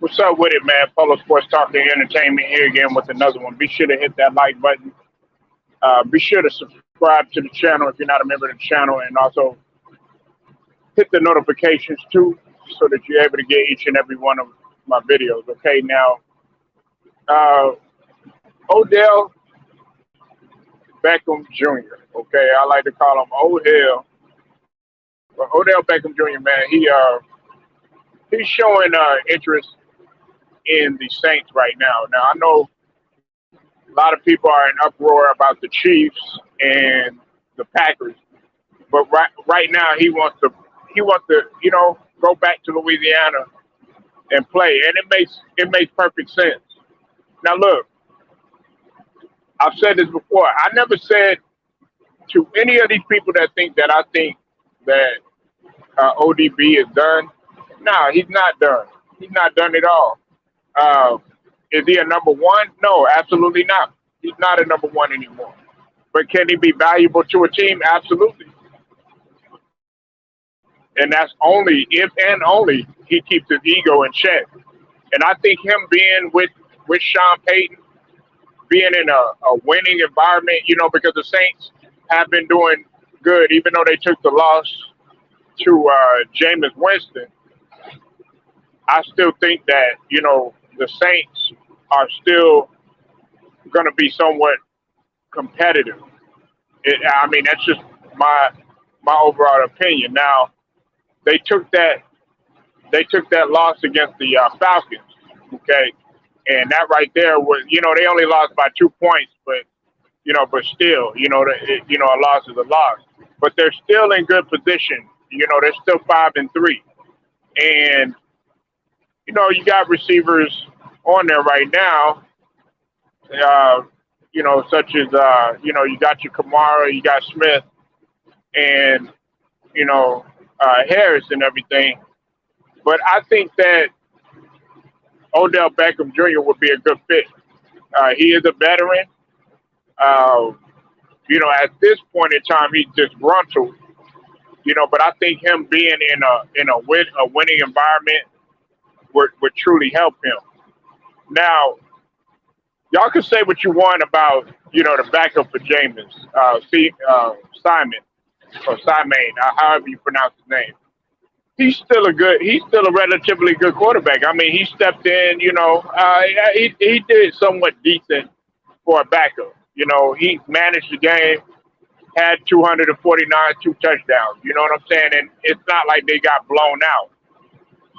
What's up with it, man? Polo Sports Talking Entertainment here again with another one. Be sure to hit that like button. Be sure to subscribe to the channel if you're not a member of the channel, and also hit the notifications too, so that you're able to get each and every one of my videos. Okay, now uh, Odell Beckham Jr. Okay, I like to call him Odell, but Odell Beckham Jr. Man, he's showing interest in the Saints right now. Now I know a lot of people are in uproar about the Chiefs and the Packers, but right now he wants to go back to Louisiana and play, and it makes perfect sense. Now look, I've said this before. I never said to any of these people that think that I think that ODB is done. No, he's not done. He's not done at all. Uh, is he a number one? No, absolutely not. He's not a number one anymore. But can he be valuable to a team? Absolutely. And that's only if and only he keeps his ego in check. And I think him being with Sean Payton, being in a winning environment, because the Saints have been doing good, even though they took the loss to Jameis Winston. I still think that the Saints are still going to be somewhat competitive. I mean, that's just my overall opinion. Now they took that loss against the Falcons, okay, and that right there was they only lost by 2 points, but still a loss is a loss. But they're still in good position. They're still 5-3, and you got receivers on there right now, such as you got your Kamara, you got Smith, and Harris and everything. But I think that Odell Beckham Jr. would be a good fit. He is a veteran. Uh, at this point in time, he's disgruntled. But I think him being in a winning environment would truly help him. Now, y'all can say what you want about the backup for Jameis, Simon or Simon, however you pronounce his name. He's still a relatively good quarterback. I mean, he stepped in. He did somewhat decent for a backup. He managed the game, had 249, 2 touchdowns. You know what I'm saying? And it's not like they got blown out.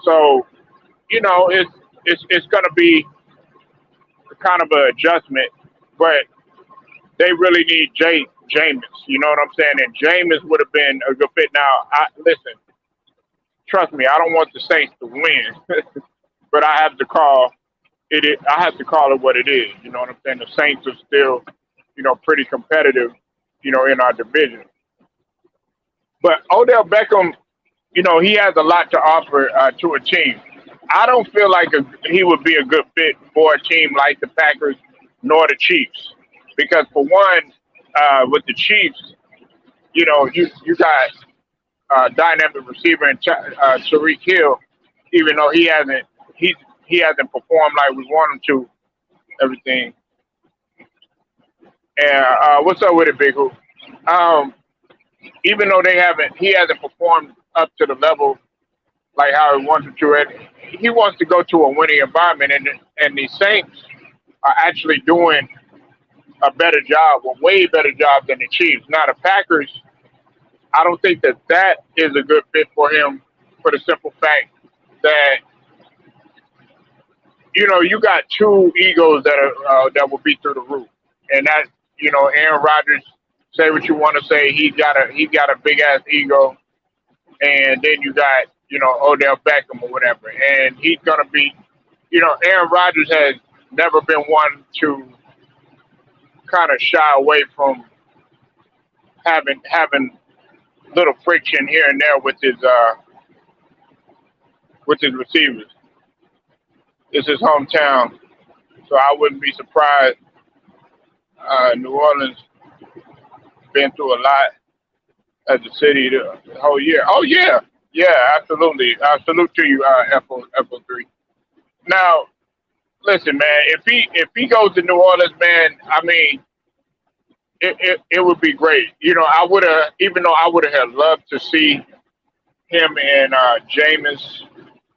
So, it's going to be kind of an adjustment, but they really need Jameis. You know what I'm saying? And Jameis would have been a good fit. Now, listen, trust me, I don't want the Saints to win, but I have to call it. I have to call it what it is. You know what I'm saying? The Saints are still, pretty competitive, in our division. But Odell Beckham, he has a lot to offer to a team. I don't feel like he would be a good fit for a team like the Packers nor the Chiefs, because for one, with the Chiefs, you got dynamic receiver in Tariq Hill, even though he hasn't performed like we want him to. Everything. And what's up with it, Big Hoop? Um, Even though he hasn't performed up to the level like how he wants to, and he wants to go to a winning environment, and the Saints are actually doing a better job, a way better job than the Chiefs. Now the Packers, I don't think that is a good fit for him, for the simple fact that you got two egos that will be through the roof, and that Aaron Rodgers. Say what you want to say. He's got a big ass ego, and then you got Odell Beckham or whatever, and he's gonna be Aaron Rodgers has never been one to kind of shy away from having little friction here and there with his receivers. It's his hometown, so I wouldn't be surprised. New Orleans been through a lot as a city the whole year. Oh yeah, yeah, absolutely. Salute to you, FO3. Now, listen, man. If he goes to New Orleans, man, I mean, it would be great. You know, I would have, even though I would have loved to see him and Jameis,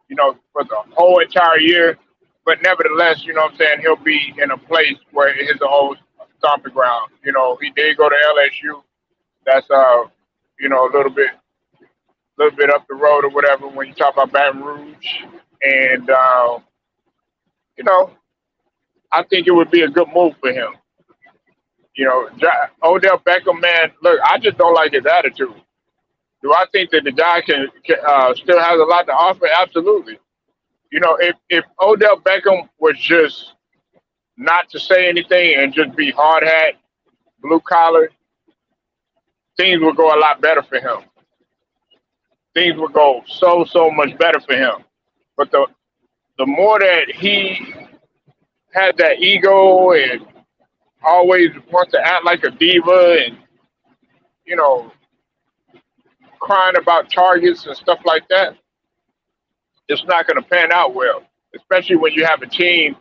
you know, for the whole entire year. But nevertheless, you know what I'm saying, he'll be in a place where his own stomping ground. You know, he did go to LSU. That's you know, a little bit up the road or whatever when you talk about Baton Rouge. And you know, I think it would be a good move for him. You know, Odell Beckham, man, look, I just don't like his attitude. Do I think that the guy can still has a lot to offer? Absolutely. You know, if Odell Beckham was just not to say anything and just be hard hat, blue collar, things would go a lot better for him. Things would go so much better for him. But the more that he had that ego and always wants to act like a diva and you know crying about targets and stuff like that, it's not going to pan out well. Especially when you have a team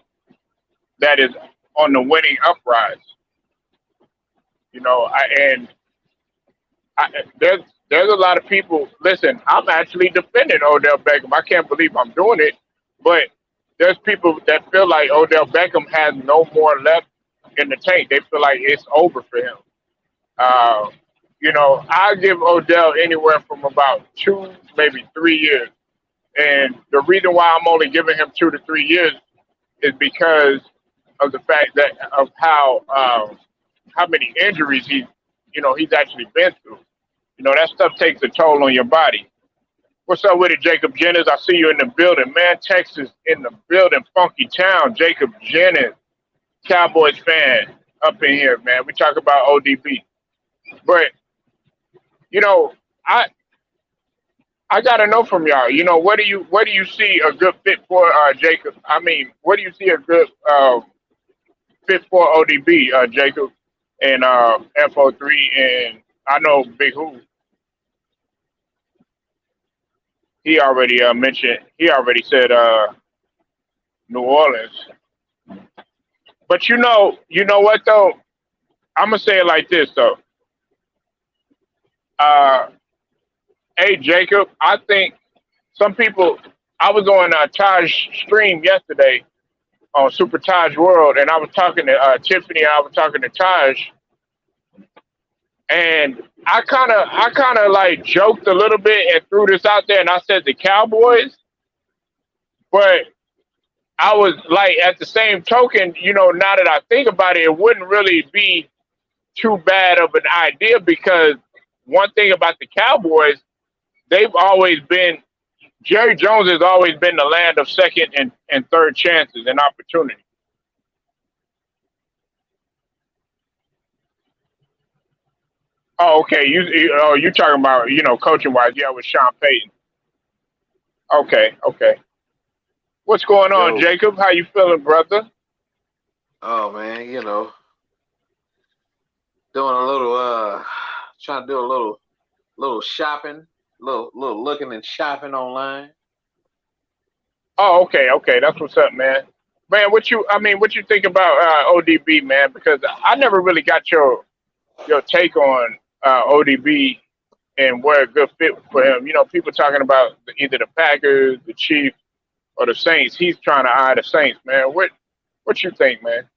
that is on the winning uprise. You know, there's a lot of people. Listen, I'm actually defending Odell Beckham. I can't believe I'm doing it, but there's people that feel like Odell Beckham has no more left in the tank. They feel like it's over for him. Uh, you know, I give Odell anywhere from about 2, maybe 3 years, and the reason why I'm only giving him 2 to 3 years is because of the fact that of how many injuries he's actually been through. You know, that stuff takes a toll on your body. What's up with it, Jacob Jennings? I see you in the building. Man, Texas in the building. Funky town. Jacob Jennings, Cowboys fan up in here, man. We talk about ODB. But, you know, I I gotta know from y'all. You know, what do you see a good fit for Jacob? I mean, what do you see a good fit for ODB, Jacob and FO3 and I know Big Who. He already mentioned. He already said New Orleans. But you know what though? I'm gonna say it like this though. Uh, hey Jacob, I think some people. I was on Taj stream yesterday on Super Taj World, and I was talking to Tiffany. I was talking to Taj, and I kind of like joked a little bit and threw this out there, and I said the Cowboys, but I was like, at the same token, now that I think about it, it wouldn't really be too bad of an idea because one thing about the Cowboys, they've always been, Jerry Jones has always been the land of second and third chances and opportunity. Oh, okay. You talking about, coaching wise, yeah, with Sean Payton. Okay, okay. What's going on, Yo, Jacob? How you feeling, brother? oh man, doing a little trying to do a little shopping, little looking and shopping online. Oh, okay, okay. That's what's up, man. Man, what you think about ODB, man? Because I never really got your take on ODB and where a good fit for him. You know, people talking about either the Packers, the Chiefs, or the Saints. He's trying to eye the Saints, man. What you think, man?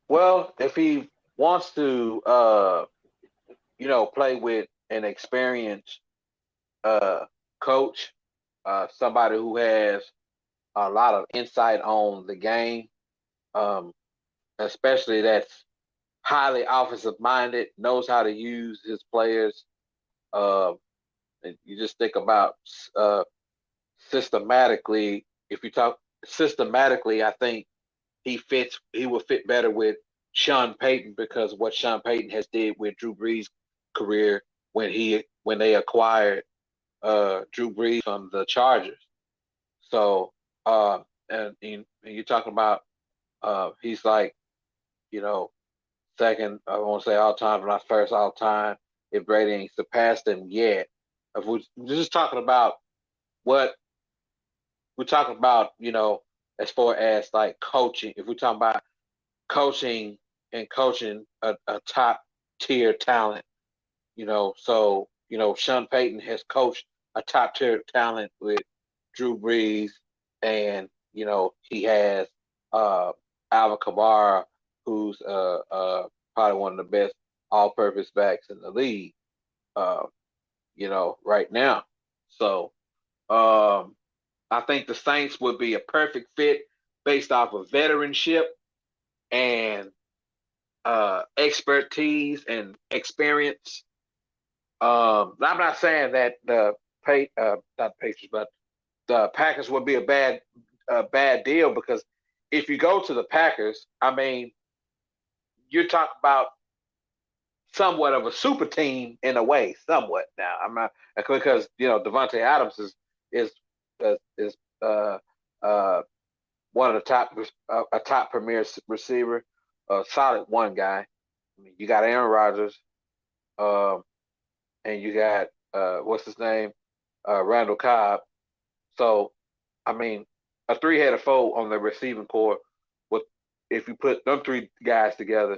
Well, if he wants to play with an experienced uh coach, somebody who has a lot of insight on the game, um, especially that's highly offensive minded, knows how to use his players. Uh, and you just think about uh, systematically. If you talk systematically, I think he will fit better with Sean Payton because what Sean Payton has did with Drew Brees' career when they acquired Drew Brees from the Chargers. So and you're talking about he's like, you know, second, I won't say all time, but not first all time, if Brady ain't surpassed him yet. If we're just talking about what we're talking about, as far as like coaching, if we're talking about coaching and coaching a top tier talent, so Sean Payton has coached a top tier talent with Drew Brees, and he has Alvin Kamara, who's probably one of the best all-purpose backs in the league, uh, right now. So I think the Saints would be a perfect fit based off of veteranship and expertise and experience. I'm not saying that not the Patriots, but the Packers would be a bad deal, because if you go to the Packers, I mean, you're talking about somewhat of a super team in a way, somewhat. Now, I'm not, because Devontae Adams is one of the top a top premier receiver, a solid one guy. I mean, you got Aaron Rodgers, and you got what's his name, Randall Cobb. So, I mean, a three-headed foe on the receiving core. With If you put them three guys together,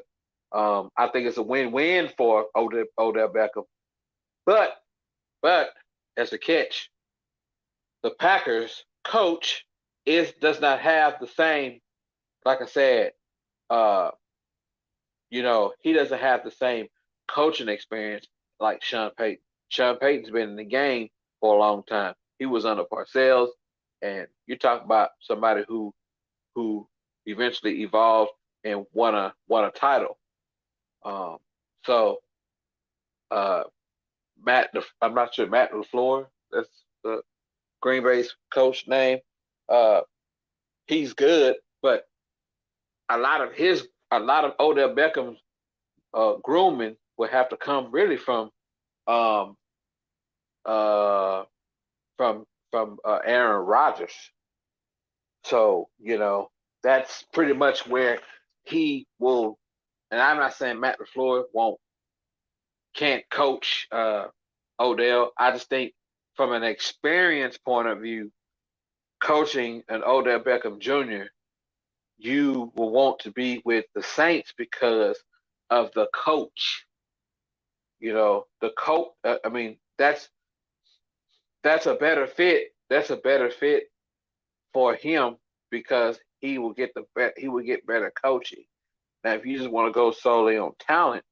I think it's a win-win for Odell Beckham. But as a catch, the Packers coach does not have the same. Like I said, he doesn't have the same coaching experience like Sean Payton. Sean Payton's been in the game for a long time. He was under Parcells, and you're talking about somebody who eventually evolved and won a title. So I'm not sure, Matt LaFleur, that's the Green Bay's coach name. He's good, but a lot of Odell Beckham's grooming would have to come really from Aaron Rodgers. So that's pretty much where he will. And I'm not saying Matt LaFleur can't coach Odell. I just think from an experience point of view, coaching an Odell Beckham Jr., you will want to be with the Saints because of the coach. The coach. I mean, that's a better fit. That's a better fit for him, because he will get better coaching. Now, if you just want to go solely on talent,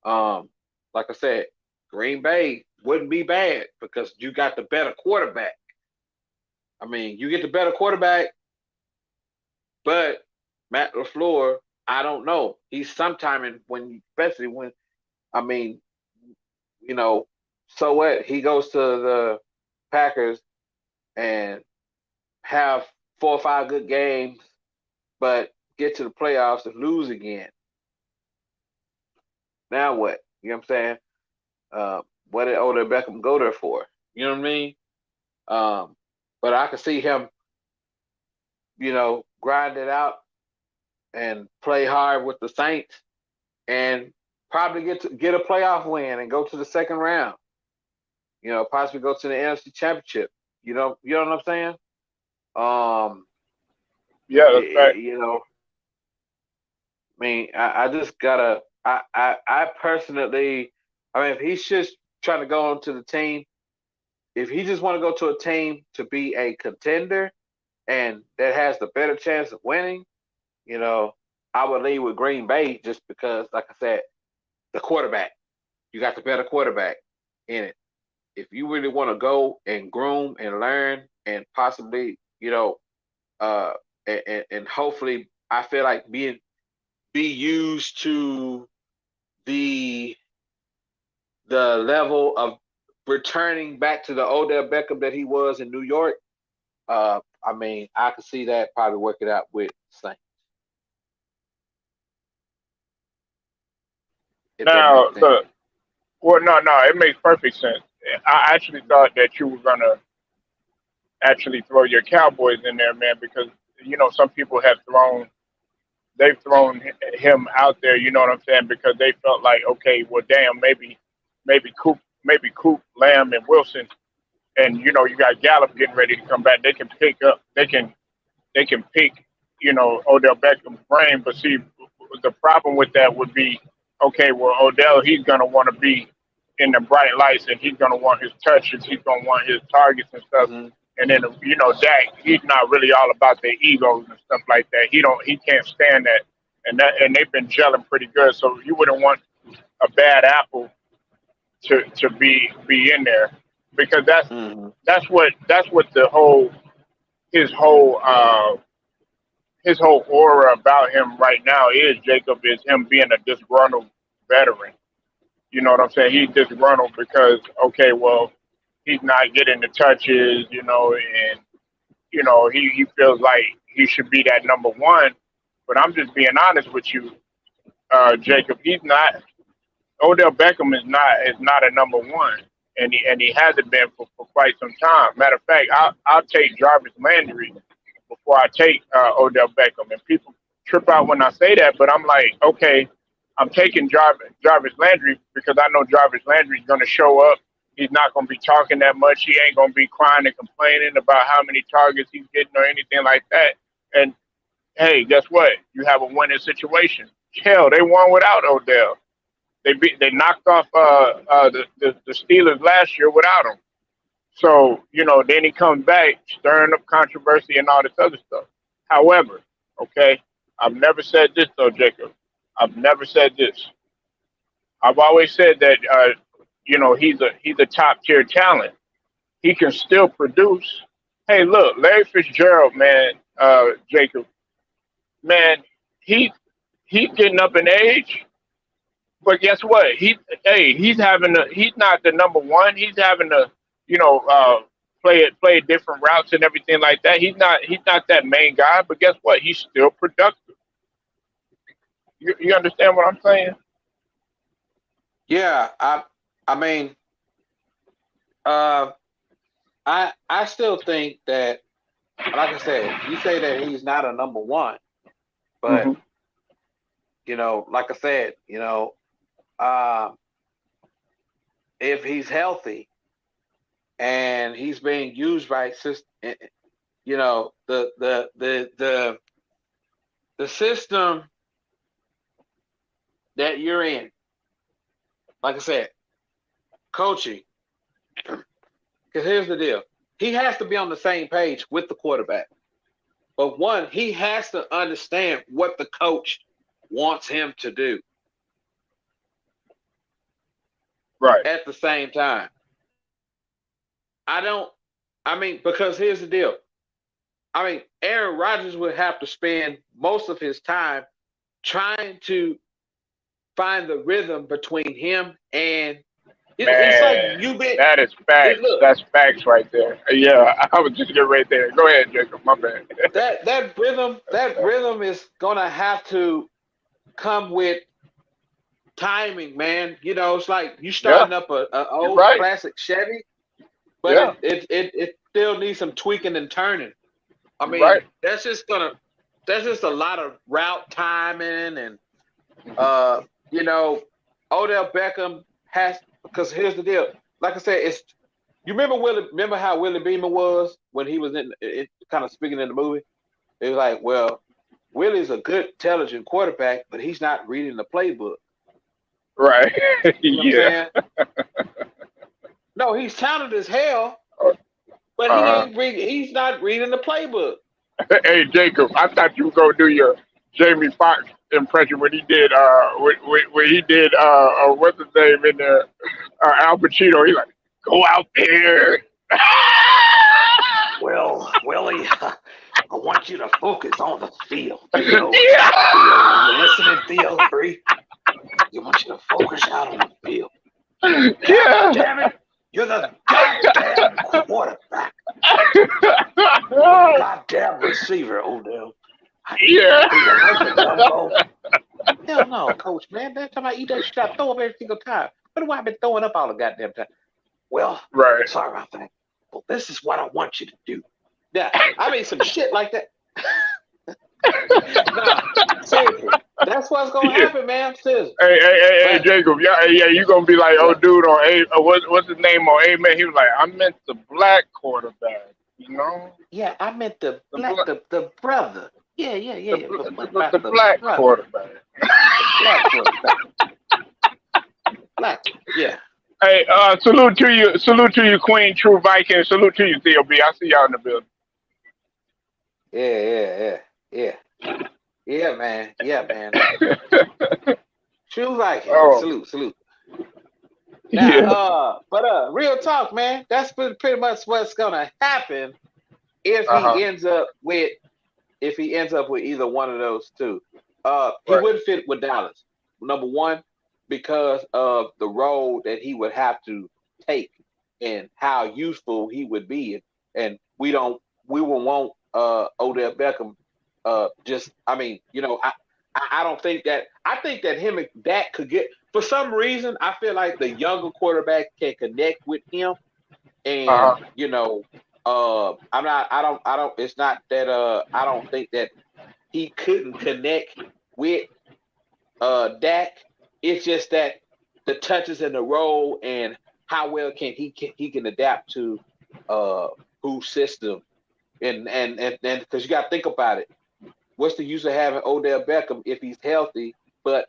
like I said, Green Bay wouldn't be bad because you got the better quarterback. I mean, you get the better quarterback, but Matt LaFleur, I don't know. He's sometime especially when, I mean, so what? He goes to the Packers and have 4 or 5 good games, but get to the playoffs and lose again. Now what? You know what I'm saying? What did Odell Beckham go there for? You know what I mean? But I could see him, grind it out and play hard with the Saints and probably get a playoff win and go to the second round. Possibly go to the NFC Championship. You know what I'm saying? Yeah, that's right. I mean, I just gotta. I personally, I mean, if he's just trying to go onto the team, if he just want to go to a team to be a contender and that has the better chance of winning, I would leave with Green Bay just because, like I said, the quarterback. You got the better quarterback in it. If you really want to go and groom and learn and possibly, and hopefully, I feel like be used to the level of returning back to the Odell Beckham that he was in New York. I mean, I could see that probably working out with Saints. Now, look, well, no, it makes perfect sense. I actually thought that you were gonna actually throw your Cowboys in there, man, because some people they've thrown him out there. You know what I'm saying? Because they felt like, okay, well, damn, maybe Coop, Lamb, and Wilson and you got Gallup getting ready to come back. They can pick up. They can pick Odell Beckham's brain. But see, the problem with that would be, okay, well, Odell, he's gonna want to be in the bright lights, and he's gonna want his touches. He's gonna want his targets and stuff. Mm-hmm. And then Dak, he's not really all about their egos and stuff like that. He can't stand that. And they've been gelling pretty good. So you wouldn't want a bad apple to be in there, because Mm-hmm. that's what his whole aura about him right now is, Jacob, is him being a disgruntled veteran. You know what I'm saying? He's disgruntled because, okay, well, he's not getting the touches, and he feels like he should be that number one. But I'm just being honest with you, Jacob. He's not. Odell Beckham is not a number one, and he hasn't been for quite some time. Matter of fact, I'll take Jarvis Landry before I take Odell Beckham. And people trip out when I say that, but I'm like, okay, I'm taking Jarvis Landry because I know Jarvis Landry is going to show up. He's not going to be talking that much. He ain't going to be crying and complaining about how many targets he's getting or anything like that. And hey, guess what? You have a winning situation. Hell, they won without Odell. They knocked off the Steelers last year without him. So then he comes back stirring up controversy and all this other stuff. However, okay, I've never said this though, Jacob. I've never said this. I've always said that he's a top tier talent. He can still produce. Hey, look, Larry Fitzgerald, man, Jacob, man, he he's getting up in age. But guess what? He's not the number one. He's having to, you know, play different routes and everything like that. He's not that main guy. But guess what? He's still productive. You understand what I'm saying? Yeah, I mean, uh, I still think that, like I said, you say that he's not a number one, but Hmm. like I said, uh, if he's healthy and he's being used by system, the system that you're in, like I said, coaching. Because here's the deal: he has to be on the same page with the quarterback. But one, he has to understand what the coach wants him to do Right. at the same time. Because here's the deal. Aaron Rodgers would have to spend most of his time trying to find the rhythm between him and it's like Man, that is facts. look, That's facts right there. Yeah, I was just getting right there. Go ahead, Jacob. My bad. that rhythm is gonna have to come with timing, man. It's like you Yeah, starting up a you're old right. classic Chevy, but Yeah, it still needs some tweaking and turning. you're right. That's just a lot of route timing and Hmm. you know, Odell Beckham has, because here's the deal. Like I said, you remember how Willie Beeman was when he was in it, kind of speaking in the movie? It was like, well, Willie's a good, intelligent quarterback, but he's not reading the playbook. Right. You know what I'm Yeah. saying? No, he's talented as hell, but Uh, he's not reading the playbook. hey, Jacob, I thought you were gonna do your Jamie Foxx impression when he did when he did what's his name in there, Al Pacino. He like, go out there. Well, Willie, I want you to focus on the field. When Yeah. you're listening, Theo, Bree, you want you to focus out on the field. God Yeah. damn it, you're the goddamn quarterback. You're the goddamn receiver, Odell. Yeah. Do you like the gumbo? Hell no, coach, man. That's time I eat that shit, I throw up every single time. What do I been throwing up all the goddamn time? Well, Right. sorry about that. Well, this is what I want you to do. Yeah, some shit like that. Nah, seriously. That's what's gonna Yeah. happen, man. Sis. Hey, But Jacob. Yeah, yeah. You gonna be like, oh, yeah, dude, on what's his name on Amen? He was like, I meant the black quarterback. You know, yeah, I meant the the black, black, the brother. Yeah, yeah, yeah, the yeah. bl- But what the about the black brother, quarterback. the black quarterback? Black, yeah, Hey, salute to you, Queen True Viking. Salute to you, Theo B. I see y'all in the building. yeah, yeah, yeah, yeah, yeah, man. True Viking, Oh, salute, salute. Now, yeah. real talk, man. That's pretty much what's gonna happen if Uh huh. he ends up with either one of those two. He Right. wouldn't fit with Dallas. Number one, because of the role that he would have to take and how useful he would be, and we will want Odell Beckham. Just I mean, I don't think that I think that him and Dak could get for some reason. I feel like the younger quarterback can connect with him, Uh and huh. I'm not. I don't. It's not that. I don't think that he couldn't connect with Dak. It's just that the touches in the role and how well he can adapt to uh whose system and because you got to think about it. What's the use of having Odell Beckham if he's healthy, but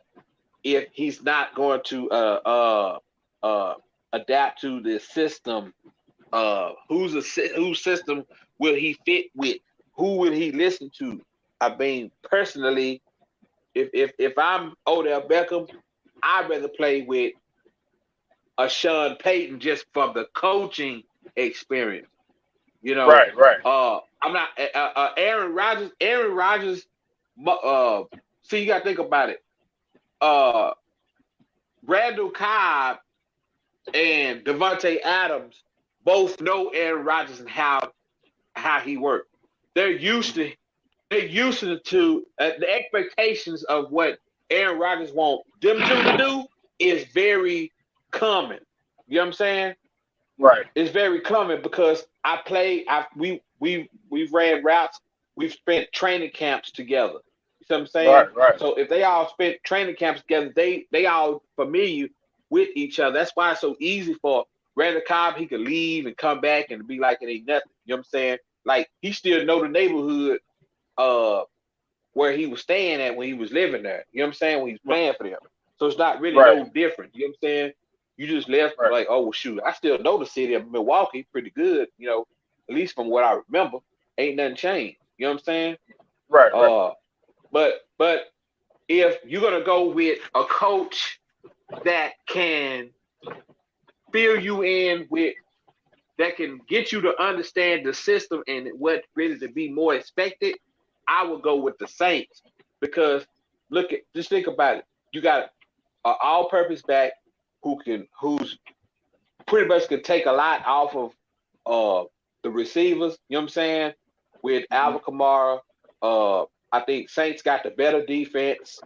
if he's not going to adapt to the system, whose system will he fit with? Who will he listen to? I mean, personally, if I'm Odell Beckham, I'd rather play with a Sean Payton just from the coaching experience. You know, Right. Right. I'm not Aaron Rodgers. Aaron Rodgers. See, you got to think about it. Uh, Randall Cobb and Devontae Adams both know Aaron Rodgers and how he works. They're used to the expectations of what Aaron Rodgers want them two to do is very common. You know what I'm saying? Right. It's very common because we've ran routes, we've spent training camps together. You see what I'm saying? Right. Right. So if they all spent training camps together, they all familiar with each other. That's why it's so easy for Randall Cobb. He could leave and come back and be like it ain't nothing. You know what I'm saying? Like he still know the neighborhood uh where he was staying at when he was living there. You know what I'm saying? When he's playing for them. So it's not really Right. no different. You know what I'm saying? You just left Right. like, oh well, shoot, I still know the city of Milwaukee pretty good, at least from what I remember. Ain't nothing changed. You know what I'm saying? Right. Right. Uh but if you're gonna go with a coach that can fill you in with that can get you to understand the system and what really to be more expected, I would go with the Saints because just think about it. You got an all-purpose back who's pretty much can take a lot off of the receivers. You know what I'm saying? With Mm-hmm. Alvin Kamara, I think Saints got the better defense.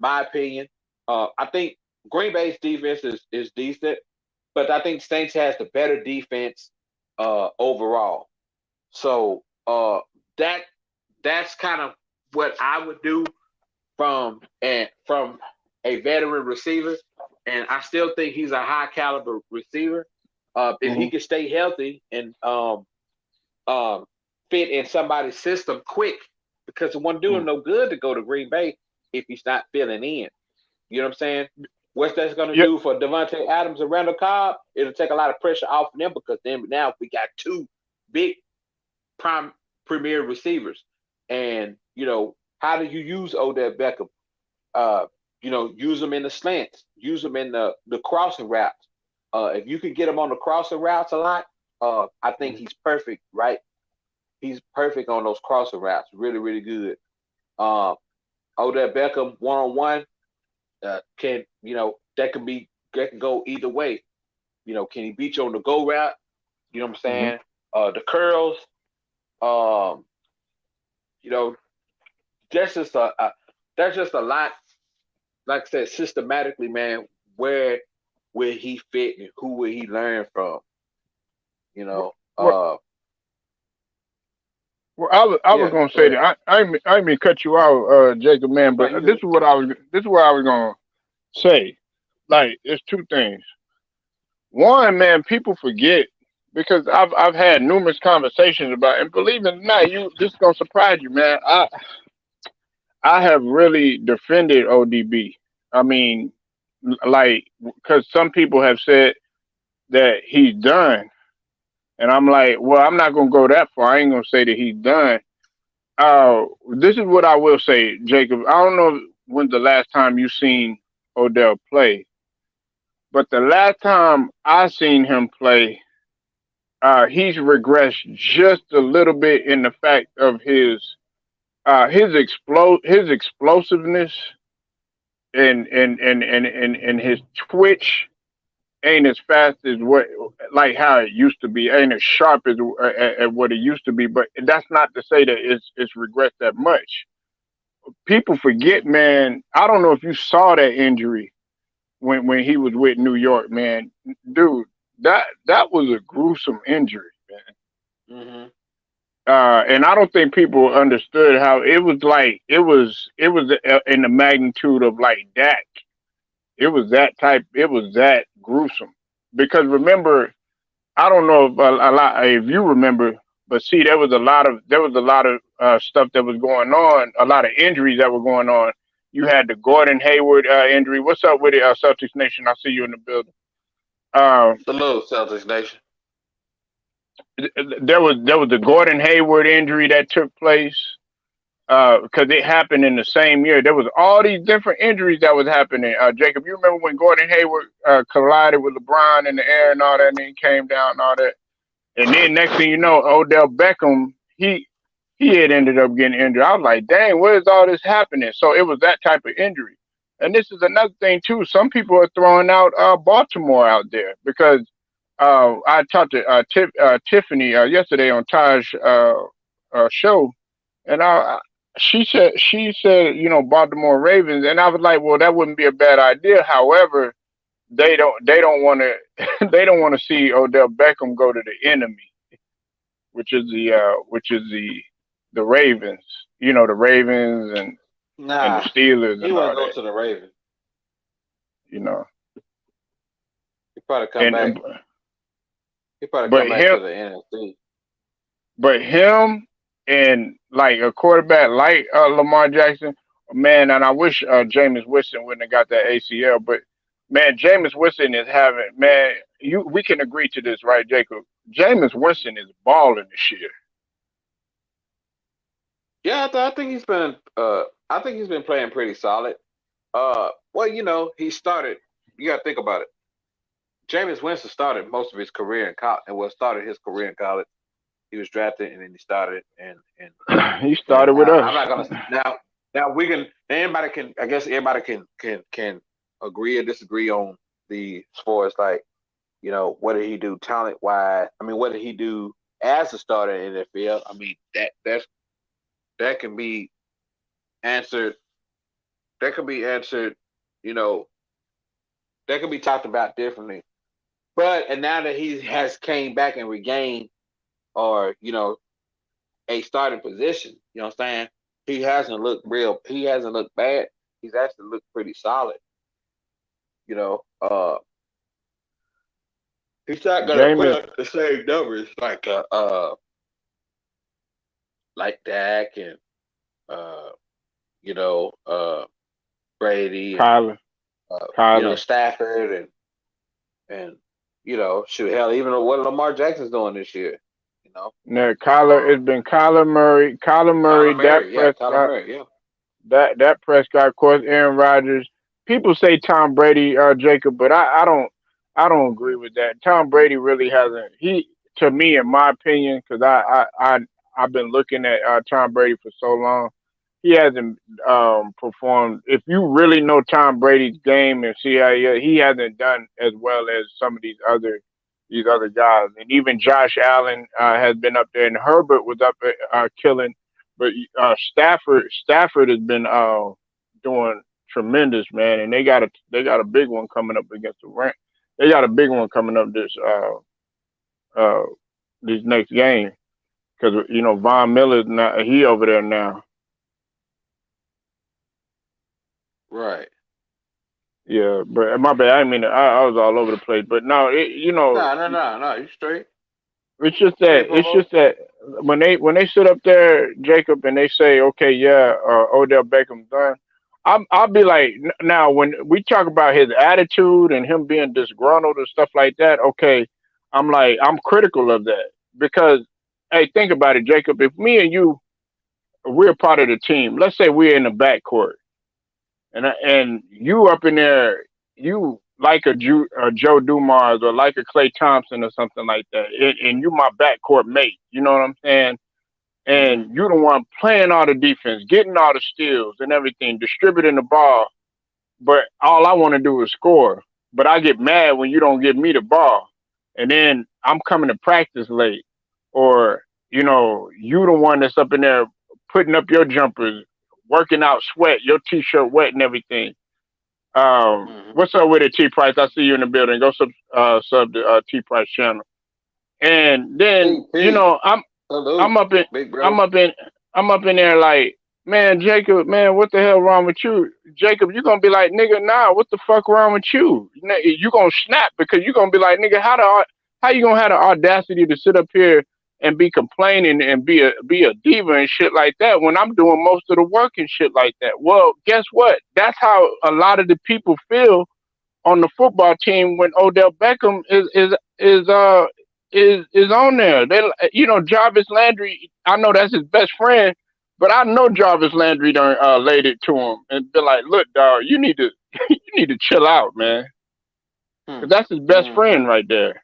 My opinion. I think Green Bay's defense is decent, but I think Saints has the better defense overall. So that that's kind of what I would do from a veteran receiver, and I still think he's a high caliber receiver. If Mm-hmm. he can stay healthy and um, fit in somebody's system quick, because it won't do him Mm-hmm. no good to go to Green Bay if he's not filling in. You know what I'm saying? What's that's going to Yep. do for Devontae Adams and Randall Cobb? It'll take a lot of pressure off of them because then now we got two big prime premier receivers. And how do you use Odell Beckham? Uh, use them in the slants, use them in the crossing routes. If you could get him on the crossing routes a lot, I think he's perfect, right? He's perfect on those crossing routes. Really, really good. Uh, Odell Beckham one on one can that can go either way. Can he beat you on the go route? You know what I'm Mm-hmm. saying? The curls, um, you know, that's just that's just a lot. Like I said, systematically, man, where will he fit and who will he learn from? You know, Right. Well, I was Yeah, gonna go say ahead. that I didn't mean to cut you out, Jacob, man. No, But you this good. is what I was gonna say. Like, it's two things. One, man, people forget because I've had numerous conversations about, and believe it or not, this is gonna surprise you, man. I have really defended ODB. I mean, like, because some people have said that he's done, and I'm like, well, I'm not gonna go that far. I ain't gonna say that he's done. This is what I will say, Jacob. I don't know when's the last time you seen Odell play, but the last time I seen him play, he's regressed just a little bit in the fact of his explosiveness and his twitch ain't as fast as what like how it used to be, ain't as sharp as at what it used to be. But that's not to say that it's regressed that much. People forget, man. I don't know if you saw that injury when he was with New York, man. Dude, that was a gruesome injury, man. Hmm. And I don't think people understood how it was like it was in the magnitude of like Dak. It was that type. It was that gruesome because remember, I don't know if a lot if you remember, but see, there was a lot of stuff that was going on, a lot of injuries that were going on. You had the Gordon Hayward injury. What's up with it, Celtics Nation? I see you in the building. Uh, Salute, Celtics Nation. there was the Gordon Hayward injury that took place because it happened in the same year. There was all these different injuries that was happening. Jacob, you remember when Gordon Hayward collided with LeBron in the air and all that, and then he came down and all that. And then next thing you know, Odell Beckham, he had ended up getting injured. I was like, dang, where is all this happening? So it was that type of injury. And this is another thing too. Some people are throwing out Baltimore out there because I talked to Tiffany yesterday on Taj's show, and she said Baltimore Ravens, and I was like, well, that wouldn't be a bad idea. However, they don't want to they don't want to see Odell Beckham go to the enemy, which is the Ravens. The Ravens and the Nah, Steelers he and wouldn't all go that. to the Ravens. You know, He probably come and back. He probably but come back him to the NFC. but him and like a quarterback like Lamar Jackson, man. And I wish Jameis Winston wouldn't have got that ACL, but man, Jameis Winston is having man. We can agree to this, right, Jacob? Jameis Winston is balling this year. Yeah, I think he's been. I think he's been playing pretty solid. Well, he started. You got to think about it. Jameis Winston started most of his career in college, and started his career in college. He was drafted, and then he started, He and started with us. I'm not gonna now. Now we can. Anybody can. I guess everybody can agree or disagree on the as far as like what did he do talent wise? I mean, what did he do as a starter in the NFL? I mean that can be answered. That can be answered. You know, that can be talked about differently. But and now that he has came back and regained or a starting position, you know what I'm saying? He hasn't looked bad. He's actually looked pretty solid. You know, he's not gonna put Jameis, up the same numbers like Dak and uh you know Brady and Kyler, Kyler. Stafford and shoot, hell, even what Lamar Jackson's doing this year. You know, No, Kyler. um, It's been Kyler Murray, Kyler Dak Murray, yeah, Kyler Prescott, Murray, yeah. that Prescott, of course, Aaron Rodgers. People say Tom Brady, Jacob, but I don't agree with that. Tom Brady really hasn't. To me, in my opinion, because I've been looking at Tom Brady for so long, he hasn't performed. If you really know Tom Brady's game and see how he hasn't done as well as some of these other guys, and even Josh Allen has been up there, and Herbert was up killing, but Stafford has been doing tremendous, man, and they got a big one coming up against the Rams. They got a big one coming up uh this next game. because Von Miller's now he over there now. Right. Yeah, but my bad. I mean, I was all over the place, but no, No. You straight. Straight, it's Polo. just that when they sit up there, Jacob, and they say, okay, yeah, Odell Beckham's done. I'll be like, now when we talk about his attitude and him being disgruntled and stuff like that, okay, I'm like, I'm critical of that because, hey, think about it, Jacob. If me and you, we're part of the team. Let's say we're in the backcourt and you up in there, you like a Joe Dumars or like a Clay Thompson or something like that, and you my backcourt mate. You know what I'm saying? Mm-hmm. And you the one playing all the defense, getting all the steals and everything, distributing the ball. But all I want to do is score. But I get mad when you don't give me the ball, and then I'm coming to practice late, or you the one that's up in there putting up your jumpers, working out, sweat, your t-shirt wet and everything. Mm-hmm. What's up with it, T Price? I see you in the building. Go sub the T Price channel. And then CP. I'm Salute, up in big I'm bro. up in I'm up in there like, man, Jacob, man, what the hell wrong with you? Jacob, you gonna be like, nigga, nah, what the fuck wrong with you? You gonna snap because you gonna be like, nigga, how you gonna have the audacity to sit up here and be complaining and be a diva and shit like that when I'm doing most of the work and shit like that? Well, guess what? That's how a lot of the people feel on the football team when Odell Beckham is uh is on there. They Jarvis Landry. I know that's his best friend, but I know Jarvis Landry done laid it to him and been like, "Look, dog, you need to you need to chill out, man, Hmm. because that's his best Mm-hmm. friend right there."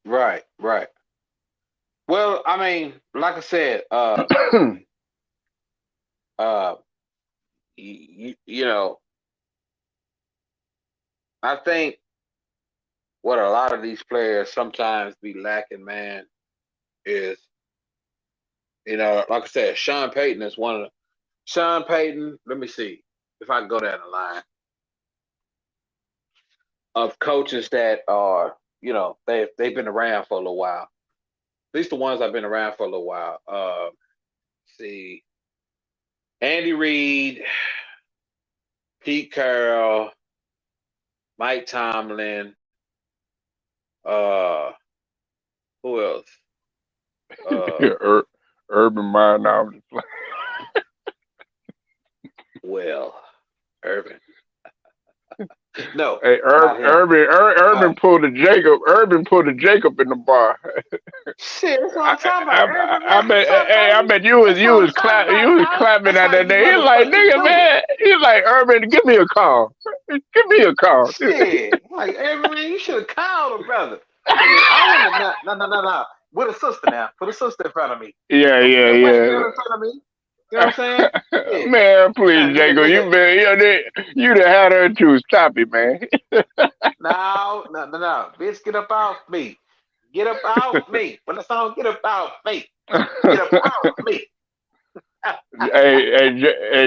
Right, right. Well, I mean, like I said, uh, you know, I think what a lot of these players sometimes be lacking, man, is like I said, Sean Payton is one of the Sean Payton. Let me see if I can go down the line of coaches that are, they've been around for a little while. At least the ones I've been around for a little while. See, Andy Reid, Pete Carroll, Mike Tomlin. Uh, who else? Uh, Urban Meyer. Now I'm just playing. well, Irvin. No, Hey, not him. Uh, Urban pulled a Jacob. Urban pulled a Jacob in the bar. shit, that's what I, I'm talking about. Irvin, I man, bet, what's up, hey, I baby? bet That's what I'm talking you about, was dog. clapping That's at how that you day. He's like, motherfucking nigga, do it. man. He's like, Urban, give me a call. Give me a call. Shit, like Irvin, man, you should have called her, brother. Cause I wouldn't have no. With a sister now. Put a sister in front of me. Yeah, Don't put yeah, a white yeah. girl in front of me. You know what I'm saying? Yeah. Man, Nah, please, nigga, Jacob, nigga. you done had her too. Stop it, man. No. Bitch, get up off me. Get up off me. When the song get up off me. Get up off me. Hey,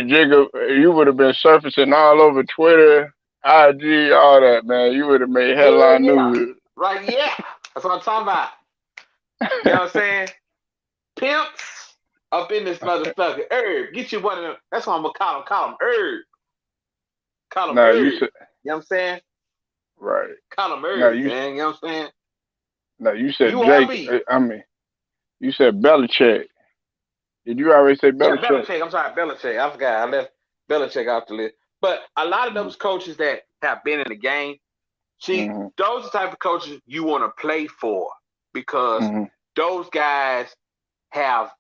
Jacob, you would have been surfacing all over Twitter, IG, all that, man. You would have made Hell headline yeah. news. Right, yeah. That's what I'm talking about. You know what I'm saying? Pimps up in this motherfucker. Herb, get you one of them. That's what I'm gonna call him. Call him Herb. Call him Now you Herb. said You know what I'm saying? right. Call him Now Herb, you man. You know what I'm saying? now you said You or Jake. me. I mean, you said Belichick. Did you already say Yeah, Belichick? Belichick. I'm sorry, Belichick. I forgot. I left Belichick off the list. But a lot of those coaches that have been in the game, see, Mm-hmm. those are the type of coaches you want to play for because Mm-hmm. those guys have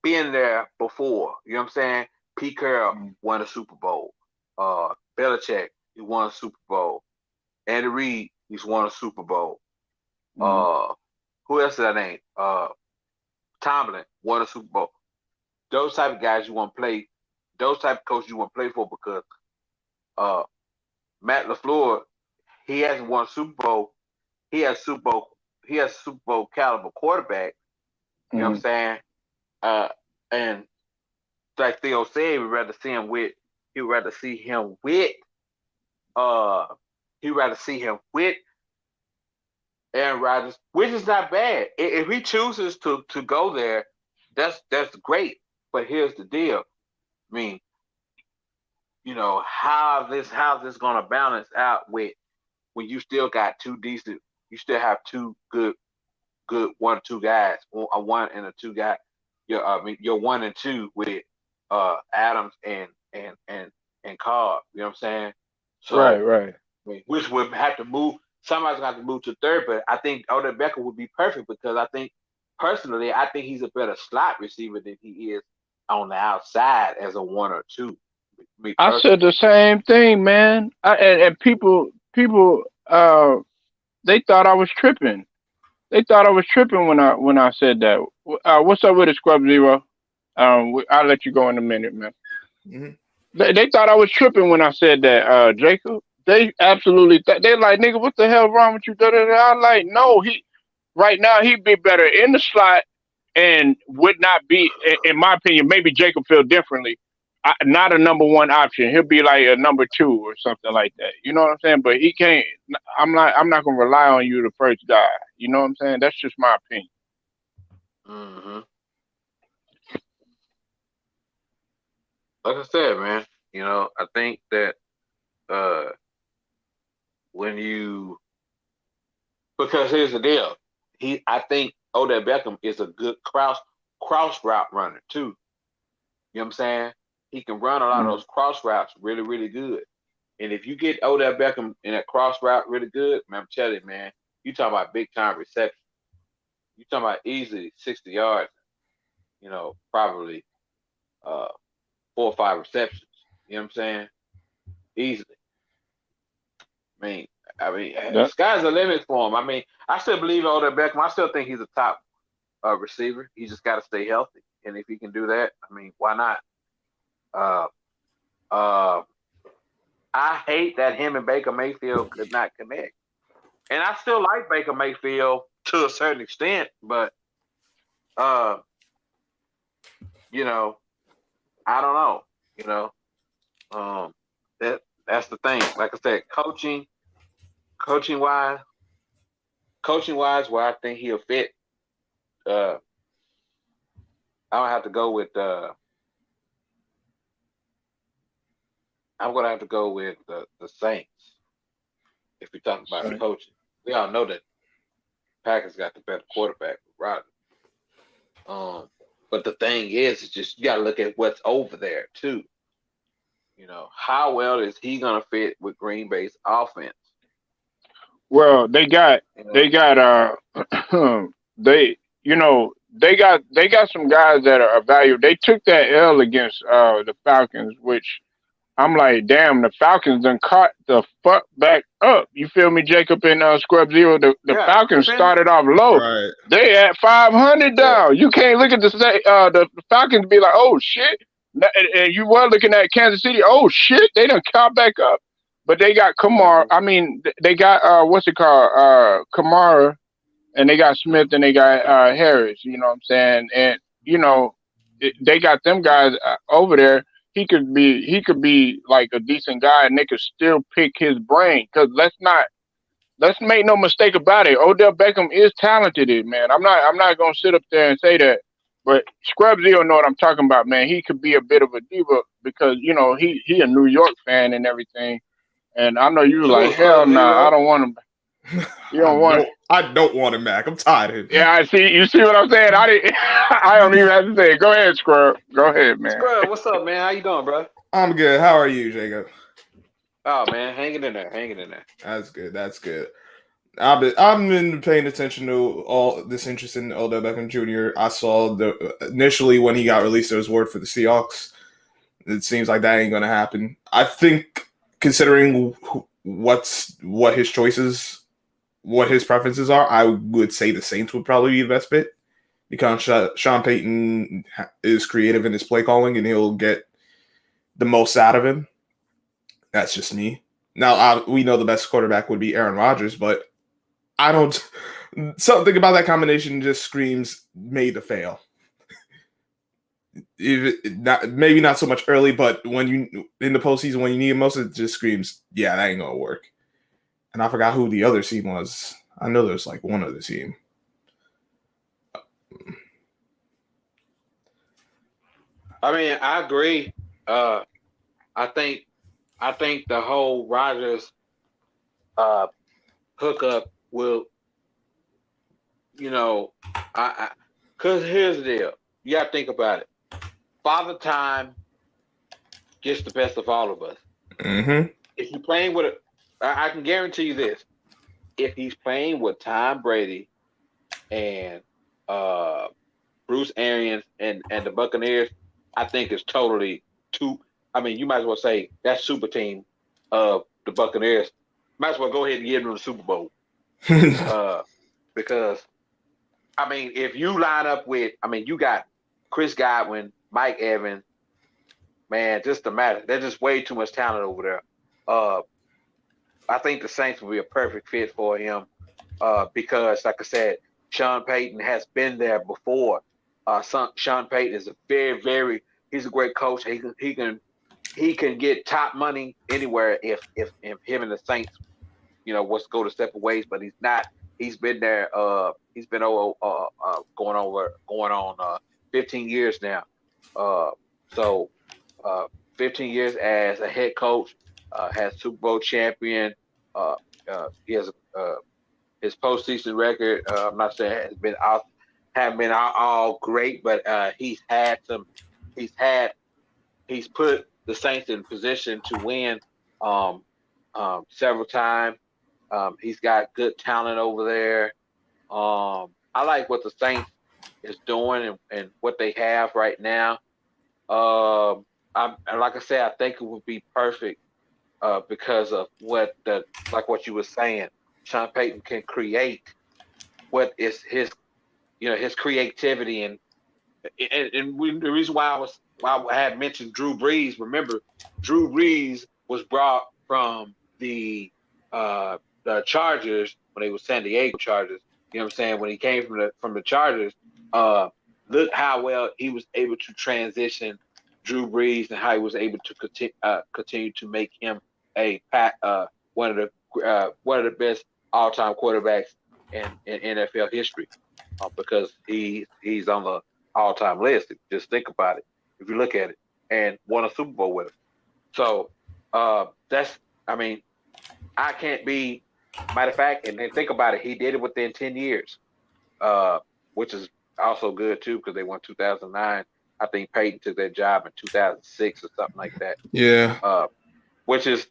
been there before. You know what I'm saying? Pete Carroll won a Super Bowl. Belichick, he won a Super Bowl. Andy Reid, he's won a Super Bowl. Mm-hmm. Who else did I name? Tomlin won a Super Bowl. Those type of guys you want to play. Those type of coaches you want to play for because uh, Matt LaFleur, he hasn't won a Super Bowl. He has Super Bowl. He has Super Bowl caliber quarterback. You know what I'm Mm-hmm. saying? And like Theo said, we'd rather see him with. He'd rather see him with. Uh, he'd rather see him with Aaron Rodgers, which is not bad. If he chooses to go there, that's great. But here's the deal. I mean, how's this gonna balance out with when you still got you still have two good 1-2 guys, a 1 and a 2 guy. You're 1 and 2 with Adams and Cobb. You know what I'm saying? So, right. Which would have to move. Somebody's got to move to third, but I think Odell Beckham would be perfect because I think he's a better slot receiver than he is on the outside as a 1 or 2. I said the same thing, man. And people, they thought I was tripping. They thought I was tripping when I said that. What's up with it, Scrub Zero? I'll let you go in a minute, man. Mm-hmm. They thought I was tripping when I said that, Jacob. They absolutely they're like, nigga, what the hell wrong with you? I'm like, no, right now he'd be better in the slot and would not be, in my opinion. Maybe Jacob feel differently. Not a number 1 option. He'll be like a number 2 or something like that. You know what I'm saying? But he can't. I'm not gonna rely on you the first guy. You know what I'm saying? That's just my opinion. Mm-hmm. Like I said, man, I think that because here's the deal, I think Odell Beckham is a good cross route runner too. You know what I'm saying? He can run a lot of those cross routes really, really good. And if you get Odell Beckham in that cross route really good, man, I'm telling you, man, you talking about big time reception. You talking about easily 60 yards, probably 4 or 5 receptions. You know what I'm saying? Easily. The sky's the limit for him. I still believe in Odell Beckham. I still think he's a top receiver. He just got to stay healthy. And if he can do that, why not? I hate that him and Baker Mayfield could not connect. And I still like Baker Mayfield to a certain extent, but I don't know. That's the thing. Like I said, coaching wise, where I think he'll fit. I don't have to go with. I'm gonna have to go with the Saints. If we talk about coaching, we all know that Packers got the better quarterback with Rodgers. But the thing is, it's just you got to look at what's over there too. How well is he gonna fit with Green Bay's offense? Well, they got they got some guys that are valuable. They took that L against the Falcons, which I'm like, damn, the Falcons done caught the fuck back up. You feel me, Jacob and Scrub Zero? The Falcons started off low. Right. They at 500 down. You can't look at the Falcons and be like, oh shit. And you were looking at Kansas City. Oh shit, they done caught back up. But they got Kamara. They got what's it called? Kamara, and they got Smith, and they got Harris. You know what I'm saying? And they got them guys over there. He could be like a decent guy, and they could still pick his brain. Because let's make no mistake about it. Odell Beckham is talented, man. I'm not gonna sit up there and say that. But Scrub Zero know what I'm talking about, man. He could be a bit of a diva because he a New York fan and everything. And I know you like, hell nah, I don't want him. You don't want him. I don't want him back. I'm tired of him. Yeah, I see. You see what I'm saying? I don't even have to say it. Go ahead, Scrub. Go ahead, man. Scrub, what's up, man? How you doing, bro? I'm good. How are you, Jacob? Oh man, hanging in there. That's good. I've been paying attention to all this interest in Odell Beckham Jr. I saw initially when he got released, there was word for the Seahawks. It seems like that ain't gonna happen. I think considering what his choices, what his preferences are, I would say the Saints would probably be the best fit because Sean Payton is creative in his play calling and he'll get the most out of him. That's just me. Now, we know the best quarterback would be Aaron Rodgers, but something about that combination just screams made to fail. Maybe not so much early, but when you in the postseason when you need it most, it just screams, yeah, that ain't gonna work. And I forgot who the other team was. I know there's like one other team. I mean, I agree. I think the whole Rodgers hookup will, because here's the deal. You got to think about it. Father Time gets the best of all of us. Mm-hmm. If you're playing with I can guarantee you this. If he's playing with Tom Brady and Bruce Arians and the Buccaneers, I think it's totally two. I mean, you might as well say that super team of the Buccaneers. Might as well go ahead and give them the Super Bowl. Because, I mean, if you line up with, you got Chris Godwin, Mike Evans, man, just the matter. There's just way too much talent over there. I think the Saints will be a perfect fit for him because, like I said, Sean Payton has been there before. Sean Payton is a he's a great coach. He can get top money anywhere if him and the Saints, what's go to separate ways. But he's not. He's been there. He's been going on 15 years now. 15 years as a head coach. Has Super Bowl champion. He has his postseason record. I'm not saying haven't been all great, but he's put the Saints in position to win several times. He's got good talent over there. I like what the Saints is doing and what they have right now. Like I said, I think it would be perfect because of what you were saying. Sean Payton can create what is his creativity and the reason why I had mentioned Drew Brees. Remember, Drew Brees was brought from the Chargers when they were San Diego Chargers. You know what I'm saying? When he came from the Chargers, look how well he was able to transition Drew Brees and how he was able to continue to make him one of the best all-time quarterbacks in NFL history, because he's on the all-time list. Just think about it. If you look at it, and won a Super Bowl with him. So I can't be. Matter of fact, and then think about it. He did it within 10 years, which is also good too, because they won 2009. I think Peyton took that job in 2006 or something like that. Yeah. Which is,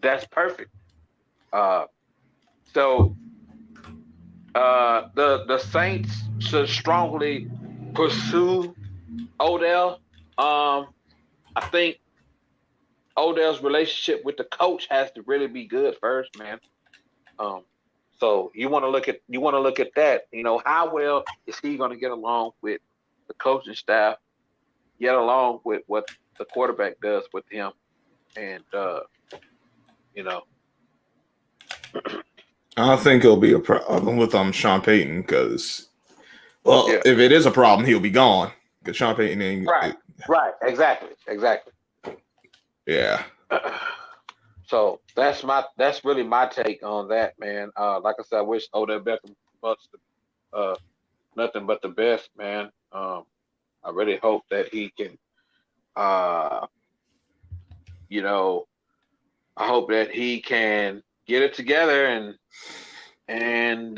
that's perfect. So the Saints should strongly pursue Odell. I think Odell's relationship with the coach has to really be good first, man. So you want to look at that. How well is he going to get along with the coaching staff, get along with what the quarterback does with him, and I don't think it'll be a problem with Sean Payton because, if it is a problem, he'll be gone because Sean Payton ain't right. Exactly. Yeah. So that's really my take on that, man. Like I said, I wish Odell Beckham nothing but the best, man. I really hope that he can, I hope that he can get it together and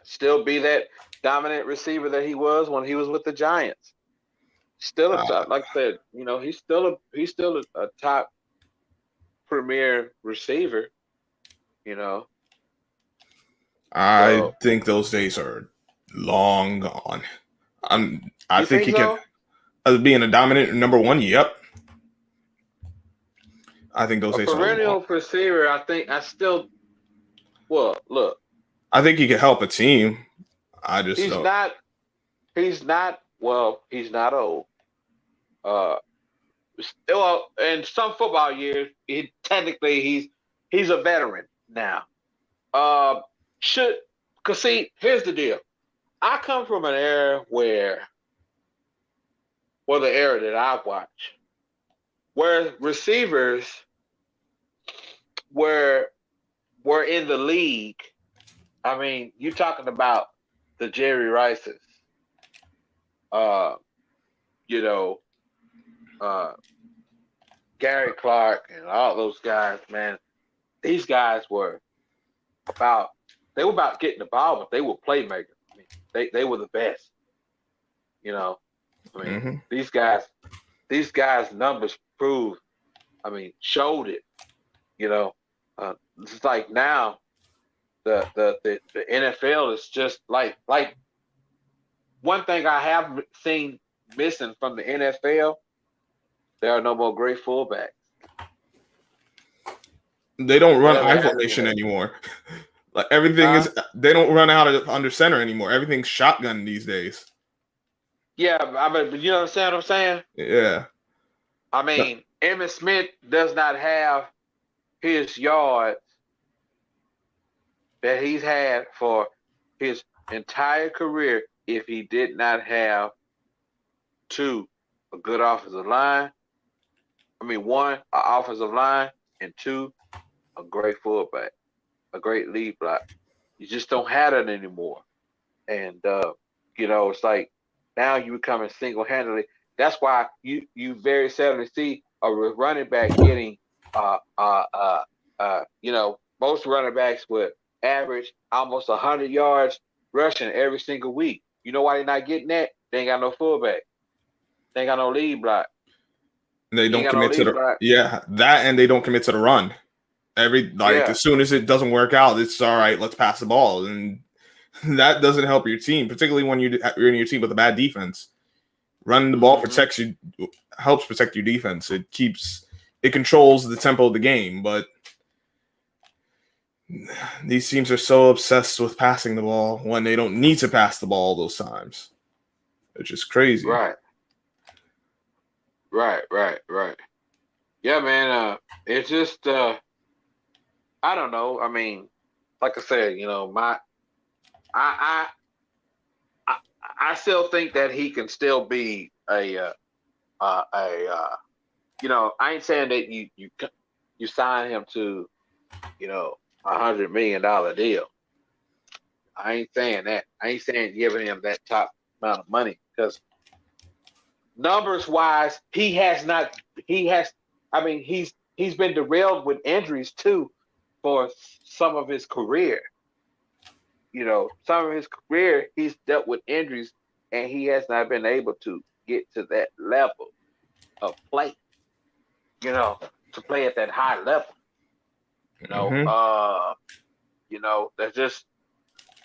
still be that dominant receiver that he was when he was with the Giants. Still a top, like I said, he's still a top premier receiver. I think those days are long gone. I think he so? can being a dominant number one. Yep. I think those days are long. Perennial receiver. I think I still. Well, look. I think he can help a team. He's not. Well, he's not old. In some football years, he's a veteran now. Here's the deal. I come from an era the era that I watch, where receivers were in the league. I mean, you're talking about the Jerry Rices, you know, Gary Clark and all those guys, man. These guys were about getting the ball, but they were playmakers. I mean, they were the best. You know, I mean, these guys' numbers proved. I mean, showed it. You know, it's like now the NFL is just like one thing I have seen missing from the NFL. There are no more great fullbacks. They don't run I formation anymore. Like everything is, they don't run out of under center anymore. Everything's shotgun these days. Yeah, I mean, you understand what I'm saying? Yeah. I mean, Emmitt Smith does not have his yards that he's had for his entire career if he did not have two, a good offensive line. I mean, one, an offensive line, and two, a great fullback, a great lead block. You just don't have it anymore. And, you know, it's like now you're becoming single-handedly. That's why you very seldom see a running back getting, you know, most running backs would average almost 100 yards rushing every single week. You know why they're not getting that? They ain't got no fullback. They ain't got no lead block. They don't commit to the that, and they don't commit to the run. As soon as it doesn't work out, it's all right. Let's pass the ball, and that doesn't help your team, particularly when you're in your team with a bad defense. Running the ball protects you, helps protect your defense. It controls the tempo of the game, but these teams are so obsessed with passing the ball when they don't need to pass the ball those times. It's just crazy. Right. Yeah, man. It's just I don't know. I mean, like I said, you know, I still think that he can still be a you know, I ain't saying that you sign him to, you know, $100 million deal. I ain't saying that. I ain't saying giving him that top amount of money because numbers wise, he's been derailed with injuries too for some of his career. You know, some of his career, he's dealt with injuries and he has not been able to get to that level of play, you know, to play at that high level. You know, you know, that's just,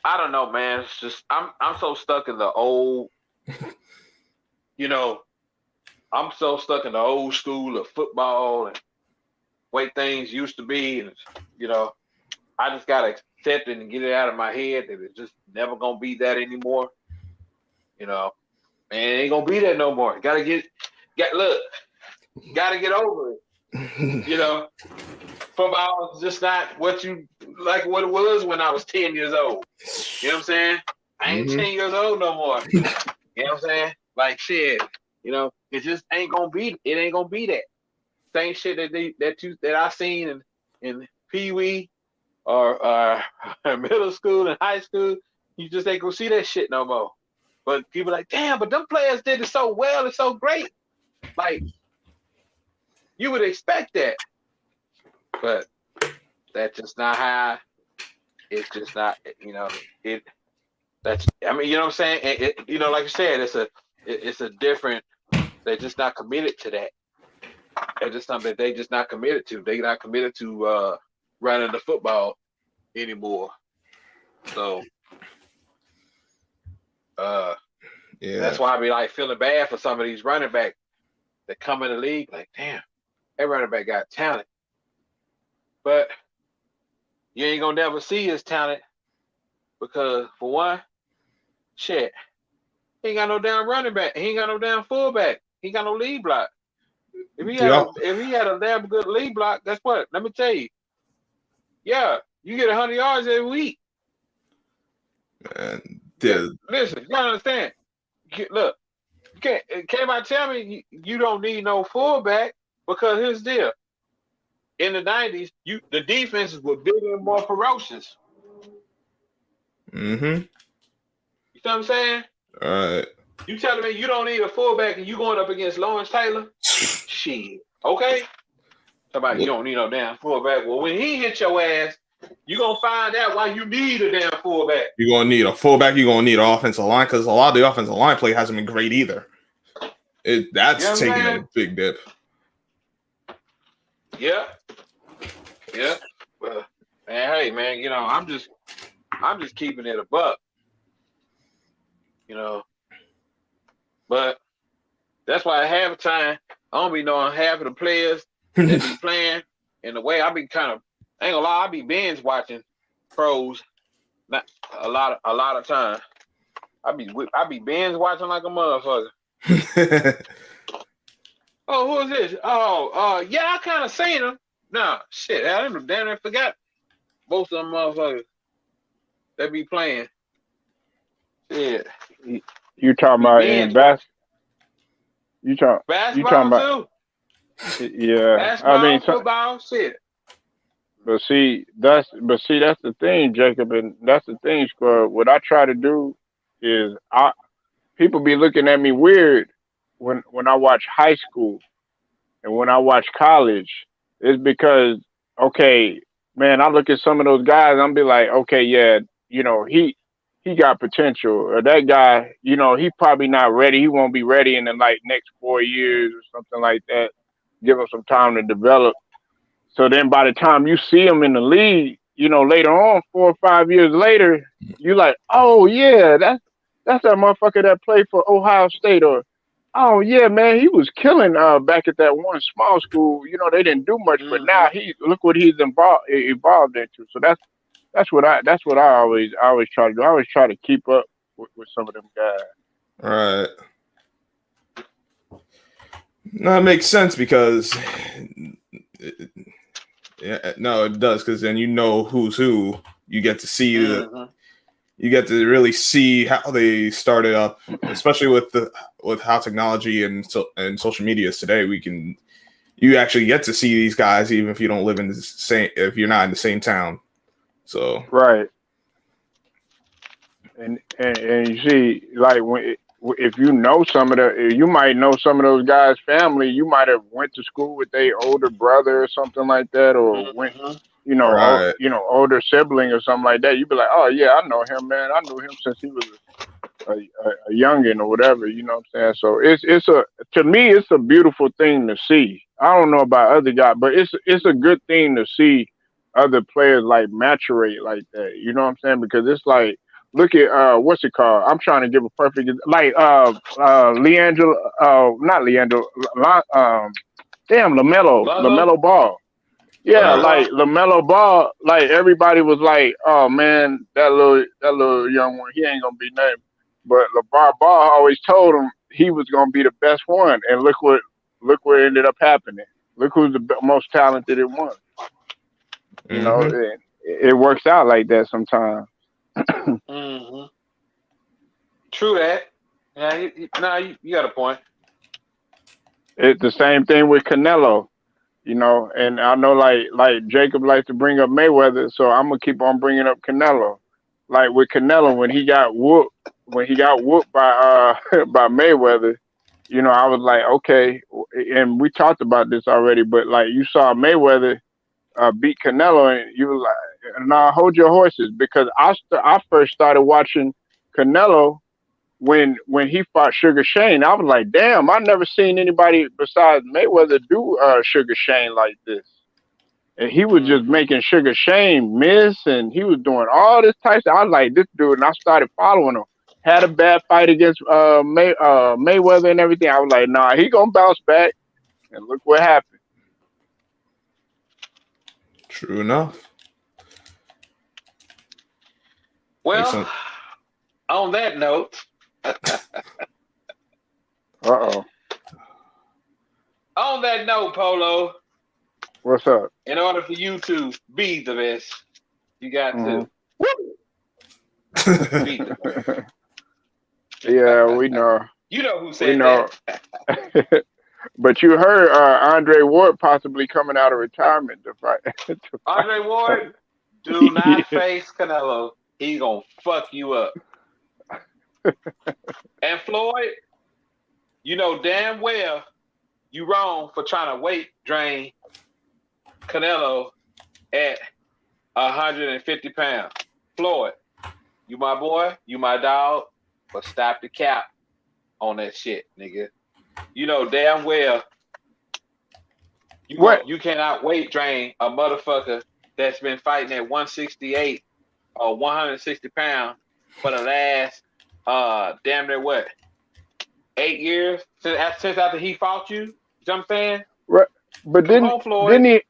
I don't know, man. It's just, I'm so stuck in the old, you know, I'm so stuck in the old school of football and way things used to be. And, you know, I just got to accept it and get it out of my head that it's just never going to be that anymore. You know, and it ain't going to be that no more. Got to get over it. You know, football is just not what it was when I was 10 years old. You know what I'm saying? I ain't 10 years old no more. You know what I'm saying? Like shit. You know, it just ain't gonna be that same shit that I seen in Pee Wee or middle school and high school. You just ain't gonna see that shit no more. But people are like, damn, but them players did it so well, it's so great. Like you would expect that, but that's just not how. It's just not. You know, that's. I mean, you know what I'm saying? You know, like you said, it's a different. They're just not committed to that. It's just something that they just not committed to. They're not committed to running the football anymore. So, that's why I be like feeling bad for some of these running backs that come in the league. Like, damn, that running back got talent, but you ain't gonna never see his talent because for one, shit, he ain't got no damn running back. He ain't got no damn fullback. He ain't got no lead block. If he had a damn good lead block, guess what? Let me tell you. Yeah, you get 100 yards every week. Man, listen, you gotta understand. Look, you can't tell me you don't need no fullback because here's the deal. in the 90s, the defenses were bigger and more ferocious. Mm-hmm. You know what I'm saying? All right. You telling me you don't need a fullback and you going up against Lawrence Taylor? Shit. Okay. Somebody, you don't need no damn fullback. Well, when he hit your ass, you gonna find out why you need a damn fullback. You're gonna need a fullback. You're gonna need an offensive line because a lot of the offensive line play hasn't been great either. That's taking a big dip. Yeah. Well, man, hey, man, you know, I'm just keeping it a buck. You know, but that's why at halftime I don't be knowing half of the players that be playing. And the way I be kind of, I ain't gonna lie, I be binge watching pros. Not a lot of time. I be binge watching like a motherfucker. Oh, who is this? Oh, yeah, I kind of seen him. Nah, shit, I damn near forgot most of them motherfuckers that be playing. Yeah. You talking about in basketball? You talking basketball too? Yeah. Basketball, I mean, football, shit. But see, that's the thing, Jacob, and that's the thing, Squad. What I try to do is people be looking at me weird when I watch high school and when I watch college. It's because, okay, man, I look at some of those guys, I'm be like, okay, yeah, you know, he got potential. Or that guy, you know, he probably not ready. He won't be ready in the next 4 years or something like that. Give him some time to develop. So then by the time you see him in the league, you know, later on, 4 or 5 years later, you're like, oh yeah, that's that motherfucker that played for Ohio State. Or, oh yeah, man, he was killing back at that one small school. You know, they didn't do much, but now look what he's evolved into. So that's what I always try to do. I always try to keep up with some of them guys. All right. No, it makes sense because it does, because then you know who's who. You get to see you get to really see how they started up, especially with how technology and social media is today. You actually get to see these guys even if you don't live in the same, if you're not in the same town. So right. And you see, like if you know you might know some of those guys' family. You might have went to school with their older brother or something like that, or went, you know, right. Older sibling or something like that. You'd be like, oh yeah, I know him, man. I knew him since he was a youngin' or whatever. You know what I'm saying? So to me, it's a beautiful thing to see. I don't know about other guys, but it's a good thing to see other players like maturate like that. You know what I'm saying? Because it's like, look at what's it called? I'm trying to give a perfect like LeAngelo, not LeAngelo, LaMelo Ball. Yeah, like LaMelo Ball, like everybody was like, oh man, that little young one, he ain't gonna be nothing. But LeVar Ball always told him he was gonna be the best one, and look what ended up happening. Look who's the most talented one. You know, it works out like that sometimes. True that. Yeah, you got a point. It's the same thing with Canelo, you know, and I know like Jacob likes to bring up Mayweather, so I'm gonna keep on bringing up Canelo. Like with Canelo, when he got whooped by by Mayweather, you know, I was like, okay, and we talked about this already, but like you saw Mayweather beat Canelo, and you were like, nah, hold your horses, because I first started watching Canelo when he fought Sugar Shane. I was like, damn, I never seen anybody besides Mayweather do Sugar Shane like this. And he was just making Sugar Shane miss, and he was doing all this type of. I was like, this dude, and I started following him. Had a bad fight against Mayweather and everything. I was like, nah, he gonna bounce back, and look what happened. True enough. Well, on that note. Uh-oh. On that note, Polo. What's up? In order for you to be the best, you got to be the best. Yeah, we know. You know who said that. But you heard Andre Ward possibly coming out of retirement to fight. To fight. Andre Ward, do not face Canelo. He gonna fuck you up. And Floyd, you know damn well you wrong for trying to weight drain Canelo at 150 pounds. Floyd, you my boy, you my dog, but stop the cap on that shit, nigga. You know damn well you cannot weight drain a motherfucker that's been fighting at 168 or 160 pounds for the last damn near what 8 years since after he fought you. You know what I'm saying? Right. But didn't he?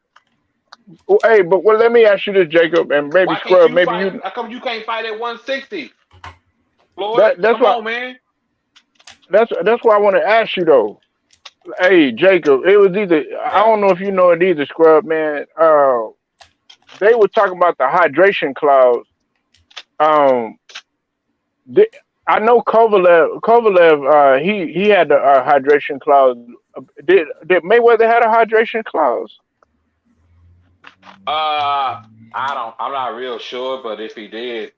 Hey, but let me ask you this, Jacob, and maybe Scrub, maybe you. How come you can't fight at 160? Floyd, that's come on, man. That's why I want to ask you though. Hey, Jacob, it was either I don't know if you know it either, Scrub, man. They were talking about the hydration clause. I know Kovalev, he had the hydration clause. Did Mayweather had a hydration clause? I'm not real sure, but if he did,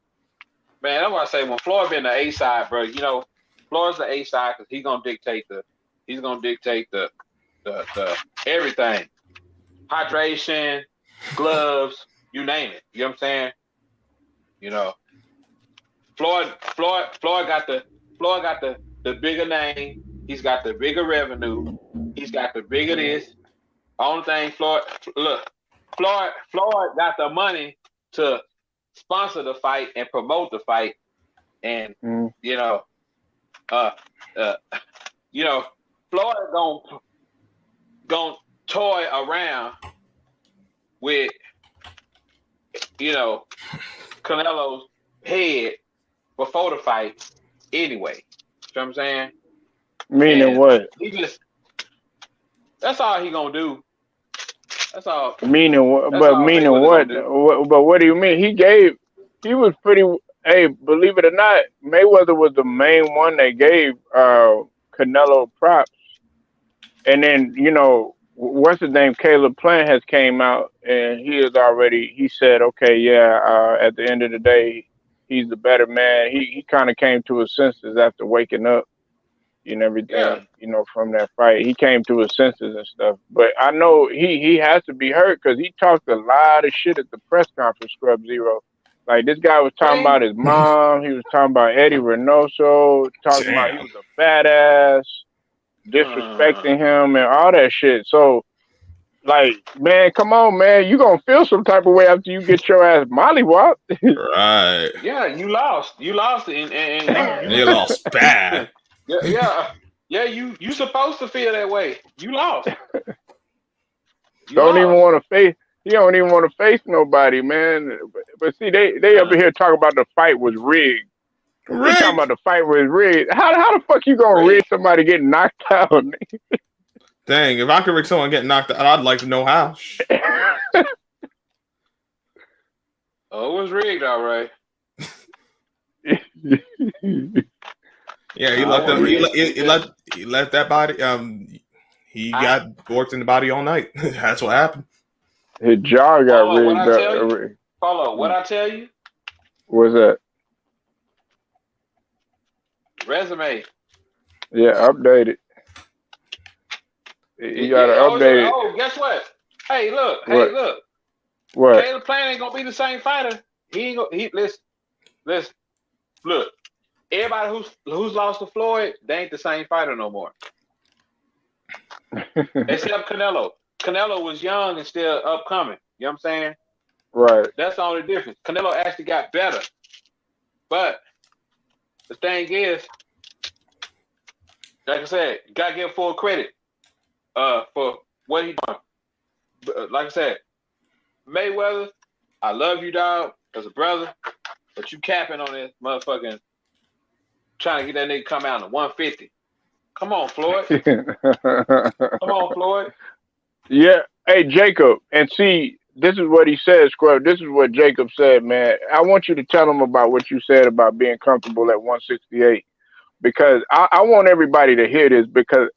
man, that's what I say. When Floyd been the A side, bro, you know, Floyd's the A side because he's gonna dictate the everything, hydration, gloves, you name it. You know what I'm saying? You know, Floyd got the bigger name. He's got the bigger revenue. He's got the bigger this. Only thing Floyd got the money to sponsor the fight and promote the fight, and you know, Floyd gonna toy around with, you know, Canelo's head before the fight anyway. You know what I'm saying? Meaning what? That's all he gonna do. That's all. Meaning what? But meaning what? But what do you mean? He was pretty. Hey, believe it or not, Mayweather was the main one that gave Canelo props. And then, you know, what's his name? Caleb Plant has came out and he said, okay, yeah, at the end of the day, he's the better man. He kind of came to his senses after waking up and everything, you know, from that fight. He came to his senses and stuff. But I know he has to be hurt because he talked a lot of shit at the press conference, Scrub Zero. Like, this guy was talking about his mom. He was talking about Eddie Reynoso, talking about he was a badass, disrespecting him and all that shit. So, like, man, come on, man. You going to feel some type of way after you get your ass mollywopped. Right. Yeah, you lost. You lost and you lost bad. Yeah, you supposed to feel that way. You lost. He don't even want to face nobody, man. But see, they up here talking about the fight was rigged. They talking about the fight was rigged. How the fuck you gonna rig somebody getting knocked out? Dang, if I could rig someone getting knocked out, I'd like to know how. Oh, it was rigged, all right. Yeah, he left that body. He got worked in the body all night. That's what happened. His jaw got rigged. Paulo, what I tell you? What's that? Resume. Yeah, update it. You gotta update it. Oh, guess what? Hey, look. What? Caleb Plant ain't gonna be the same fighter. Listen. Look, everybody who's lost to Floyd, they ain't the same fighter no more. Except Canelo. Canelo was young and still upcoming. You know what I'm saying? Right. That's the only difference. Canelo actually got better. But the thing is, like I said, you gotta give full credit for what he done. Like I said, Mayweather, I love you, dog, as a brother, but you capping on this motherfucking trying to get that nigga come out in 150. Come on, Floyd. Come on, Floyd. Yeah. Hey, Jacob, and see, this is what he said, Scrub. This is what Jacob said, man. I want you to tell him about what you said about being comfortable at 168, because I want everybody to hear this, because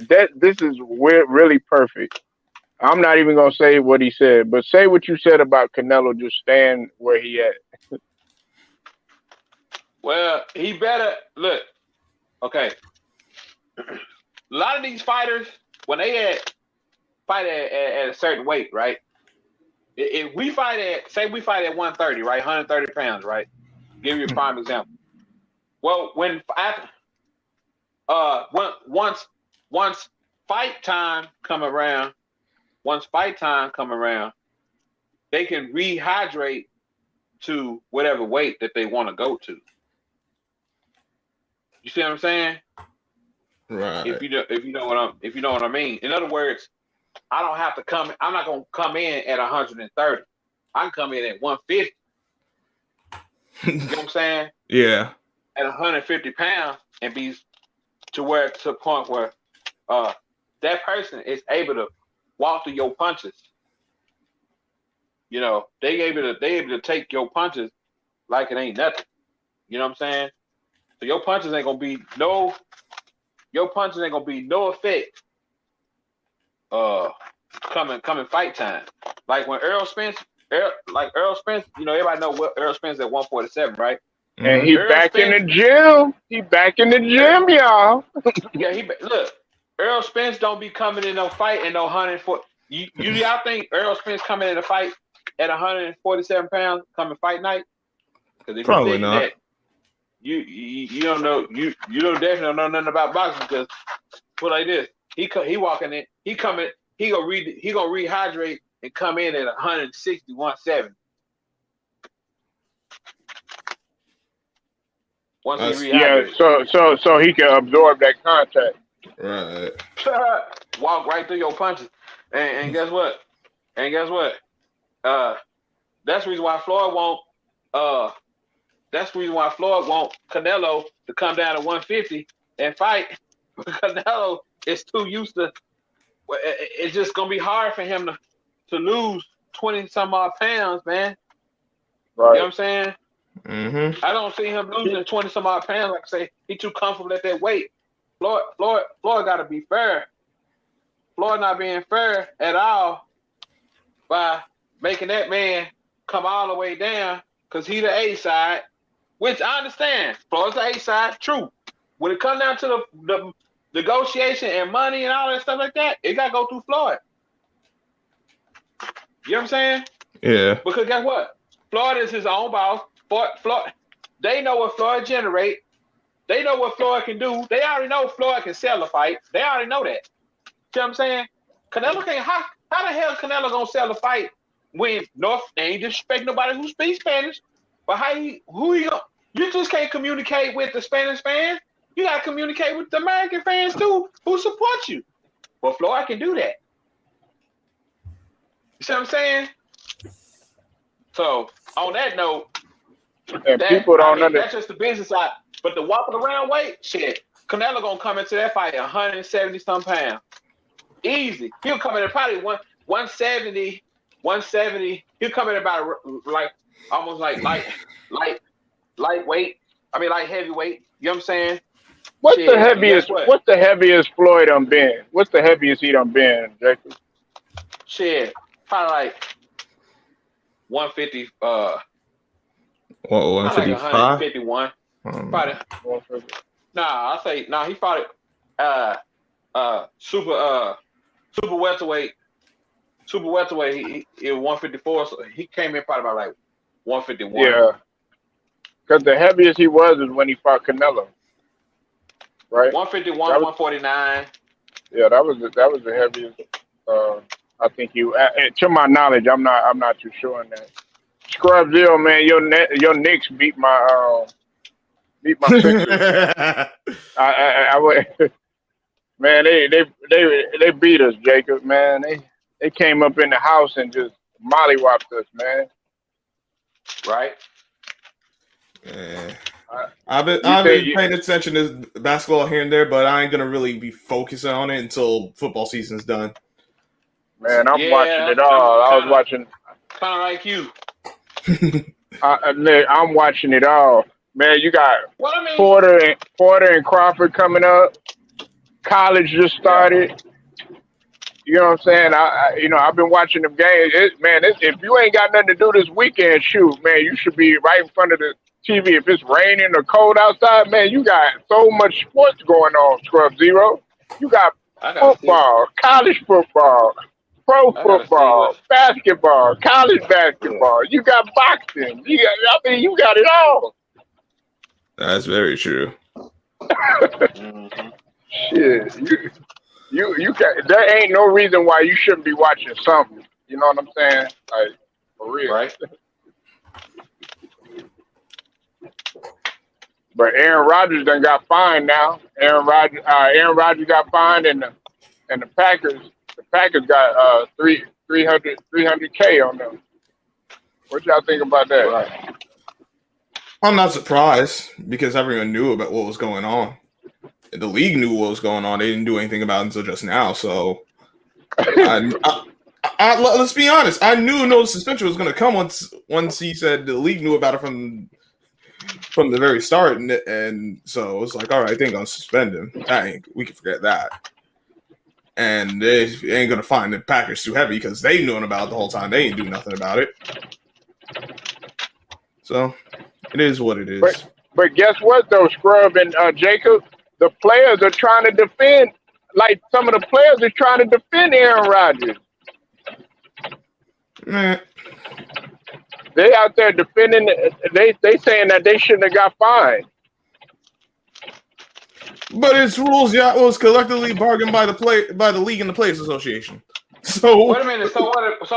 this is really perfect. I'm not even gonna say what he said, but say what you said about Canelo just staying where he at. Well, he better look. Okay, a lot of these fighters when they fight at a certain weight, right? If we fight at 130, right, 130 pounds, right? Give you a prime example. Well, once fight time come around, they can rehydrate to whatever weight that they want to go to. You see what I'm saying? Right. If you know what I mean. In other words, I don't have to come. I'm not gonna come in at 130. I can come in at 150. You know what I'm saying? Yeah. At 150 pounds and be to the point where that person is able to walk through your punches. You know, they able to take your punches like it ain't nothing. You know what I'm saying? So your punches ain't gonna be no effect. Coming fight time. Like when Earl Spence, you know, everybody know what Earl Spence at 147, right? And he back in the gym. He back in the gym, y'all. Yeah, look. Earl Spence don't be coming in no fight in no 140. Y'all think Earl Spence coming in a fight at 147 pounds coming fight night? Because if probably you think not. that, you don't know you don't definitely don't know nothing about boxing because put like this, he walking in, he gonna rehydrate and come in at 160, 170. Once he rehydrates. So he can absorb that contact. Right. Walk right through your punches. And guess what? That's the reason why Floyd won't Canelo to come down to 150 and fight. Canelo is too used to. It's just gonna be hard for him to lose 20 some odd pounds, man. Right. You know what I'm saying? Mm-hmm. I don't see him losing 20 some odd pounds. Like I say, he too comfortable at that weight. Floyd got to be fair. Floyd not being fair at all by making that man come all the way down because he the A side, which I understand. Floyd's the A side, true. When it comes down to the negotiation and money and all that stuff like that, it got to go through Floyd. You know what I'm saying? Yeah. Because guess what? Floyd is his own boss. Floyd, they know what Floyd generate. They know what Floyd can do. They already know Floyd can sell a fight. They already know that. You know what I'm saying? Canelo can't. How the hell is Canelo gonna sell a fight when North ain't disrespect nobody who speaks Spanish? But who you gonna? You just can't communicate with the Spanish fans. You gotta communicate with the American fans too, who support you. But Floyd can do that. You see what I'm saying? So on that note, people don't understand. That's just the business side. But the walking around weight, shit, Canelo gonna come into that fight at 170 some pounds. Easy. He'll come in at probably 170. He'll come in about almost like lightweight. I mean like heavyweight. You know what I'm saying? What's the heaviest Floyd done been? What's the heaviest he done been, Jacob? Shit, probably like 150. 155? 151. Probably. Nah, he fought it. Super welterweight. Super welterweight. He was 154, so he came in probably about like 151. Yeah. Because the heaviest he was is when he fought Canelo. Right? 151, 149. Yeah, that was the heaviest. I think to my knowledge, I'm not too sure on that. Scrubzilla, man, your Knicks beat my Sixers. I went, man, they beat us, Jacob. Man, they came up in the house and just mollywopped us, man. Right. Yeah. I've been paying attention to basketball here and there, but I ain't gonna really be focusing on it until football season's done. Man, I'm watching it all. I was watching. Kind of like you. I'm watching it all. Man, you got Porter and Crawford coming up. College just started. You know what I'm saying? I've been watching them games. If you ain't got nothing to do this weekend, shoot, man, you should be right in front of the TV. If it's raining or cold outside, man, you got so much sports going on, Scrub Zero. You got football, college football, pro football, basketball, college basketball. You got boxing. You got it all. That's very true. Shit, you can. There ain't no reason why you shouldn't be watching something. You know what I'm saying? Like, for real. Right. But Aaron Rodgers done got fined now. Aaron Rodgers got fined, and the Packers got 300K on them. What y'all think about that? Right. I'm not surprised because everyone knew about what was going on. The league knew what was going on. They didn't do anything about it until just now. So, let's be honest. I knew no suspension was going to come once he said the league knew about it from the very start, and so it was like, all right, they're going to suspend him. We can forget that. And they ain't going to find the Packers too heavy because they knew about it the whole time. They ain't do nothing about it. So, it is what it is. But guess what, though, Scrub and Jacob? The players are trying to defend, like some of the players are trying to defend Aaron Rodgers. Man. They out there defending. They saying that they shouldn't have got fined. But it's rules. Yeah, it was collectively bargained by the league and the Players Association. So wait a minute. So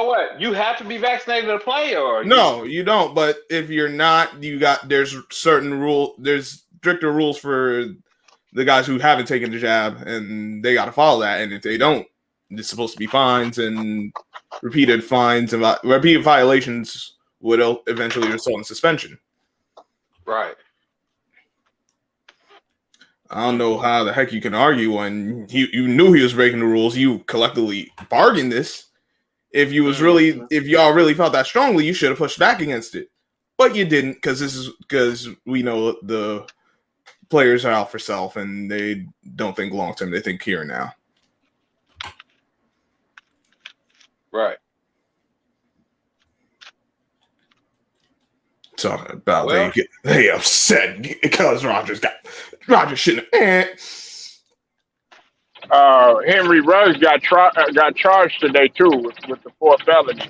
what? You have to be vaccinated to play, or no? You don't. But if you're not, there's certain rule. There's stricter rules for the guys who haven't taken the jab, and they got to follow that. And if they don't, it's supposed to be fines and repeated fines and repeated violations would eventually result in suspension. Right. I don't know how the heck you can argue when you knew he was breaking the rules. You collectively bargained this. If y'all really felt that strongly, you should have pushed back against it. But you didn't, because we know the players are out for self and they don't think long term. They think here and now. Right. Talking about they upset because Rodgers shouldn't have. Henry Ruggs got charged today too with the 4th felony.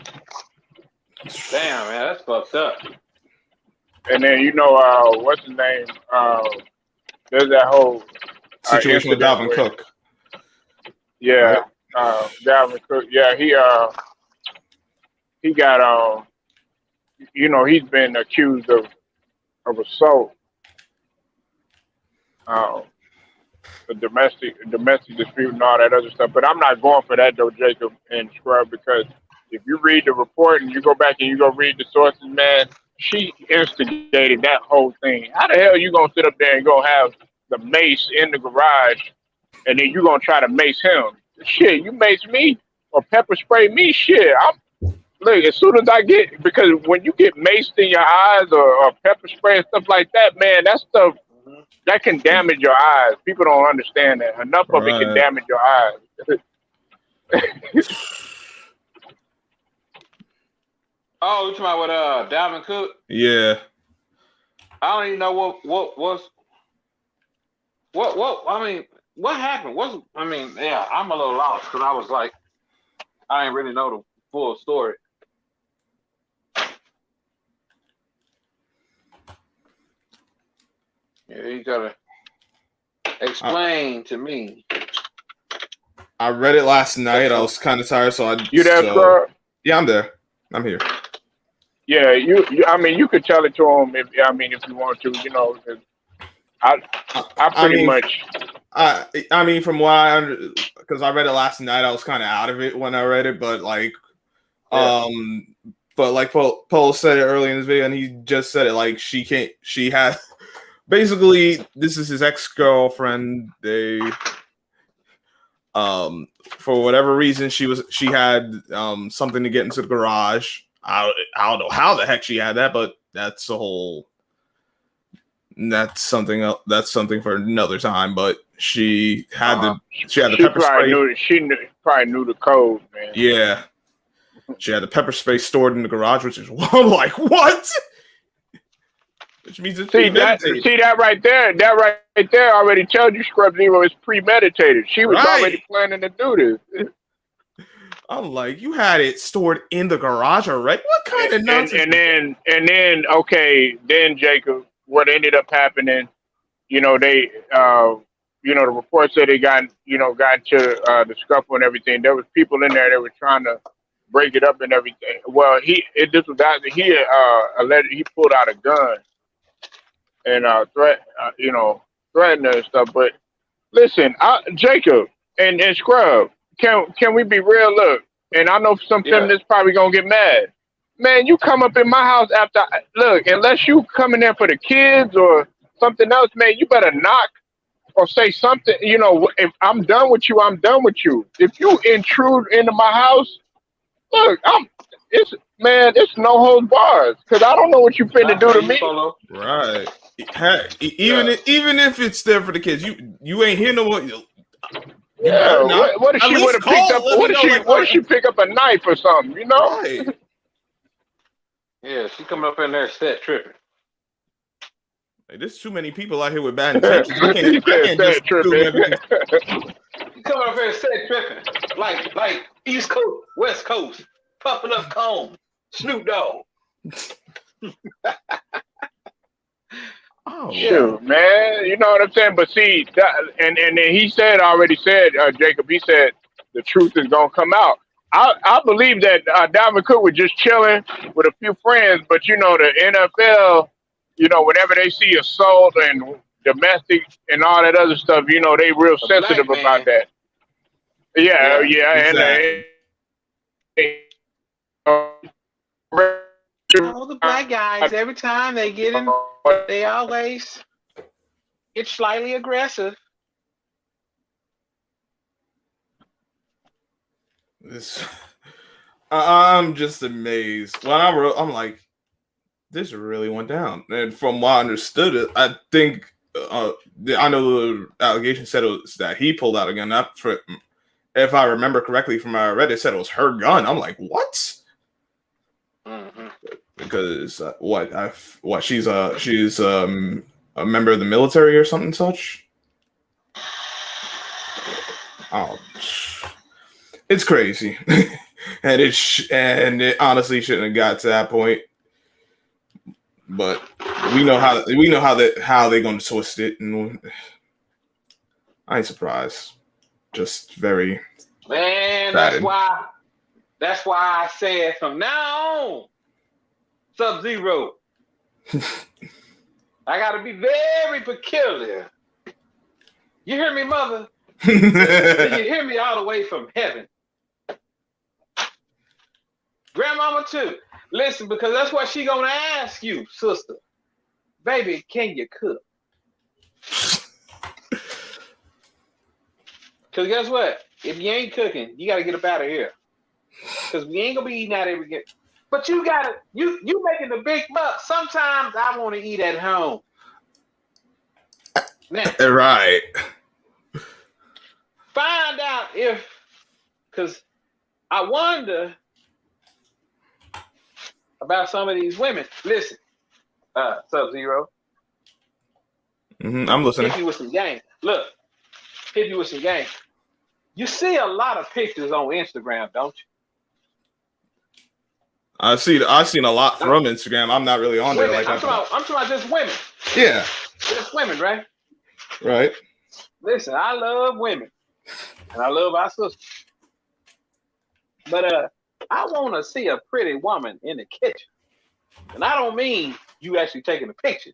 Damn, man, that's fucked up. And then what's his name? There's that whole situation with Dalvin Cook. Yeah, Dalvin Cook. Yeah, he got he's been accused of assault, a domestic dispute and all that other stuff. But I'm not going for that though, Jacob and Scrub, because if you read the report and you go back and you go read the sources, man, she instigated that whole thing. How the hell are you gonna sit up there and go have the mace in the garage, and then you gonna try to mace him? Shit, you mace me or pepper spray me? Shit, look, as soon as because when you get maced in your eyes or pepper spray and stuff like that, man, that stuff that can damage your eyes. People don't understand that. Enough of it can damage your eyes. Oh, you talking about Dalvin Cook? Yeah. I don't even know what I mean, what happened? I'm a little lost because I was like, I didn't really know the full story. Yeah, you gotta explain to me. I read it last night. I was kind of tired, so You there, Scrub? Yeah, I'm there. I'm here. Yeah, you could tell it to him if you want to, I pretty much. From what because I read it last night, I was kind of out of it when I read it, but Paul said it early in this video, and he just said it like she had basically this is his ex-girlfriend. They for whatever reason she had something to get into the garage. I don't know how the heck she had that, but that's something for another time. But She had the She pepper spray. Probably knew the code, man. Yeah, she had the pepper spray stored in the garage, which is I'm like, what? Which means it's premeditated. See that right there. That right there already tells you Scrub Zero is premeditated. She was already planning to do this. I'm like, you had it stored in the garage already? What kind of nonsense? And then okay, then Jacob, what ended up happening, they the report said they got to the scuffle and everything. There was people in there that were trying to break it up and everything. Well, he pulled out a gun and threatened her and stuff. But listen, Jacob and Scrub, can we be real? Look, and I know some feminists probably gonna get mad. Man, you come up in my house after unless you coming there for the kids or something else, man, you better knock or say something. If I'm done with you, I'm done with you. If you intrude into my house, look, it's no holds bars, because I don't know what you finna do to me. Right. Even if it's there for the kids, you ain't here no more. Yeah. What if she would have picked up? What if she pick up a knife or something? Right. Yeah, she coming up in there set tripping. Hey, there's too many people out here with bad intentions. I can't just tripping. You coming up here set tripping, like East Coast, West Coast, puffing up cone, Snoop Dogg. Oh, shoot, man, you know what I'm saying? But see, and then he already said, Jacob, he said the truth is gonna come out. I believe that Dalvin Cook was just chilling with a few friends, but the NFL, whenever they see assault and domestic and all that other stuff, they real sensitive about that. Yeah, exactly. All the black guys, every time they get in, they always get slightly aggressive. I'm just amazed. When I wrote, I'm like, this really went down. And from what I understood it, I think I know the allegation said it was that he pulled out a gun. If I remember correctly from what I read, it said it was her gun. I'm like, what? Mm-hmm. Because she's a member of the military or something such. Oh, it's crazy, and it honestly shouldn't have got to that point. But we know how they're going to twist it, and I ain't surprised. Just very saddened. That's why I said from now on, Sub-Zero, I gotta be very peculiar. You hear me, mother? You hear me all the way from heaven. Grandmama too. Listen, because that's what she gonna ask you, sister. Baby, can you cook? Because guess what? If you ain't cooking, you gotta get up out of here. Because we ain't gonna be eating out every day. But you gotta, you making the big bucks. Sometimes I want to eat at home. Now, right. Find out because I wonder about some of these women. Listen, Sub-Zero. Mm-hmm, I'm listening. Hit you with some game. Look, hit you with some game. You see a lot of pictures on Instagram, don't you? I've seen a lot from Instagram. I'm not really on there like that. I'm talking about just women. Yeah. Just women, right? Right. Listen, I love women. And I love our sisters. But I want to see a pretty woman in the kitchen. And I don't mean you actually taking a picture.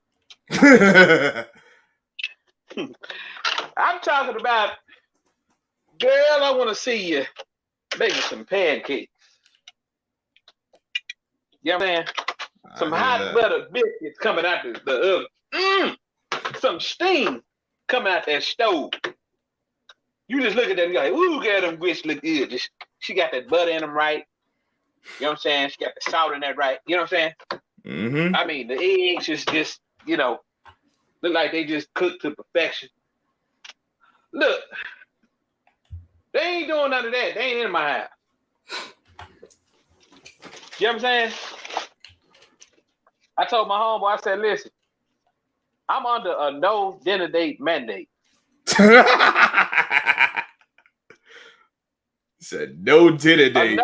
I'm talking about, girl, I want to see you making some pancakes. You know what I'm saying? Some hot butter biscuits coming out the oven. Some steam coming out that stove. You just look at that and go, like, ooh, girl, them grits look good. She got that butter in them right. You know what I'm saying? She got the salt in that right. You know what I'm saying? Mm-hmm. I mean, the eggs just look like they just cooked to perfection. Look, they ain't doing none of that. They ain't in my house. You know what I'm saying? I told my homeboy, I said, listen, I'm under a no dinner date mandate. Said no dinner date.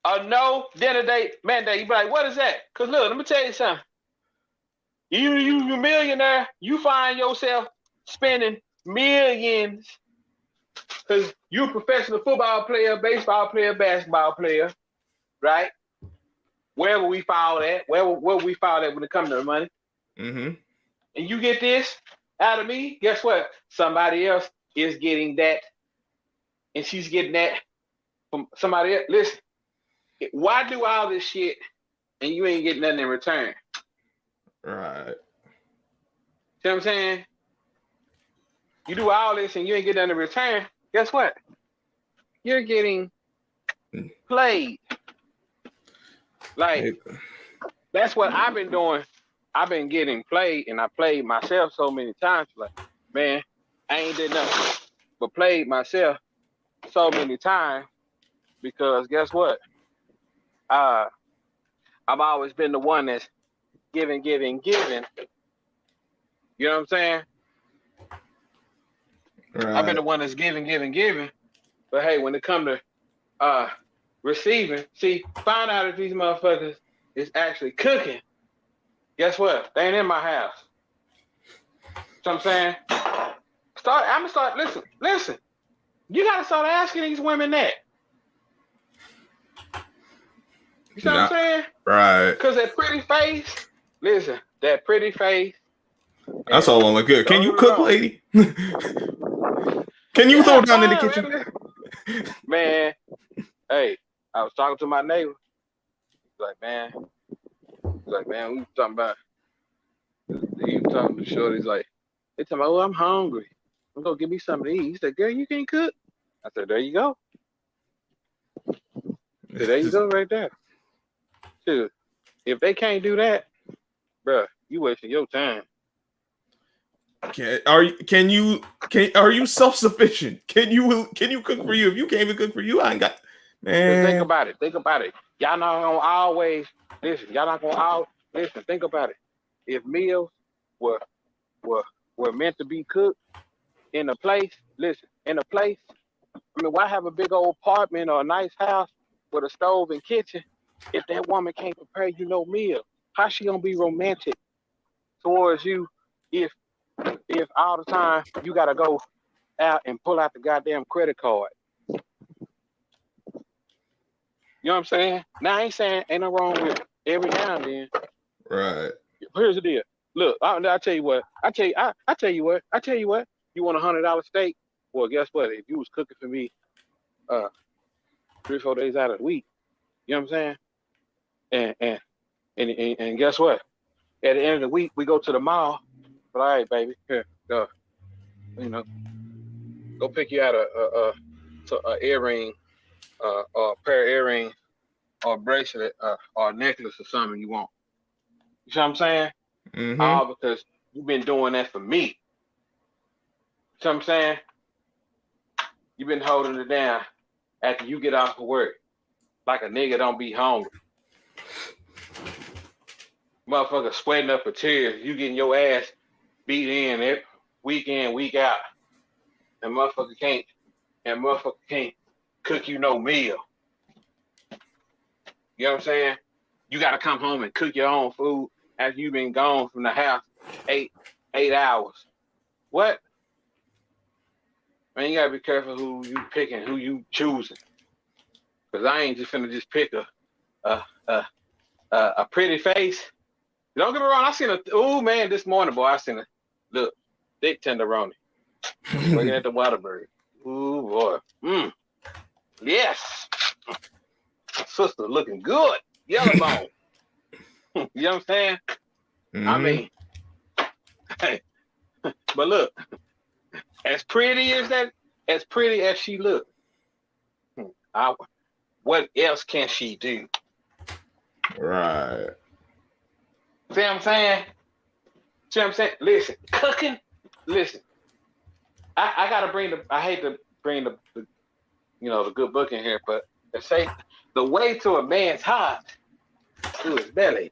A no dinner date mandate. You be like, what is that? Because look, let me tell you something. You a millionaire, you find yourself spending millions because you're a professional football player, baseball player, basketball player, right? Wherever we follow that, where we follow that when it comes to the money. Mm-hmm. And you get this out of me, guess what? Somebody else is getting that, and she's getting that from somebody else. Listen, why do all this shit and you ain't getting nothing in return? Right. See what I'm saying? You do all this and you ain't getting nothing in return. Guess what? You're getting played. Like, that's what I've been doing. I've been getting played, and I played myself so many times. Like, man, I ain't did nothing but played myself so many times because guess what? I've always been the one that's giving. You know what I'm saying? Right. I've been the one that's giving. But hey, when it come to receiving, see, find out if these motherfuckers is actually cooking. Guess what? They ain't in my house. You know what I'm saying? I'm gonna start. Listen. You gotta start asking these women that. You know what I'm saying? Right. Because that pretty face. Listen, that pretty face. That's all on the good. Can you cook, lady? Can you throw down in the kitchen? Really? Man, hey, I was talking to my neighbor. He's like, man, we was talking about. He was talking to Shorty. He's like, they talking about, oh, I'm hungry. I'm gonna give me something to eat. He said, girl, you can't cook. I said, there you go. I said, there you go, right there. Dude, if they can't do that, bro, you wasting your time. Are you self-sufficient? Can you cook for you? If you can't even cook for you, I ain't got. Man, think about it. Y'all not gonna always listen. Think about it. If meals were meant to be cooked in a place, I mean, why have a big old apartment or a nice house with a stove and kitchen if that woman can't prepare you no meal? How she gonna be romantic towards you if all the time you gotta go out and pull out the goddamn credit card? You know what I'm saying? Now I ain't saying ain't no wrong with every now and then. right. Here's the deal. Look, I'll tell you what. I tell you what. You want $100 steak? Well, guess what? If you was cooking for me 3-4 days out of the week, you know what I'm saying? And guess what? At the end of the week, we go to the mall. But all right, baby, here, go. You know, go pick you out a earring, or a pair of earrings, or a bracelet, or a necklace or something you want. You see what I'm saying? Mm-hmm. All because you've been doing that for me. You see what I'm saying? You've been holding it down after you get off of work. Like a nigga don't be hungry. Motherfucker sweating up for tears. You getting your ass beat in week in, week out. And motherfucker can't cook you no meal. You know what I'm saying? You gotta come home and cook your own food after you've been gone from the house 8 hours. What? Man, you gotta be careful who you picking, who you choosing. Cause I ain't just finna just pick a pretty face. Don't get me wrong, this morning, boy, I seen a thick tenderoni. Working at the Whataburger. Ooh boy. Yes. Sister looking good. Yellow bone. You know what I'm saying? Mm-hmm. I mean, hey, but look, as pretty as she look, what else can she do? Right. See what I'm saying? Listen, cooking. Listen, I gotta bring the. I hate to bring the the good book in here, but they say the way to a man's heart to his belly.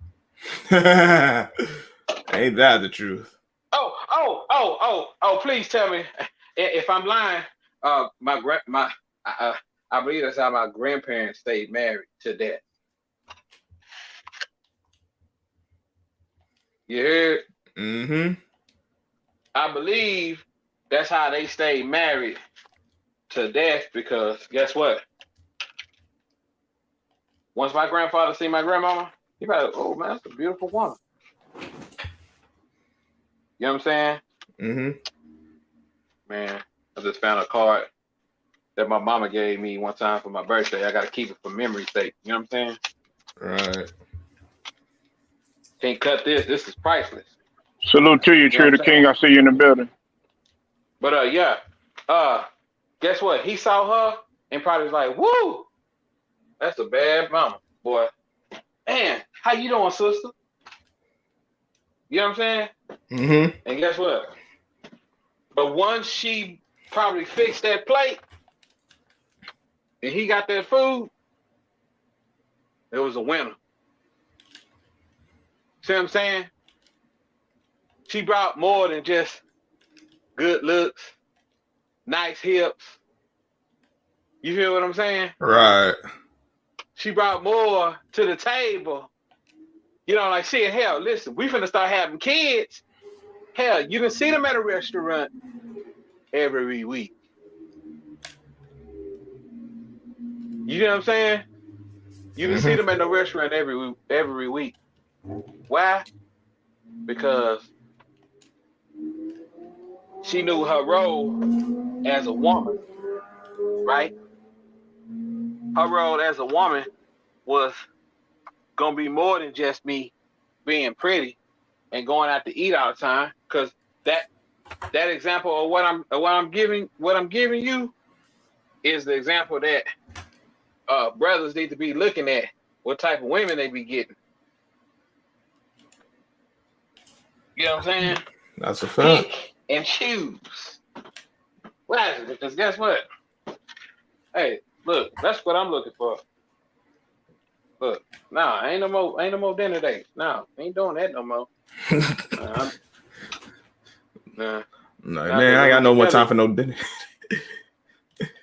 Ain't that the truth? Oh! Please tell me if I'm lying. I believe that's how my grandparents stayed married to death. You heard? Mm-hmm. I believe that's how they stayed married to death because guess what? Once my grandfather see my grandmama, he like, oh man, that's a beautiful woman. You know what I'm saying? Mm-hmm. Man, I just found a card that my mama gave me one time for my birthday. I gotta keep it for memory's sake. You know what I'm saying? Right. Can't cut this. This is priceless. Salute to you, You know Trader what I'm saying? King. I see you in the building. But yeah. Guess what? He saw her and probably was like, woo, that's a bad mama, boy. Man, how you doing, sister? You know what I'm saying? Mm-hmm. And guess what? But once she probably fixed that plate and he got that food, it was a winner. See what I'm saying? She brought more than just good looks, nice hips. You feel what I'm saying? Right. She brought more to the table. You know, like shit, hell, listen, we finna start having kids. Hell, you can see them at a restaurant every week. You know what I'm saying? You can see them at the restaurant every week. Why? Because she knew her role as a woman, right? Her role as a woman was gonna be more than just me being pretty and going out to eat all the time. Because that example of what I'm giving you is the example that brothers need to be looking at. What type of women they be getting? You know what I'm saying? That's a fact. Pick and choose. Why is it? Because guess what? Hey, look, that's what I'm looking for. Look, nah, ain't no more dinner dates. Nah, ain't doing that no more. Nah. No, man, I ain't got no more time for no dinner.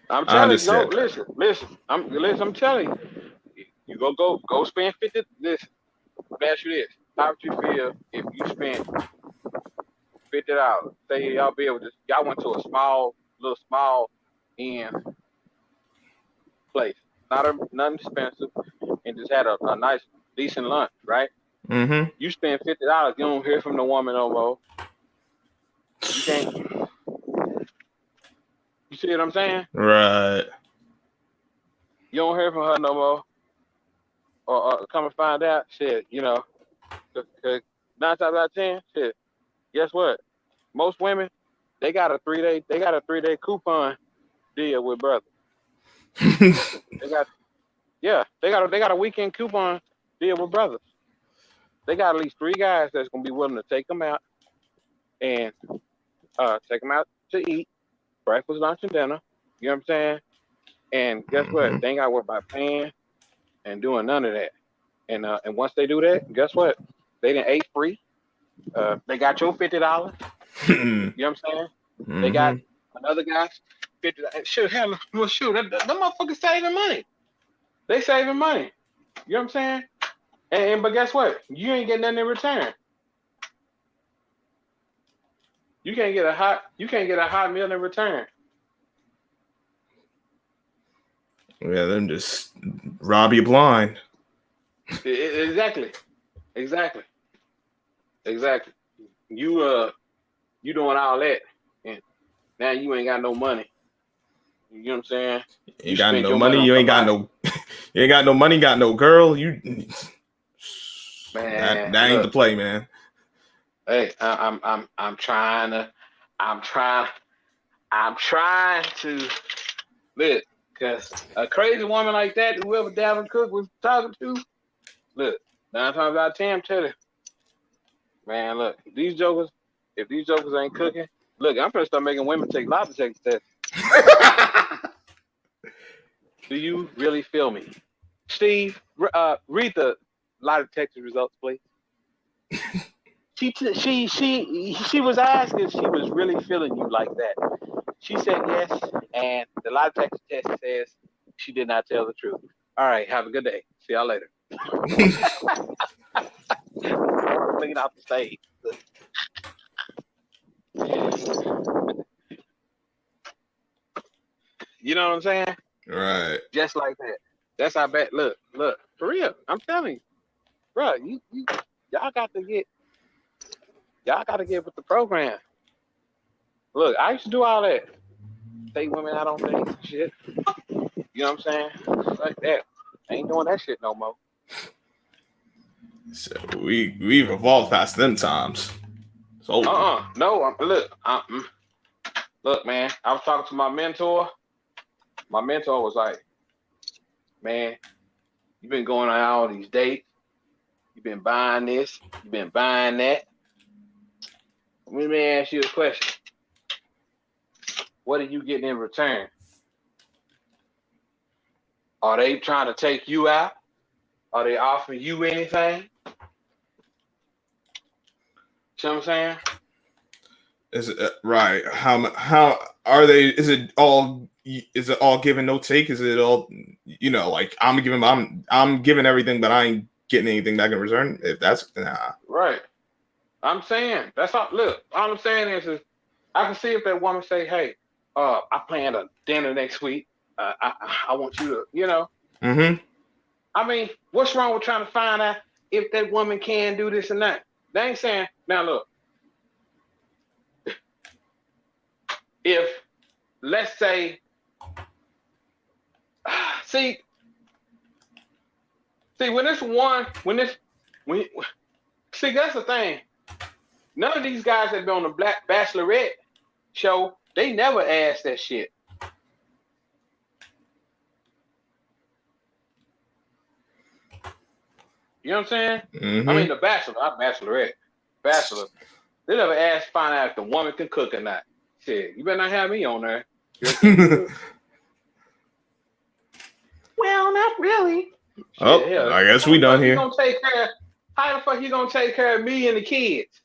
I'm telling you, listen. I'm telling you. You go spend 50. Listen, let me ask you this: how would you feel if you spent $50? Say y'all went to a small inn place, nothing expensive, and just had a nice decent lunch, right? Mm-hmm. You spend $50, you don't hear from the woman no more. You can't. You see what I'm saying? Right. You don't hear from her no more. Or come and find out, shit, you know. 'Cause 9 times out of 10, shit. Guess what? Most women, they got a 3-day coupon deal with brothers. They got a weekend coupon deal with brothers. They got at least 3 guys that's gonna be willing to take them out and take them out to eat breakfast, lunch, and dinner. You know what I'm saying? And guess what? They ain't got to worry about paying and doing none of that. And once they do that, guess what? They done ate free. They got your $50. You know what I'm saying? Mm-hmm. They got another guy's $50. Shoot, hell, well, shoot, them motherfuckers saving money. They saving money. You know what I'm saying? But guess what? You ain't getting nothing in return. You can't get a hot meal in return. Yeah, them just rob you blind. Exactly. You doing all that, and now you ain't got no money. You know what I'm saying? You got no money. You ain't got no. You ain't got no money. Got no girl. You. Man, that ain't the play, man. Hey, I'm trying to look, because a crazy woman like that, whoever Dalvin Cook was talking to, look, 9 times out of 10, I'm telling you, man, look, if these jokers ain't cooking, Look, I'm gonna start making women take lie detector tests. Do you really feel me? Steve, read the lie detector results, please. She was asking if she was really feeling you like that. She said yes, and the lie detector test says she did not tell the truth. All right, have a good day. See y'all later. Clean out the stage. You know what I'm saying? Right. Just like that. That's how bad. Look, for real. I'm telling you, bro. Y'all got to get with the program. Look, I used to do all that. Take women out on dates and shit. You know what I'm saying? Like that. I ain't doing that shit no more. So we've evolved past them times. So no. Look, man. I was talking to my mentor. My mentor was like, "Man, you've been going on all these dates. You've been buying this. You've been buying that. Let me ask you a question. What are you getting in return? Are they trying to take you out? Are they offering you anything? See what I'm saying? Is it right? How are they? Is it all give and no take? Is it all like I'm giving everything, but I ain't getting anything back in return? If that's right. I'm saying that's all. Look, all I'm saying is I can see if that woman say, "Hey, I planned a dinner next week. I want you to, Mm-hmm. I mean, what's wrong with trying to find out if that woman can do this and that? They ain't saying, now look, if let's say, see, when that's the thing. None of these guys that been on the Black Bachelorette show, they never asked that shit. You know what I'm saying? Mm-hmm. I mean, the Bachelor, not Bachelorette. Bachelor. They never asked to find out if the woman can cook or not. Shit, you better not have me on there. Well, not really. Oh, Shit, hell, I guess we done here. How the fuck you gonna take care of me and the kids?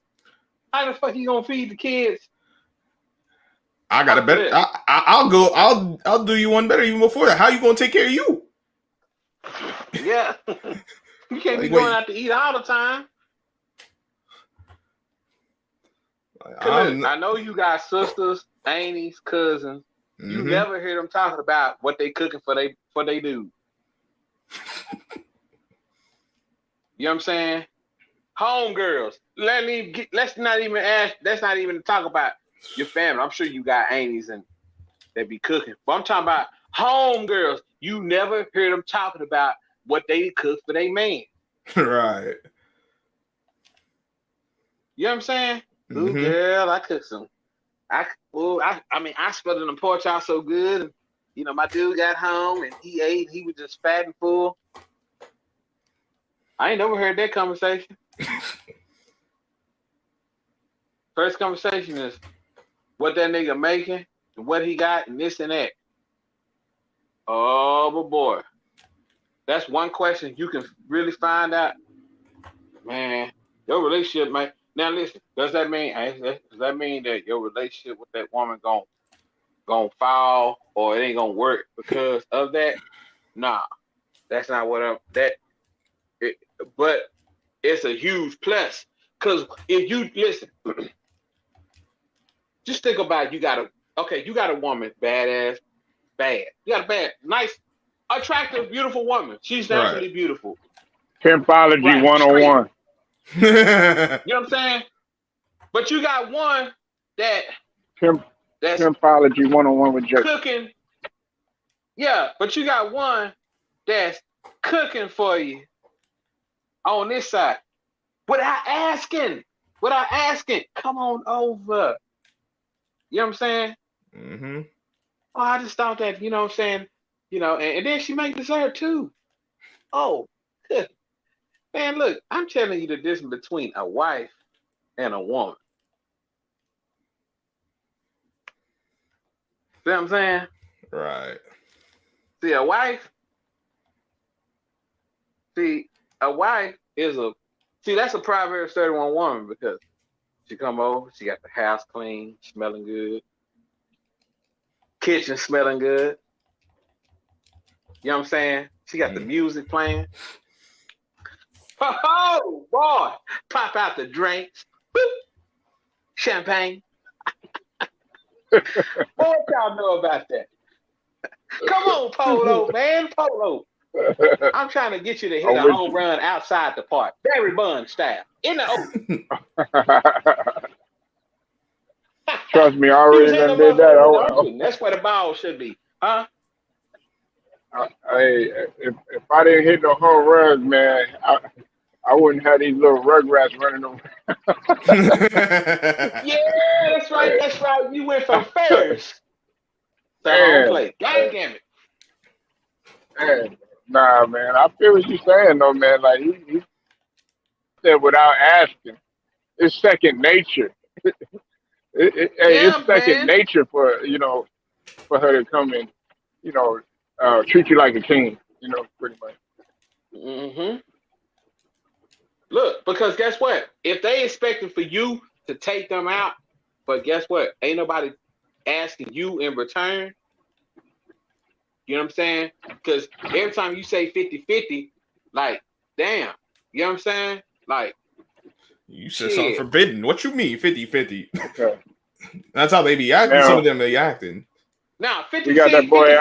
How the fuck you gonna feed the kids? I got a better. I'll go. I'll do you one better even before that. How you gonna take care of you? Yeah, you can't be going out to eat all the time. I know you got sisters, aunties, cousins. Mm-hmm. You never hear them talking about what they cooking for they dude. You know what I'm saying? Homegirls. Let's not even talk about your family. I'm sure you got aunties and they be cooking. But I'm talking about homegirls. You never hear them talking about what they cook for their man. Right. You know what I'm saying? Mm-hmm. Ooh, girl, I cooked some. I split in the porch out so good. And, my dude got home and he ate. He was just fat and full. I ain't never heard that conversation. First conversation is what that nigga making and what he got and this and that. Oh, but boy. That's one question you can really find out. Man, your relationship, man. Now listen, does that mean that your relationship with that woman gonna fall or it ain't gonna work because of that? Nah. That's not what but it's a huge plus. Cause if you listen, just think about you got a woman, badass, bad. You got a nice, attractive, beautiful woman. She's naturally beautiful. Pimpology 101. You know what I'm saying? But you got one that's Pimpology 101 with Jake. Cooking. Yeah, but you got one that's cooking for you on this side. Without asking, come on over. You know what I'm saying? Mm-hmm. Oh, I just thought that, you know what I'm saying? And then she make dessert too. Oh, good. Man, look, I'm telling you the difference between a wife and a woman. See what I'm saying? Right. See, a wife is that's a Proverbs 31 woman because she come over, she got the house clean, smelling good, kitchen smelling good. You know what I'm saying? She got the music playing. Oh boy, pop out the drinks, champagne. What y'all know about that? Come on, Polo, man, Polo. I'm trying to get you to hit a home run outside the park, Barry Bonds style, in the open. Trust me, I already done did that. That's where the ball should be, huh? If I didn't hit no home runs, man, I wouldn't have these little rugrats running around. Yeah, that's right. That's right. You went from first to home plate. God damn it. Man, nah, man. I feel what you're saying, though, man. Like he said without asking, it's second nature. It's second nature for for her to come and treat you like a king. Pretty much. Mm-hmm. Look, because guess what? If they expecting for you to take them out, but guess what? Ain't nobody asking you in return. You know what I'm saying? Because every time you say 50-50, like, damn. You know what I'm saying? Like, you said something forbidden. What you mean 50-50? Okay. That's how they be acting. Now, some of them they acting. Now, 50. We got that boy,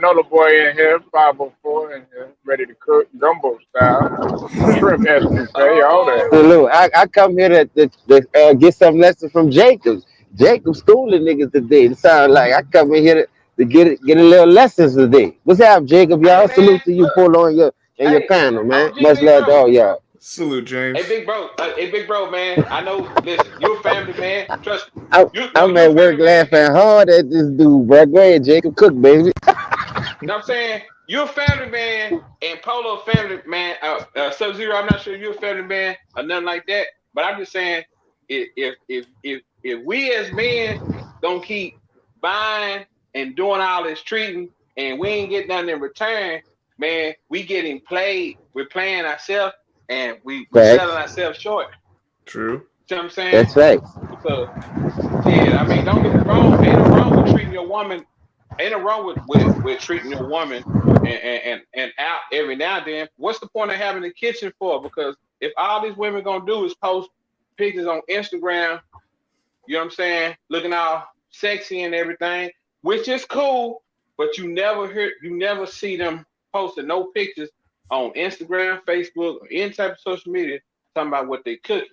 Nola boy in here, 504 in here, ready to cook gumbo style, shrimp escapade, all that. So look, I come here to get some lessons from Jacob. Jacob schooling niggas today. It sounds like I come in here to get a little lessons today. What's up, Jacob? Y'all, salute to you, Polo, and your panel, man. Much love to all y'all. Salute, James. Hey, big bro, man. I know. Listen, you're a family man. Trust me. I'm at work laughing hard at this dude, bro. Go ahead, Jacob, cook, baby. You know what I'm saying? You're a family man, and Polo a family man. Sub-Zero, I'm not sure you're a family man or nothing like that. But I'm just saying, if we as men don't keep buying and doing all this treating, and we ain't getting nothing in return, man, we getting played. We're playing ourselves. And we're selling ourselves short. True. You know what I'm saying? That's right. So, yeah, I mean, don't get me wrong. Ain't no wrong with treating your woman. Ain't no wrong with treating your woman and out every now and then. What's the point of having the kitchen for? Because if all these women gonna do is post pictures on Instagram, you know what I'm saying, looking all sexy and everything, which is cool, but you never see them posting no pictures on Instagram, Facebook, or any type of social media talking about what they cooking.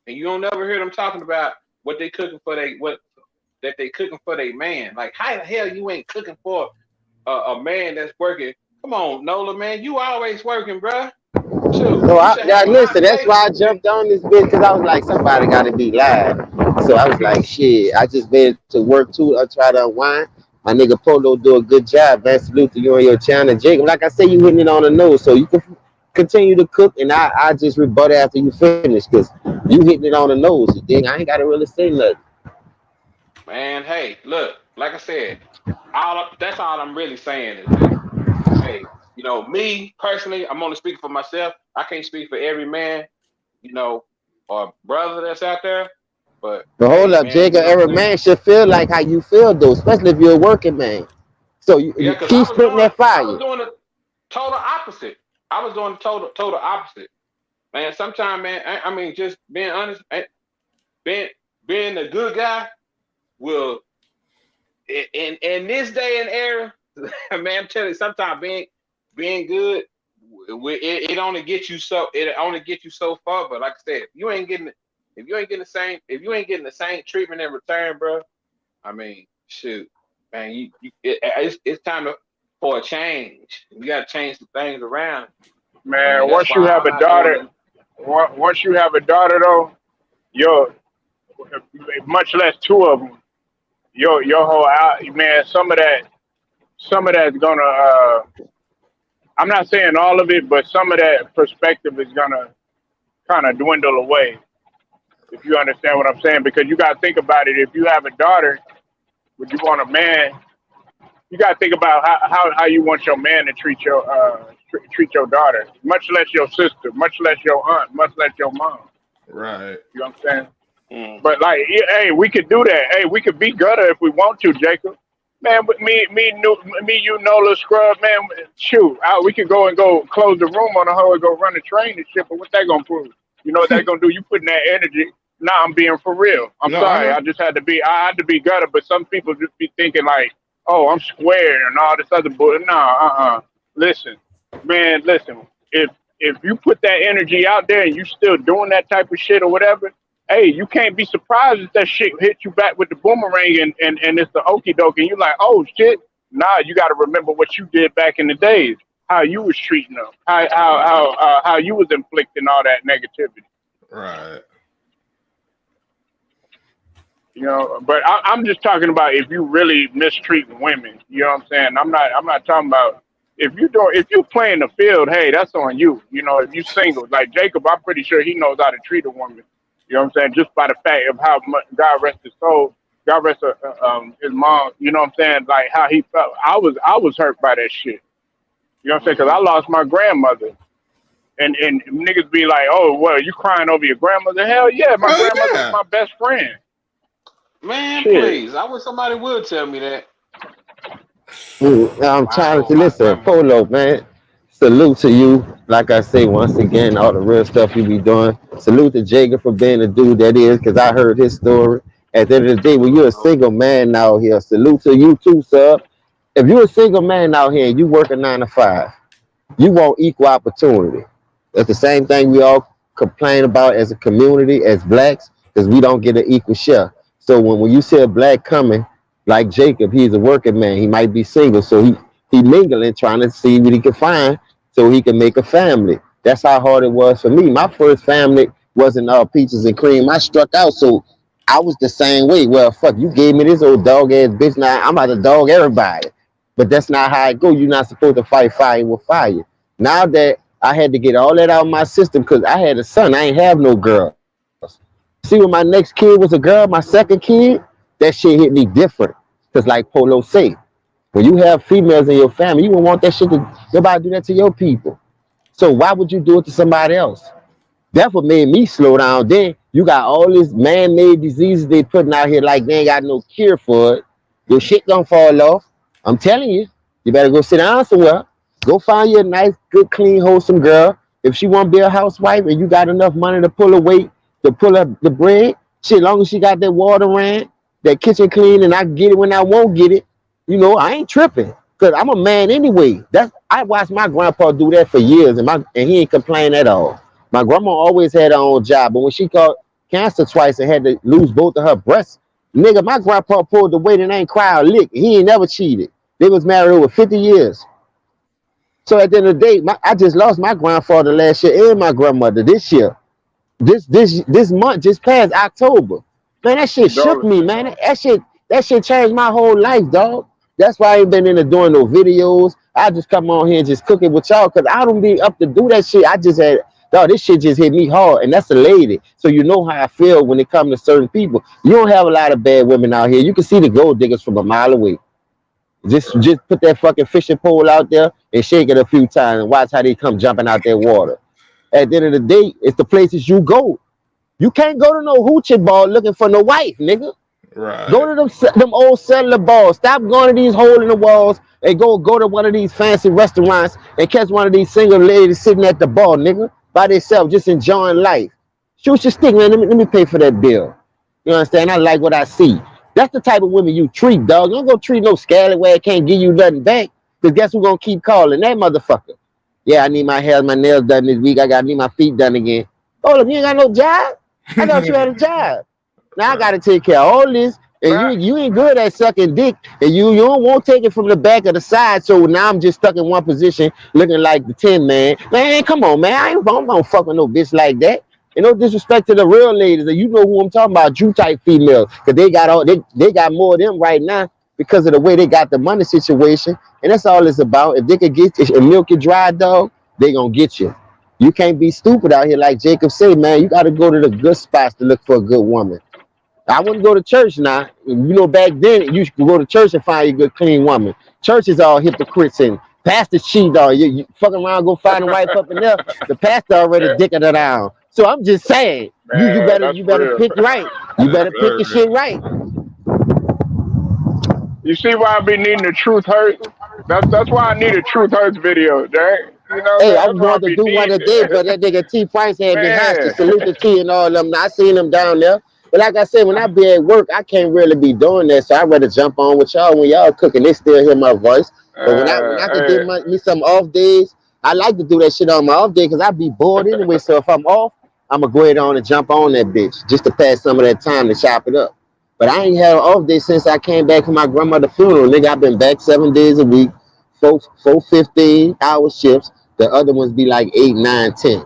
And you don't never hear them talking about what they cooking for they cooking for their man. Like, how the hell you ain't cooking for a man that's working? Come on, Nola, man, you always working, bruh. So listen, that's why I jumped on this bitch, because I was like, somebody got to be live. So I was like, shit, I just been to work too. I try to unwind. My nigga Polo do a good job. Man, salute to you and your channel, Jacob. Like I say, you hitting it on the nose, so you can continue to cook, and I just rebut after you finish, because you hitting it on the nose. You think I ain't got to really say nothing. Man, hey, look, like I said, that's all I'm really saying is that, hey, me personally, I'm only speaking for myself. I can't speak for every man, or brother that's out there. But hold up, man, Jacob, every man should feel like how you feel, though, especially if you're a working man. So you keep spitting that fire. I was doing the total opposite. I was doing the total opposite. Man, sometimes, man, I mean, just being honest, being a good guy will, in this day and era, man, I'm telling you, sometimes being good, it only gets you so far. But like I said, if you ain't getting the same treatment in return, bro, I mean, shoot, man, it's time for a change. You got to change some things around. Man, I mean, once you have a daughter, though, much less two of them, your whole man, some of that's gonna. I'm not saying all of it, but some of that perspective is gonna kind of dwindle away. If you understand what I'm saying, because you got to think about it. If you have a daughter, Would you want a man? You gotta think about how you want your man to treat your daughter, much less your sister, much less your aunt, much less your mom. Right. You know what I'm saying? Mm. But like, yeah, hey, we could do that. Hey, we could be gutter if we want to, Jacob. Man, with you, Nola Scrub, man. Shoot, we could go close the room on a hoe and go run a train and shit. But what that gonna prove? You know what that gonna do? You putting that energy. Nah, I'm being for real. I'm No, I sorry. know. I had to be gutter. But some people just be thinking like, oh, I'm square and all this other bullshit. Nah, listen, man, listen. If you put that energy out there and you still doing that type of shit or whatever, hey, you can't be surprised if that shit hit you back with the boomerang and it's the okie doke and you're like, oh shit. Nah, you got to remember what you did back in the days, how you was treating them, how you was inflicting all that negativity. Right. You know, but I'm just talking about if you really mistreat women. You know what I'm saying? I'm not talking about if you playing the field. Hey, that's on you. You know, if you single like Jacob, I'm pretty sure he knows how to treat a woman. You know what I'm saying? Just by the fact of how much God rest his soul, God rest his mom. You know what I'm saying? Like how he felt. I was hurt by that shit. You know what I'm saying? Because I lost my grandmother. And niggas be like, oh, well, you crying over your grandmother? Hell yeah, my grandmother was my best friend. Man, Shit. please. I wish somebody would tell me that. I'm trying to My listen, grandma. Polo, man. Salute to you. Like I say, once again, all the real stuff you be doing. Salute to Jacob for being the dude that is, because I heard his story. At the end of the day, when you're a single man out here, salute to you too, sir. If you're a single man out here and you work a 9 to 5, you want equal opportunity. That's the same thing we all complain about as a community, as blacks, because we don't get an equal share. So when you see a black coming, like Jacob, he's a working man. He might be single, so he mingling, trying to see what he can find so he can make a family. That's how hard it was for me. My first family wasn't all peaches and cream. I struck out, so I was the same way. Well, fuck, you gave me this old dog ass bitch. Now I'm about to dog everybody. But that's not how it go. You're not supposed to fight fire with fire. Now that I had to get all that out of my system because I had a son, I ain't have no girls. See, when my next kid was a girl, my second kid, that shit hit me different. Because like Polo say, when you have females in your family, you don't want that shit to nobody do that to your people. So why would you do it to somebody else? That's what made me slow down. Then you got all these man-made diseases they putting out here like they ain't got no cure for it. Your shit gonna fall off. I'm telling you, you better go sit down somewhere. Go find you a nice, good, clean, wholesome girl. If she want to be a housewife and you got enough money to pull her weight, to pull up the bread, shit, long as she got that water ran, that kitchen clean, and I get it when I won't get it, I ain't tripping. Cause I'm a man anyway. I watched my grandpa do that for years, and he ain't complain at all. My grandma always had her own job, but when she caught cancer twice and had to lose both of her breasts, nigga, my grandpa pulled the weight and ain't cried a lick. He ain't never cheated. They was married over 50 years. So at the end of the day, I just lost my grandfather last year and my grandmother this year. This month just passed October. Man, that shit shook me, man. That shit changed my whole life, dog. That's why I ain't been into doing no videos. I just come on here and just cook it with y'all because I don't be up to do that shit. I just had, dog, this shit just hit me hard, and that's a lady. So you know how I feel when it comes to certain people. You don't have a lot of bad women out here. You can see the gold diggers from a mile away. Just put that fucking fishing pole out there and shake it a few times and watch how they come jumping out that water. At the end of the day, it's the places you go. You can't go to no hoochie ball looking for no wife, nigga. Right. Go to them old cellular balls. Stop going to these hole in the walls and go to one of these fancy restaurants and catch one of these single ladies sitting at the bar, nigga, by themselves, just enjoying life. Shoot your stick, man. Let me pay for that bill. You understand? I like what I see. That's the type of women you treat, dog. Don't go treat no scallywag can't give you nothing back. Because guess who's gonna keep calling? That motherfucker. Yeah, I need my hair, my nails done this week. I need my feet done again. Hold up, you ain't got no job? I thought you had a job. Now I gotta take care of all this. And you ain't good at sucking dick. And you don't want to take it from the back or the side. So now I'm just stuck in one position looking like the 10 man. Man, come on, man. I ain't gonna fuck with no bitch like that. And no disrespect to the real ladies, and you know who I'm talking about, Jew type females, because they got more of them right now because of the way they got the money situation, and that's all it's about. If they could get a milk you dry, dog, they gonna get you. You can't be stupid out here, like Jacob said, man. You got to go to the good spots to look for a good woman. I wouldn't go to church now. You know, back then you could go to church and find a good, clean woman. Church is all hypocrites and pastors cheat on you. You fucking around, go find a wife up in there. The pastor already dicking her down. So I'm just saying, you Man, better that's you better real. pick right. You better pick your shit right. You see why I be needing the truth hurts? That's why I need a truth hurts video, Jay. You know what I'm Hey, saying? I That's was why I going to be do one needing today, but it. that nigga T Price had been hostage. Man. Salute the T and all of them. I seen them down there. But like I said, when I be at work, I can't really be doing that. So I rather jump on with y'all when y'all cooking. They still hear my voice. But when I can Hey. get me some off days, I like to do that shit on my off day because I be bored anyway. So if I'm off, I'm gonna go ahead on and jump on that bitch just to pass some of that time to chop it up. But I ain't had an off day since I came back from my grandmother's funeral. Nigga, I've been back 7 days a week, four 15-hour shifts. The other ones be like 8, 9, 10.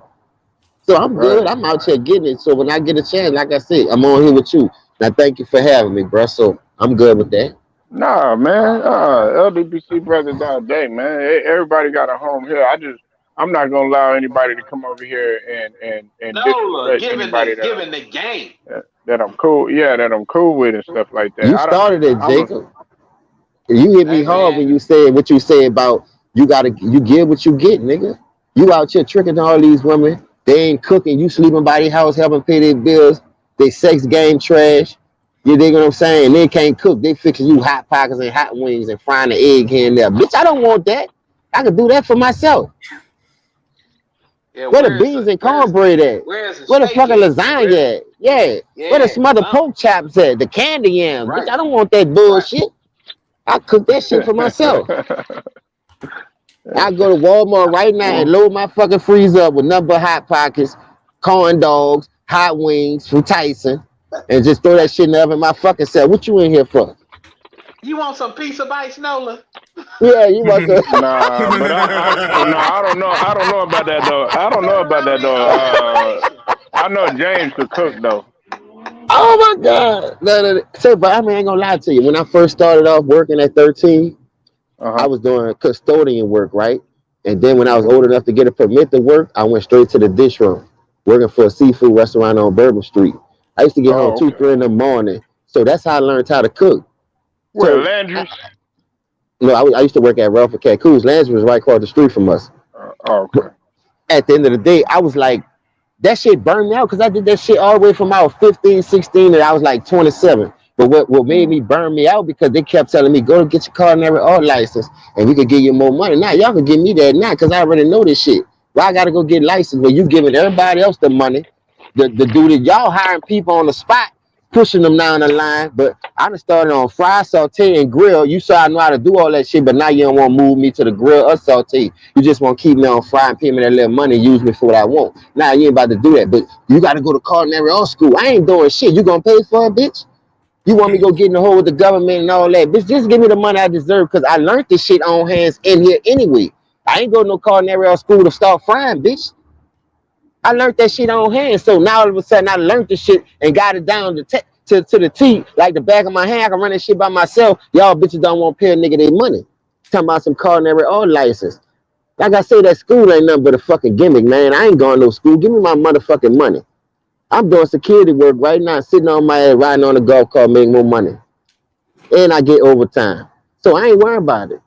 So I'm Right. good. I'm out here getting it. So when I get a chance, like I said, I'm on here with you. Now thank you for having me, bro. So I'm good with that. Nah, man. LDBC brothers all day, man. Everybody got a home here. I'm not gonna allow anybody to come over here and Nola, disrespect anybody giving the game. that I'm cool. Yeah, that I'm cool with and stuff like that. You started it, I'm a, Jacob. You hit me Hey hard man, when you said what you say about you get what you get, nigga. You out here tricking all these women. They ain't cooking. You sleeping by their house, helping pay their bills. They sex game trash. You dig what I'm saying? They can't cook. They fixing you hot pockets and hot wings and frying the egg here and there. Bitch, I don't want that. I can do that for myself. yeah. Where the beans and cornbread at? Where's the Where the steak fucking at? Where's lasagna at? Yeah. Where the yeah, smothered pork chops at? The candy yams. Bitch, right, I don't want that right. bullshit. I cook that shit for myself. I go to Walmart right now and well, load my fucking freezer up with nothing but hot pockets, corn dogs, hot wings from Tyson, and just throw that shit in the oven my fucking self. What you in here for? You want some piece of ice, Nola? Yeah, you must have. nah, but no, I don't know. I don't know about that though. I don't know about that though. I know James could cook though. Oh my God. No, no, no. So, but I mean, I ain't gonna lie to you. When I first started off working at 13, Uh I huh. was doing custodian work, right? And then when I was old enough to get a permit to work, I went straight to the dish room, working for a seafood restaurant on Bourbon Street. I used to get home Oh, two, okay. 3 in the morning. So that's how I learned how to cook. Well, So Landry's. no, I used to work at Ralph and Cancun's. Landry was right across the street from us. But Okay. at the end of the day, I was like, that shit burned me out because I did that shit all the way from I was 15, 16, and I was like 27. But what made Mm. me burn me out because they kept telling me, go get your culinary art license and we could give you more money. Now, y'all can give me that now because I already know this shit. Why I got to go get licensed when you giving everybody else the money? The dude that y'all hiring people on the spot pushing them down the line. But I done started on fry, saute, and grill. You saw I know how to do all that shit, but now you don't want to move me to the grill or saute. You just want to keep me on fry and pay me that little money and use me for what I want. Now you ain't about to do that, but you got to go to culinary art school. I ain't doing shit. You gonna pay for it, bitch? You want me to go get in the hole with the government and all that? Bitch, just give me the money I deserve because I learned this shit on hands in here anyway. I ain't go to no culinary art school to start frying, bitch. I learned that shit on hand. So now all of a sudden I learned the shit and got it down to the T, like the back of my hand. I can run that shit by myself. Y'all bitches don't want to pay a nigga their money. Talking about some culinary art license. Like I say, that school ain't nothing but a fucking gimmick, man. I ain't going to no school. Give me my motherfucking money. I'm doing security work right now, sitting on my ass, riding on the golf cart, making more money. And I get overtime. So I ain't worried about it.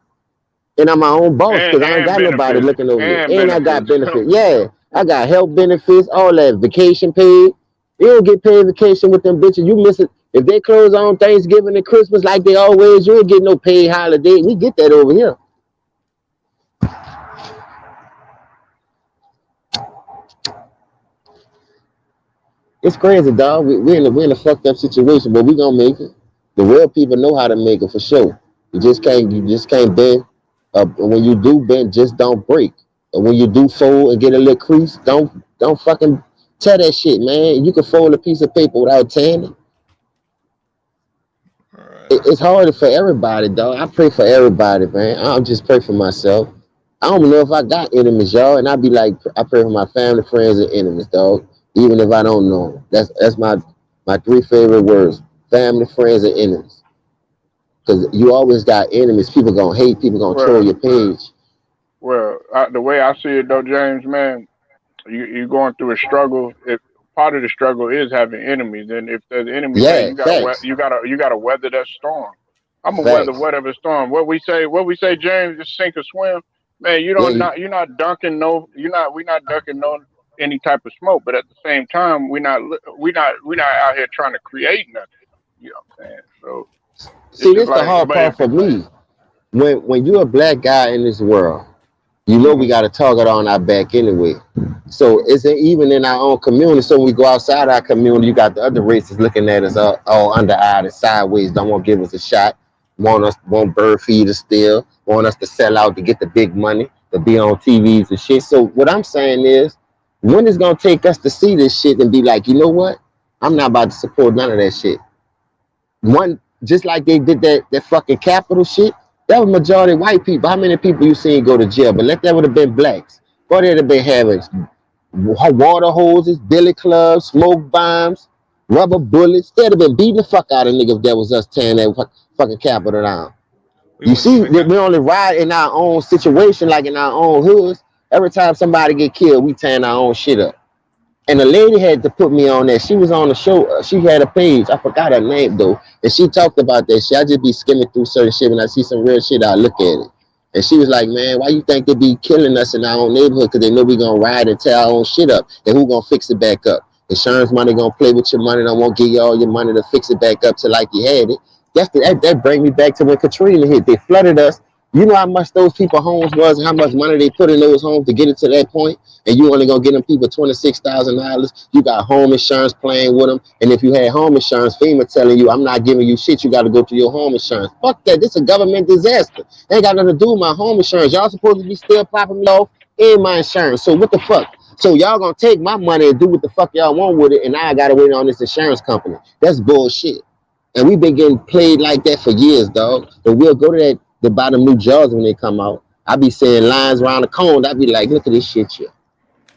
And I'm my own boss because I ain't And got nobody benefits. looking over me. And And I got benefits. benefits. Yeah, I got health benefits, all that, vacation paid. You don't get paid vacation with them bitches. You miss it. If they close on Thanksgiving and Christmas like they always, you ain't get no paid holiday. We get that over here. It's crazy, dog. We're in a fucked up situation, but we gonna make it. The real people know how to make it for sure. You just can't bend. When you do bend, just don't break. And when you do fold and get a little crease, don't fucking tear that shit, man. You can fold a piece of paper without tearing it. All right. It's hard for everybody, dog. I pray for everybody, man. I don't just pray for myself. I don't know if I got enemies, y'all, and I be like, I pray for my family, friends, and enemies, dog. Even if I don't know 'em. That's my 3 favorite words: family, friends, and enemies. Because you always got enemies. People gonna hate. People gonna troll Well, your page. the way I see it though, James, man, you going through a struggle. part of the struggle is having enemies, and if there's enemies there, Yeah, facts, you gotta weather that storm. I'm gonna weather facts. whatever storm. What we say, James, just sink or swim. Man, Yeah, you, you're not dunking no, we're not dunking no any type of smoke, but at the same time, we're not out here trying to create nothing. You know what I'm saying? So it's see, just this the like, hard but if part for me. When you're a black guy in this world, you know we mhm. got a target on our back anyway. So it's even in our own community. So when we go outside our community, you got the other races looking at us all under-eyed and sideways, don't want to give us a shot, want bird feed us still, want us to sell out to get the big money, to be on TVs and shit. So what I'm saying is, when it's gonna take us to see this shit and be like, you know what? I'm not about to support none of that shit. One, just like they did that fucking capital shit. That was majority white people. How many people you seen go to jail? But let that would have been blacks. Boy, they'd have been having water hoses, billy clubs, smoke bombs, rubber bullets. They'd have been beating the fuck out of niggas if that was us tearing that fucking capital down. We You wouldn't see, even that got. we only ride in our own situation, like in our own hoods. Every time somebody get killed, we tearing our own shit up. And the lady had to put me on that. She was on the show. She had a page. I forgot her name though. And she talked about that shit. I just be skimming through certain shit. When I see some real shit, I look at it. And she was like, man, why you think they be killing us in our own neighborhood? Because they know we going to ride and tear our own shit up. And who going to fix it back up? Insurance money going to play with your money. And I won't give you all your money to fix it back up to like you had it. That bring me back to when Katrina hit. They flooded us. You know how much those people homes was and how much money they put in those homes to get it to that point? And you only gonna get them people $26,000. You got home insurance playing with them, and if you had home insurance, FEMA telling you, "I'm not giving you shit. You got to go to your home insurance." Fuck that. This is a government disaster. They ain't got nothing to do with my home insurance. Y'all supposed to be still popping me off in my insurance. So what the fuck? So y'all gonna take my money and do what the fuck y'all want with it, and now I gotta wait on this insurance company. That's bullshit. And we've been getting played like that for years, dog. And we'll go to that to buy them new jars when they come out. I be seeing lines around the cone. I be like, look at this shit here.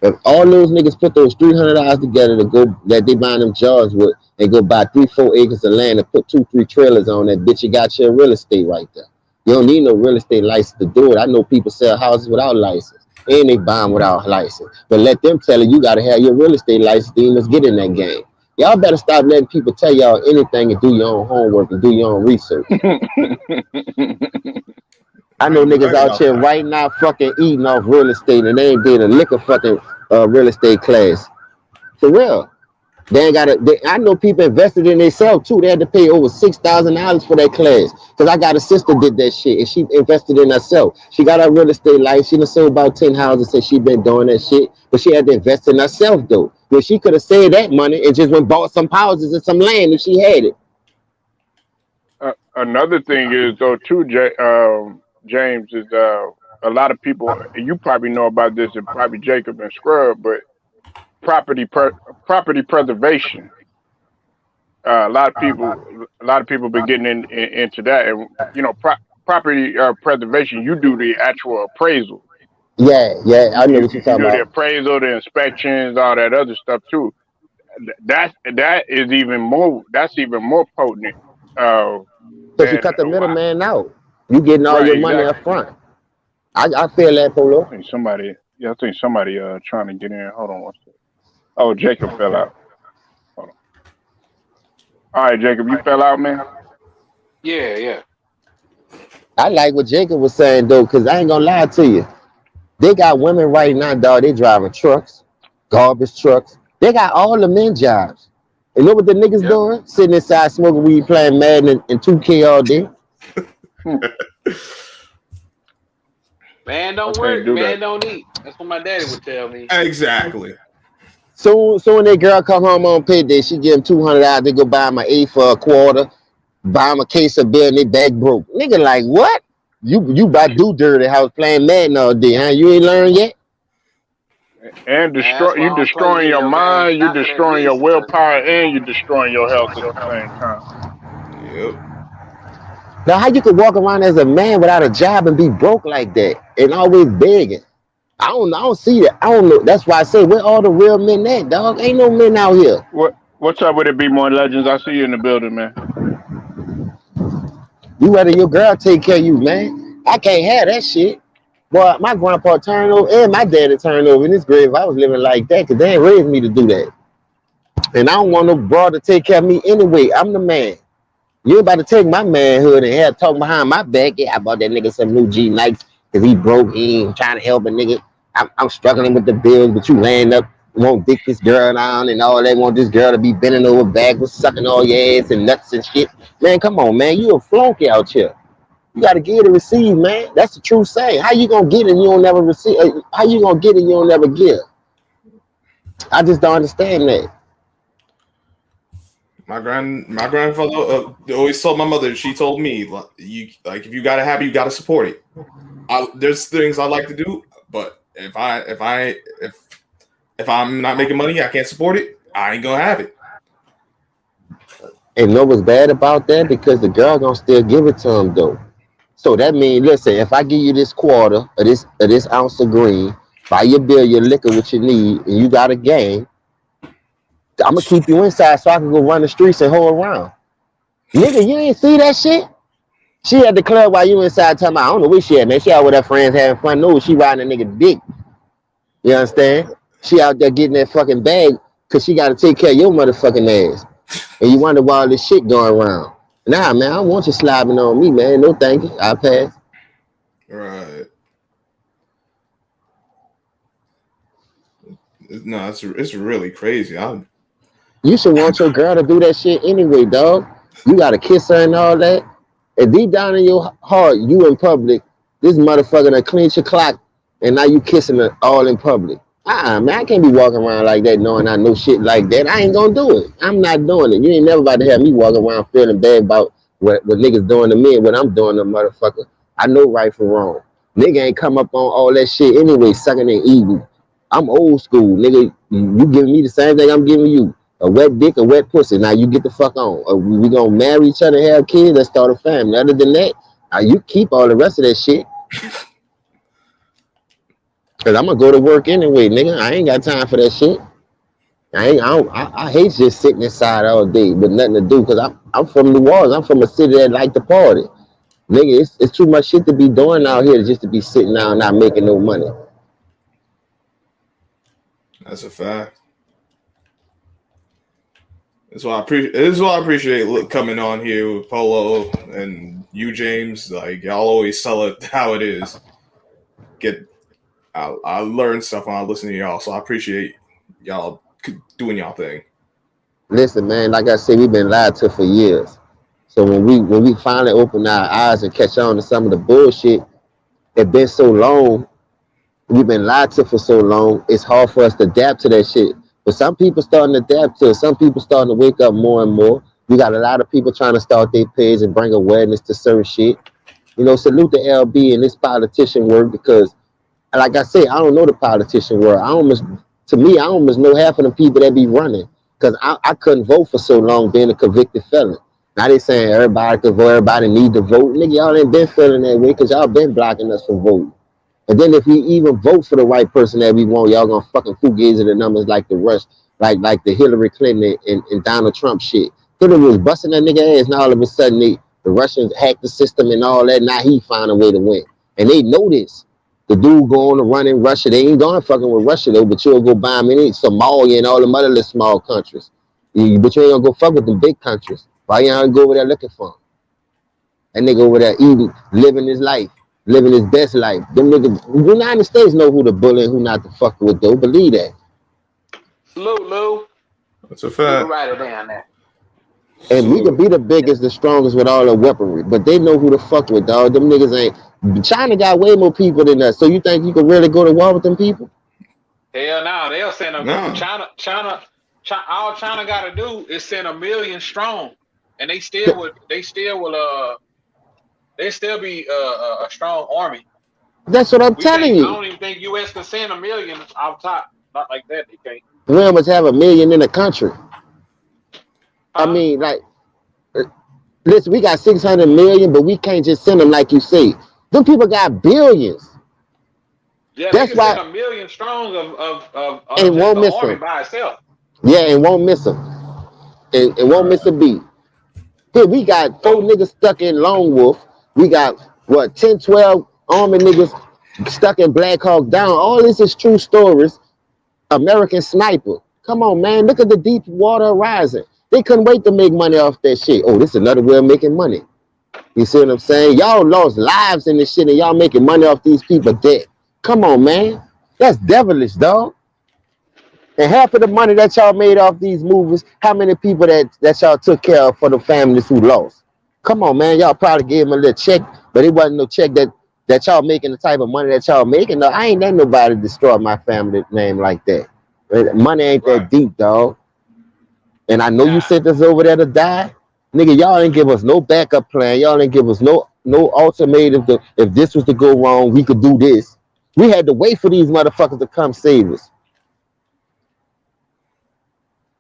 If all those niggas put those $300 together to go that they buying them jars with and go buy 3-4 acres of land and put 2-3 trailers on that bitch, you got your real estate right there. You don't need no real estate license to do it. I know people sell houses without license and they buy them without license. But let them tell you got to have your real estate license to even get in that game. Y'all better stop letting people tell y'all anything and do your own homework and do your own research. I know Right, you're niggas right out about here that. right now fucking eating off real estate and they ain't did a lick of fucking real estate class. For real. They ain't got to. I know people invested in themselves too. They had to pay over $6,000 for that class. Cause I got a sister did that shit and she invested in herself. She got her real estate life. She done sold about 10 houses since she been doing that shit. But she had to invest in herself though. Well, she could have saved that money and just went bought some houses and some land if she had it. Another thing is though too, James, is a lot of people. You probably know about this, and probably Jacob and Scrub, but property property preservation. A lot of people been getting into that, and property preservation. You do the actual appraisal. Yeah, yeah, I know what you're You talking do the about. appraisal, the inspections, all that other stuff too. That is even more. That's even more potent. Uh, Cause you than cut the middleman out. You getting all right, your money exactly. up front. I feel that, I Polo. think somebody. Yeah, I think somebody trying to get in. Hold on one second. Oh, Jacob fell out. Hold on. All right, Jacob, you fell out, man. Yeah, yeah. I like what Jacob was saying though, cause I ain't gonna lie to you. They got women right now, dog. They driving trucks, garbage trucks. They got all the men jobs. And know what the niggas Yep. doing? Sitting inside smoking weed, playing Madden and 2K all day. Hmm, Man I don't can't work, do that. man don't eat. That's what my daddy would tell me. Exactly. So when that girl come home on payday, she give him $200. They go buy him an A for a quarter, buy him a case of beer, and they back broke. Nigga, like what? You by do dirty house playing Madden all day, huh? You ain't learned yet? And Man, that's why you I don't play destroying your video games. mind, you Not for that destroying your reason. willpower, and you destroying your health at the same time. Yep. Now, how you could walk around as a man without a job and be broke like that and always begging? I don't see that. I don't know. That's why I say, where all the real men at, dog? Ain't no men out here. What's up with it? Be more legends. I see you in the building, man. You rather your girl take care of you, man. I can't have that shit. Boy, my grandpa turned over and my daddy turned over in this grave. I was living like that because they ain't raised me to do that. And I don't want no broad to take care of me anyway. I'm the man. You about to take my manhood and have talking behind my back. Yeah, I bought that nigga some new G Nikes because he broke. He ain't trying to help a nigga. I'm struggling with the bills, but you laying up, won't dick this girl down and all that. Want this girl to be bending over backwards, sucking all your ass and nuts and shit. Man, come on, man. You a flunky out here. You gotta give and receive, man. That's the true saying. How you gonna get and you don't never receive? How you gonna get and you don't never give? I just don't understand that. My grandfather always told my mother. She told me, you like if you got a habit, you got to support it. There's things I like to do, but if I'm not making money, I can't support it. I ain't gonna have it. And know what's bad about that? Because the girl gonna still give it to him though. So that means, listen, if I give you this quarter of this ounce of green, buy your bill, your liquor, what you need, and you got a game, I'm gonna keep you inside so I can go run the streets and hold around. Nigga, you ain't see that shit? She at the club while you inside talking about, I don't know where she at, man. She out with her friends having fun. No, she riding a nigga dick. You understand? She out there getting that fucking bag because she got to take care of your motherfucking ass. And you wonder why all this shit going around. Nah, man, I don't want you slobbing on me, man. No thank you. I'll pass. Right. No, it's really crazy. You should want your girl to do that shit anyway, dog. You got to kiss her and all that. And deep down in your heart, you in public, this motherfucker done cleaned your clock, and now you kissing her all in public. Man, I can't be walking around like that knowing I know shit like that. I ain't gonna do it. I'm not doing it. You ain't never about to have me walking around feeling bad about what niggas doing to me and what I'm doing to motherfucker. I know right from wrong. Nigga ain't come up on all that shit anyway, sucking and eating. I'm old school, nigga. You giving me the same thing I'm giving you. A wet dick, a wet pussy. Now you get the fuck on. We gonna marry each other, have kids, let's start a family. Other than that, you keep all the rest of that shit. Cause I'm gonna go to work anyway, nigga. I ain't got time for that shit. I hate just sitting inside all day with nothing to do. Cause I'm from New Orleans. I'm from a city that like to party. Nigga, it's too much shit to be doing out here just to be sitting down not making no money. That's a fact. This is why I appreciate coming on here with Polo and you, James. Like y'all always sell it how it is. I learn stuff when I listen to y'all, so I appreciate y'all doing y'all thing. Listen, man, like I said, we've been lied to for years. So when we finally open our eyes and catch on to some of the bullshit, it's been so long. We've been lied to for so long. It's hard for us to adapt to that shit. But some people starting to adapt to it. Some people starting to wake up more and more. We got a lot of people trying to start their page and bring awareness to certain shit. You know, salute the LB and this politician work because, like I say, I don't know the politician work. I almost know half of the people that be running because I couldn't vote for so long being a convicted felon. Now they saying everybody can vote, everybody need to vote. Nigga, y'all ain't been feeling that way because y'all been blocking us from voting. And then if we even vote for the right person that we want, y'all gonna fucking fugazi the numbers like the rush, like the Hillary Clinton and Donald Trump shit. Hillary was busting that nigga ass, and all of a sudden the Russians hacked the system and all that. Now he found a way to win, and they know this. The dude going to run in Russia, they ain't going fucking with Russia though, but you'll go buy them in Somalia and all them other little small countries. But you ain't gonna go fuck with the big countries. Why you ain't go over there looking for them? That nigga over there eating, living his life. Living his best life. Them niggas, the United States know who to bully and who not to fuck with, though. Believe that. Salute, Lou. That's a fact. Write it down there. And we can be the biggest, the strongest with all the weaponry, but they know who to fuck with, dog. Them niggas ain't. China got way more people than us. So you think you can really go to war with them people? Hell no, they'll send them. No. China. All China got to do is send 1 million strong, and they still will be a strong army. That's what I'm telling you. I don't even think U.S. can send 1 million off top. Not like that, they can't. We almost have 1 million in the country. I mean, like, listen, we got 600 million, but we can't just send them like you say. Them people got billions. Yeah, that's they can why send 1 million strong of and won't miss army them by itself. Yeah, and won't miss them. And won't miss a beat. Here we got 4 niggas stuck in Lone Wolf. We got, 10, 12 army niggas stuck in Black Hawk Down. All this is true stories. American Sniper. Come on, man. Look at the deep water horizon. They couldn't wait to make money off that shit. Oh, this is another way of making money. You see what I'm saying? Y'all lost lives in this shit and y'all making money off these people dead. Come on, man. That's devilish, dog. And half of the money that y'all made off these movies, how many people that y'all took care of for the families who lost? Come on, man. Y'all probably gave them a little check, but it wasn't no check that y'all making the type of money that y'all making. No, I ain't let nobody destroy my family name like that. Money ain't that Right. deep, dog. And I know you Nah. sent us over there to die. Nigga, y'all ain't give us no backup plan. Y'all ain't give us no ultimatum to, if this was to go wrong, we could do this. We had to wait for these motherfuckers to come save us.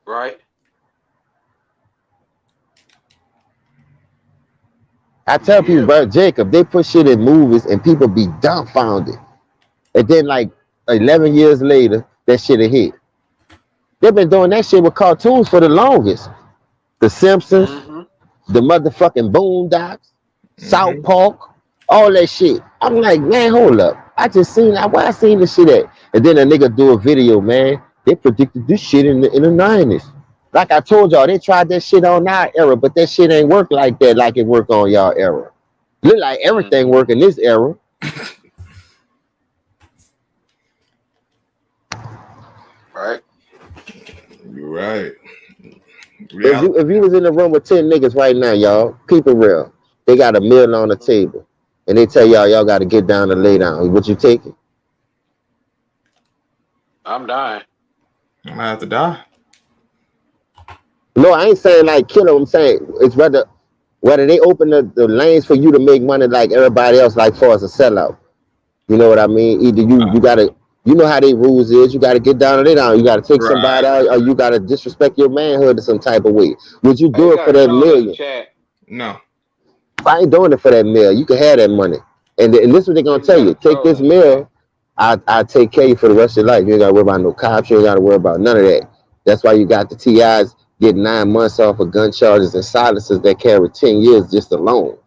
Right. I tell people, Yeah. bro, Jacob, they put shit in movies and people be dumbfounded. And then like 11 years later, that shit a hit. They've been doing that shit with cartoons for the longest. The Simpsons, Mm-hmm. the motherfucking Boondocks, South Mm-hmm. Park, all that shit. I'm like, man, hold up. I just seen that. Where I seen this shit at? And then a nigga do a video, man. They predicted this shit in the 90s. Like I told y'all, they tried that shit on our era, but that shit ain't work like that, like it work on y'all era. Look like everything Mm-hmm. work in this era. Right. You're right. If Yeah. you was in the room with 10 niggas right now, y'all, keep it real. They got a meal on the table. And they tell y'all gotta get down and lay down. Would you take it? I'm dying. I'm gonna have to die. No, I ain't saying like kill them. I'm saying it's whether they open the lanes for you to make money like everybody else, like for as a sellout. You know what I mean? Either you gotta, you know how they rules is. You gotta get down and lay down. You gotta take somebody Right. out, or you gotta disrespect your manhood in some type of way. Would you Hey, do you it for gotta that troll in the million? chat. No. I ain't doing it for that meal. You can have that money, and this is what they're gonna You tell gotta you. Take troll this in the chat. meal. I take care of you for the rest of your life. You ain't gotta worry about no cops. You ain't gotta worry about none of that. That's why you got the TIs getting 9 months off of gun charges and silencers that carry 10 years just alone.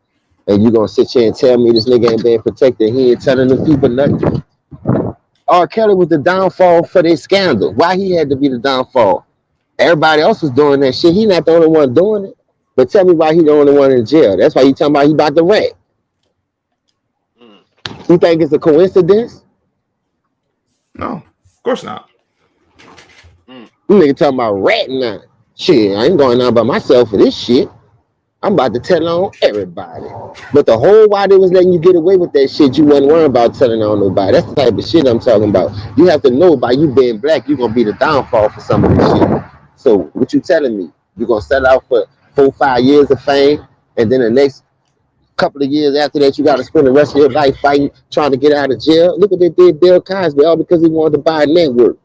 And you gonna sit here and tell me this nigga ain't being protected? He ain't telling the people nothing. R. Kelly was the downfall for this scandal. Why he had to be the downfall? Everybody else was doing that shit. He not the only one doing it. But tell me why he the only one in jail. That's why you talking about he about to rat. Mm. You think it's a coincidence? No. Of course not. Mm. You nigga talking about ratting now. Shit, I ain't going out by myself for this shit. I'm about to tell on everybody. But the whole while they was letting you get away with that shit, you wasn't worrying about telling on nobody. That's the type of shit I'm talking about. You have to know by you being black, you're gonna be the downfall for some of this shit. So what you telling me? You're gonna sell out for 4 5 years of fame, and then the next couple of years after that, you got to spend the rest of your life fighting, trying to get out of jail. Look what they did, Bill Cosby, all because he wanted to buy a network.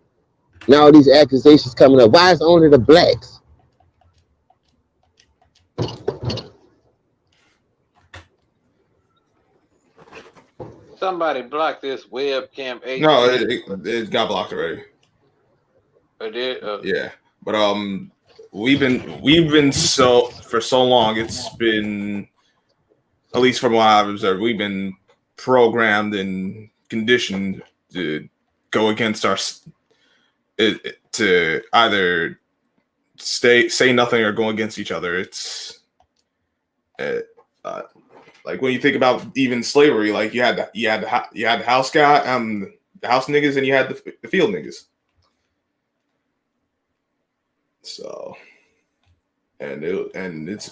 Now all these accusations coming up. Why is it only the blacks? Somebody block this webcam No, 8K. it got blocked already. I did. Yeah. But we've been so for so long, it's been, at least from what I've observed, we've been programmed and conditioned to go against to either say nothing or go against each other. It's uh, uh, like when you think about even slavery, like you had the house guy, the house niggas, and you had the field niggas. So and it's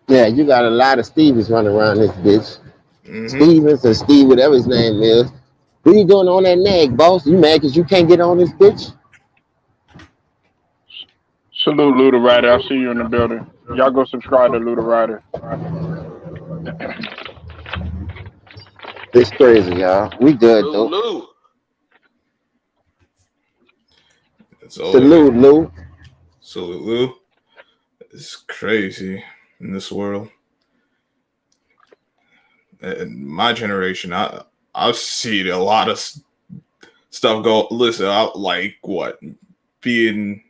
Yeah, you got a lot of Stevens running around this bitch. mm-hmm. Stevens or Steve, whatever his name is. What you doing on that nag, boss? You mad because you can't get on this bitch? Salute Luda Rider. I see you in the building. Y'all go subscribe to Luda Rider. It's crazy, y'all. We good, though. Lulu. It's over there. Salute, Lou. So Lou, it's crazy in this world. In my generation, I've seen a lot of stuff go. Listen, like what being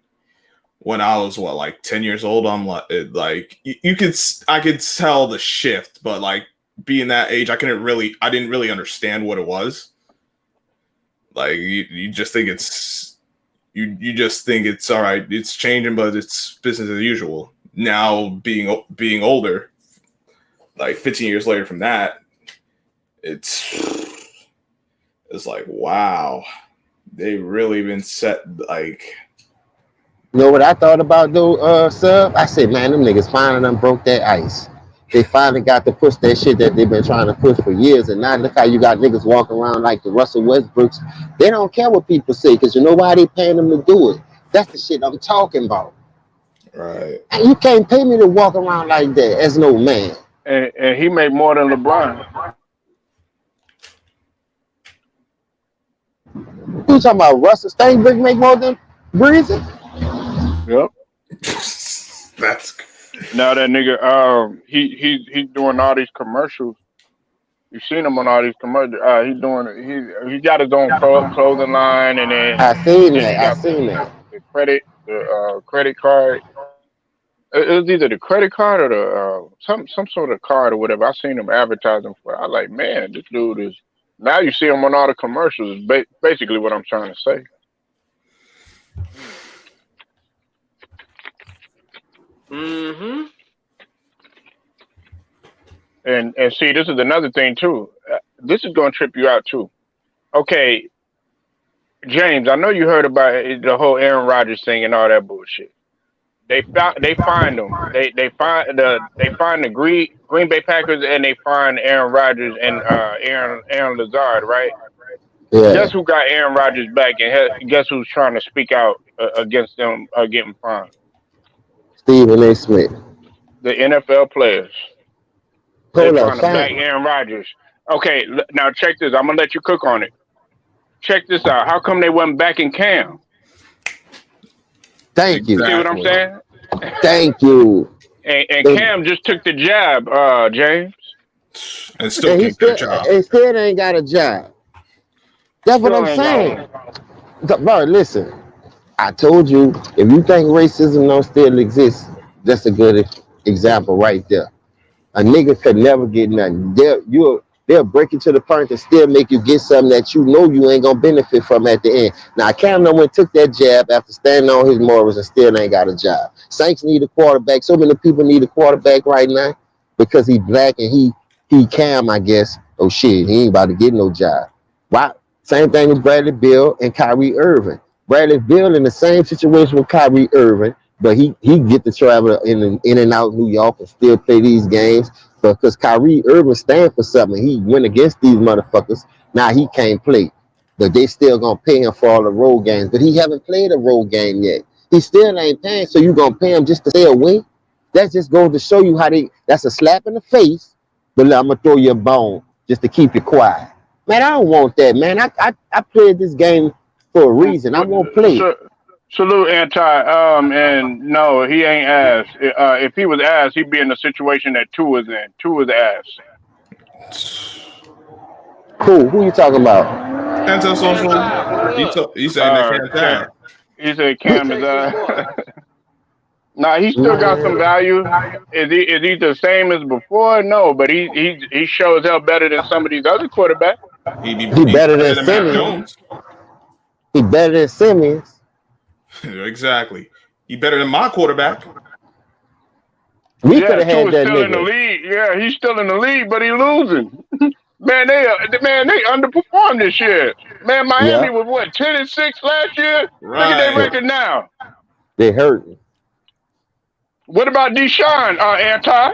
when I was like 10 years old. I'm like I could tell the shift, but like being that age, I didn't really understand what it was. Like you just think you just think it's all right, it's changing, but it's business as usual. Now being older, like 15 years later from that, it's like, wow, they've really been set. Like, You know what I thought about though, Sub? I said, man, them niggas finally done broke that ice. They finally got to push that shit that they've been trying to push for years. And now look how you got niggas walking around like the Russell Westbrooks. They don't care what people say because you know why they paying them to do it. That's the shit I'm talking about. right? And you can't pay me to walk around like that as no man. And he made more than LeBron. You talking about Russell Steinbrück make more than Breezy? Yep. That's Now that nigga, he's doing all these commercials. You've seen him on all these commercials. He got his own clothing line, and then I seen he that. I got seen that. the credit card. It was either the credit card or the some sort of card or whatever. I seen him advertising for it. I was like, man, this dude is. Now you see him on all the commercials. Is basically what I'm trying to say. Mm-hmm. And see, this is another thing too. This is going to trip you out too. Okay, James, I know you heard about the whole Aaron Rodgers thing and all that bullshit. They find them. They find the Green Bay Packers, and they find Aaron Rodgers and Aaron Lazard, right? Yeah. Guess who got Aaron Rodgers back, and guess who's trying to speak out against them getting fined? Stephen A. Smith. The NFL players. They're Hold trying up, to back fine. Aaron Rodgers. Okay, now check this. I'm gonna let you cook on it. Check this out. How come they wasn't backing Cam? Thank you. See what I'm Exactly. saying? Thank you. And Cam just took the jab, James. and still And he can't get a still, job. and still ain't got a job. That's what Still I'm ain't saying. got one. Bro, listen. I told you, if you think racism don't still exist, that's a good example right there. A nigga could never get nothing. They'll break you to the point to still make you get something that you know you ain't gonna benefit from at the end. Now Cam Newton went took that jab after standing on his morals and still ain't got a job. Saints need a quarterback. So many people need a quarterback right now because he black and he Cam, I guess. Oh shit, he ain't about to get no job. Why? Same thing with Bradley Beal and Kyrie Irving. Bradley Beal in the same situation with Kyrie Irving, but he get to travel in and out New York and still play these games. Because Kyrie Irving stand for something. He went against these motherfuckers. Now he can't play. But they still gonna pay him for all the road games. But he haven't played a road game yet. He still ain't paying, so you gonna pay him just to stay away? That just goes to show you how that's a slap in the face, but I'm gonna throw you a bone just to keep you quiet. Man, I don't want that, man. I played this game for a reason. I won't play. Salute anti. And no, he ain't ass. If he was ass, he'd be in the situation that Two was in. Two was ass. Who you talking about? Antisocial. What up? He's saying that can't Cam, die. he said Cam is Take some more. Nah, he still got some value. Is he the same as before? No, but he shows up better than some of these other quarterbacks. He better than Mac Simmons. Jones. He better than Simmons. Exactly. He better than my quarterback. We Yeah, could have Two had is that still in the nigga. league. Yeah, he's still in the league, but he losing. Man, they underperformed this year. Man, Miami Yeah, was what 10-6 last year. Look at their Right. record now. they hurting. What about Deshaun? Anti?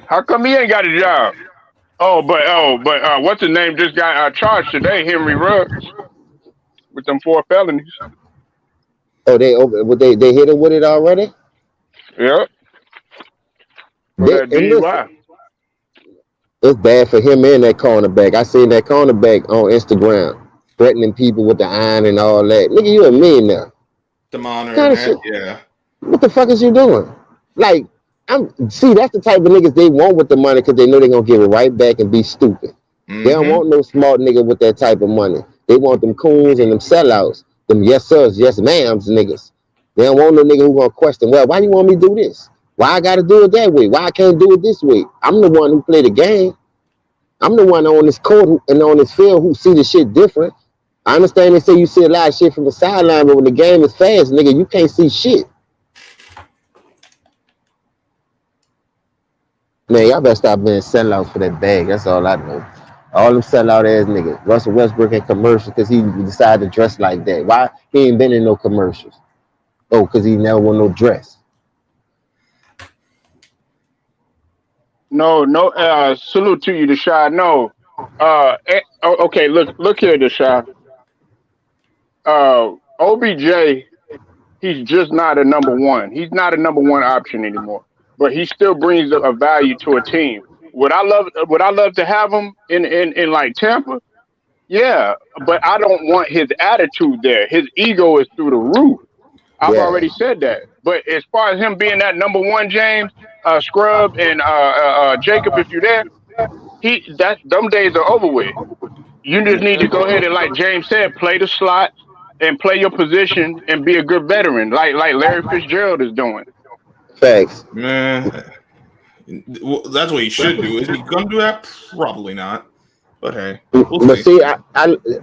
How come he ain't got a job? But what's his name just got charged today? Henry Ruggs with them 4 felonies. Oh, they hit him with it already. Yep, for They, that and listen, DUI. it's bad for him and that cornerback. I seen that cornerback on Instagram threatening people with the iron and all that. Nigga, you a millionaire. Demon What kind of shit? yeah. What the fuck is you doing? Like, that's the type of niggas they want with the money because they know they're gonna give it right back and be stupid. They don't want no smart nigga with that type of money. They want them coons and them sellouts, them yes sirs, yes ma'ams niggas. They don't want no nigga who gonna question, well, why you want me to do this? Why I gotta do it that way? Why I can't do it this way? I'm the one who play the game. I'm the one on this court and on this field who see the shit different. I understand they say you see a lot of shit from the sideline, but when the game is fast, nigga, you can't see shit. Man, y'all better stop being sellouts for that bag. That's all I know. All them sellout ass niggas. Russell Westbrook in commercials because he decided to dress like that. Why he ain't been in no commercials? Oh, because he never wore no dress. No, salute to you, Deshaun. No. Okay, look here, Deshaun. OBJ, he's just not a number one. He's not a number one option anymore. But he still brings a value to a team. Would I love to have him in like Tampa? Yeah, but I don't want his attitude there. His ego is through the roof. I've Yeah. already said that. But as far as him being that number one, James, Scrub, and Jacob, if you're there, them days are over with. You just need to go ahead and, like James said, play the slot and play your position and be a good veteran, like Larry Fitzgerald is doing. Facts. Man, well, that's what he should do. Is he going to do that? Probably not. But hey, we'll But see. see, I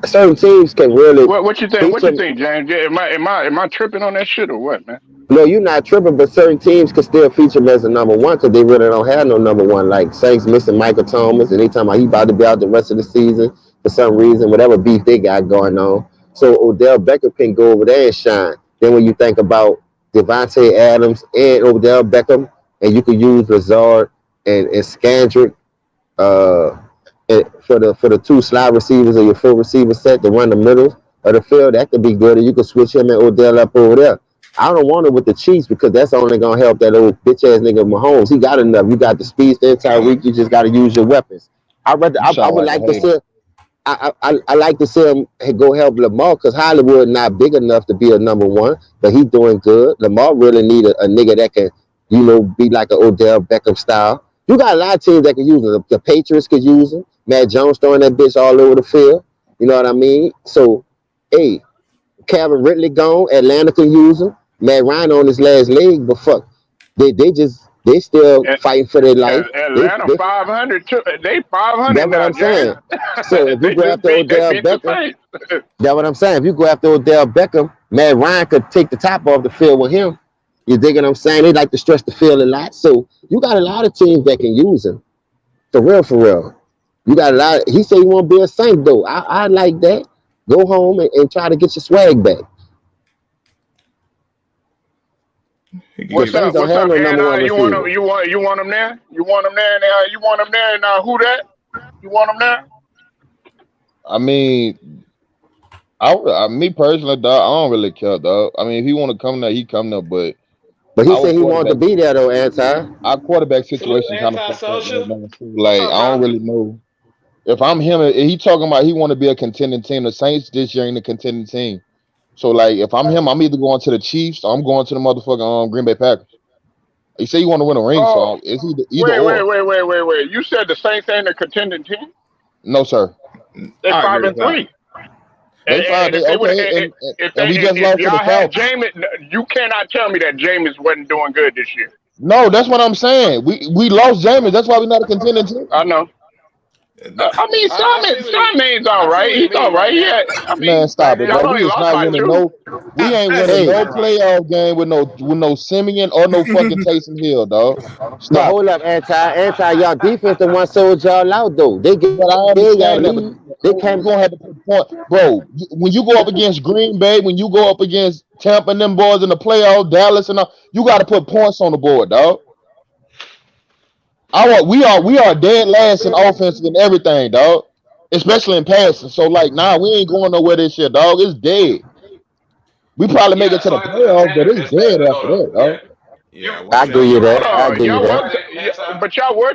certain teams can really. What you think? What you feature- think, James? Yeah, am I tripping on that shit or what, man? No, you're not tripping, but certain teams can still feature him as a number one because they really don't have no number one. Like Saints missing Michael Thomas, and they talking about he about to be out the rest of the season for some reason, whatever beef they got going on. So Odell Beckham can go over there and shine. Then when you think about Devontae Adams and Odell Beckham, and you could use Lazard and Scandrick and for the two slot receivers or your full receiver set to run the middle of the field, that could be good. And you could switch him and Odell up over there. I don't want it with the Chiefs because that's only gonna help that old bitch ass nigga Mahomes. He got enough. You got the speed, Tyreek. You just got to use your weapons. I would like to see. I like to see him go help Lamar because Hollywood not big enough to be a number one, but he's doing good. Lamar really need a nigga that can, be like an Odell Beckham style. You got a lot of teams that can use him. The Patriots could use him. Matt Jones throwing that bitch all over the field. You know what I mean? So, hey, Calvin Ridley gone. Atlanta can use him. Matt Ryan on his last leg, but fuck, they still fighting for their life. Atlanta 500 too. They 500. That's what I'm saying. So if you go after Odell Beckham, that's what I'm saying. If you go after Odell Beckham, Matt Ryan could take the top off the field with him. You dig what I'm saying? They like to stretch the field a lot. So you got a lot of teams that can use him. For real. You got a lot. He said he want to be a Saint though. I like that. Go home and try to get your swag back. What's up, don't have no man? number one You want him there? You want him there? You want him there? And who that? You want him there? I mean, me personally, dog, I don't really care, dog. I mean, if he want to come there, he come there. But he said he wanted to be there though, Anti. Our quarterback situation kind of like I don't really know. If I'm him, he talking about he want to be a contending team. The Saints this year ain't a contending team. So like, if I'm him, I'm either going to the Chiefs or I'm going to the motherfucking Green Bay Packers. He say you want to win a ring, so it's either or. Wait. You said the Saints ain't a contending team? No, sir. They're 5-3. If we just lost to the Falcons. Jameis, you cannot tell me that Jameis wasn't doing good this year. No, that's what I'm saying. We lost Jameis. That's why we're not a contending team. I know. I mean, Simon's all right. He's all right. Yeah. Man, stop it. Bro. We is not winning We ain't winning no playoff game with no Simeon or no fucking Taysom Hill, dog. Stop. But hold up, anti. Y'all defense the one sold y'all out though. They get They can't gonna have to put point, bro. When you go up against Green Bay, when you go up against Tampa and them boys in the playoff, Dallas and all, you got to put points on the board, dog. We are dead last in offense and everything, dog. Especially in passing. So like, we ain't going nowhere this year, dog. It's dead. We probably make it to the playoffs, but it's dead after that, dog. Yeah, I agree with that. But y'all were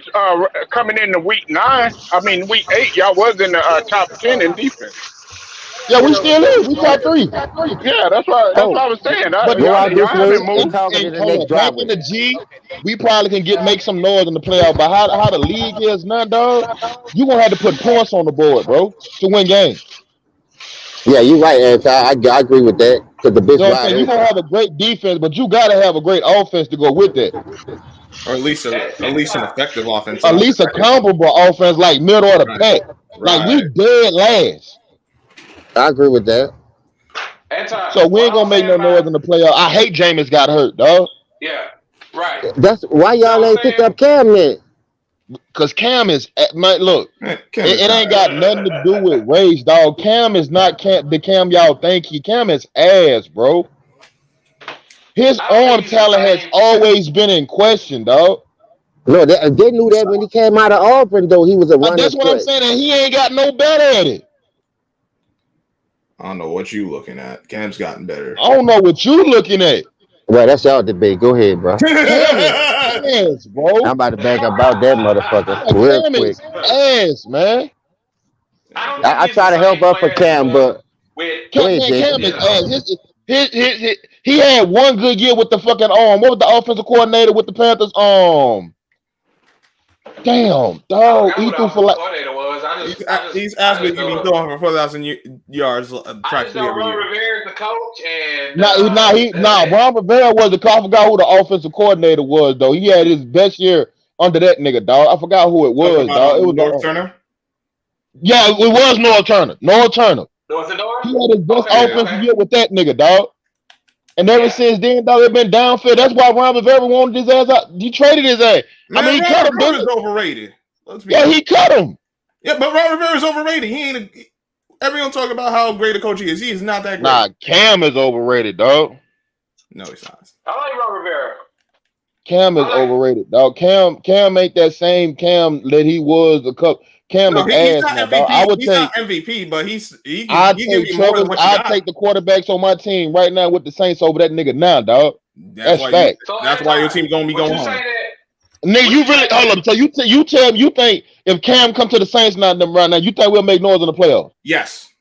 coming into week 9. I mean, week 8, y'all was in the top 10 in defense. Yeah, we still is. We top 3. Yeah, that's what I was saying. But y'all haven't moved. Back in the G, we probably can make some noise in the playoff. But how the league is now, dog, you gonna have to put points on the board, bro, to win games. Yeah, you're right, Anti. I agree with that. Cause the bitch you're gonna have a great defense, but you gotta have a great offense to go with that. Or at least an effective offense. At least a comparable offense, like middle of the pack. Like we dead last. I agree with that. So we ain't gonna make no noise in the playoff. I hate Jameis got hurt, dog. Yeah, right. That's why y'all ain't pick up Cam yet. Cause Cam is look. Man, It ain't got nothing to do with race, dog. Cam is not the Cam y'all think he. Cam is ass, bro. His arm talent has always been in question, dog. No, they knew that when he came out of Auburn, though he was a running. That's what I'm saying. And he ain't got no better at it. I don't know what you looking at. Cam's gotten better. I don't know what you looking at. Well, that's y'all debate. Go ahead, bro. Ass, bro. I'm about to back about that motherfucker real quick. Ass, man. I try to help up for Cam, but Cam is ass. He had one good year with the fucking what was the offensive coordinator with the Panthers? Damn, dog. He threw for like. He's asked me if he's throwing for 4,000 yards practically every year. Ron Rivera's the coach, and Ron Rivera was the I forgot who the offensive coordinator was though. He had his best year under that nigga, dog. I forgot who it was, dog. It was North Turner. Yeah, it was Noah Turner. Was it North? He had his best offensive year with that nigga, dog. And ever since then, dog, it been downfield. That's why Ron Rivera wanted his ass out. He traded his ass. Man, I mean, he cut him. Rivera's overrated. He cut him. Yeah, but Ron Rivera's overrated. He ain't. Everyone talk about how great a coach he is. He is not that great. Nah, Cam is overrated, dog. No, he's not. I like Ron Rivera. Cam is overrated, dog. Cam ain't that same Cam that he was a cup. Cam is ass now, dog. I would he's take not MVP, but I take the quarterbacks on my team right now with the Saints over that nigga now, dog. That's fact. That's why your team gonna be going home. Nigga, you really hold up. So you tell me you think if Cam come to the Saints right now, you think we'll make noise in the playoffs? Yes.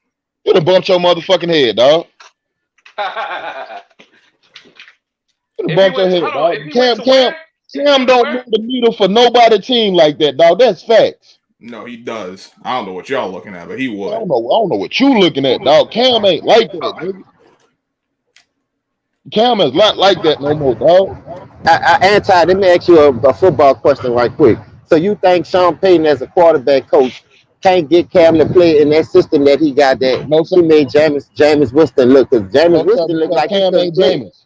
You'd have bumped your motherfucking head, dog. You'd have bumped your head, dog. Cam don't move the needle for nobody team like that, dog. That's facts. No, he does. I don't know what y'all looking at, but he would. I don't know what you looking at, dog. Cam ain't like that, nigga. Cam is not like that no more, dog. Let me ask you a football question right quick. So you think Sean Payton as a quarterback coach can't get Cam to play in that system that he got that he made Jameis Winston look? Because Jameis Winston looked like Cam ain't Jameis.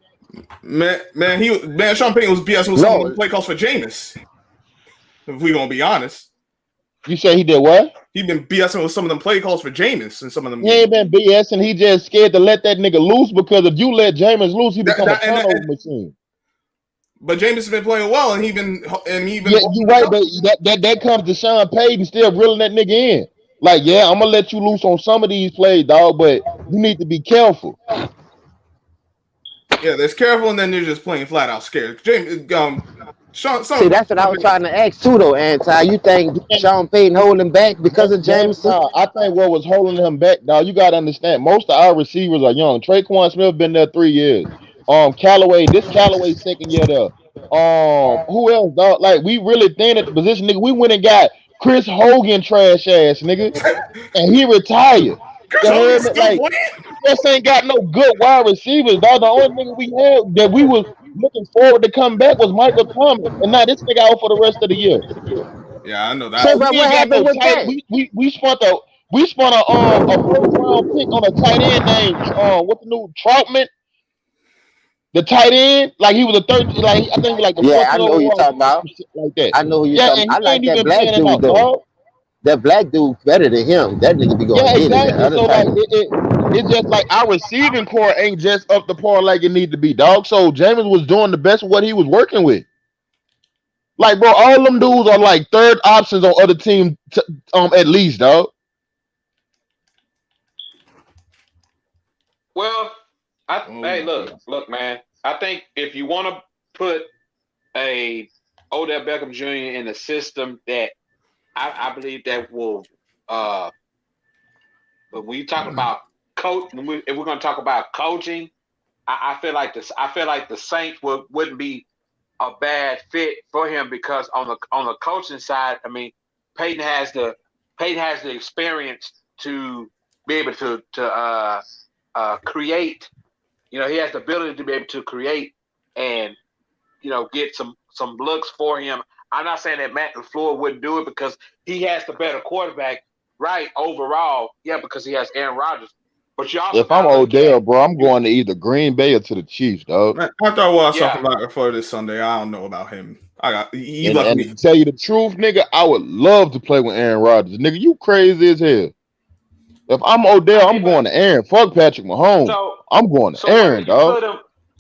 Man, Sean Payton was BS with some of the play calls for Jameis. If we gonna be honest. You say he did what? He been BSing with some of them play calls for Jameis and some of them. He ain't been BSing. He just scared to let that nigga loose because if you let Jameis loose, he become a turnover machine. But Jameis has been playing well, and he been. Yeah, you're right, but that comes to Sean Payton still reeling that nigga in. Like, yeah, I'm gonna let you loose on some of these plays, dog, but you need to be careful. Yeah, there's careful, and then they're just playing flat out scared. James, Sean. See, that's what I was trying to ask too, though, Anti. You think Sean Payton holding back because of James? I think what was holding him back, dog. You gotta understand, most of our receivers are young. Traquan Smith been there 3 years. Callaway's second year there. Who else, dog? Like, we really thin at the position, nigga. We went and got Chris Hogan, trash ass, nigga, and he retired. Just ain't got no good wide receivers, dog. The only nigga we had that we was looking forward to come back was Michael Thomas, and now this nigga out for the rest of the year. Yeah, I know that. So, what happened with that? We spent a first round pick on a tight end named what's the new Troutman. The tight end, like he was a third, like I think he was like the fourth. I know who you're talking about. Like that. I know who you're talking about. I like that black dude though. That black dude better than him. That nigga be going to get it. So like it's just like our receiving core ain't just up the par like it need to be, dog. So Jameis was doing the best of what he was working with. Like, bro, all them dudes are like third options on other teams, at least, dog. Well, hey, look, man. I think if you want to put a Odell Beckham Jr. in a system that I believe that will, but when you talk about coach, if we're going to talk about coaching, I feel like the Saints wouldn't be a bad fit for him because on the coaching side, I mean, Peyton has the experience to be able to create. You know, he has the ability to be able to create and, you know, get some looks for him. I'm not saying that Matt LaFleur wouldn't do it because he has the better quarterback, right, overall. Yeah, because he has Aaron Rodgers. but you also If I'm gotta look Odell, at bro, I'm going to either Green Bay or to the Chiefs, dog. Man, after I watched yeah. something about for this Sunday, I don't know about him. He And left to me. tell you the truth, nigga, I would love to play with Aaron Rodgers. Nigga, you crazy as hell. If I'm Odell, I I'm mean, going to Aaron. Fuck Patrick Mahomes. so I'm going to so whether Aaron, you dog. put him,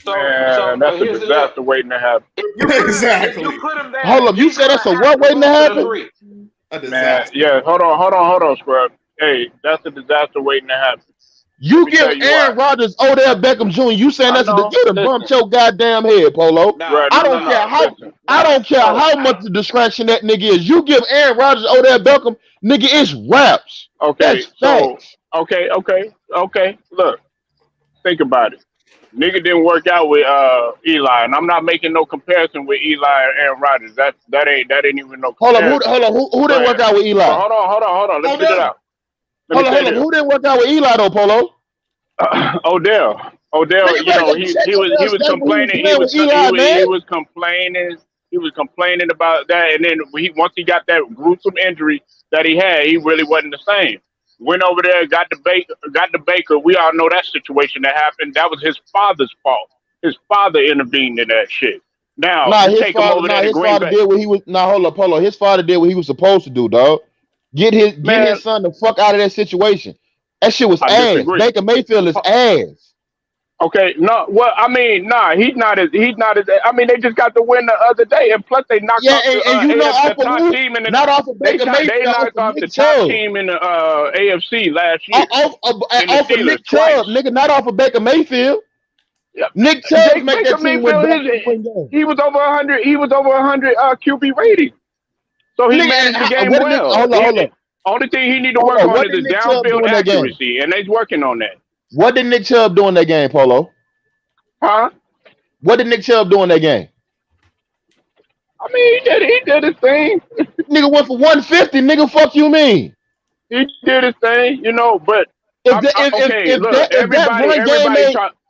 Man, but that's a here's the deal: disaster waiting to happen. if you put him, if Exactly. you put him there, Hold up, you he's said gonna that's a have what to waiting to move to the happen? 3. A Man, disaster. yeah, hold on, Scrub. Hey, that's a disaster waiting to happen. Let You me give tell you Aaron why. Rodgers Odell Beckham Jr. You saying I that's a know. you done bumped Listen, your goddamn head, Polo. No, bro, I don't no. care how Listen, I don't care so how much the distraction that nigga is. You give Aaron Rodgers Odell Beckham, nigga, it's raps. okay, That's so facts. okay. Look, think about it. Nigga didn't work out with Eli, and I'm not making no comparison with Eli and Aaron Rodgers. That ain't even no Hold comparison. up, who didn't work But out with Eli? but hold on. Let me get it Odell. out. Let me say Hold up, this. who didn't work out with Eli though, Polo? Odell, Nigga, you know, better he shut he your was he ass was up when he was complaining. playing with Eli, man. He was complaining about that, and then once he got that gruesome injury that he had, he really wasn't the same. Went over there, got the Baker. We all know that situation that happened. That was his father's fault. His father intervened in that shit. Now you take him over there to His Green father Bay, did what he was hold up, Polo. His father did what he was supposed to do, dog. Get man. his son the fuck out of that situation. That shit was I ass. disagree. Baker Mayfield is ass. Okay, no, well, I mean, nah, he's not as. I mean, they just got the win the other day, and plus they knocked Yeah, off the and you know the off of top who? team in the. Not off of Baker They Mayfield, off knocked of off the Nick top Chubb. team in the AFC last year in the Off of Steelers Nick Chubb, twice. nigga, not off of Baker Mayfield. Yeah. Nick Chubb make Baker that team win Mayfield, back to win games. he was over 100. He was over 100 QB rating, so he managed the Nigga, game what did Nick well. hold up. Only thing he need to Hold work up. on What is did his Nick Chubb do downfield in that game? accuracy, and they's working on that. What did Nick Chubb do in that game, Polo? Huh? What did Nick Chubb do in that game? I mean, he did his thing. Nigga went for 150. Nigga, fuck you mean? He did his thing, you know. But okay, look,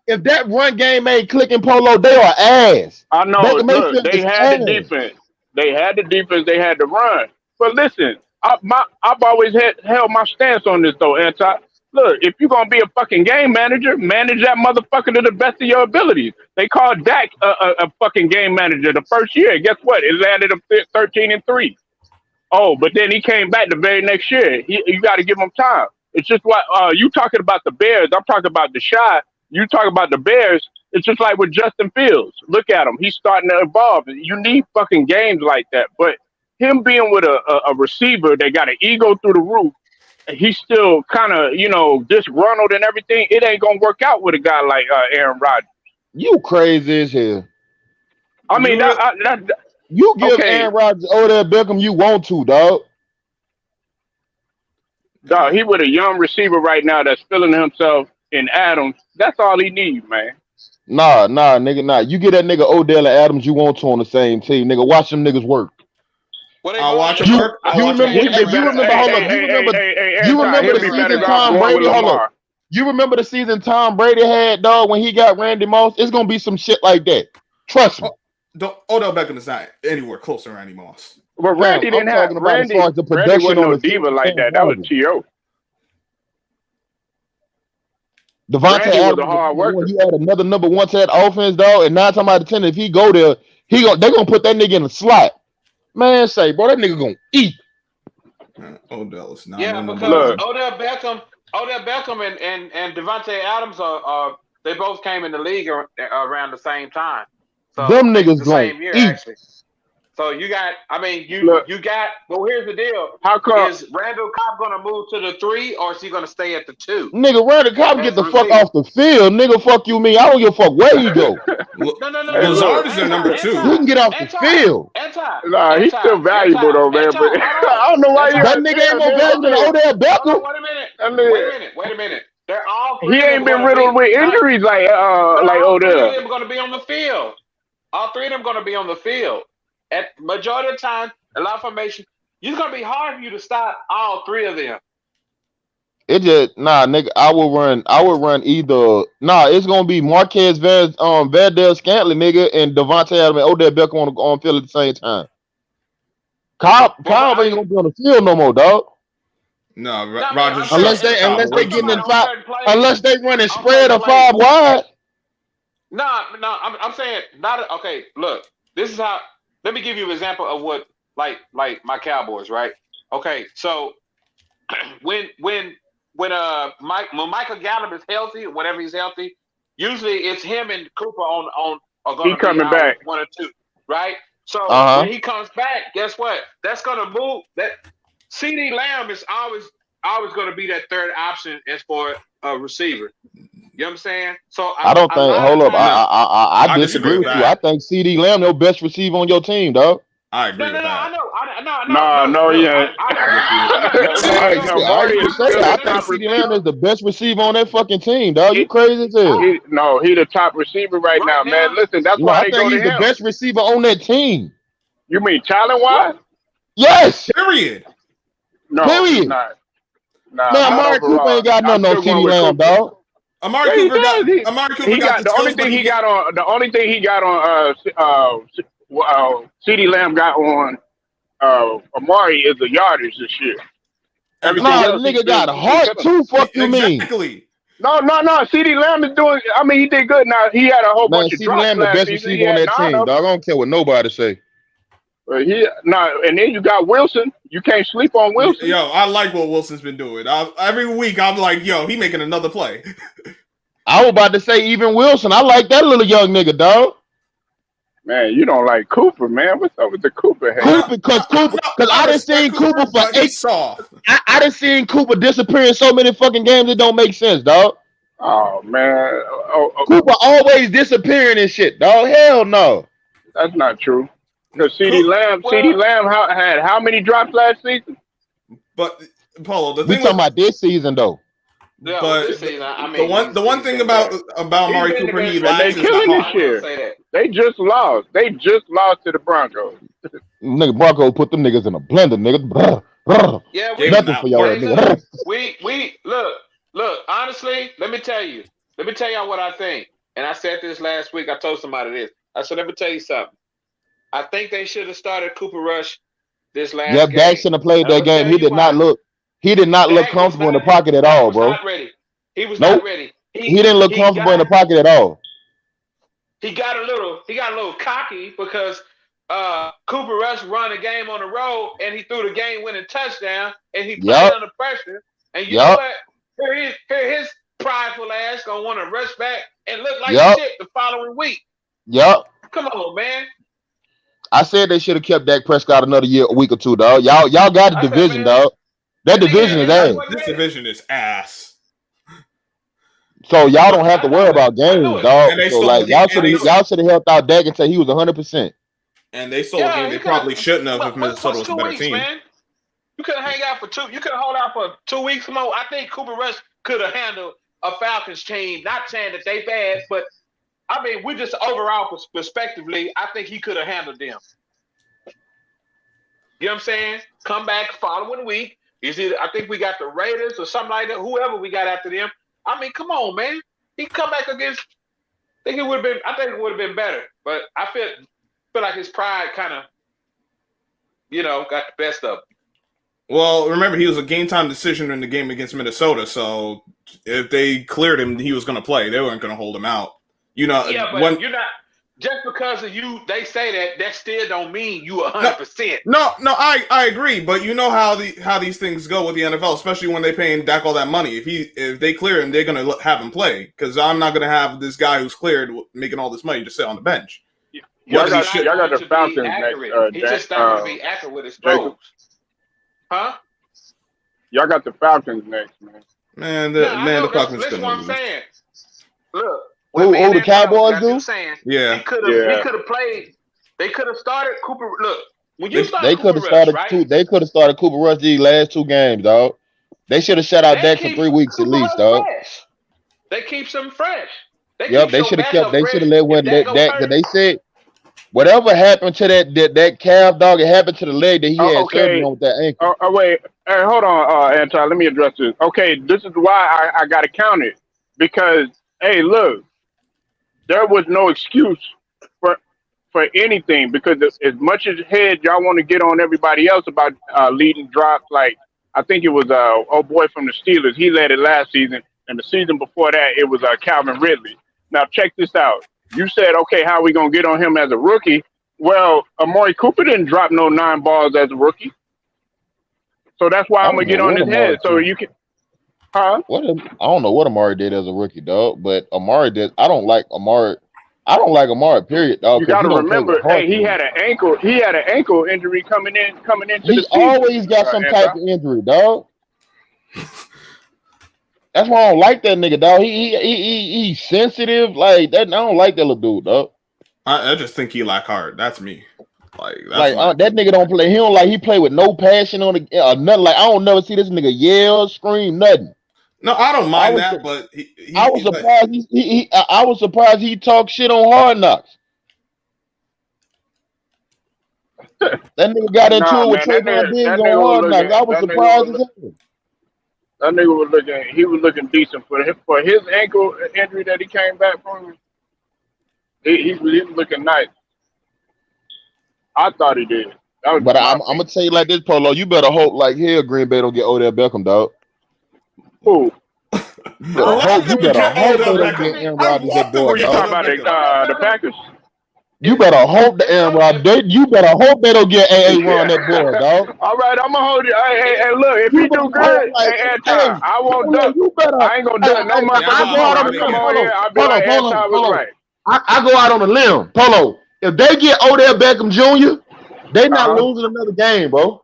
If that run game ain't clicking, Polo, they are ass. I know. Baker Look, Mayfield they is had the ass. defense. They had the defense. They had the run. But listen, I've always held my stance on this though, Anti. Look, if you're gonna be a fucking game manager, manage that motherfucker to the best of your abilities. They called Dak a fucking game manager the first year. Guess what? It landed him 13-3. Oh, but then he came back the very next year. You got to give him time. It's just what you talking about the Bears. I'm talking about the Shy. You talk about the Bears. It's just like with Justin Fields. Look at him. He's starting to evolve. You need fucking games like that. But him being with a receiver that got an ego through the roof, he's still kind of, disgruntled and everything. It ain't going to work out with a guy like Aaron Rodgers. You crazy as hell. I mean, you give Aaron Rodgers Odell Beckham you want to, dog. Dog, he with a young receiver right now that's feeling himself in Adams. That's all he needs, man. Nah, nigga, nah. You get that nigga Odell and Adams you want to on the same team, nigga. Watch them niggas work. I'll watch him work. You remember the season Tom Brady? Hold up. You remember the season Tom Brady had, dog, when he got Randy Moss? It's gonna be some shit like that. Trust me. Odell Beckham is not anywhere close to Randy Moss. But Randy didn't have Randy. Randy wasn't no diva like that. That was T.O. Devontae Adams was a hard worker. When you add another number one to that offense, dog, and 9 times out of 10, if he go there, they're gonna put that nigga in the slot. Man, say, bro, that nigga gonna eat. Odell is not. Yeah, because Odell Beckham and Devontae Adams are they both came in the league around the same time. So them niggas the gonna same year, eat. actually. So you got, well, here's the deal. How come? Is Randall Cobb going to move to the 3 or is he going to stay at the 2? Nigga, Randall Cobb get the fuck off the field. Nigga, fuck you me. I don't give a fuck where he go. No. Lazard is their number 2. He can get off the field. Nah, he's still valuable though, man. But I don't know why that nigga ain't more valuable than Odell Beckham. Wait a minute. They're all three. He ain't been riddled with injuries like Odell. All 3 of them going to be on the field. All 3 of them going to be on the field. At majority of the time, a lot of formation, it's gonna be hard for you to stop all 3 of them. It just nigga. I will run either. It's gonna be Marquez Valdez Scantling, nigga, and Devontae Adams and Odell Beckham on field at the same time. Cobb ain't gonna be on the field no more, dog. No, No, man, Rodgers. I'm Unless saying they I'm unless they talking getting in about on five, certain plays. unless they running On spread certain or five plays. wide. No, I'm saying not okay. Look, this is how. Let me give you an example of what like my Cowboys, right? Okay, so when Michael Gallup is healthy, whenever he's healthy, usually it's him and Cooper on are going He to be coming out back. 1 or 2, right? So Uh-huh. when he comes back, guess what? That's going to move. That CeeDee Lamb is always going to be that third option as for a receiver. You know what I'm saying? So I don't think. Hold up, I I disagree disagree with with you. that. I think CeeDee Lamb your best receiver on your team, dog. I agree No, with I that. know. No, yeah. I Amari ain't is say still that. I the think top CeeDee Lamb receiver. is the best receiver on that fucking team, dog. You crazy as hell. He the top receiver right now, man. Listen, that's No, why I they think go to he's the him. best receiver on that team. You mean talent wise? Yes. Period. No, he's Period. not. Man, Not Amari Cooper overall. ain't got I'm nothing on still going CeeDee with Lamb, Cooper. dog. Amari Yeah, he Cooper got does. Amari Cooper He got got the the only skills, but thing he he get, got on. The only thing he got on. CeeDee Lamb got on. Amari is the yardage this year. Everything Nah, else, nigga got heart too. Fuck you mean? exactly. No. CeeDee Lamb is doing. I mean, he did good. Now he had a whole Man, bunch of CeeDee drops Lamb the last best season. He receiver on had that 9 team, of them. dog. I don't care what nobody say. And then you got Wilson. You can't sleep on Wilson. Yo, I like what Wilson's been doing. Every week I'm like, yo, he making another play. I was about to say even Wilson. I like that little young nigga, dog. Man, you don't like Cooper, man. What's up with the Cooper hate? Cooper, because I done seen Cooper for but he's soft. I done seen Cooper disappear in so many fucking games it don't make sense, dog. Oh man, Cooper always disappearing and shit, dog. Hell no. That's not true. Because CeeDee Lamb had how many drops last season? But Paulo, the We thing talking about this season though. Yeah, but this season, I mean, the one thing about Amari Cooper he lacks they is the killing this heart. year. They just lost. They just lost to the Broncos. Nigga Bronco put them niggas in a blender, nigga. Yeah, nothing for y'all, nigga. We look. Honestly, let me tell y'all what I think. And I said this last week. I told somebody this. I said, let me tell you something. I think they should have started Cooper Rush this last game. Dak shouldn't have played that game. He did not look comfortable in the pocket at all, bro. Not ready. He was not ready. He didn't look comfortable in the pocket at all. He got a little cocky because Cooper Rush run a game on the road and he threw the game-winning touchdown and he played under pressure. And you know what? Here his prideful ass gonna want to rush back and look like shit the following week. Yep. Come on, man. I said they should have kept Dak Prescott another a week or two, dog. Y'all got a division, dog. That division is ass. This division is ass. So y'all don't have to worry about games, dog. So like y'all should have helped out Dak until he was 100%. And they stole a game they probably shouldn't have if Minnesota was a better team. Man? You could hang out for 2. You could hold out for 2 weeks more. I think Cooper Rush could have handled a Falcons team. Not saying that they bad, but I mean, we just overall perspectively, I think he could have handled them. You know what I'm saying? Come back following week. I think we got the Raiders or something like that. Whoever we got after them. I mean, come on, man. He come back against. I think it would have been better. But I feel like his pride kind of, got the best of him. Well, remember he was a game time decision in the game against Minnesota. So if they cleared him, he was going to play. They weren't going to hold him out. Yeah, but you're not. Just because of you, they say that still don't mean you 100%. No, I agree, but you know how these things go with the NFL, especially when they paying Dak all that money. If they clear him, they're gonna have him play because I'm not gonna have this guy who's cleared making all this money just sit on the bench. Y'all got the Falcons next. He's just not gonna be accurate with his throws. Huh? Y'all got the Falcons next, man. The Falcons. Listen, what I'm saying. Look. Who the Cowboys do? Yeah. He could have played. They could have started Cooper. Look, when you started, they could have started They could have started Cooper Rush these last 2 games, dog. They should have shut out Dak for 3 weeks at least, dog. They keep some fresh. They should have kept. They should have let Dak because they said whatever happened to that calf, dog. It happened to the leg that he had surgery on with that ankle. Wait, hey, hold on, Anton. Let me address this. Okay, this is why I got to count it because hey, look. There was no excuse for anything because as much as head y'all want to get on everybody else about leading drops like I think it was old boy from the Steelers. He led it last season, and the season before that, it was Calvin Ridley. Now check this out. You said, okay, how are we gonna get on him as a rookie? Well, Amari Cooper didn't drop no 9 balls as a rookie, so that's why I'm gonna get on his head. So you can, huh? I don't know what Amari did as a rookie, dog. But Amari did. I don't like Amari. Period, dog. You got to remember, hey, he had an ankle injury coming into the season. He always got some type of injury, dog. That's why I don't like that nigga, dog. He's sensitive like that. I don't like that little dude, dog. I just think he lack heart. That's me. That nigga don't play. He play with no passion on the nothing. Like I don't never see this nigga yell, scream, nothing. No, I don't mind that, but I was surprised. I was surprised he talked shit on Hard Knocks. That nigga got into it with Trayvon Diggs on Hard Knocks. I was surprised as hell. That nigga was looking decent for his ankle injury that he came back from. He was looking nice. I thought he did. But I'm gonna tell you like this, Polo. You better hope like hell Green Bay don't get Odell Beckham, dog. Who? You better hope they don't get Aaron Rodgers that boy. You talking about the Packers? You better hope the Aaron Rodgers. You better hope they don't get AA Ron that boy, dog. All right, I'm gonna hold you. Hey, look, if he do good, I won't duck. I ain't gonna duck no motherfucker. I'll be like, Anti was right. I go out on a limb, Polo. If they get Odell Beckham Jr., they not losing another game, bro.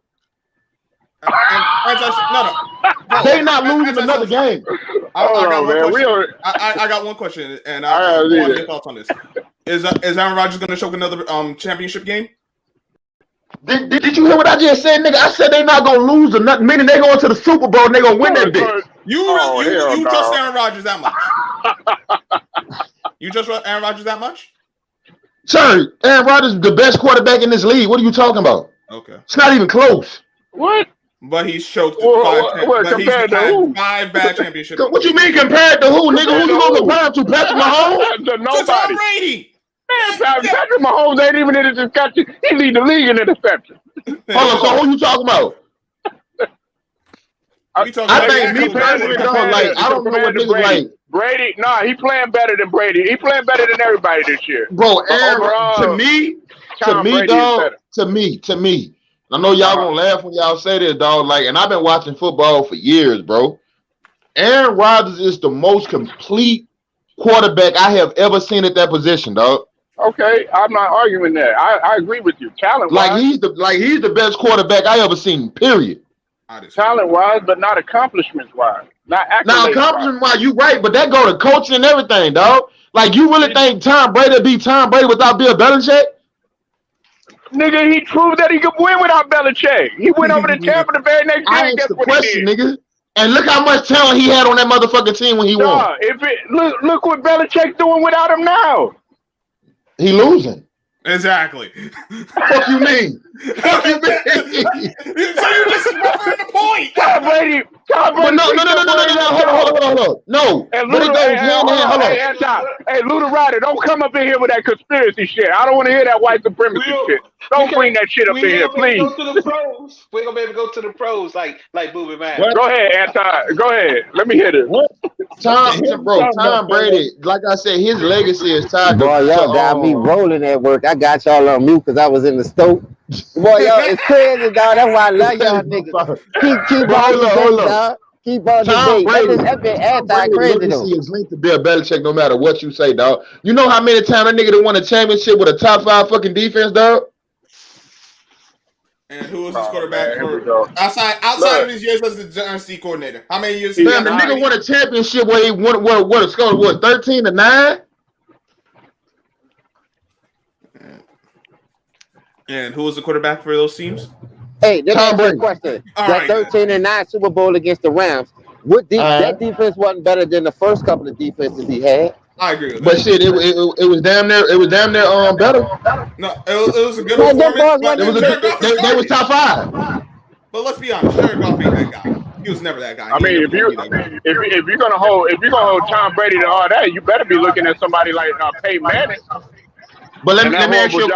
They not losing another game. I got one question, and I want your thoughts on this. Is Aaron Rodgers going to choke another championship game? Did you hear what I just said, nigga? I said they not going to lose or nothing. Meaning they going to the Super Bowl and they going to win that bitch. You trust Aaron Rodgers that much? You trust Aaron Rodgers that much? Sir, Aaron Rodgers is the best quarterback in this league. What are you talking about? Okay. It's not even close. What? But he's choked compared to who? 5 bad championships. What you mean compared to who, nigga? Who you gonna compare him to? Patrick Mahomes? To nobody. To Tom Brady. Man, Patrick Mahomes ain't even in the discussion. He lead the league in interception. Hold on, so who you talking about? I think me personally, I don't know what niggas like. Brady, he playing better than Brady. He playing better than everybody this year. Bro, Aaron, to me. I know y'all gonna laugh when y'all say this, dog. Like, and I've been watching football for years, bro. Aaron Rodgers is the most complete quarterback I have ever seen at that position, dog. Okay, I'm not arguing that. I agree with you. Talent-wise, he's the best quarterback I ever seen. Period. Talent-wise, but not accomplishments-wise. Not accolades-wise. Now, accomplishment-wise, you right, but that go to coaching and everything, dog. Like, you really think Tom Brady be Tom Brady without Bill Belichick? Nigga, he proved that he could win without Belichick. He went over to Tampa the very next day. Guess what he did, nigga. And look how much talent he had on that motherfucking team when he won. Look what Belichick's doing without him now. He losing. Exactly. What you mean? What you mean? So you're just referring the point. Tom Brady. No. Hold on. No. Hey, Luda Ryder, don't come up in here with that conspiracy shit. I don't want to hear that white supremacy shit. Don't bring that shit up in here, please. We're gonna be able to go to the pros like Booby Man. Go ahead, Anti. Go ahead. Let me hear this. Tom Brady, like I said, his legacy is tied. Boy, y'all got me rolling at work. I got y'all on mute because I was in the stove. Boy, y'all, it's crazy, dog. That's why I love y'all niggas. Keep on the date, dog. Keep on the date. That's been anti-crazy, though. Is linked to Bill Belichick no matter what you say, dog. You know how many times that nigga done won a championship with a top 5 fucking defense, dog? And who was his quarterback for outside of his years as the Giants D coordinator? How many years? Damn, the nigga won a championship where he won what a score was 13-9. And who was the quarterback for those teams? Hey, let me ask you a question. That 13-9 Super Bowl against the Rams, that defense wasn't better than the first couple of defenses he had. I agree with that. But shit, it was damn near better. No, it was a good performance. They was top 5. But let's be honest, Jared Goff ain't that guy. He was never that guy. I mean, if you're gonna hold Tom Brady to all that, you better be looking at somebody like Peyton Manning. But let me ask you a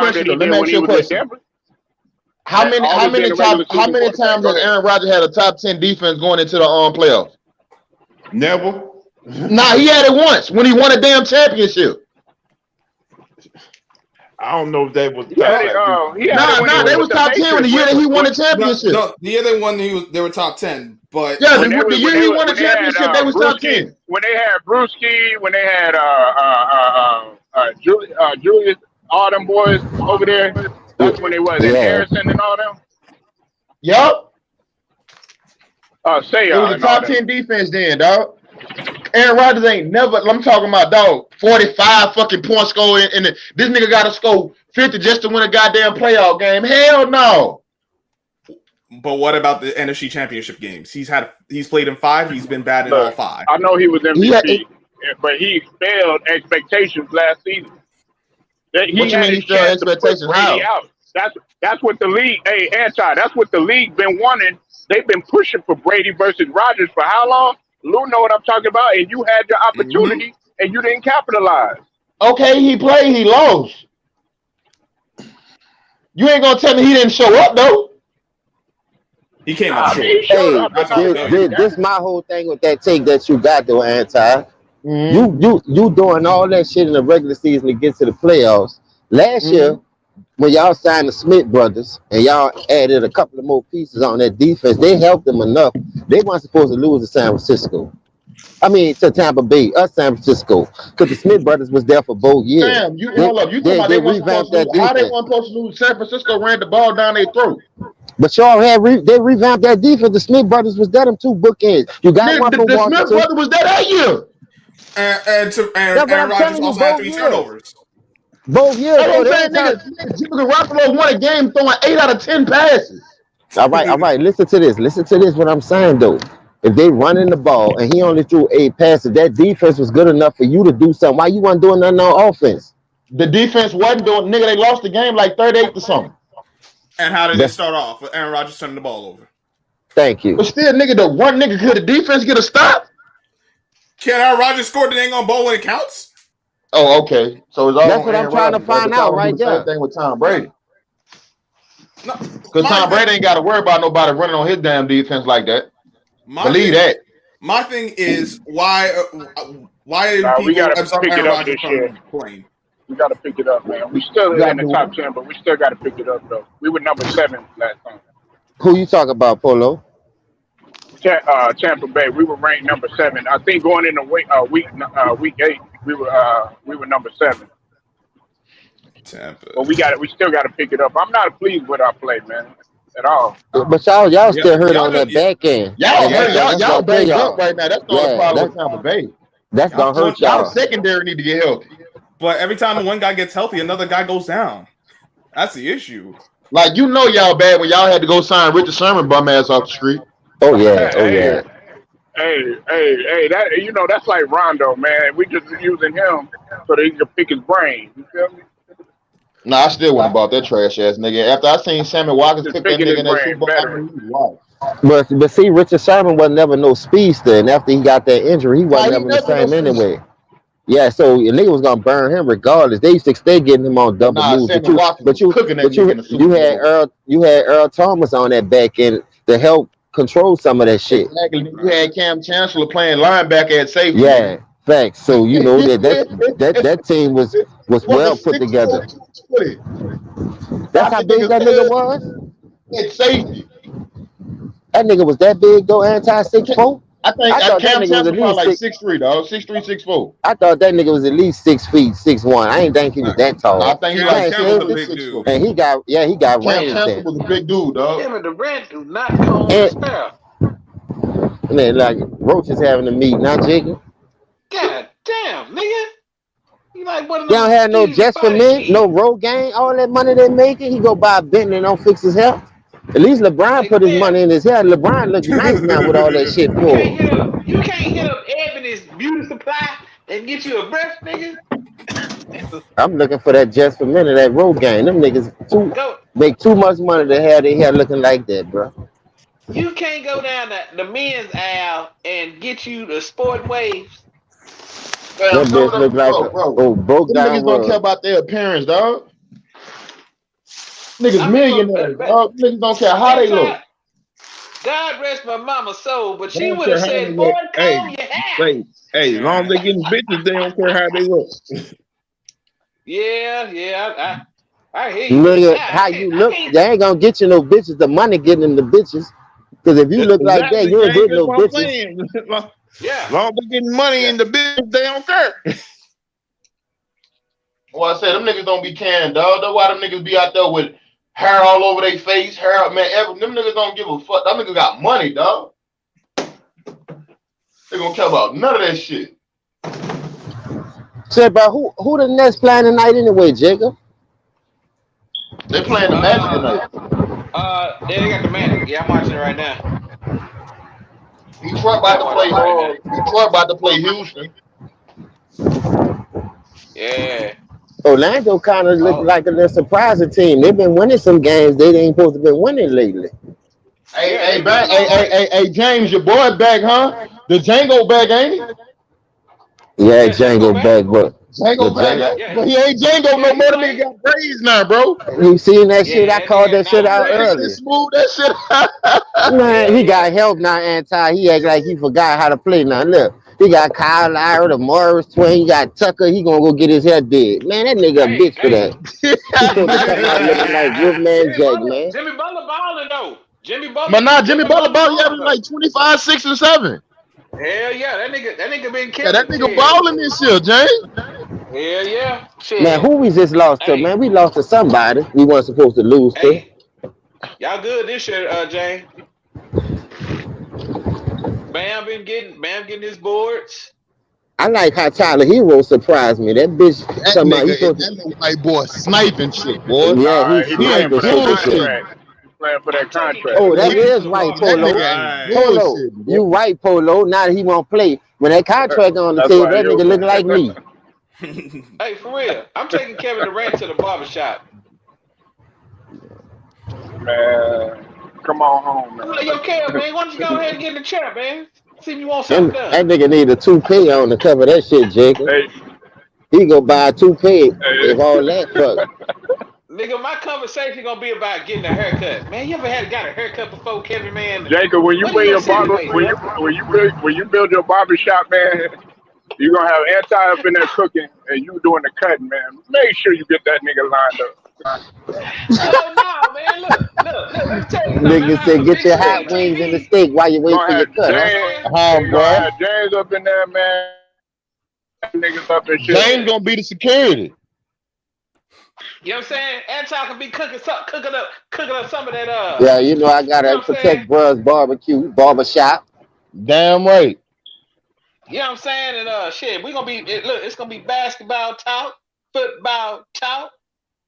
question. How many times has Aaron Rodgers had a top 10 defense going into the playoffs? Never. Nah, he had it once when he won a damn championship. I don't know if they was. They was top 10 when the year that he won the championship. No, the year they won, they were top 10. But yeah, the year he won the championship, they was top 10. When they had Brewski, when they had Julius, all them boys over there, that's when they was. And Harrison and all them. Yup. It was a top 10 defense then, dog. Aaron Rodgers ain't never. I'm talking about, dog, 45 fucking points score in the, this nigga got to score 50 just to win a goddamn playoff game. Hell no. But what about the NFC Championship games? He's played in 5. He's been bad in all 5. I know he was MVP, but he failed expectations last season. What you mean he failed expectations? How? That's what the league. Hey, that's what the league been wanting. They've been pushing for Brady versus Rodgers for how long? Lou know what I'm talking about, and you had your opportunity, and you didn't capitalize. Okay, he played, he lost. You ain't gonna tell me he didn't show up though. He came up short. This my whole thing with that take that you got though, Anti. You doing all that shit in the regular season to get to the playoffs. Last year, when y'all signed the Smith brothers and y'all added a couple of more pieces on that defense, they helped them enough. They weren't supposed to lose to San Francisco. I mean, to Tampa Bay, San Francisco, because the Smith brothers was there for both years. Damn, hold up. You talking about they revamped that defense. How they weren't supposed to lose? San Francisco ran the ball down their throat. But y'all had they revamped that defense. The Smith brothers was there, them 2 bookends. You got one for the Smith brother was there that year. And Rodgers also had 3 turnovers. Both years. Jimmy Garoppolo won a game throwing 8 out of 10 passes. All right. Listen to this. What I'm saying though. If they running the ball and he only threw 8 passes, that defense was good enough for you to do something. Why you weren't doing nothing on offense? The defense wasn't doing. Nigga, they lost the game like 38 to something. And how did it start off with Aaron Rodgers turning the ball over? Thank you. But still, nigga, the one nigga could the defense get a stop? Can Aaron Rodgers score the dang on ball when it counts? Oh, okay. So it's all that's what I'm trying to find out right there. Same thing with Tom Brady. Because Tom Brady ain't got to worry about nobody running on his damn defense like that. Believe that. My thing is why people we gotta pick it up this year. We got to pick it up, man. We still in the top 10, but we still got to pick it up, though. We were number 7 last time. Who you talking about, Polo? Tampa Bay. We were ranked number 7. I think going into week 8, we were number 7. Tampa. But we still got to pick it up. I'm not pleased with our play, man, at all. But y'all still hurt on that back end. Y'all banged up right now. That's the only problem with Tampa Bay. That's gonna hurt y'all. Y'all secondary need to get healthy. But every time one guy gets healthy, another guy goes down. That's the issue. Like, you know y'all bad when y'all had to go sign Richard Sherman bum ass off the street. Oh yeah. Hey, that that's like Rondo, man. We just using him so that he can pick his brain. You feel me? Nah, I still wouldn't bought that trash ass nigga. After I seen Sammy Watkins pick that nigga in that Super Bowl, But see, Richard Sherman was never no speedster, and after he got that injury, he wasn't never the same anyway. Yeah, so a nigga was gonna burn him regardless. They used to stay getting him on double moves. But you had Earl Thomas on that back end to help control some of that shit. Exactly. You had Cam Chancellor playing linebacker at safety. Yeah, facts. So you know that team was well put together. That's how big that nigga was. At safety. That nigga was that big though, anti-6'4". I thought Cam Chancellor was like 6'3", dog. 6'3", 6'4". I thought that nigga was at least 6 feet, 6'1". I ain't think he was that tall. I think he was a big dude. And he got range. Cam Chancellor was a big dude, dog. Him and the Rand do not go on spell. Man, like Roach is having a meet, not Jacob. God damn, nigga. You like one of they don't have no just for men, no road gang, all that money they making. He go buy a Bentley and don't fix his health. At least LeBron put his money in his hair. LeBron looks nice now with all that shit for him. You can't hit up Ebony's beauty supply and get you a breath, nigga. I'm looking for that just for men of that road gang. Them niggas make too much money to have their hair looking like that, bro. You can't go down the men's aisle and get you the sport waves. That bitch look like broke Them down niggas don't care about their appearance, dog. Niggas millionaires, dog. Niggas don't care how they look. God rest my mama's soul, but They she don't would care have how they said, "Boy, look. Hey, comb your hair." as long as they getting bitches, they don't care how they look. Yeah, I hear you. Nigga, how you look, they ain't gonna get you no bitches. The money getting them the bitches. Because if you look like that, Exactly, you ain't gang. getting That's no what I'm bitches. saying. Yeah. As long as they getting money in the business, they don't care. Well, I said them niggas don't be caring, dog. That's why them niggas be out there with hair all over their face, hair up, man. Them niggas don't give a fuck. Them niggas got money, dog. They gonna care about none of that shit. Say, bro, who the Nets playing tonight anyway, Jacob? They playing the Magic tonight. Yeah, they got the Magic. Yeah, I'm watching it right now. Detroit about to play Houston. Yeah. Orlando kind of look like a little surprising team. They've been winning some games they ain't supposed to be winning lately. Hey, James, your boy back, huh? The Django back, ain't he? Yeah, Django back, but Django back, but he ain't Django no more. The nigga got braids now, bro. You seen that shit? I called that shit out earlier. Smooth that shit. Man, he got help now, anti. He act like he forgot how to play now. Look, he got Kyle Lowry, the Morris twin. He got Tucker. He gonna go get his hair did. Man, that nigga a bitch for that. He supposed to come out looking like Wolfman Jack, man. Jimmy Butler balling though. Jimmy Butler. But nah, Jimmy Butler balling like 25, 6, and 7. Hell yeah, that nigga been killing. Yeah, that nigga balling this year, James. Hell yeah. Shit. Man, who we just lost to, man? We lost to somebody we weren't supposed to lose to. Y'all good this year, James. Bam getting his boards. I like how Tyler Hero surprised me. That bitch talking about that white boy sniping shit, boy. Yeah, he's playing for that contract. Playing for that contract. Oh, that is right, Polo. Polo, you right, Polo. Now that he won't play. When that contract on the table, that nigga look like me. Hey, for real. I'm taking Kevin Durant to the barbershop. Man, come on home, man. Yo, Kev, man, why don't you go ahead and get in the chat, man? See if you want something done. That nigga need a toupee on to cover that shit, Jacob. He go buy a toupee if all that fuck. Nigga, my conversation gonna be about getting a haircut. Man, you ever got a haircut before, Kevin, man? Jacob, when you build your barber shop, man, you gonna have anti up in there cooking and you doing the cutting, man. Make sure you get that nigga lined up. Oh no, man! Look! Let me tell you. Nigga said, get your hot wings and the steak while you wait for your cut. James up in there, man. Niggas up and shit. James gonna be the security. You know what I'm saying? Anti can be cooking up some of that. Yeah, you know I gotta protect bruh's barber shop. Damn right. You know what I'm saying? And shit, we gonna be it's gonna be basketball talk, football talk,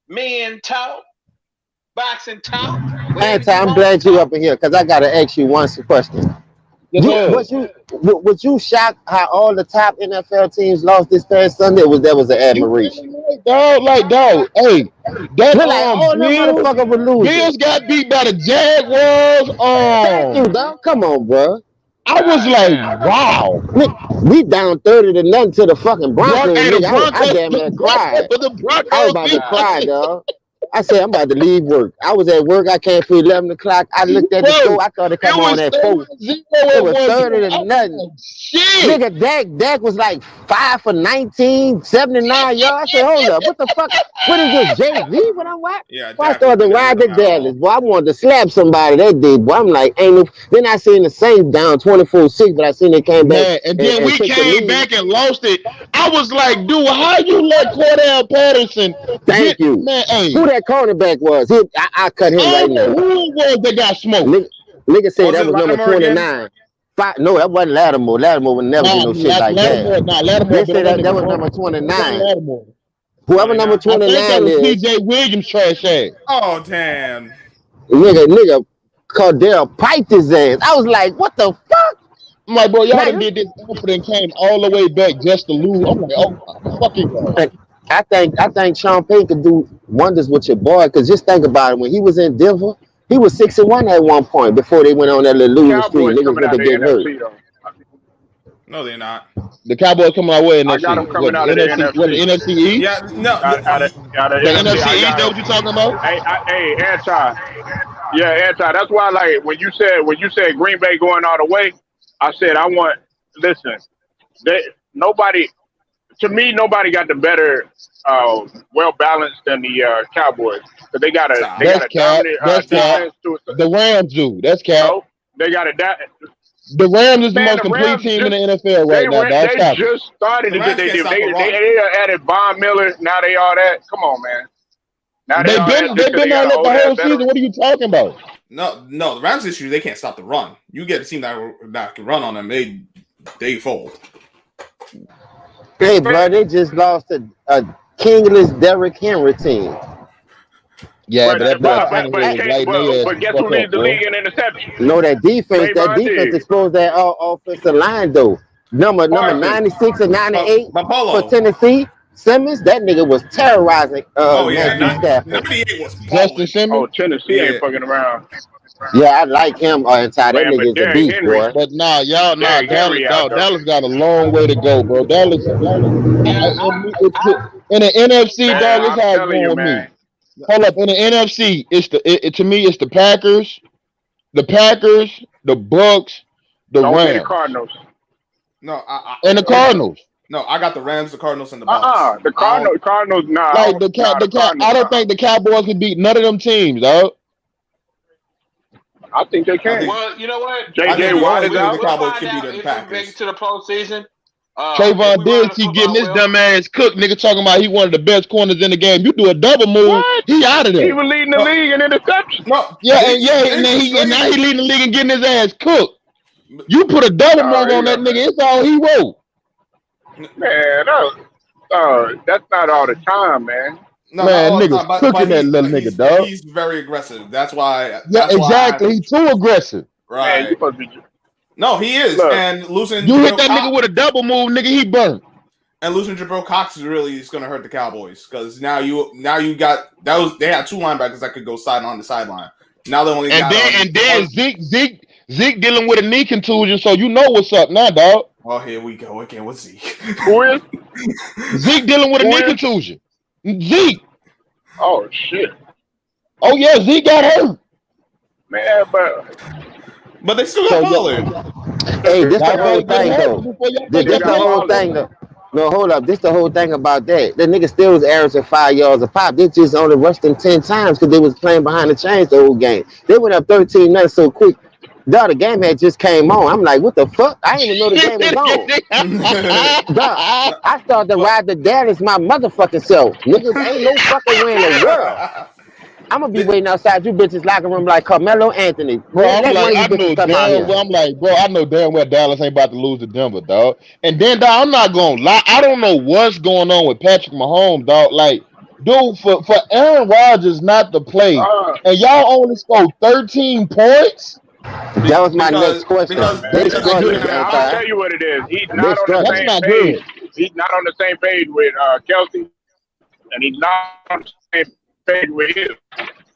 men talk, boxing talk. Anti, I'm glad you up in here because I gotta ask you one question. Was you shocked how all the top NFL teams lost this past Sunday? That was an admiration. Dog, hey, that Bills got beat by the Jaguars. Thank you, dog. Come on, bro. I was like, wow. We down 30-0 to the fucking Broncos. I damn near cried. I was about to cry, dog. I said, I'm about to leave work. I was at work. I came for 11 o'clock. I looked at the score. I thought it come on at 4. It was 30-0. Nigga, Dak was like 5 for 19, 79 yards. I said, hold up. What the fuck? What is this, Jay-Z? What I'm watching? Yeah, I started to ride the Dallas. Boy, I wanted to slap somebody that did. Boy, I'm like, ain't no. Then I seen the Saints down 24-6, but I seen they came back. And then we came back and lost it. I was like, dude, how you let Cordell Patterson? Thank you. Man, hey. Who that cornerback was? I cut him right now. Who was that got smoked? Nigga said that was number 29. No, that wasn't Lattimore. Lattimore would never do no shit like that. They said that was number 29. Whoever number 29 is. PJ Williams trash ass. Oh, damn. Nigga, Cordell piped his ass. I was like, what the fuck? I'm like, bro, y'all did this effort and came all the way back just to lose. I'm like, oh my fucking God. I think Sean Payton could do wonders with your boy, because just think about it. When he was in Denver, he was 6-1 at one point before they went on that little losing streak. Niggas went to get hurt. No, they're not. The Cowboys coming our way in I NFC. got them coming out of the NFC. What, the NFC East? Yeah, no. Out of The NFC East, I that got what you talking about? Hey, anti. That's why, like, when you said Green Bay going all the way, I said listen, nobody got the better, well balanced than the Cowboys. But they got a dominant defense to it. The Rams do. That's cap. No, they got The Rams is the Man, most the complete Rams team in just- the NFL right now. That's They cap. just started The to Rams get can't stop the run. they added Von Miller. Now they all that. Come on, man. Now They've all been that just 'cause on got it an the old-ass whole veteran. season. What are you talking about? No. The Rams issue, they can't stop the run. You get a team that can run on them, they fold. Hey, bro, they just lost a kingless Derrick Henry team. Yeah, but But guess who leads the league in interceptions? No, that defense did. exposed that offensive line though. Number Parsons. 96 and 98 But Polo. for Tennessee. Simmons, that nigga was terrorizing Matthew 98 Stafford. was Justin balling. Simmons. Oh, Tennessee Yeah. ain't fucking around. Yeah, I like him inside. That Man, but nigga is a Derrick beast, Henry- boy. But Dallas Henry out there. Dallas got a long way to go, bro. Dallas in the NFC, Man, dog, it's I'm how it's telling going you, with me. man. Hold up, in the NFC, to me, it's the Packers, the Bucks, the Don't say the Rams, Cardinals. No, and the Cardinals. No, I got the Rams, the Cardinals, and the Bucks. The Cardinals. Nah. Like I don't think the Cowboys can beat none of them teams, dog. I think they can. Well, you know what? I think J.J. the Watt only is way out. the We'll Cowboys find can out beat if the we Packers. make it to the postseason. Trayvon if we run Diggs, the he football getting his well. dumb ass cooked. Nigga talking about he one of the best corners in the game. You do a double move, What? he out of He there. was leading the league in interceptions. No, Yeah, Diggs and now he leading the league and getting his ass cooked. You put a double Nah, move on yeah, that nigga, it's all he wrote. Man, that's not all the time, man. No, Man, all the niggas time, but cooking that little nigga, dog. He's very aggressive. That's why. Yeah, That's exactly. Why He too aggressive. Man, you right. supposed to be. No, he is. Look, and losing You hit Jabril that Cox, nigga with a double move, nigga, he burnt. and losing Jabril Cox is really going to hurt the Cowboys because now you got they had two linebackers that could go side on the sideline. Now they only And got then Zeke dealing with a knee contusion, so you know what's up now, dog. Oh, here we go again with Zeke. Who is? Zeke dealing with a Who knee is? contusion. Zeke. Oh shit, Oh yeah, Zeke got hurt. man. But they still got Pollard. Hey, this the Y'all whole better get thing hurt though. before y'all This take the that whole play. thing though. No, hold up. This the whole thing about that. The nigga still was averaging 5 yards a pop. They just only rushed them 10 times because they was playing behind the chains the whole game. They went up 13-0 so quick. Dog, the game had just came on. I'm like, what the fuck? I didn't even know the game was on. Dog, I started to ride the Dallas my motherfucking self. Niggas ain't no fucking way in the world. I'm gonna be waiting outside you bitches locker room like Carmelo Anthony. Bro, Let I'm one like, I of you know bitches come out damn here. well. I'm like, bro, I know damn well Dallas ain't about to lose to Denver, dog. And then, dog, I'm not gonna lie. I don't know what's going on with Patrick Mahomes, dog. Like, dude, for Aaron Rodgers not to play, and y'all only scored 13 points. That was my next question. They struggling, I'll tell you what it is. He's not on the That's same not page. good. He's not on the same page with Kelsey, and he's not on the same page with him.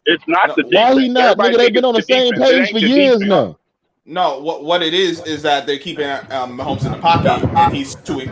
It's not the defense. Why he not? Everybody Nigga, they've think been it's on the same defense. It page ain't for the years defense. now. No, what it is that they're keeping Mahomes in the pocket, and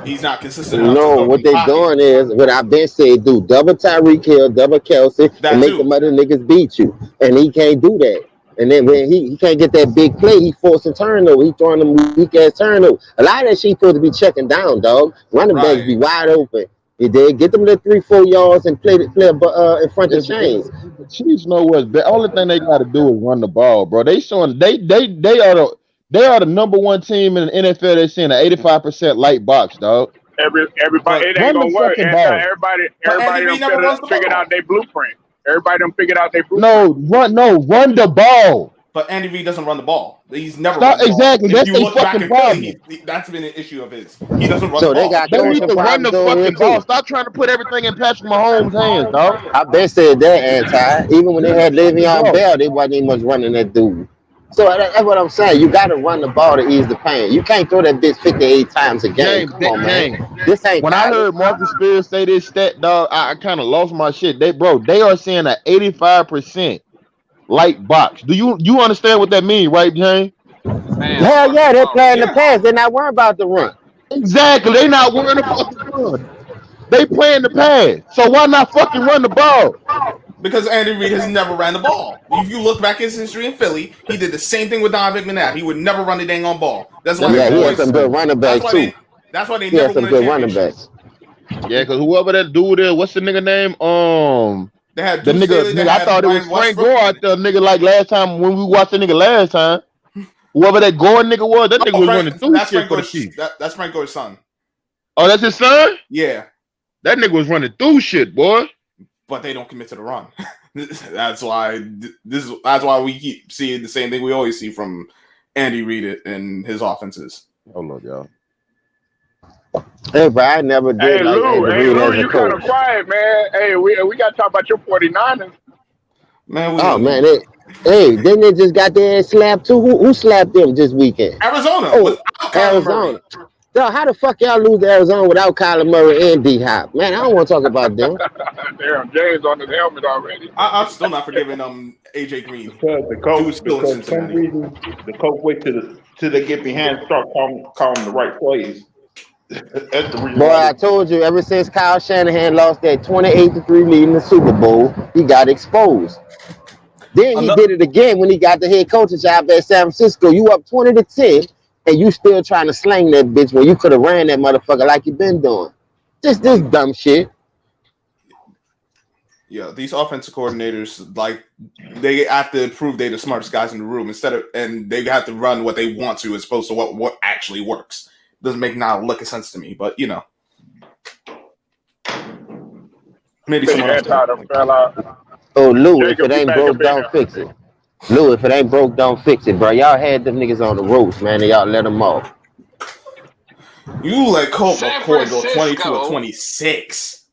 he's not consistent enough. No, to what they doing is what I've been saying, do double Tyreek Hill, double Kelsey, That and make too. the other niggas beat you. And he can't do that. And then when he can't get that big play, he forcing turnover. He throwing them weak ass turnover. A lot of that shit supposed to be checking down, dog. Running backs Right. be wide open. If they get them to 3-4 yards and play in front of the chains. The Chiefs know what's the only thing they got to do is run the ball, bro. They showing they are the number one team in the NFL. They're seeing an 85% light box, dog. Everybody, it Run ain't the gonna work. fucking ball. Everybody Andy done never runs the figured ball. out their blueprint. Everybody done figured out their blueprint. Run the ball. But Andy Reid doesn't run the ball. He's never No, run the ball. exactly. If That's you their look back fucking at Philly, problem. that's been an issue of his. He doesn't run So the they ball. got They need coaching to run the problems over here fucking ball. too. Stop trying to put everything in Patrick Mahomes' hands, dog. I been said that, anti. Even when they had Le'Veon Bell, they wasn't even much running that dude. So that's what I'm saying. You got to run the ball to ease the pain. You can't throw that bitch 58 times a game. Come on, man. This ain't When I college. heard Marcus Spears say this stat, dog, I kind of lost my shit. They are saying an 85% light box. Do you understand what that means, right, James? Man, Hell yeah, they're playing the yeah. pass. They're not worried about the run. Exactly. They not worrying about the run. They playing the pass. So why not fucking run the ball? Because Andy Reid has never ran the ball. If you look back at his history in Philly, he did the same thing with Donovan McNabb. He would never run the dang on ball. That's why. Yeah, he had some good running backs too. That's why they He had never some won a good running championship. backs. Yeah, because whoever that dude is, what's the nigga name? They had The Deuce nigga, Staley, they I had thought it was Brian Frank Westbrook. Gore out there, nigga, like last time when we watched the nigga last time. Whoever that Gore nigga was, that nigga was running through That's shit Frank for the Gore's, Chiefs. that's Frank Gore's son. Oh, that's his son? Yeah, That nigga was running through shit, boy. but they don't commit to the run. That's why we keep seeing the same thing we always see from Andy Reid and his offenses. Hold up, y'all. Hey, bro, I never did Hey, like Lou, Andy Reid as a you kind of coach. quiet, man. Hey, we got to talk about your 49ers. Man, Oh man, didn't they just got their ass slapped too? Who slapped them this weekend? Arizona. Oh, without Kyler Murray. Arizona. Yo, how the fuck y'all lose to Arizona without Kyler Murray and D Hop? Man, I don't want to talk about them. Damn, James on his helmet already. I'm still not forgiving AJ Green. Because the Who's coach, still in because for some Cincinnati. reason, the coach wait till they get behind and start calling the right plays. That's the reason. Boy, why I told you, ever since Kyle Shanahan lost that 28-3 lead in the Super Bowl, he got exposed. Then he did it again when he got the head coaching job at San Francisco. You up 20-10, and you still trying to slang that bitch when you could have ran that motherfucker like you been doing. Just this dumb shit. Yeah, these offensive coordinators, like, they have to prove they're the smartest guys in the room and they have to run what they want to as opposed to what actually works. Doesn't make not a lick of sense to me, but you know, maybe someone else. Fell out. Oh, Lou, Jacob, if it ain't you broke, back up don't fix it. Lou, if it ain't broke, don't fix it, bro. Y'all had them niggas on the ropes, man, and y'all let them off. You let Colt San McCoy go Francisco. 22-26.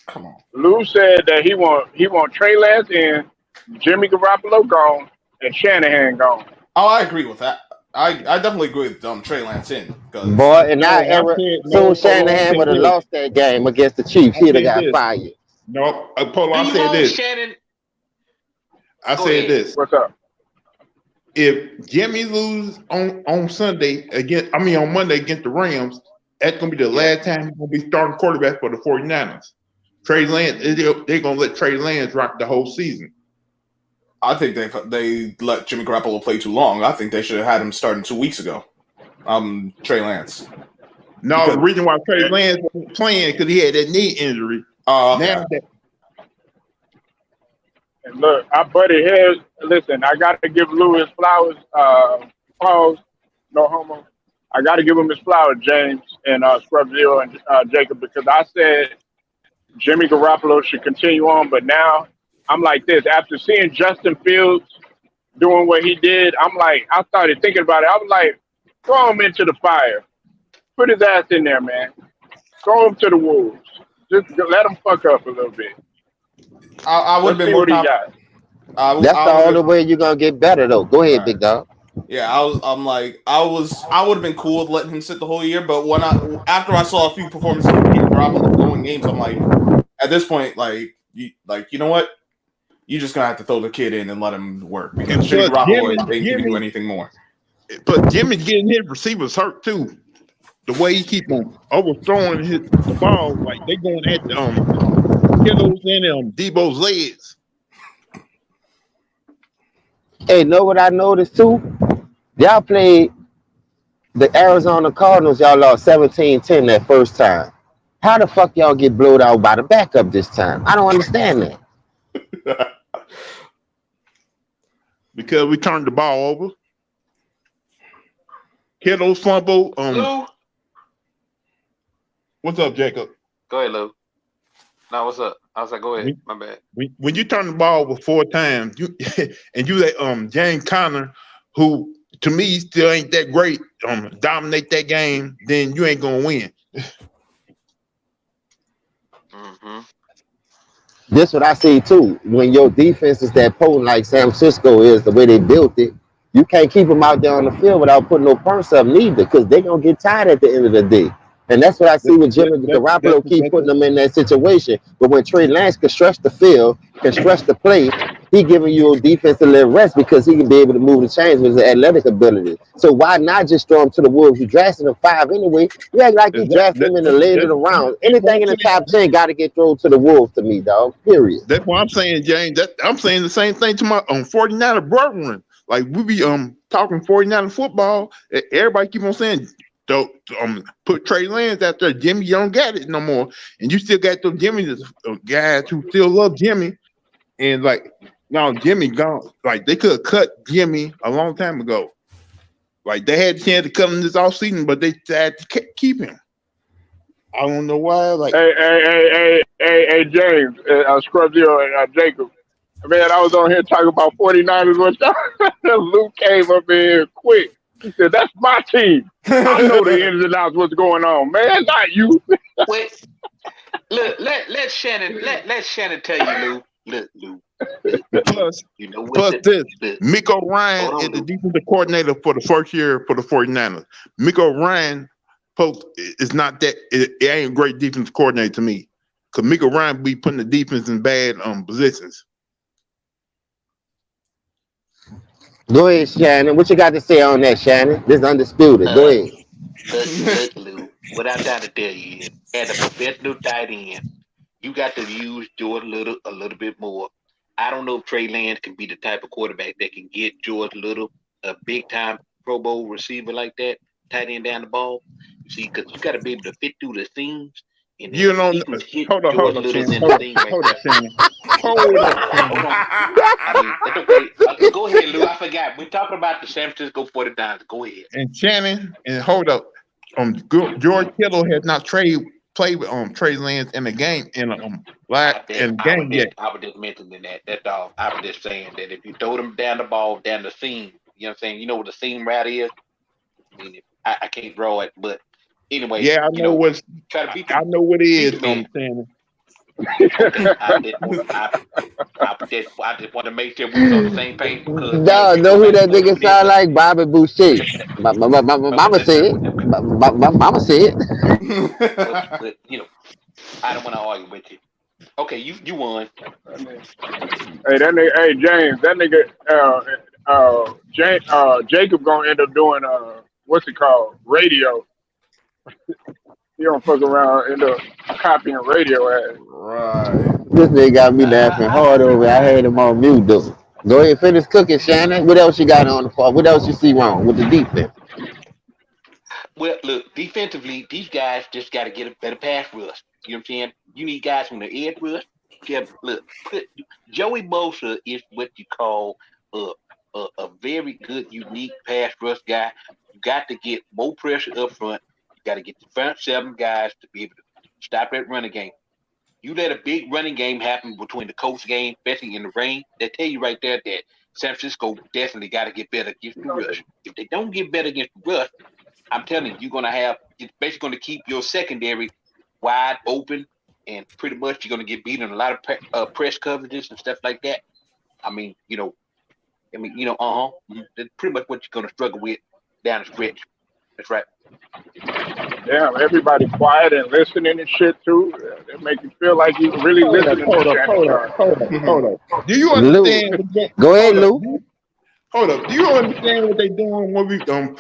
Come on. Lou said that he want Trey Lance in, Jimmy Garoppolo gone, and Shanahan gone. Oh, I agree with that. I definitely agree with Trey Lance in. Boy, and I No, I ever said- soon no, Shanahan hold on, would have I said lost that game against the Chiefs. I He'd have said got this. fired. No, Polo, Do I you said want this. Shannon? I Go said ahead. this. What's up? If Jimmy lose on Sunday on Monday against the Rams, that's gonna be the last time he's gonna be starting quarterback for the 49ers. Trey Lance, they're gonna let Trey Lance rock the whole season. I think they let Jimmy Garoppolo play too long. I think they should have had him starting 2 weeks ago. Trey Lance. No, the reason why Trey Lance wasn't playing because he had that knee injury. Okay. Now that And look, I buddy here. Listen, I got to give Lou his flowers. Pause. No homo. I got to give him his flowers, James and Scrubzio and Jacob, because I said Jimmy Garoppolo should continue on, but now I'm like this. After seeing Justin Fields doing what he did, I'm like, I started thinking about it. I was like, throw him into the fire. Put his ass in there, man. Throw him to the wolves. Just let him fuck up a little bit. I would have been more confident. That's the only way you're gonna get better, though. Go ahead, big dog. Yeah, I would have been cool with letting him sit the whole year, but after I saw a few performances of Jimmy Garoppolo going games, I'm like, at this point, you know what? You're just gonna have to throw the kid in and let him work because Jimmy Garoppolo ain't do anything more. But Jimmy's getting his receivers hurt too. The way he keep on overthrowing the ball, like they going at Kittle's and Debo's legs. Hey, know what I noticed too? Y'all played the Arizona Cardinals. Y'all lost 17-10 that first time. How the fuck y'all get blowed out by the backup this time? I don't understand that. Because we turned the ball over. Kittle's fumble. Lou? What's up, Jacob? Go ahead, Lou. No, what's up? I was like, go ahead. My bad. When you turn the ball over 4 times, you let James Conner, who to me still ain't that great, dominate that game, then you ain't gonna win. Mm-hmm. This what I see too. When your defense is that potent like San Francisco is, the way they built it, you can't keep them out there on the field without putting no punts up neither, because they're gonna get tired at the end of the day. And that's what I see with Jimmy Garoppolo keep putting them in that situation. But when Trey Lance can stretch the field, can stretch the play, he giving you a defensive little rest because he can be able to move the chains with his athletic ability. So why not just throw him to the wolves? You drafted him 5 anyway. You act like you drafted him in the later of the round. Anything in the top 10 got to get thrown to the wolves to me, dog. Period. That's what I'm saying, James. I'm saying the same thing to my 49er brethren. Like we be talking 49er football. Everybody keep on saying, don't put Trey Lance out there. Jimmy, you don't got it no more, and you still got those Jimmy guys who still love Jimmy. And like now, Jimmy gone. Like they could have cut Jimmy a long time ago. Like they had a chance to cut him this offseason, but they had to keep him. I don't know why. Like, Hey, James, Scrubsy and Jacob. Man, I was on here talking about 49ers one time. Luke came up in here quick. He said, "That's my team. I know the ins and outs what's going on, man. Not you." Wait, look, let Shannon tell you, Lou. Look, plus, you know plus this. Miko Ryan is the defensive coordinator for the first year for the 49ers. Miko Ryan is not that. It ain't a great defensive coordinator to me, because Miko Ryan be putting the defense in bad positions. Go ahead, Shannon. What you got to say on that, Shannon? This is undisputed. Go ahead. Look, Lou. What I'm trying to tell you is, as a professional tight end, you got to use George Little a little bit more. I don't know if Trey Lance can be the type of quarterback that can get George Little, a big time Pro Bowl receiver like that, tight end down the ball. You see, because you got to be able to fit through the seams. And You know, hold up, Shannon. Hold up. Go ahead, Lou. I forgot. We're talking about the San Francisco 49ers. Go ahead. And Shannon, and hold up. George Kittle has not played with Trey Lance in the game yet. I was just mentioning that. That's all. I was just saying that if you throw them down the ball, down the seam, you know what I'm saying? You know what the seam route is? I mean, I can't draw it, but anyway. Yeah, I know what it is. I'm saying. I just want to make sure we was on the same page. No, know who that nigga sound like? Bobby Boucher. Mama said it. Mama said it. But you know, I don't want to argue with you. Okay, you won. Hey, that nigga. Hey, James. That nigga. Jacob gonna end up doing what's it called? Radio. You don't fuck around, end up copying radio ads. Right. This nigga got me laughing hard over it. I had him on mute, though. Go ahead, finish cooking, Shannon. What else you got on the fall? What else you see wrong with the defense? Well, look, defensively, these guys just got to get a better pass rush. You know what I'm saying? You need guys from the edge rush. Yeah, look, Joey Bosa is what you call a very good, unique pass rush guy. You got to get more pressure up front. Got to get the front 7 guys to be able to stop that running game. You let a big running game happen between the Colts game, especially in the rain. They tell you right there that San Francisco definitely got to get better against the rush. If they don't get better against the rush, I'm telling you, it's basically going to keep your secondary wide open, and pretty much you're going to get beat in a lot of press coverages and stuff like that. That's pretty much what you're going to struggle with down the stretch. That's right. Damn, everybody quiet and listening and shit too. It make you feel like you really listening. Hold up. Do you understand? Go ahead, Lou. Hold up. Do you understand what they doing when we try to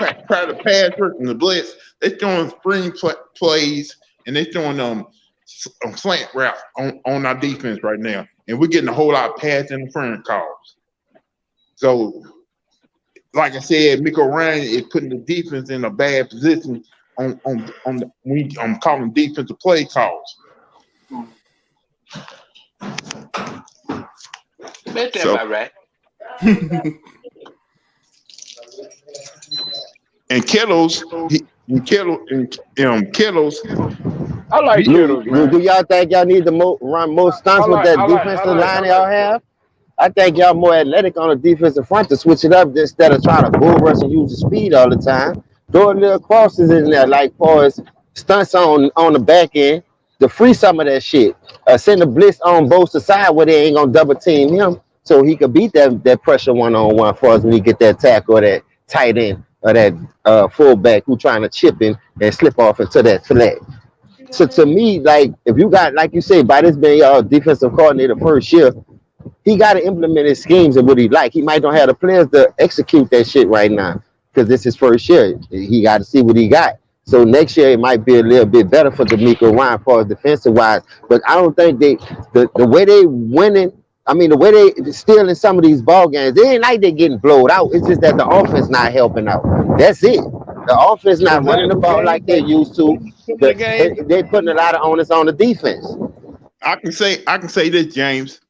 pass rush and the blitz? They throwing spring plays and they throwing slant routes on our defense right now, and we're getting a whole lot of pass interference calls. So, like I said, Miko Ryan is putting the defense in a bad position on I'm calling defensive play calls. That's about right. And Kittles, I like Kittles, man. Do y'all think y'all need to run more stunts with that defensive line y'all have? I think y'all more athletic on the defensive front to switch it up instead of trying to bull rush and use the speed all the time. Throw a little crosses in there, like far as stunts on the back end to free some of that shit. Send the blitz on both sides where they ain't gonna double team him, so he could beat that pressure 1-on-1 for us when he get that tackle or that tight end or that fullback who trying to chip in and slip off into that flat. So to me, like if you got, like you say, by this being y'all defensive coordinator first year, he got to implement his schemes and what he like. He might don't have the players to execute that shit right now because this is his first year. He got to see what he got. So next year it might be a little bit better for D'Amico Ryan for defensive wise. But I don't think the way they winning. I mean, the way they still in some of these ball games, they ain't like they getting blowed out. It's just that the offense not helping out. That's it. The offense not running the ball like they used to. They putting a lot of onus on the defense. I can say this, James.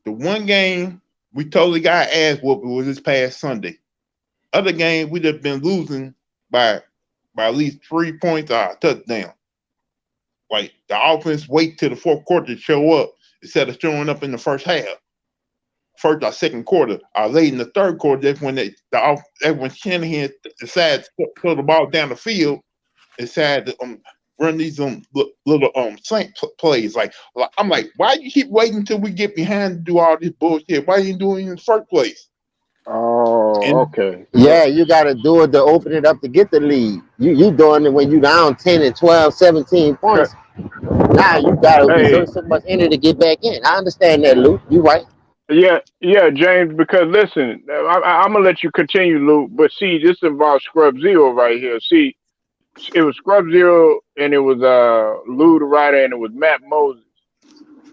The one game we totally got ass whooping was this past Sunday. Other game we'd have been losing by at least 3 points or a touchdown. Like the offense wait till the fourth quarter to show up instead of showing up in the first half. First or second quarter, or late in the third quarter, that's when when Shanahan decides to throw the ball down the field, decided to run these little saint plays. Like I'm like, why you keep waiting until we get behind to do all this bullshit? Why you doing it in the first place? Oh, okay. Yeah, you got to do it to open it up to get the lead. You doing it when you down 10 and 12, 17 points. Now you got to exert so much energy to get back in. I understand that, Luke. You right. Yeah, James, because listen, I'm going to let you continue, Luke, but see, this involves Scrub Zero right here. See, it was Scrub Zero, and it was Lou the writer, and it was Matt Moses.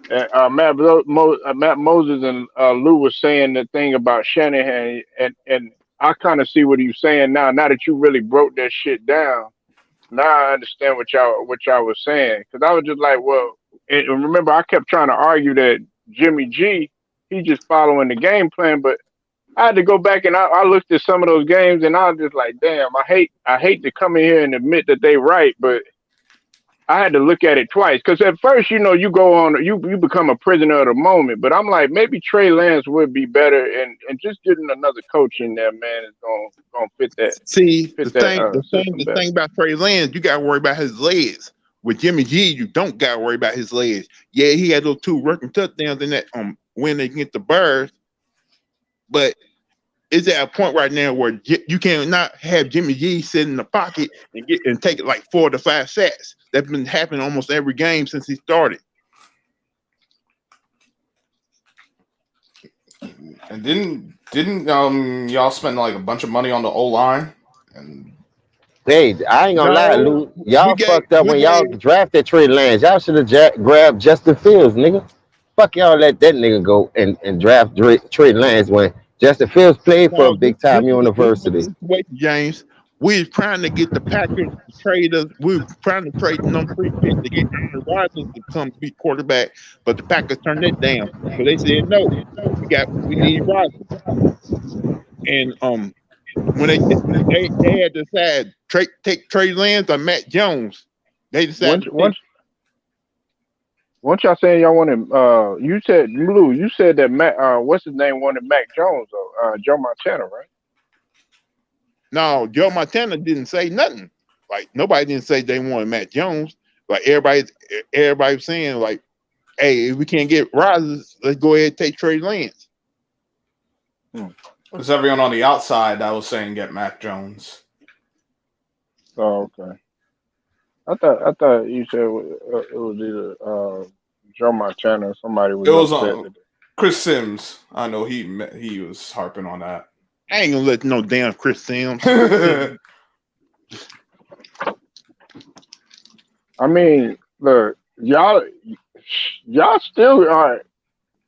Matt Moses and Lou was saying the thing about Shanahan, and I kind of see what he was saying now. Now that you really broke that shit down, now I understand what y'all was saying. Because I was just like, well, and remember, I kept trying to argue that Jimmy G, he's just following the game plan, but I had to go back and I looked at some of those games, and I was just like, damn, I hate to come in here and admit that they right, but I had to look at it twice. Because at first, you go on, you become a prisoner of the moment. But I'm like, maybe Trey Lance would be better, and just getting another coach in there, man, is gonna fit that. See, the thing about Trey Lance, you got to worry about his legs. With Jimmy G, you don't got to worry about his legs. Yeah, he had those 2 working touchdowns in that win against the Bears, but it's at a point right now where you cannot have Jimmy G sit in the pocket and take it like 4 to 5 sacks. That's been happening almost every game since he started. And didn't y'all spend like a bunch of money on the O-line? And hey, I ain't gonna lie, Lou. Y'all fucked up when y'all drafted Trey Lance. Y'all should have grabbed Justin Fields, nigga. Fuck y'all, let that nigga go and draft Trey Lance when Justin Fields played for a big time university. Wait, James. We're trying to get the Packers to trade us. We're trying to trade number 3 pick to get Aaron Rodgers to come be quarterback, but the Packers turned it down. So they said no. We need Rodgers. And when they had to decide take Trey Lance or Matt Jones, they decided. Once y'all saying y'all wanted, you said Blue, you said that Matt, what's his name, wanted Mac Jones or Joe Montana, right? No, Joe Montana didn't say nothing. Like nobody didn't say they wanted Matt Jones. Like everybody was saying like, hey, if we can't get Rodgers, let's go ahead and take Trey Lance. Was everyone on the outside that was saying get Mac Jones? Oh, okay. I thought you said it was either Joe Montana or somebody. It was Chris Sims. I know he was harping on that. I ain't gonna let no damn Chris Sims. I mean, look, y'all still are.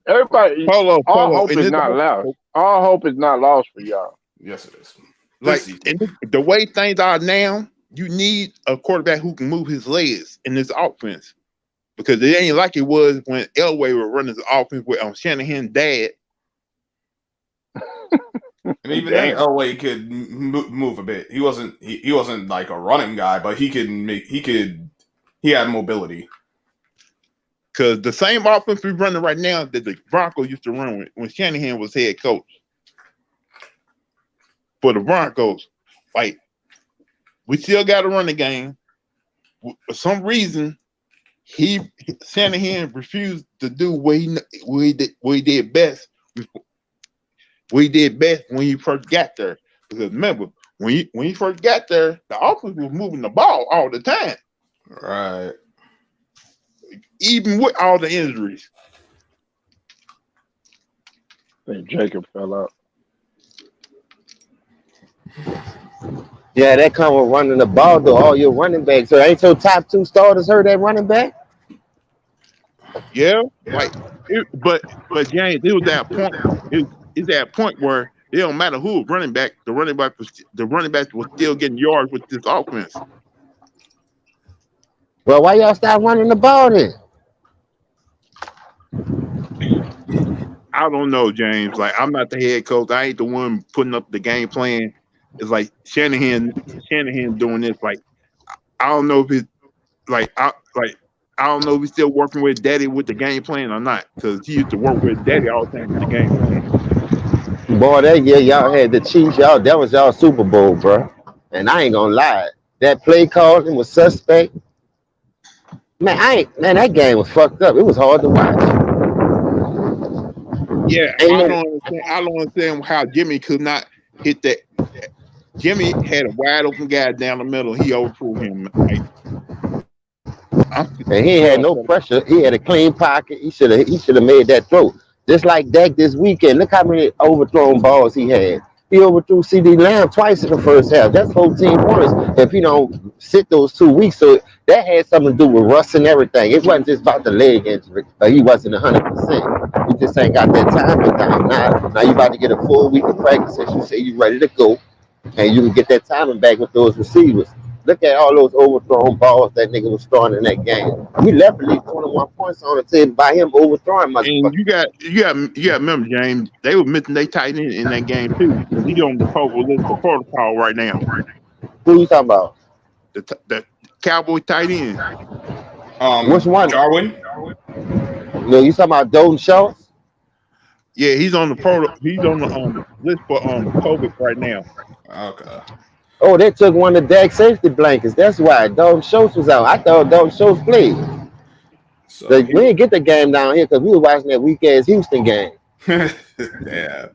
Everybody, all hope is not lost. All hope is not lost for y'all. Yes, it is. Like the way things are now, you need a quarterback who can move his legs in this offense, because it ain't like it was when Elway was running the offense with Shanahan's dad. And even then, Elway could move a bit. He wasn't like a running guy, but he had mobility. Because the same offense we're running right now that the Broncos used to run when Shanahan was head coach. For the Broncos, like, we still got to run the game. For some reason, Shanahan refused to do what he did best. We did best when he first got there. Because remember, when he first got there, the offense was moving the ball all the time. Right. Even with all the injuries. I think Jacob fell out. Yeah, that come with running the ball though. All your running backs. So ain't your top 2 starters hurt at running back? Yeah, like, but James, it was that point. It's that point where it don't matter who was running back. The running back was still getting yards with this offense. Well, why y'all stop running the ball then? I don't know, James. Like, I'm not the head coach. I ain't the one putting up the game plan. It's like Shanahan doing this. Like, I don't know if it's I don't know if he's still working with Daddy with the game plan or not, because he used to work with Daddy all the time with the game plan. Boy, that year y'all had the Chiefs. That was y'all Super Bowl, bro. And I ain't gonna lie, that play calling was suspect. Man, that game was fucked up. It was hard to watch. Yeah, I don't understand how Jimmy could not hit that. Jimmy had a wide open guy down the middle. He overthrew him. And he had no pressure. He had a clean pocket. He should have made that throw. Just like Dak this weekend. Look how many overthrown balls he had. He overthrew CD Lamb twice in the first half. That's 14 points if he don't sit those 2 weeks. So that had something to do with rust and everything. It wasn't just about the leg injury. He wasn't 100%. He just ain't got that time down. Now you about to get a full week of practice, as you say you ready to go, and you can get that timing back with those receivers. Look at all those overthrown balls that nigga was throwing in that game. We left at least 21 points on the table by him overthrowing my. And you got remember, James, they were missing their tight end in that game too. He on the protocol right now. Who you talking about? The Cowboy tight end. Which one? Jarwin? No, you talking about Dalton Schultz? Yeah, he's on the list for COVID right now. Okay. Oh, they took one of Dak's safety blankets. That's why Dalton Schultz was out. I thought Dalton Schultz played. So we didn't get the game down here because we were watching that weak ass Houston game. Yeah,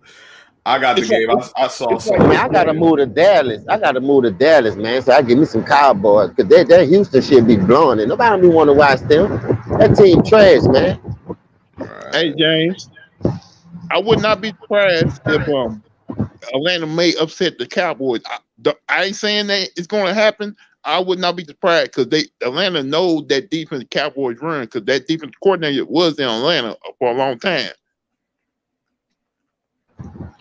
I got the game. I saw. Man, I gotta move to Dallas. Man. So I give me some Cowboys because that Houston shit be blowing, and nobody want to watch them. That team trash, man. Right. Hey James, I would not be surprised if Atlanta may upset the Cowboys. I ain't saying that it's going to happen. I would not be surprised because Atlanta knows that defense Cowboys run because that defense coordinator was in Atlanta for a long time.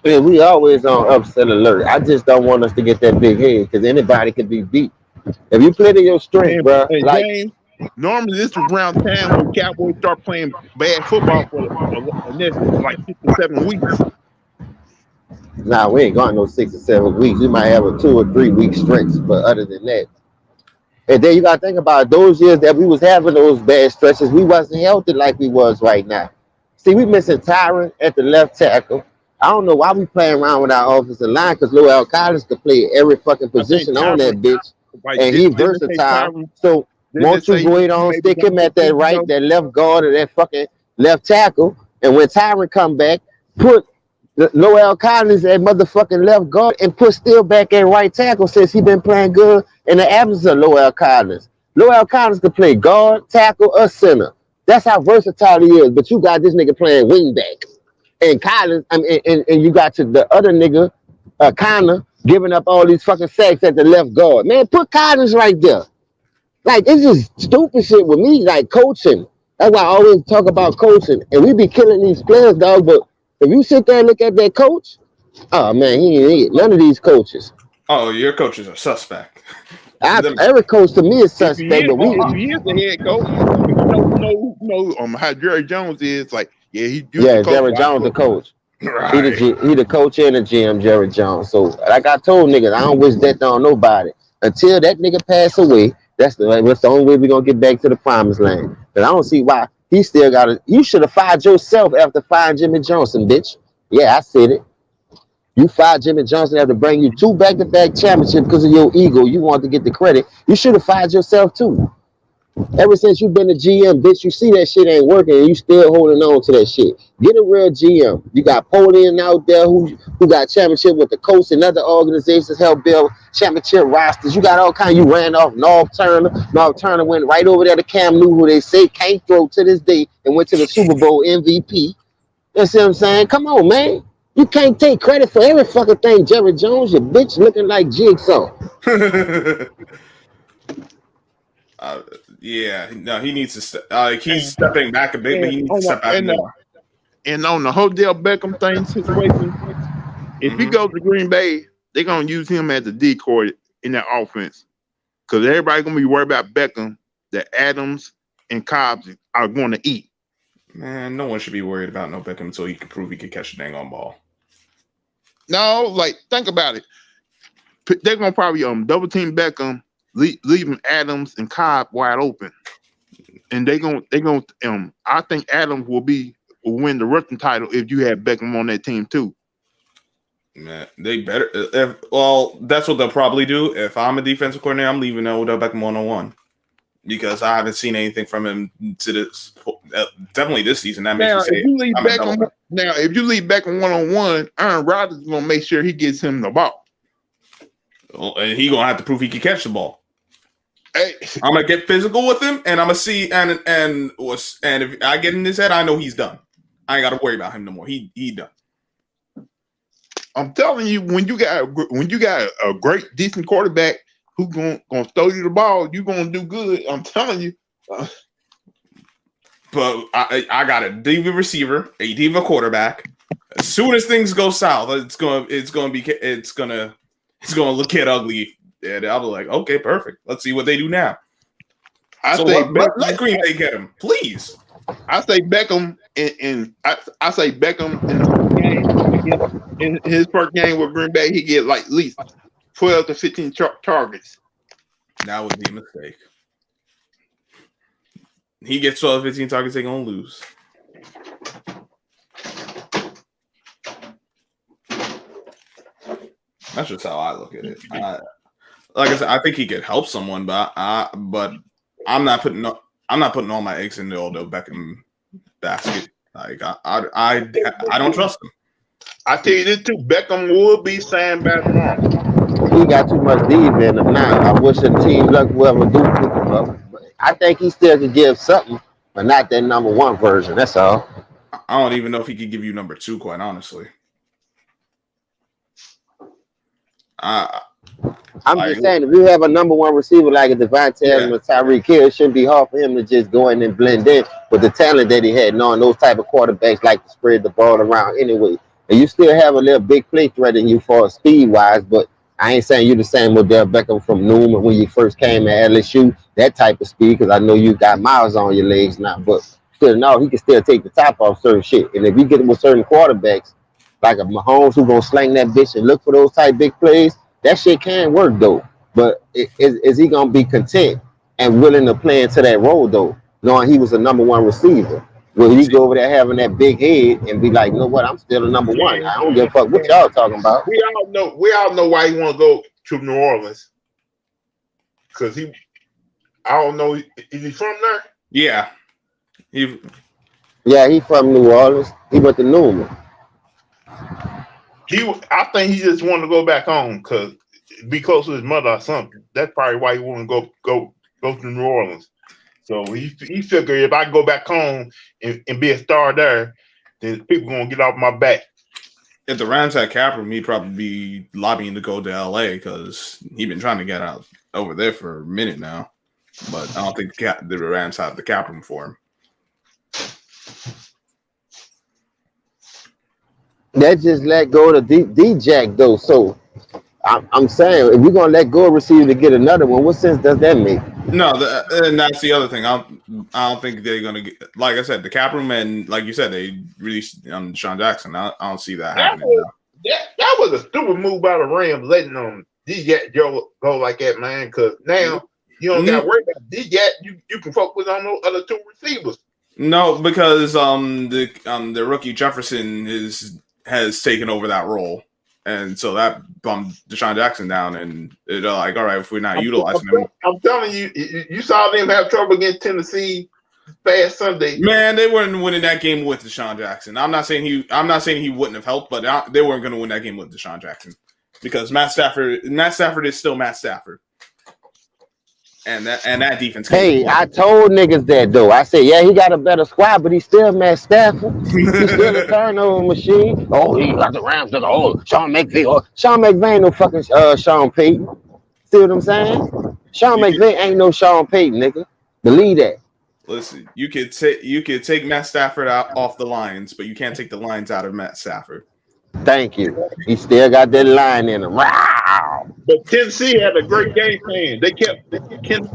Yeah, we always on upset alert. I just don't want us to get that big head because anybody can be beat. If you play to your strength, bro. Hey, James, normally this is around time when Cowboys start playing bad football for the next like 6 or 7 weeks. Nah, we ain't going no 6 or 7 weeks. We might have a 2 or 3 week stretch, but other than that. And then you gotta think about those years that we was having those bad stretches, we wasn't healthy like we was right now. See, we missing Tyron at the left tackle. I don't know why we playing around with our offensive line because Lowell Collins could play every fucking position on that bitch. And he's versatile. So won't you go ahead on stick him at that right, that left guard or that fucking left tackle. And when Tyron come back, put Lowell Collins at motherfucking left guard and put Steele back at right tackle since he been playing good in the absence of Lowell Collins. Lowell Collins can play guard, tackle, or center. That's how versatile he is. But you got this nigga playing wingback. And Collins, and you got the other nigga, Connor, giving up all these fucking sacks at the left guard. Man, put Collins right there. Like, it's just stupid shit with me, like coaching. That's why I always talk about coaching. And we be killing these players, dog, but if you sit there and look at that coach, oh man, he ain't none of these coaches. Oh, your coaches are suspect. Every coach to me is suspect. If he is the head coach, you know how Jerry Jones is. Like, yeah, Jerry Jones the coach. Right. He the coach and the GM, Jerry Jones. So like I told niggas, I don't wish that on nobody. Until that nigga pass away, that's the only way we're gonna get back to the promised land. But I don't see why he still got it. You should have fired yourself after firing Jimmy Johnson, bitch. Yeah, I said it. You fired Jimmy Johnson after bring you 2 back-to-back championships because of your ego. You want to get the credit. You should have fired yourself too. Ever since you've been the GM, bitch, you see that shit ain't working and you still holding on to that shit. Get a real GM. You got Polian out there who got championship with the Coast and other organizations help build championship rosters. You got all kinds. You ran off North Turner. North Turner went right over there to Cam Newton, who they say can't throw to this day and went to the Super Bowl MVP. You see what I'm saying? Come on, man. You can't take credit for every fucking thing, Jerry Jones. Your bitch looking like Jigsaw. Yeah, no, he needs to. He's stepping back a bit, but he needs to step back more. And on the Odell Beckham thing situation, if he goes to Green Bay, they're gonna use him as a decoy in that offense, because everybody's gonna be worried about Beckham. That Adams and Cobbs are going to eat. Man, no one should be worried about no Beckham until he can prove he can catch a dang on ball. No, like think about it. They're gonna probably double team Beckham, leaving Adams and Cobb wide open, and they gonna I think Adams will win the rushing title if you have Beckham on that team too. Man, they better. That's what they'll probably do. If I'm a defensive coordinator, I'm leaving Odell Beckham 1-on-1 because I haven't seen anything from him to this. Definitely this season. That makes me say if you leave Beckham 1-on-1, Aaron Rodgers is gonna make sure he gets him the ball. Well, and he gonna have to prove he can catch the ball. Hey. I'm gonna get physical with him, and I'm gonna see and if I get in his head, I know he's done. I ain't got to worry about him no more. He done. I'm telling you, when you got a great, decent quarterback who's gonna throw you the ball, you're gonna do good. I'm telling you. But I got a diva receiver, a diva quarterback. As soon as things go south, it's gonna look at ugly, and I'll be like, okay, perfect. Let's see what they do now. Let Green Bay get him, please. I say Beckham I say Beckham in the first game, in his first game with Green Bay, he get like at least 12 to 15 targets. That would be a mistake. He gets 12 to 15 targets, they're gonna lose. That's just how I look at it. Like I said, I think he could help someone, but I'm not putting all my eggs in the Odell Beckham basket. Like I don't trust him. I tell you this too, Beckham will be signed back tomorrow. He got too much lead in him now. I wish the team luck whoever do pick him up. I think he still could give something, but not that number one version. That's all. I don't even know if he could give you number two, quite honestly. I'm just saying, if you have a number one receiver like a Devontae Adams or Tyreek Hill, it shouldn't be hard for him to just go in and blend in with the talent that he had, knowing those type of quarterbacks like to spread the ball around anyway. And you still have a little big play threat in you for speed-wise, but I ain't saying you're the same Odell Beckham from Newman when you first came at LSU, that type of speed, because I know you got miles on your legs now, but still, no, he can still take the top off certain shit. And if you get with certain quarterbacks, like a Mahomes who's going to slang that bitch and look for those type big plays, that shit can work, though. But is he going to be content and willing to play into that role, though, knowing he was a number one receiver? Will he go over there having that big head and be like, you know what, I'm still a number one. I don't give a fuck what y'all talking about. We all know why he want to go to New Orleans. Because I don't know, is he from there? Yeah. He from New Orleans. He went to Newman. I think he just wanted to go back home because be close to his mother or something. That's probably why he want to go to New Orleans. So he figured if I go back home and be a star there, then people gonna get off my back. If the Rams had cap room, he'd probably be lobbying to go to LA because he's been trying to get out over there for a minute now. But I don't think the Rams have the cap room for him. That just let go of D-Jack though. So I'm saying if we're gonna let go of receiver to get another one, what sense does that make? No, and that's the other thing. I don't think they're gonna get. Like I said, the cap room, and like you said, they released Deshaun Jackson. I don't see that happening. That was a stupid move by the Rams, letting D-Jack go like that, man. Because now you don't got to worry about D-Jack. You can focus on those other two receivers. No, because the rookie Jefferson has taken over that role. And so that bumped Deshaun Jackson down, and they're like, all right, if we're not utilizing him. I'm telling you, you saw them have trouble against Tennessee past Sunday. Man, they weren't winning that game with Deshaun Jackson. I'm not saying he wouldn't have helped, but they weren't going to win that game with Deshaun Jackson because Matt Stafford is still Matt Stafford. and that defense. Hey, I told niggas that though. I said, yeah, he got a better squad, but he's still Matt Stafford. He's still a turnover machine. Oh, he got the Rams. Oh, Sean McVay. Oh, Sean McVay ain't no fucking Sean Payton. See what I'm saying? Sean McVay ain't no Sean Payton, nigga. Believe that. Listen, you could take Matt Stafford out off the Lions, but you can't take the Lions out of Matt Stafford. Thank you. He still got that line in him. Wow. But Tennessee had a great game plan.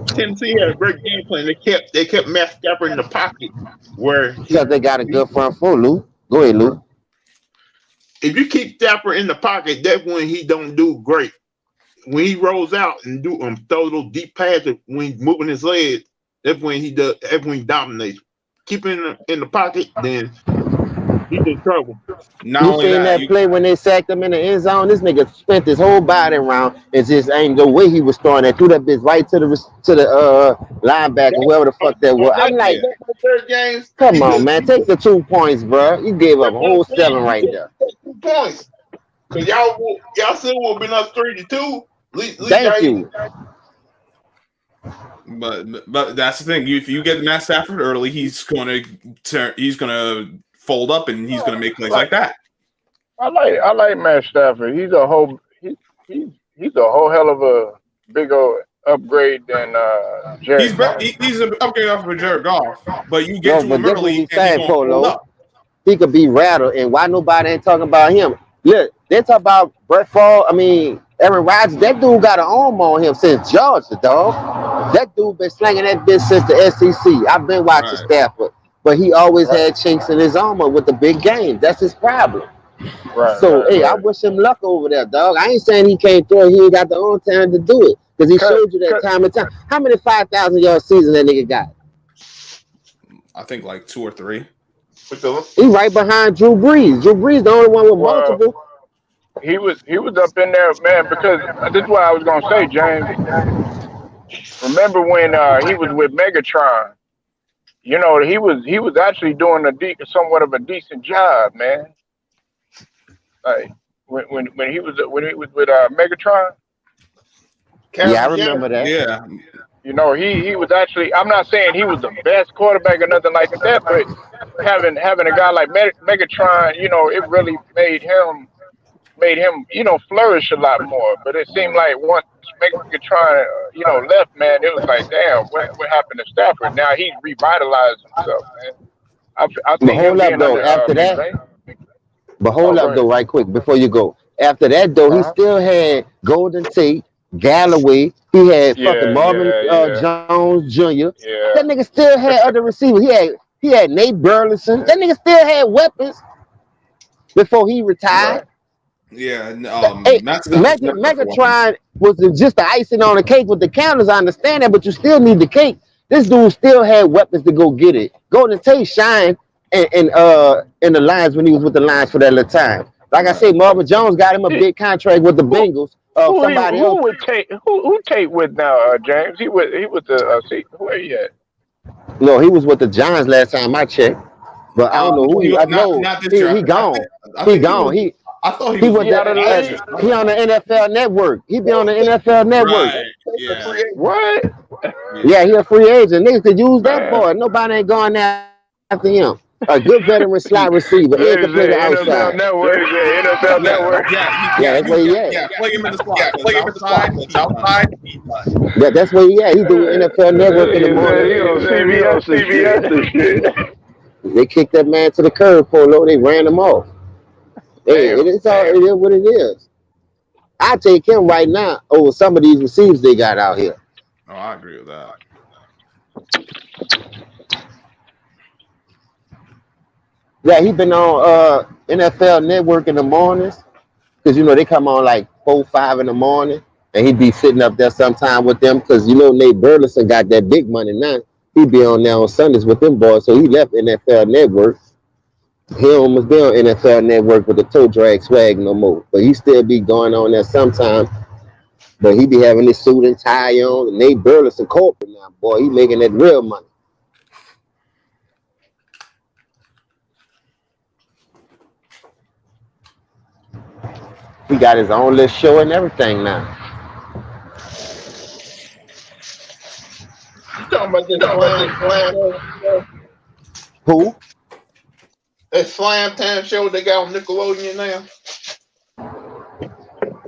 Tennessee had a great game plan. They kept Matt Stafford in the pocket where Because they got a good front four, Lou. Go ahead, Lou. if you keep Stafford in the pocket, that's when he don't do great. When he rolls out and throw those deep passes when he's moving his legs, that's when he does. That's when he dominates. Keep him in the pocket, then he's in trouble. Not You only seen that play when they sacked him in the end zone? This nigga spent his whole body around. It just ain't the way he was throwing that. Threw that bitch right to the linebacker, whoever the fuck that was. I'm like, come on, man, take the 2 points, bro. You gave up a whole 7 right there. 2 points. Cause y'all still would have been up 3-2. Thank you. But that's the thing. If you get Matt Stafford early, he's gonna fold up and he's gonna make plays like that. I like Matt Stafford. He's a whole hell of a big old upgrade than Jared Goff. He's an upgrade off of Jared Goff, but you get to him early and he won't fold up. He could be rattled, and why nobody ain't talking about him? Look, they talk about Brett Favre. Aaron Rodgers. That dude got an arm on him since Georgia, dog. That dude been slinging that bitch since the SEC. I've been watching Stafford, but he always had chinks in his armor with the big game. That's his problem. I wish him luck over there, dog. I ain't saying he can't throw it. He ain't got the own time to do it because he showed you that time and time. How many 5,000 yard seasons that nigga got? I think like 2 or 3. He right behind Drew Brees. Drew Brees the only one with multiple. He was up in there, man, because this is what I was gonna say, James. Remember when he was with Megatron? You know, he was actually doing somewhat of a decent job, man. Like when he was with Megatron. Yeah, I remember that. Yeah. You know, he was actually. I'm not saying he was the best quarterback or nothing like that, but having a guy like Megatron, you know, it really made him, you know, flourish a lot more. But it seemed like once Megatron, you know, left, man, it was like, damn, what happened to Stafford? Now he's revitalized himself, man. I think hold up though. After that, but hold up though, right quick before you go. After that though, he still had Golden Tate, Galloway. He had fucking Marvin Jones Jr. That nigga still had other receivers. He had Nate Burleson. That nigga still had weapons before he retired. Yeah, Megatron was just the icing on the cake with the counters. I understand that, but you still need the cake. This dude still had weapons to go get it. Golden Tate shined in the Lions when he was with the Lions for that little time. Like I said, Marvin Jones got him a big contract with the Bengals. Who Tate with now, James? He with the where he at? No, he was with the Giants last time I checked. But I don't know who he. I know he gone. He gone. I thought he was out of the league. He on the NFL Network. He be on the NFL Network. Right. Yeah. What? Yeah, he a free agent. Niggas could use that boy. Nobody ain't going after him. A good veteran slot receiver. He can play the outside. NFL Network. Yeah, that's where he at. Yeah, play him in the slot. Play him outside. Yeah, that's where he at. He do NFL Network in the morning. He on CBS and shit. They kicked that man to the curb, Polo. They ran him off. Hey, it is what it is. I take him right now over some of these receivers they got out here. Oh, I agree with that. Yeah, he been on NFL Network in the mornings because you know they come on like 4, 5 in the morning, and he be sitting up there sometime with them because you know Nate Burleson got that big money now. He be on there on Sundays with them boys, so he left NFL Network. He almost be on NFL Network with the toe drag swag no more, but he still be going on there sometime. But he be having his suit and tie on. Nate Burleson corporate now, boy, he making that real money. He got his own little show and everything now. talking about this slam? Who? That Slam Time show they got on Nickelodeon now.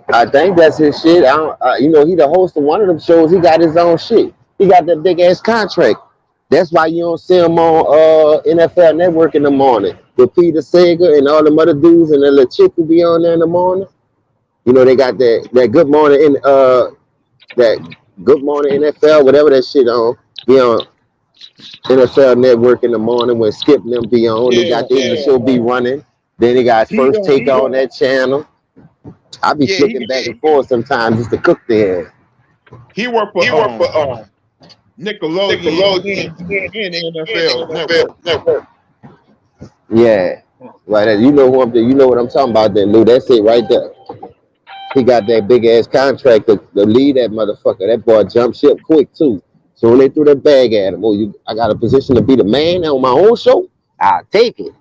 I think that's his shit. I don't, you know, he the host of one of them shows. He got his own shit. He got that big ass contract. That's why you don't see him on NFL Network in the morning with Peter Sager and all them other dudes and the little chick who be on there in the morning. You know, they got that Good Morning in that Good Morning NFL, whatever that shit on. Be on NFL Network in the morning when Skip and them be on. They got the show be running. Then they got First Take on that channel. I be flipping back and forth sometimes just to cook there. He worked for Nickelodeon and NFL Network. Yeah, right. You know who I'm. You know what I'm talking about, then, Lou. That's it right there. He got that big ass contract to lead that motherfucker. That boy jumped ship quick too. So when they threw that bag at him, I got a position to be the man on my own show. I'll take it.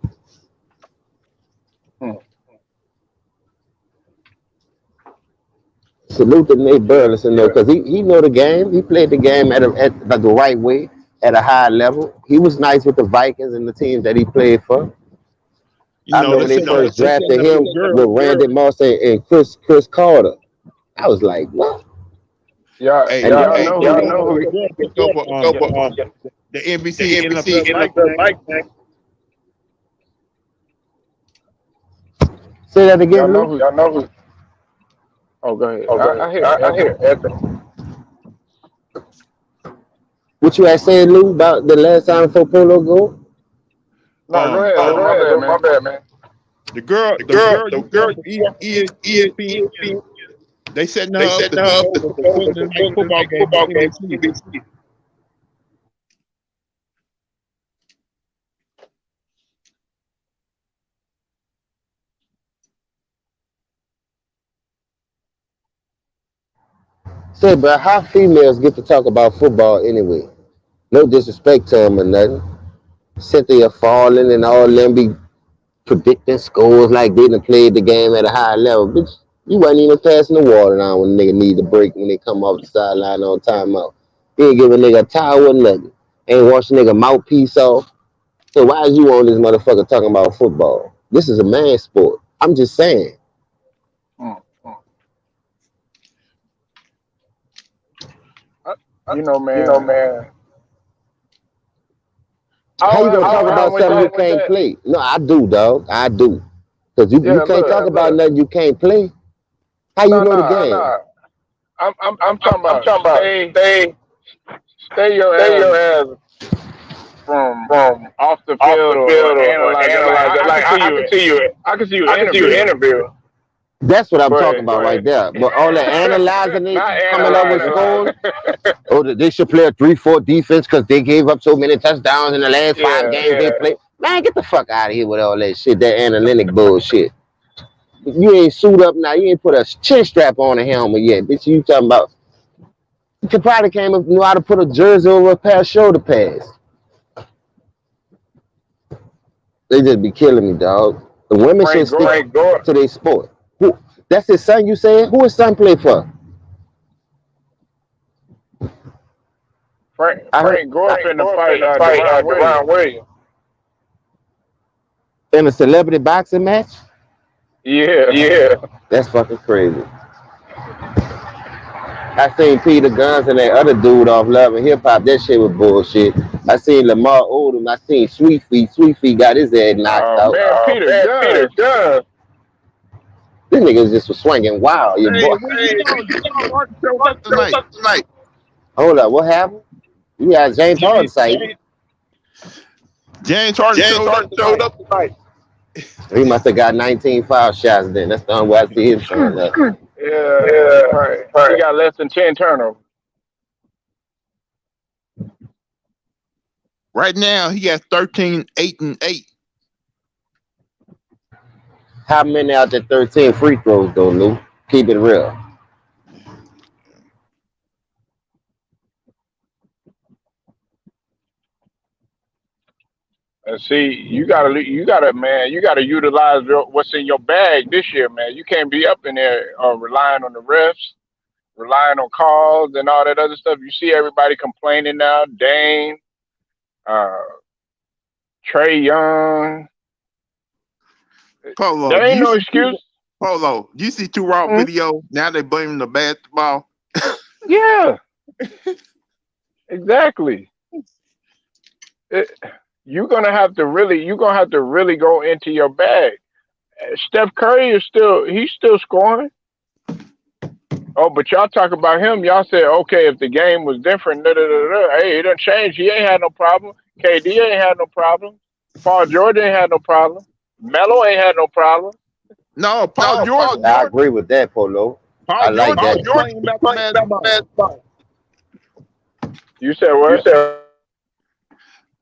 Salute to Nate Burleson though, because he know the game. He played the game at the right way, at a high level. He was nice with the Vikings and the teams that he played for. I know when they first drafted him with Randy Moss and Chris Carter. I was like, what? Y'all know who the NBC NFL Vikings. Say that again, Lou. Y'all know who. Oh, go ahead. I hear Anthony. What you had said, Lou, about the last time for Polo go? No, go ahead. My bad, man. The girl, ESPN, they setting her up the football game. Say, but how females get to talk about football anyway? No disrespect to them or nothing. Cynthia Falling and all them be predicting scores like they done played the game at a high level. Bitch, you wasn't even passing the water down when a nigga need a break when they come off the sideline on timeout. You ain't give a nigga a towel or nothing. Ain't wash a nigga mouthpiece off. So why is you on this motherfucker talking about football? This is a man sport. I'm just saying. You know, man. How you gonna talk about something you can't play? No, I do, dog. I do. Because you can't talk about nothing you can't play. How you know the game? I'm talking about stay your ass from off the field or analyze it. Like I can see you interview. That's what I'm talking about right there. But all the analyzing it, coming up with scores. Oh, they should play a 3-4 defense because they gave up so many touchdowns in the last 5 games they played. Man, get the fuck out of here with all that shit, that analytic bullshit. You ain't suit up now. You ain't put a chin strap on a helmet yet. Bitch, you talking about. You probably came up knew how to put a jersey over a pair of shoulder pads. They just be killing me, dog. The women should stick to their sport. Who? That's his son, you saying? Who his son play for? Frank Gore finna fight Deron Williams. In a celebrity boxing match? Yeah. That's fucking crazy. I seen Peter Guns and that other dude off Love and Hip Hop. That shit was bullshit. I seen Lamar Odom. I seen Sweet Feet. Sweet Feet got his head knocked out. Man, Peter Guns. This niggas just was swinging wild. Your boy. Tonight. Hold up, what happened? You got James Harden sighted. James Harden showed up tonight. He must have got 19 foul shots then. That's the only way I see him showing up. Yeah, right. He got less than 10 turnovers. Right now, he got 13, 8, and 8. How many out there 13 free throws though, Lou? Keep it real. And see, you gotta utilize what's in your bag this year, man. You can't be up in there relying on the refs relying on calls and all that other stuff. You see everybody complaining now. Dame, Trey Young. Polo, There ain't no excuse. Polo, you see Two Raw video? Now they blaming the basketball. Yeah, exactly. You're gonna have to really go into your bag. Steph Curry he's still scoring. Oh, but y'all talk about him. Y'all say, okay, if the game was different, hey, it done changed. He ain't had no problem. KD ain't had no problem. Paul George ain't had no problem. Melo ain't had no problem. No, Paul George. I agree with that, Polo. I like that. Complaining about the basketball. You said what?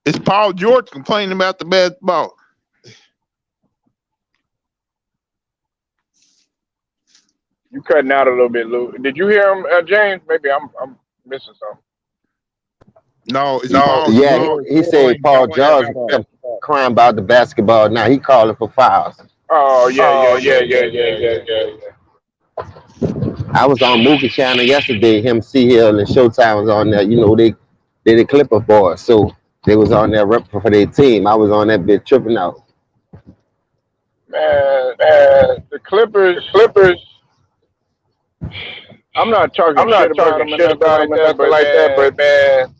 It's Paul George complaining about the basketball. You cutting out a little bit, Lou. Did you hear him, James? Maybe I'm missing something. No, Paul George. He said Paul George crying about the basketball. Now he calling for fouls. Oh yeah. I was on Movie Channel yesterday. Him, C Hill, and Showtime was on there. You know they the Clipper boys, so they was on there repping for their team. I was on that bit tripping out. Man, the Clippers. I'm not talking shit about them like that, but man,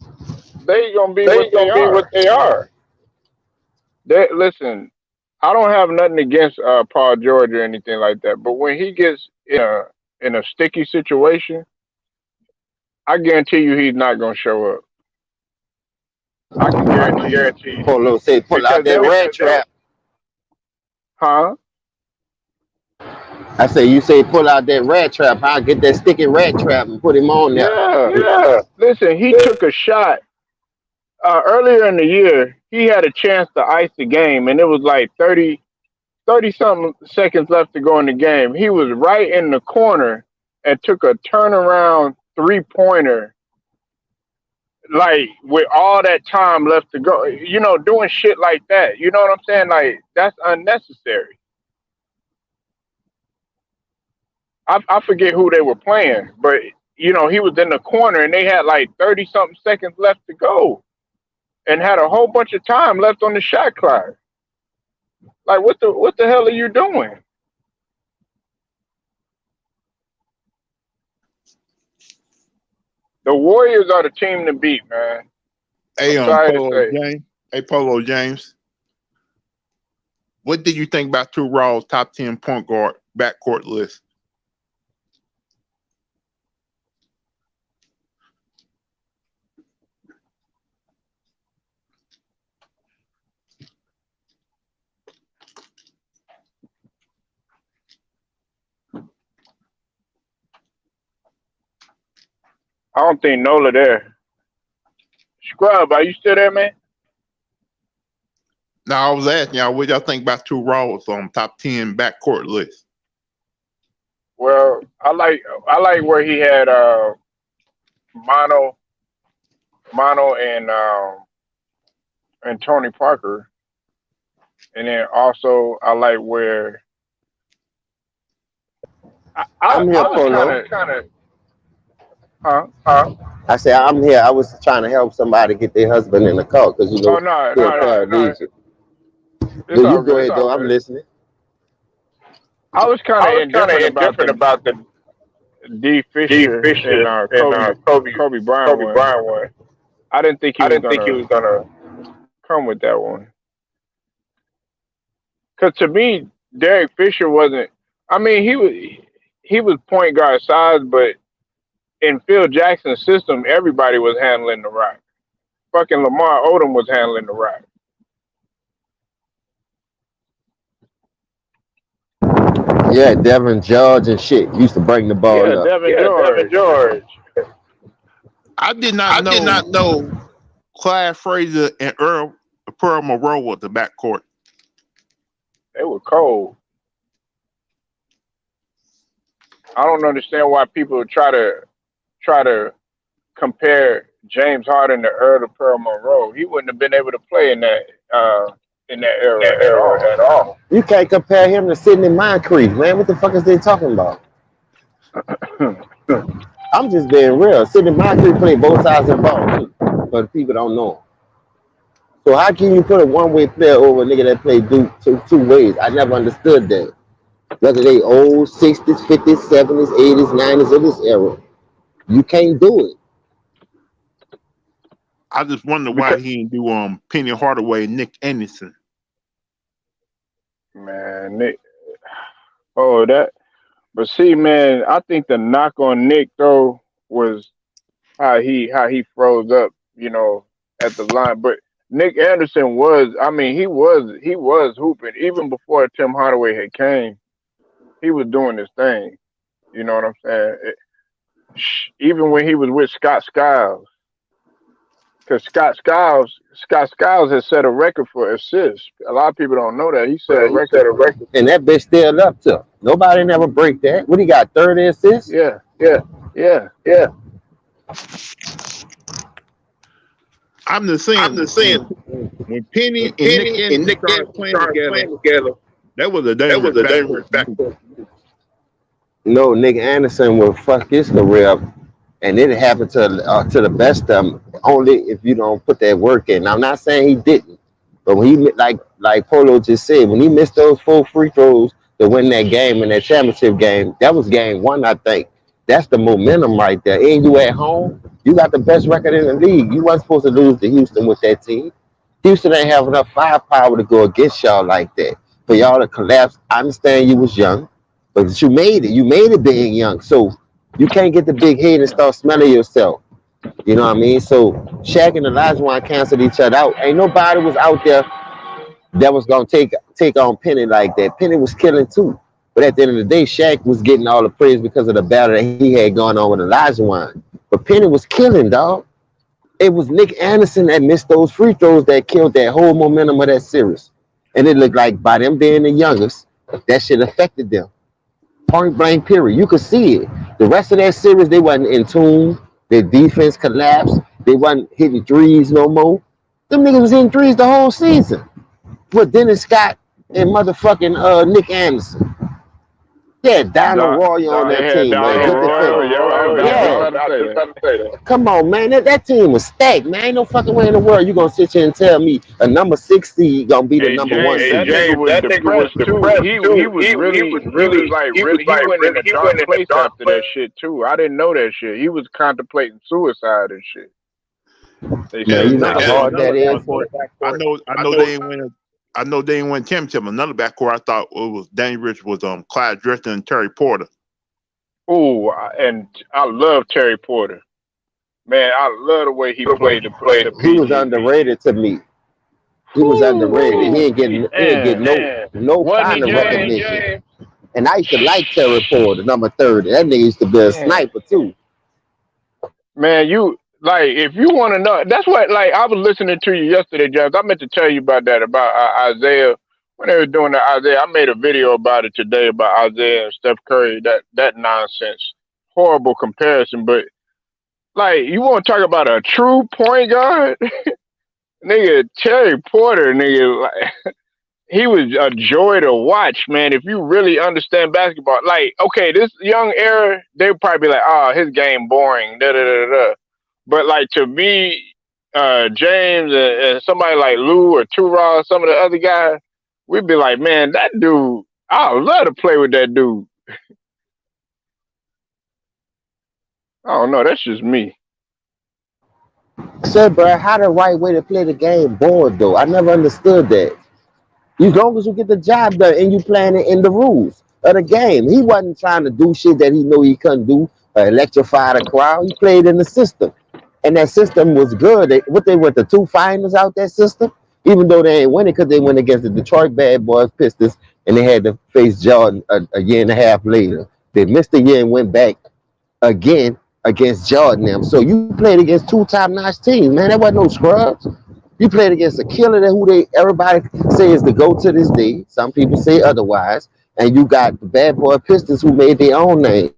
they gonna be what they are. Listen, I don't have nothing against Paul George or anything like that, but when he gets in a sticky situation, I guarantee you he's not gonna show up. I can guarantee you. Pull out that rat trap. Huh? I say, you say pull out that rat trap. I'll get that sticky rat trap and put him on there. Yeah. Listen, he took a shot earlier in the year. He had a chance to ice the game, and it was like 30-something seconds left to go in the game. He was right in the corner and took a turnaround three-pointer, like with all that time left to go. You know, doing shit like that. You know what I'm saying? Like, that's unnecessary. I forget who they were playing, but you know, he was in the corner and they had like 30-something seconds left to go and had a whole bunch of time left on the shot clock. Like, what the hell are you doing? The Warriors are the team to beat, man. Hey, Polo James. What did you think about Two Raw's top 10 point guard backcourt list? I don't think Nola there. Scrub, are you still there, man? No, I was asking y'all what y'all think about Two Raw's top 10 backcourt list. Well, I like where he had Mono and Tony Parker, and then also I like where I'm here, Polo. Huh? I said I'm here. I was trying to help somebody get their husband in the car because you know. No. You go ahead, though. I'm listening. I was kind of indifferent about the D. Fisher and Kobe Bryant one. I didn't think he was gonna come with that one. Because to me, Derek Fisher wasn't. I mean, he was point guard size, but in Phil Jackson's system, everybody was handling the rock. Fucking Lamar Odom was handling the rock. Yeah, Devin George and shit used to bring the ball up. Devin George. I did not know Clyde Frazier and Pearl Monroe was the backcourt. They were cold. I don't understand why people try to compare James Harden to Earl Monroe. He wouldn't have been able to play in that era at all. You can't compare him to Sidney Moncrief, man. What the fuck is they talking about? I'm just being real. Sidney Moncrief played both sides of the ball too, but the people don't know him. So how can you put a one-way player over a nigga that played two ways? I never understood that. Whether they old 60s, 50s, 70s, 80s, 90s, or this era, you can't do it. I just wonder why he didn't do Penny Hardaway and Nick Anderson. Man, Nick. Oh, that. But see, man, I think the knock on Nick though was how he froze up, you know, at the line. But Nick Anderson was, I mean, he was hooping even before Tim Hardaway had came. He was doing his thing. You know what I'm saying? Even when he was with Scott Skiles, because Scott Skiles has set a record for assists. A lot of people don't know that. He set a record. And that bitch still up to. Nobody never break that. What he got, 30 assists? Yeah. I'm just saying. When Penny and Nick started playing together, that was a dangerous factor. No, Nick Anderson will fuck his career up, and it happened to the best of them. Only if you don't put that work in. Now, I'm not saying he didn't, but when he like Polo just said, when he missed those 4 free throws to win that game in that championship game, that was game 1, I think. That's the momentum right there. And you at home, you got the best record in the league. You wasn't supposed to lose to Houston with that team. Houston ain't have enough firepower to go against y'all like that. For y'all to collapse, I understand you was young, but you made it. You made it being young. So you can't get the big head and start smelling yourself. You know what I mean? So Shaq and Olajuwon canceled each other out. Ain't nobody was out there that was gonna take on Penny like that. Penny was killing too. But at the end of the day, Shaq was getting all the praise because of the battle that he had going on with Olajuwon. But Penny was killing, dog. It was Nick Anderson that missed those free throws that killed that whole momentum of that series. And it looked like by them being the youngest, that shit affected them. Point blank period. You could see it. The rest of that series, they wasn't in tune. Their defense collapsed. They wasn't hitting threes no more. Them niggas was hitting threes the whole season. But Dennis Scott and motherfucking Nick Anderson. Yeah, Donald Roy on that team, man. Come on, man. That team was stacked, man. Ain't no fucking way in the world you gonna sit here and tell me a number 6 seed gonna be the number 1 seed. That nigga was depressed too. He went in a dark place after that shit too. I didn't know that shit. He was contemplating suicide and shit. You know how hard that is. I know they didn't win championship. Another backcourt I thought it was dangerous was Clyde Drexler and Terry Porter. Oh, and I love Terry Porter. Man, I love the way he played the play. He was underrated to me. He was underrated. He ain't getting no kind of recognition. And I used to like Terry Porter, number 30. That nigga used to be a sniper too. Man, like, if you want to know, that's what, like, I was listening to you yesterday, James. I meant to tell you about that, about Isaiah. When they were doing the Isaiah, I made a video about it today about Isaiah and Steph Curry, that nonsense. Horrible comparison, but, like, you want to talk about a true point guard? Nigga, Terry Porter, nigga, like, he was a joy to watch, man, if you really understand basketball. Like, okay, this young era, they would probably be like, oh, his game boring, da-da-da-da-da. But, like, to me, James and somebody like Lou or Turod, some of the other guys, we'd be like, man, that dude, I would love to play with that dude. I don't know. That's just me. Said, bro, how the right way to play the game bored, though? I never understood that. As long as you get the job done and you playing it in the rules of the game. He wasn't trying to do shit that he knew he couldn't do, electrify the crowd. He played in the system. And that system was good. They went to 2 finals out that system, even though they ain't winning because they went against the Detroit Bad Boys Pistons and they had to face Jordan a year and a half later. They missed a year and went back again against Jordan them. So you played against 2 top-notch teams, man. That wasn't no scrubs. You played against a killer that everybody says the GOAT to this day. Some people say otherwise. And you got the Bad Boy Pistons who made their own name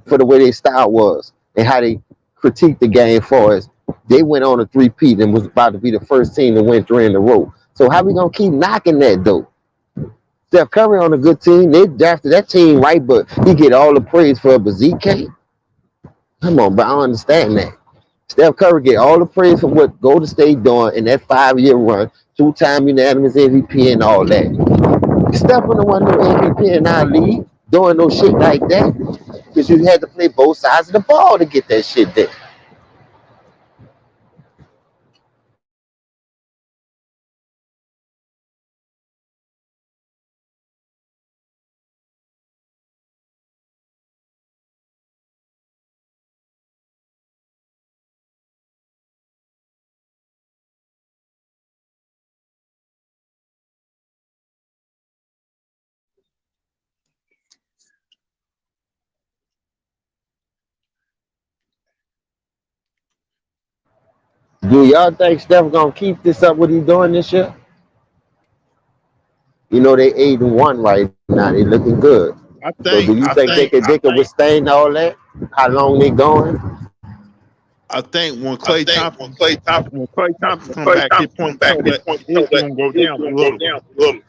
for the way their style was and how they critiqued the game for us. They went on a 3-peat and was about to be the first team to win 3 in a row. So how we gonna keep knocking that though? Steph Curry on a good team. They drafted that team right, but he get all the praise for it, but Zeke can't. Come on, but I don't understand that. Steph Curry get all the praise for what Golden State doing in that 5-year run, 2-time unanimous MVP and all that. Steph wasn't the one no MVP in our league doing no shit like that because you had to play both sides of the ball to get that shit there. Do y'all think Steph gonna keep this up? What he doing this year? You know they 8-1 right now. They looking good. I So do think you I think think they could withstand all that? How long they going? I think when Klay Thompson come back, his point total is gonna go down a little.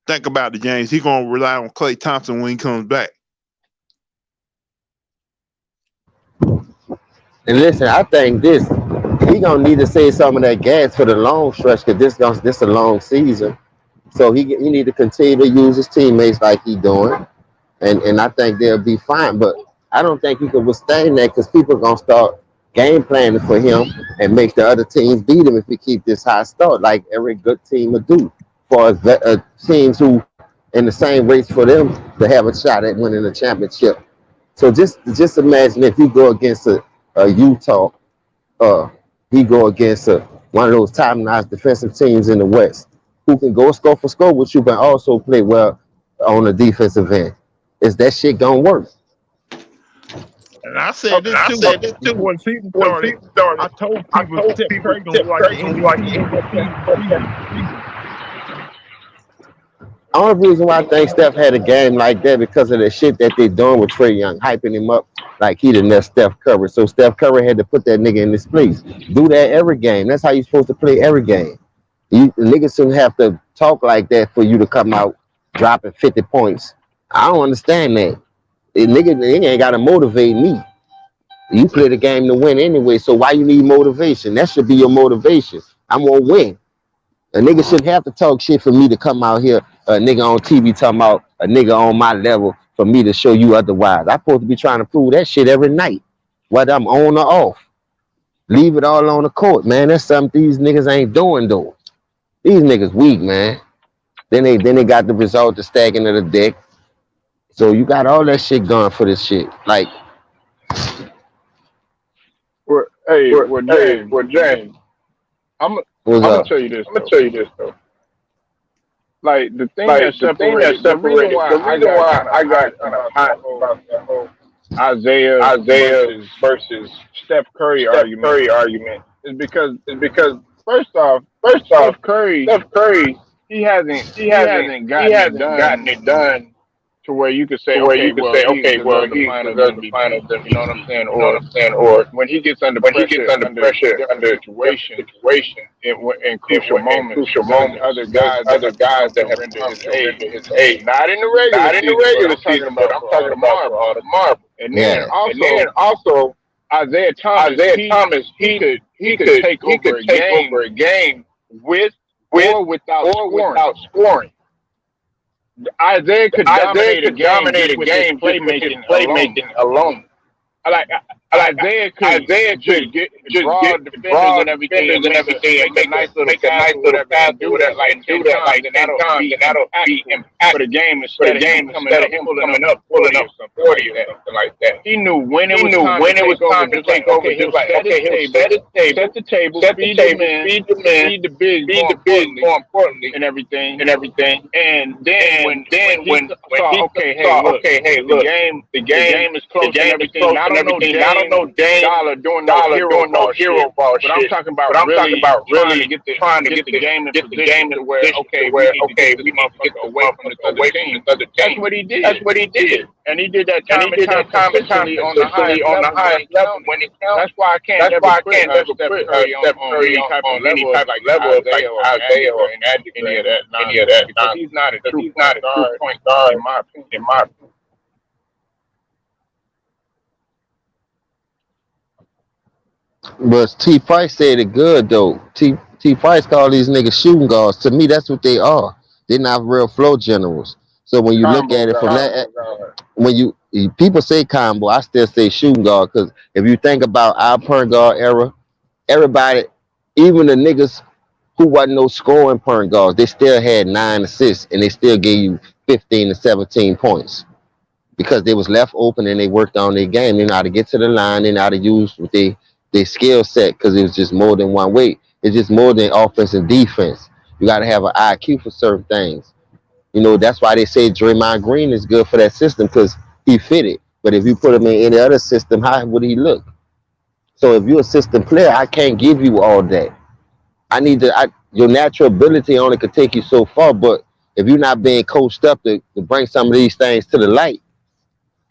Think about it, James. He's gonna rely on Klay Thompson when he comes back. And listen, I think this he gonna need to save some of that gas for the long stretch because this a long season. So he need to continue to use his teammates like he doing, and I think they'll be fine. But I don't think he can withstand that because people are gonna start game planning for him and make the other teams beat him if he keep this high start like every good team would do. For teams who in the same race for them to have a shot at winning the championship. So just imagine if you go against a Utah, he go against one of those top-notch defensive teams in the West who can go score for score with you, but also play well on the defensive end. Is that shit gonna work? And I said this too. When the season started, I told people Steph Curry gonna be like MVP. The only reason why I think Steph had a game like that because of the shit that they doing with Trae Young, hyping him up like he the next Steph Curry. So Steph Curry had to put that nigga in this place. Do that every game. That's how you're supposed to play every game. Niggas shouldn't have to talk like that for you to come out dropping 50 points. I don't understand that. Nigga ain't got to motivate me. You play the game to win anyway, so why you need motivation? That should be your motivation. I'm gonna win. A nigga shouldn't have to talk shit for me to come out here, a nigga on TV talking about a nigga on my level for me to show you otherwise. I'm supposed to be trying to prove that shit every night, whether I'm on or off. Leave it all on the court, man. That's something these niggas ain't doing though. These niggas weak, man. Then they got the result of stacking of the deck. So you got all that shit going for this shit. Like, James, I'm gonna tell you this. Though. Like the thing that separates the reason why I got hot about the whole Isaiah versus Steph Curry argument is because first off, Steph Curry he hasn't gotten it done to where you could say, he deserves the finals MVP. You know what I'm saying? Or when he gets under pressure, under situation, in crucial moments, other guys that have come to his aid. Not in the regular season, but I'm talking about the marble. And then also Isaiah Thomas, he could take over a game with or without scoring. Isaiah could dominate a game with his playmaking alone. Isaiah could just draw defenders and everything, and make a nice little pass, do that like 10 times, and that'll be impactful for the game instead of him pulling up 40 or something like that. He knew when it was time to take over. He was like, okay, set the table, feed the men, feed the big, more importantly, and everything. And then when he saw, okay, hey, look, the game is close and everything. Not Dollar doing no hero ball shit. But I'm talking about really trying to get the game in position to where okay, we need to get this motherfucker away from this other team. That's what he did. And he did that time and time consistently on the highest level when it counts. That's why I can't ever put Steph Curry on any type of level like Isaiah or any of that. Because he's not a true point guard in my opinion. But T. Price said it good though. T. Price called these niggas shooting guards. To me, that's what they are. They're not real flow generals. So when you look at it from that, when you people say combo, I still say shooting guard because if you think about our point guard era, everybody, even the niggas who wasn't no scoring point guards, they still had 9 assists and they still gave you 15 to 17 points because they was left open and they worked on their game. They know how to get to the line. They know how to use what their skill set because it was just more than one way. It's just more than offense and defense. You got to have an IQ for certain things. You know, that's why they say Draymond Green is good for that system because he fit it. But if you put him in any other system, how would he look? So if you're a system player, I can't give you all that. I need to. Your natural ability only could take you so far. But if you're not being coached up to bring some of these things to the light,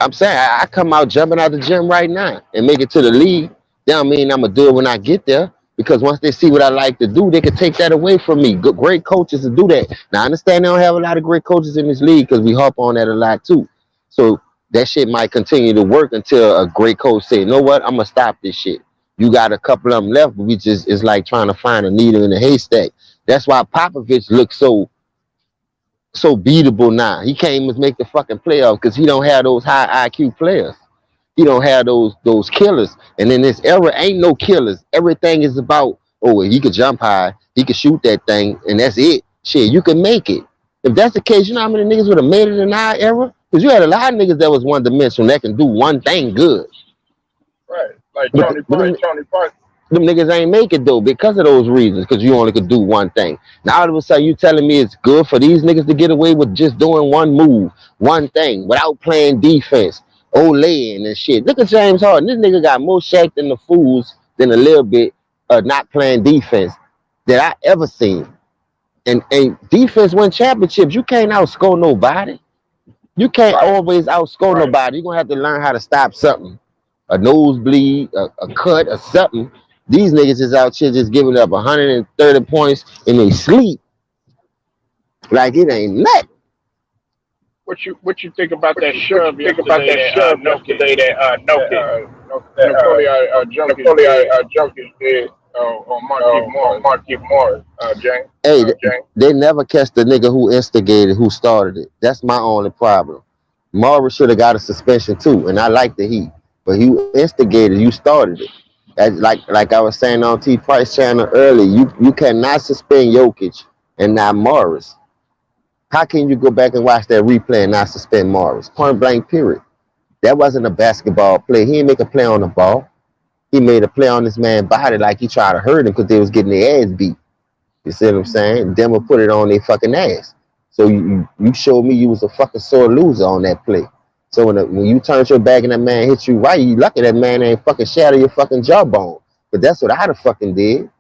I'm saying I come out jumping out the gym right now and make it to the league. That don't mean I'm gonna do it when I get there. Because once they see what I like to do, they can take that away from me. Good, great coaches to do that. Now, I understand they don't have a lot of great coaches in this league because we harp on that a lot too. So that shit might continue to work until a great coach say, you know what, I'm going to stop this shit. You got a couple of them left, but it's like trying to find a needle in a haystack. That's why Popovich looks so beatable now. He can't even make the fucking playoffs because he don't have those high IQ players. He don't have those killers. And in this era, ain't no killers. Everything is about, oh, he could jump high, he could shoot that thing, and that's it. Shit, you can make it. If that's the case, you know how many niggas would have made it in our era? Because you had a lot of niggas that was one-dimensional that can do one thing good. Right, like Tony Parker. Them niggas ain't make it, though, because of those reasons, because you only could do one thing. Now, all of a sudden, you telling me it's good for these niggas to get away with just doing one move, one thing, without playing defense. Olaying and shit. Look at James Harden. This nigga got more Shaq than the fools than a little bit not playing defense that I ever seen. And defense win championships. You can't outscore nobody. You can't always outscore nobody. You're going to have to learn how to stop something. A nosebleed, a cut, or something. These niggas is out here just giving up 130 points and they sleep. Like it ain't nothing. What you think about that shove yesterday that Nikola Jokic did on Markieff Morris, James? Hey, they never catch the nigga who instigated, who started it. That's my only problem. Morris should have got a suspension too, and I like the Heat. But you instigated, you started it. Like I was saying on T. Price channel earlier, you cannot suspend Jokic and not Morris. How can you go back and watch that replay and not suspend Morris? Point blank, period. That wasn't a basketball play. He didn't make a play on the ball. He made a play on this man's body like he tried to hurt him because they was getting their ass beat. You see what I'm saying? Denver put it on their fucking ass. So you showed me you was a fucking sore loser on that play. So when you turned your back and that man hit you right, you lucky that man ain't fucking shatter your fucking jawbone. But that's what I'd have fucking did.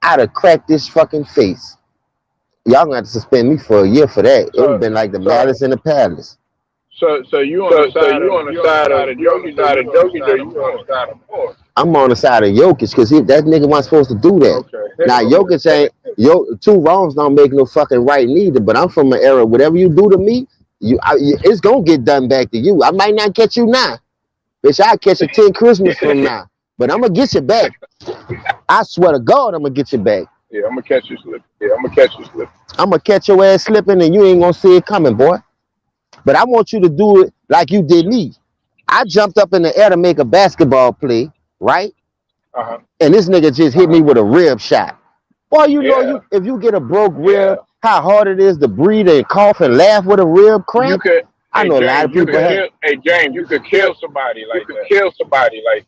I'd have cracked this fucking face. Y'all gonna have to suspend me for a year for that. It would have been like the Malice in the Palace. So you on the side of Jokic, or you on the side of Morris? I'm on the side of Jokic because that nigga wasn't supposed to do that. Okay. Now Jokic ain't two wrongs don't make no fucking right neither. But I'm from an era, whatever you do to me, it's gonna get done back to you. I might not catch you now, bitch. I'll catch you 10 Christmas from now, but I'm gonna get you back. I swear to God, I'm gonna get you back. Yeah, I'm gonna catch you slipping. I'm gonna catch your ass slipping and you ain't gonna see it coming, boy. But I want you to do it like you did me. I jumped up in the air to make a basketball play, right? And this nigga just hit me with a rib shot. Boy, you know if you get a broke rib, how hard it is to breathe and cough and laugh with a rib cramp. I know a lot of people hey James, you could kill somebody like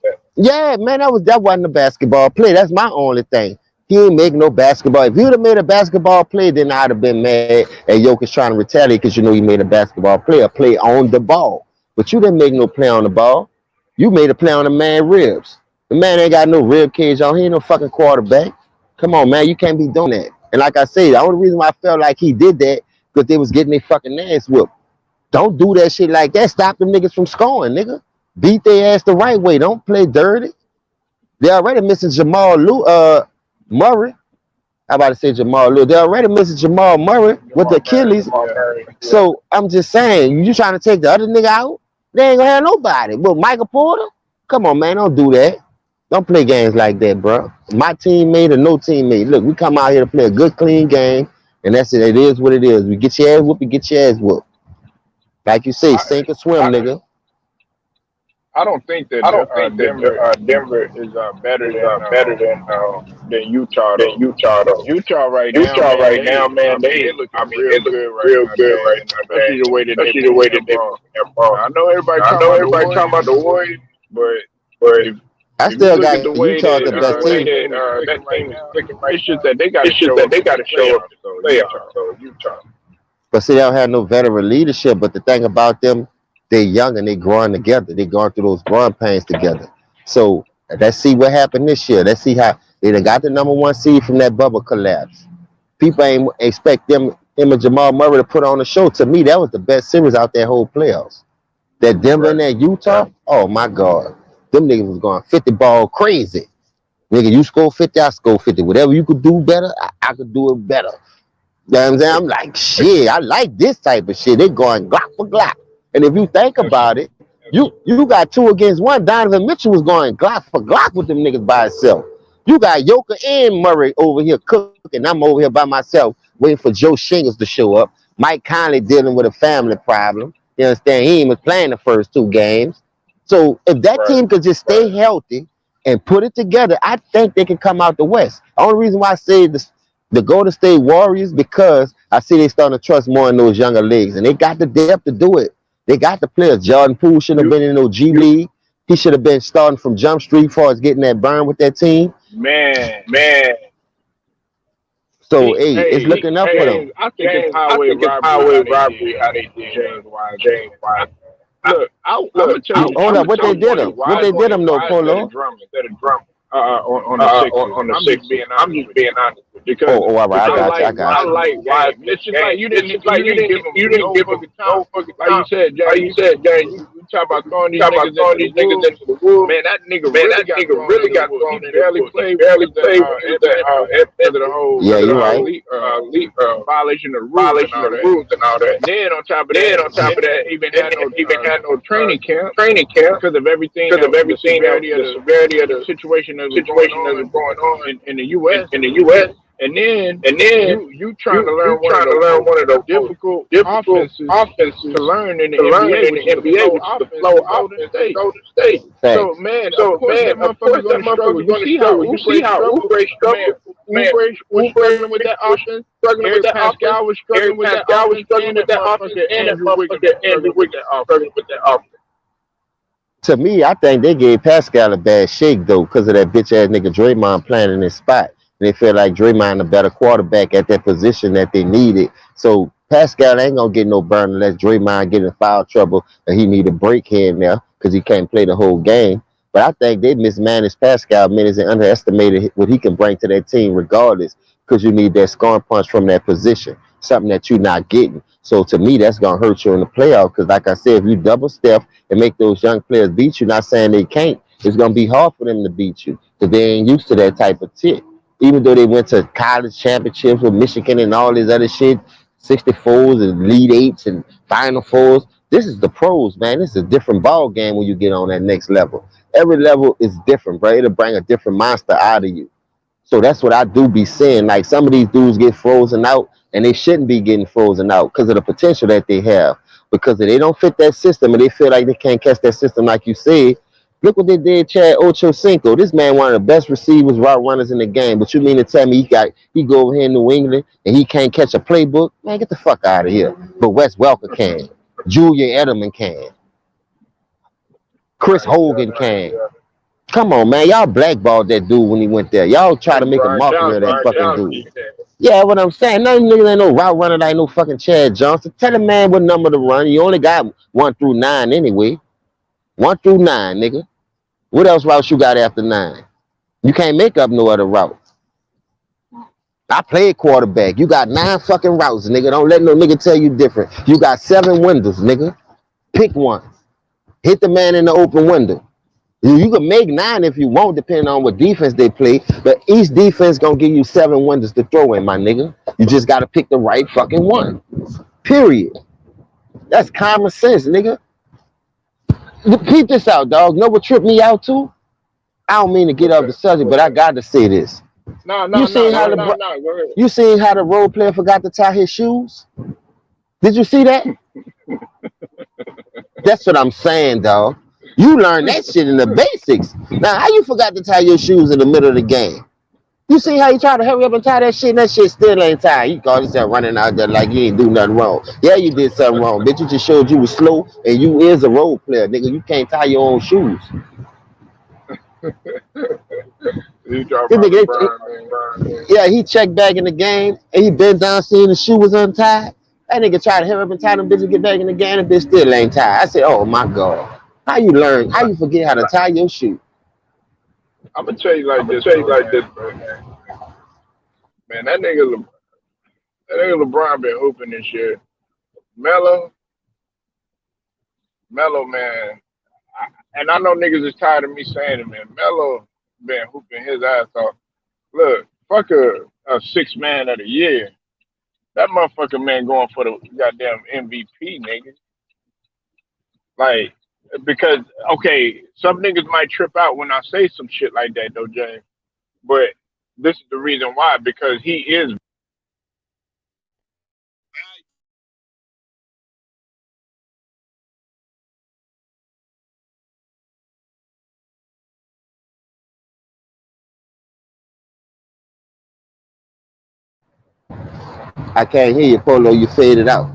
that. Yeah, man, that wasn't a basketball play. That's my only thing. He ain't make no basketball. If he would have made a basketball play, then I'd have been mad at Jokic trying to retaliate because you know he made a basketball play, a play on the ball. But you didn't make no play on the ball. You made a play on a man ribs. The man ain't got no rib cage on. He ain't no fucking quarterback. Come on, man. You can't be doing that. And like I say, the only reason why I felt like he did that because they was getting their fucking ass whooped. Don't do that shit like that. Stop them niggas from scoring, nigga. Beat their ass the right way. Don't play dirty. They already missing Murray. I about to say Jamal Lewis. They already missing Jamal Murray with the Achilles. So I'm just saying, you trying to take the other nigga out? They ain't gonna have nobody. But Michael Porter? Come on, man. Don't do that. Don't play games like that, bro. My teammate or no teammate. Look, we come out here to play a good, clean game, and that's it. It is what it is. We get your ass whooped, you get your ass whooped. Like you say, sink or swim, nigga. I don't think that Denver is better than Utah. Utah right now, man. They look real good right now. Especially the way that they ball. I know everybody talking about the Warriors, but I still got Utah the best team. That team is clicking right. It's just that they got to show up to playoffs. So Utah. But see, they don't have no veteran leadership. But the thing about them, they're young and they're growing together. They're going through those growing pains together. So let's see what happened this year. Let's see how they done got the #1 seed from that bubble collapse. People ain't expect him and Jamal Murray to put on a show. To me, that was the best series out that whole playoffs. That Denver and that Utah, oh my God. Them niggas was going 50 ball crazy. Nigga, you score 50, I score 50. Whatever you could do better, I could do it better. You know what I'm saying? I'm like, shit, I like this type of shit. They going Glock for Glock. And if you think about it, you got 2 against 1. Donovan Mitchell was going Glock for Glock with them niggas by himself. You got Joker and Murray over here cooking. I'm over here by myself waiting for Joe Shingles to show up. Mike Conley dealing with a family problem. You understand? He ain't was playing the first 2 games. So if that team could just stay healthy and put it together, I think they can come out the West. The only reason why I say the Golden State Warriors, because I see they starting to trust more in those younger leagues. And they got the depth to do it. They got the players. Jordan Poole should have been in no G League. He should have been starting from Jump Street as far as getting that burn with that team. Man. So, it's looking up for them. I think it's highway robbery how they did James Wise. Look, I'm gonna tell you. Hold up, what they did him? What they did him, though, Polo? Instead of drumming. On the six. I'm just being honest. Because I like Wise. It's just like you didn't give him no fucking time. Like you said, Jay, you talk about throwing these niggas into the woods. Man, that nigga really got thrown. He barely played with the whole you're right. Violation of the rules and all that. Then on top of that, even had no training camp because of everything. The severity of the situation that was going on in the U.S. And then you trying to learn one of the difficult offenses to learn in the NBA, which is the flow Golden State. So man, of course that motherfucker's gonna struggle. You see how Oubre struggled. Oubre was struggling with that offense. Eric Pascal was struggling with that offense, and Andrew Wiggins struggling with that offense. To me, I think they gave Pascal a bad shake though, because of that bitch ass nigga Draymond playing in his spot. They feel like Draymond a better quarterback at that position that they needed. So Pascal ain't gonna get no burn unless Draymond get in foul trouble and he need a break here and there because he can't play the whole game. But I think they mismanaged Pascal minutes and underestimated what he can bring to that team regardless, because you need that scoring punch from that position, something that you're not getting. So to me, that's gonna hurt you in the playoff because, like I said, if you double step and make those young players beat you, not saying they can't, it's gonna be hard for them to beat you because they ain't used to that type of tick. Even though they went to college championships with Michigan and all this other shit, 64s and Elite Eights and Final Fours, this is the pros, man. This is a different ball game when you get on that next level. Every level is different, bro. It'll bring a different monster out of you. So that's what I do be saying. Like some of these dudes get frozen out, and they shouldn't be getting frozen out because of the potential that they have. Because if they don't fit that system and they feel like they can't catch that system, like you said, look what they did, Chad Ochocinco. This man one of the best receivers, route runners in the game. But you mean to tell me he go over here in New England and he can't catch a playbook? Man, get the fuck out of here. But Wes Welker can. Julian Edelman can. Chris Hogan can. Come on, man. Y'all blackballed that dude when he went there. Y'all try to make a mockery of that fucking dude. Yeah, what I'm saying. None of these niggas ain't no route runner like no fucking Chad Johnson. Tell the man what number to run. You only got 1 through 9 anyway. 1 through 9, nigga. What else routes you got after 9? You can't make up no other route. I played quarterback. You got 9 fucking routes, nigga. Don't let no nigga tell you different. You got 7 windows, nigga. Pick one. Hit the man in the open window. You can make 9 if you want, depending on what defense they play. But each defense gonna give you 7 windows to throw in, my nigga. You just gotta pick the right fucking one. Period. That's common sense, nigga. Keep this out, dog. Know what tripped me out too? I don't mean to get off the subject, but I got to say this. You seen how the role player forgot to tie his shoes? Did you see that? That's what I'm saying, dog. You learned that shit in the basics. Now, how you forgot to tie your shoes in the middle of the game? You see how you try to hurry up and tie that shit, and that shit still ain't tied. You call yourself running out there like you ain't do nothing wrong. Yeah, you did something wrong, bitch. You just showed you was slow, and you is a role player, nigga. You can't tie your own shoes. Yeah, he checked back in the game, and he bent down seeing the shoe was untied. That nigga tried to hurry up and tie them bitches, get back in the game, and bitch still ain't tied. I said, oh my God. How you learn? How you forget how to tie your shoe? I'm gonna tell you like this, man. That nigga LeBron been hooping this year. Melo, man. And I know niggas is tired of me saying it, man. Melo been hooping his ass off. Look, fuck a 6th man of the year. That motherfucker man going for the goddamn MVP, nigga. Like, because, okay, some niggas might trip out when I say some shit like that, though, James. But this is the reason why, because he is. I can't hear you, Polo. You faded out.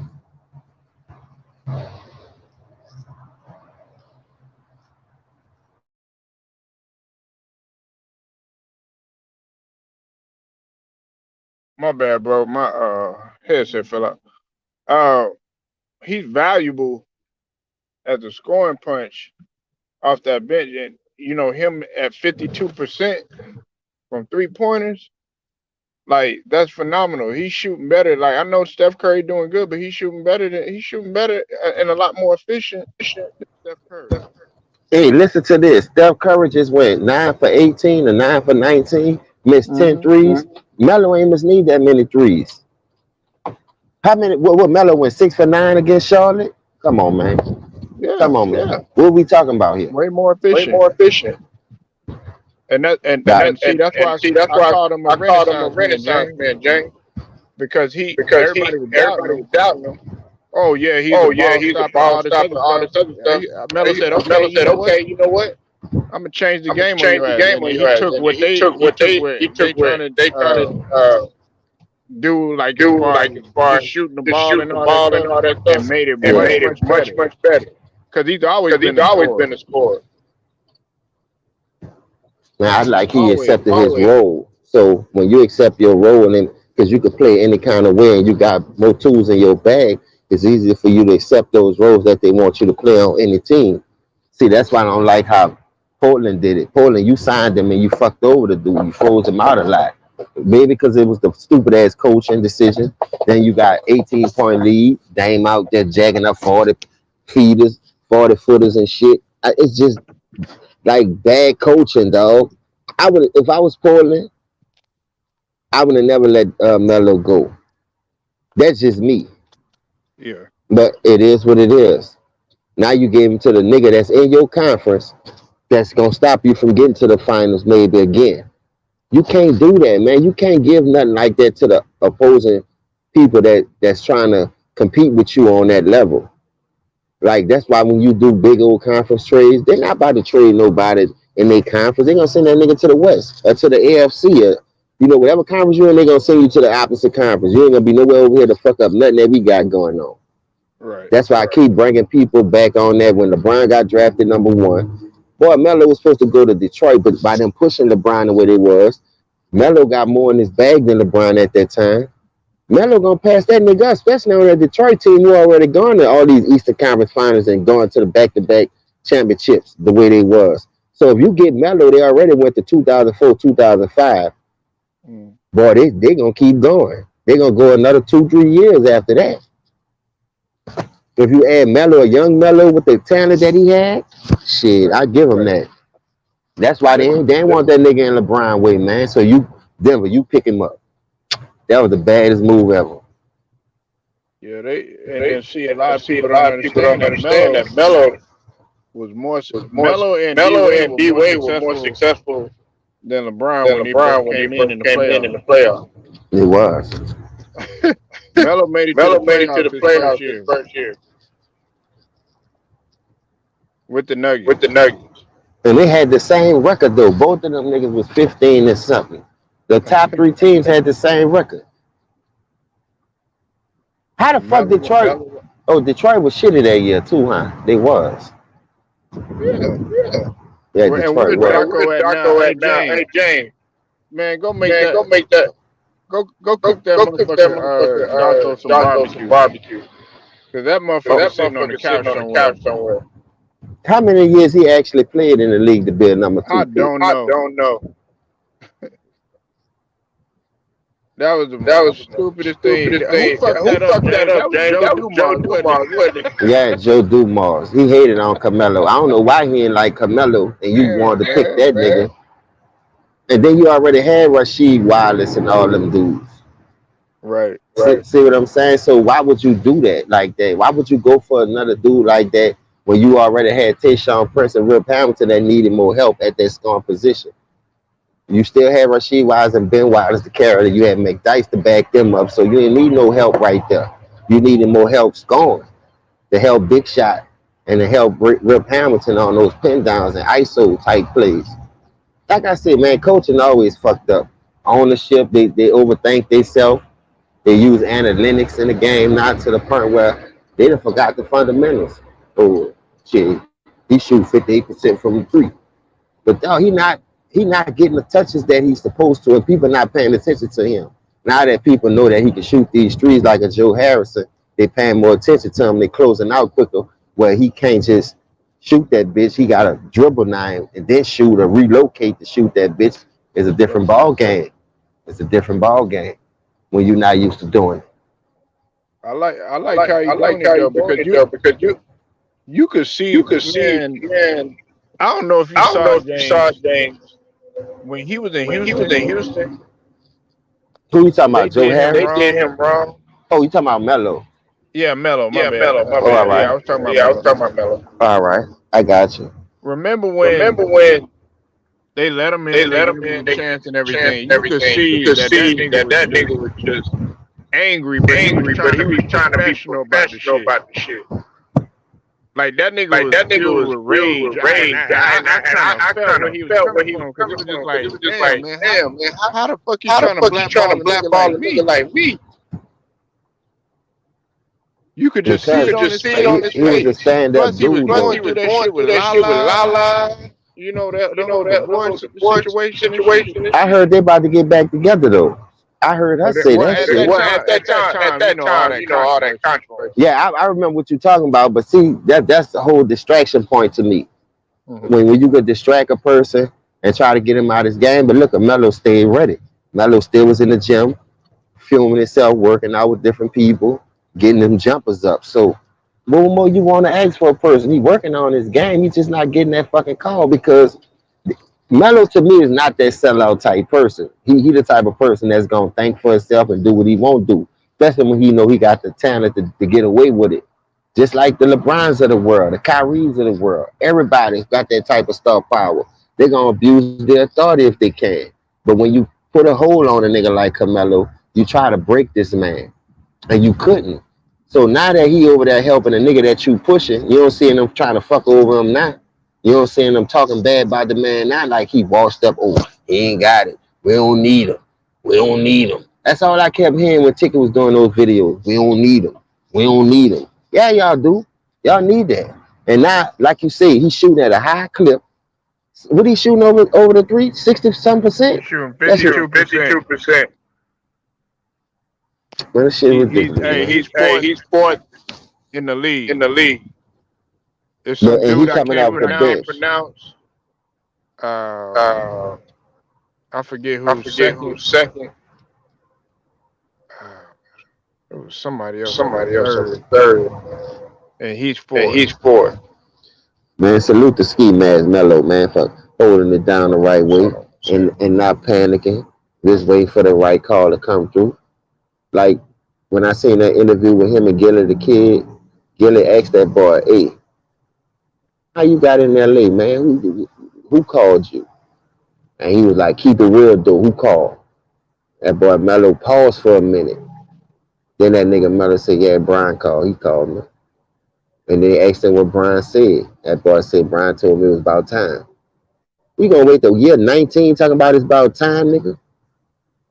My bad, bro. My headset fell out. He's valuable as a scoring punch off that bench, and you know him at 52% from 3-pointers. Like, that's phenomenal. He's shooting better. Like, I know Steph Curry doing good, but he's shooting better and a lot more efficient than Steph Curry. Hey, listen to this. Steph Curry just went 9 for 18 and 9 for 19, missed 10 threes. Melo ain't must need that many threes. How many? What Melo went 6 for 9 against Charlotte? Come on, man. Yeah, Come on, man. What are we talking about here? Way more efficient. And that's why I called him a Renaissance man, James. Because everybody was doubting him. Oh yeah, he's a ball stopper, all this other stuff. Melo said, okay, you know what? I'm gonna change the game on you. He took what they trying to do, like as far as shooting the ball and all that stuff, and made it much better. Because he's always been a scorer. Now, I like he accepted his role. So when you accept your role, and then because you could play any kind of way, and you got more tools in your bag, it's easier for you to accept those roles that they want you to play on any team. See, that's why I don't like how Portland did it. Portland, you signed him and you fucked over the dude. You froze him out a lot. Maybe because it was the stupid ass coaching decision. Then you got 18-point lead. Dame out there jacking up 40 feeters, 40 footers and shit. It's just like bad coaching, dog. If I was Portland, I would have never let Melo go. That's just me. Yeah. But it is what it is. Now you gave him to the nigga that's in your conference that's gonna stop you from getting to the finals maybe again. You can't do that, man. You can't give nothing like that to the opposing people that's trying to compete with you on that level. Like, that's why when you do big old conference trades, they're not about to trade nobody in their conference. They're gonna send that nigga to the West or to the AFC or, you know, whatever conference you're in, they're gonna send you to the opposite conference. You ain't gonna be nowhere over here to fuck up nothing that we got going on. Right. That's why I keep bringing people back on that. When LeBron got drafted #1, boy, Melo was supposed to go to Detroit, but by them pushing LeBron the way they was, Melo got more in his bag than LeBron at that time. Melo gonna pass that nigga up, especially on that Detroit team who already gone to all these Eastern Conference Finals and going to the back-to-back championships the way they was. So if you get Melo, they already went to 2004, 2005. Boy, they gonna keep going. They gonna go another 2-3 years after that. If you add Melo, a young Melo with the talent that he had, shit, I give him that. That's why they ain't want that nigga in LeBron way, man. So Denver, you pick him up. That was the baddest move ever. Yeah, and see a lot of people don't understand that Melo was Melo and D Wade were more successful than LeBron when he came in the playoffs. It was. Melo made it to the playoffs his first year with the Nuggets. And they had the same record though. Both of them niggas was 15 and something. The top 3 teams had the same record. How the fuck Detroit? Oh, Detroit was shitty that year too, huh? They was. Yeah, Detroit. Hey James, man, go make that. Go cook that motherfucker. Some barbecue. Cause that motherfucker sitting on the couch somewhere. How many years he actually played in the league to be a number 2? I don't know. That was the stupidest thing. Who fucked that up, James? That was Joe Dumars, wasn't it? Yeah, Joe Dumars. He hated on Carmelo. I don't know why he didn't like Carmelo, and you wanted to pick that nigga. And then you already had Rasheed Wallace and all them dudes. Right. See what I'm saying? So why would you do that like that? Why would you go for another dude like that when you already had Tayshaun Prince and Rip Hamilton that needed more help at that scoring position? You still had Rasheed Wallace and Ben Wallace to carry it. You had McDyess to back them up. So you didn't need no help right there. You needed more help scoring to help Big Shot and to help Rip Hamilton on those pin downs and ISO type plays. Like I said, man, coaching always fucked up. Ownership, they overthink themselves. They use analytics in the game, not to the point where they done forgot the fundamentals. Oh, shit, he shoot 58% from the 3. But no, he not getting the touches that he's supposed to, and people not paying attention to him. Now that people know that he can shoot these threes like a Joe Harrison, they paying more attention to him. They closing out quicker, where he can't just shoot that bitch. He got to dribble now and then shoot or relocate to shoot that bitch. It's a different ball game. It's a different ball game when you're not used to doing it. I like how you doing it because you could see, man. I don't know if you saw James when he was in Houston. Who you talking about? Joe Harris? Harris? They did him wrong. Oh, you talking about Melo? Yeah, Melo. My bad. Oh, all right. Yeah, I was talking about Melo. All right, I got you. Remember when they let him in? They let him in, chance and everything. You could see that nigga was just angry, but he was trying to be professional about the shit. Like that nigga was rage. I kind of felt what he was coming from. It was just like, damn, man, how the fuck you trying to blackball a nigga like me? You could just see it on his face. He was a stand-up dude. He was going through that shit with Lala. You know that situation. I heard they about to get back together though. I heard her say that shit. At that time, you know all that controversy. Yeah, I remember what you're talking about, but see, that's the whole distraction point to me. Mm-hmm. When you could distract a person and try to get him out of his game, but look, Melo stayed ready. Melo still was in the gym, filming himself, working out with different people, getting them jumpers up. So what more you want to ask for a person? He working on his game, he's just not getting that fucking call because Melo to me is not that sellout type person. He the type of person that's gonna think for himself and do what he won't do, especially when he know he got the talent to get away with it. Just like the LeBrons of the world, the Kyries of the world, everybody's got that type of star power. They're gonna abuse their authority if they can. But when you put a hold on a nigga like Carmelo, you try to break this man, and you couldn't. So now that he over there helping a nigga that you pushing, you don't see him trying to fuck over him now. You don't see him talking bad about the man now, like he washed up. Oh, he ain't got it. We don't need him. We don't need him. That's all I kept hearing when Ticket was doing those videos. We don't need him. We don't need him. Yeah, y'all do. Y'all need that. And now, like you say, he's shooting at a high clip. What he shooting over the 3? 60-some%? He's shooting 52%. Man, that shit ridiculous. He's fourth in the league. It's some And he dude I coming can't off the bench. pronounce. I forget who's second. It was somebody else. Somebody else was third. And he's fourth. Man, salute the ski mask Melo, man, for holding it down the right way and not panicking. Just wait for the right call to come through. Like when I seen that interview with him and Gilly the kid, Gilly asked that boy, "Hey, how you got in LA, man? Who called you?" And he was like, "Keep it real, though. Who called?" That boy Melo paused for a minute. Then that nigga Melo said, "Yeah, Brian called. He called me." And they asked him what Brian said. That boy said, "Brian told me it was about time." We gonna wait till year 19 talking about it's about time, nigga?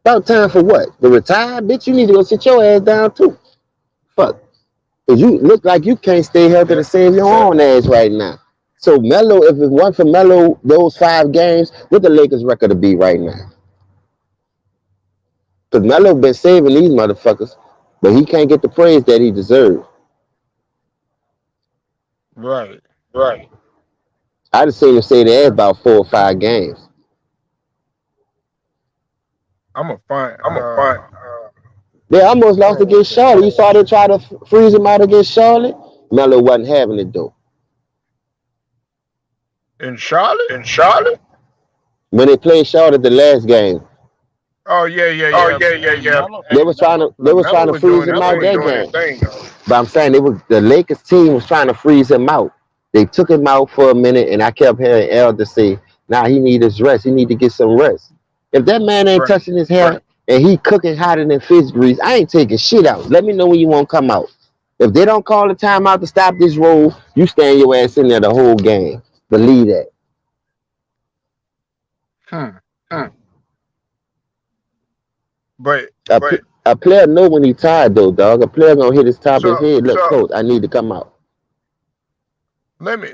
About time for what? To retire? Bitch, you need to go sit your ass down too. Fuck. Cause you look like you can't stay healthy to save your own ass right now. So Melo, if it weren't for Melo, those 5 games, what the Lakers record to be right now? Cause Melo been saving these motherfuckers, but he can't get the praise that he deserves. Right. I just seen him say that about 4 or 5 games. I'm gonna find. They almost lost against Charlotte. You saw they try to freeze him out against Charlotte. Melo wasn't having it though. In Charlotte? When they played Charlotte the last game, Oh yeah. they was trying to freeze him out that game. But I'm saying the Lakers team was trying to freeze him out. They took him out for a minute, and I kept hearing Elder say, "Nah, he need his rest. He need to get some rest." If that man ain't touching his hair and he cooking hotter than fish grease, I ain't taking shit out. Let me know when you want to come out. If they don't call the timeout to stop this roll, you stand your ass in there the whole game. Believe that. But a player know when he tired though, dog. A player gonna hit his top of his head. Look, coach, I need to come out. Let me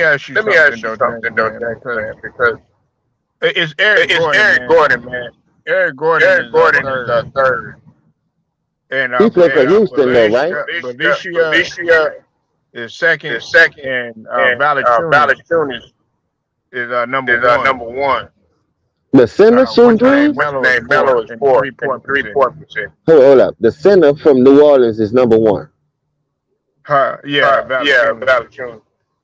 ask you something though, because it's Eric Gordon, man. Eric Gordon is third. And he played for Houston though, right? But this year is second, and Valanciunas is number one. The center shooting threes? Melo is 3.3%. Hold up. The center from New Orleans is number 1. Valanciunas.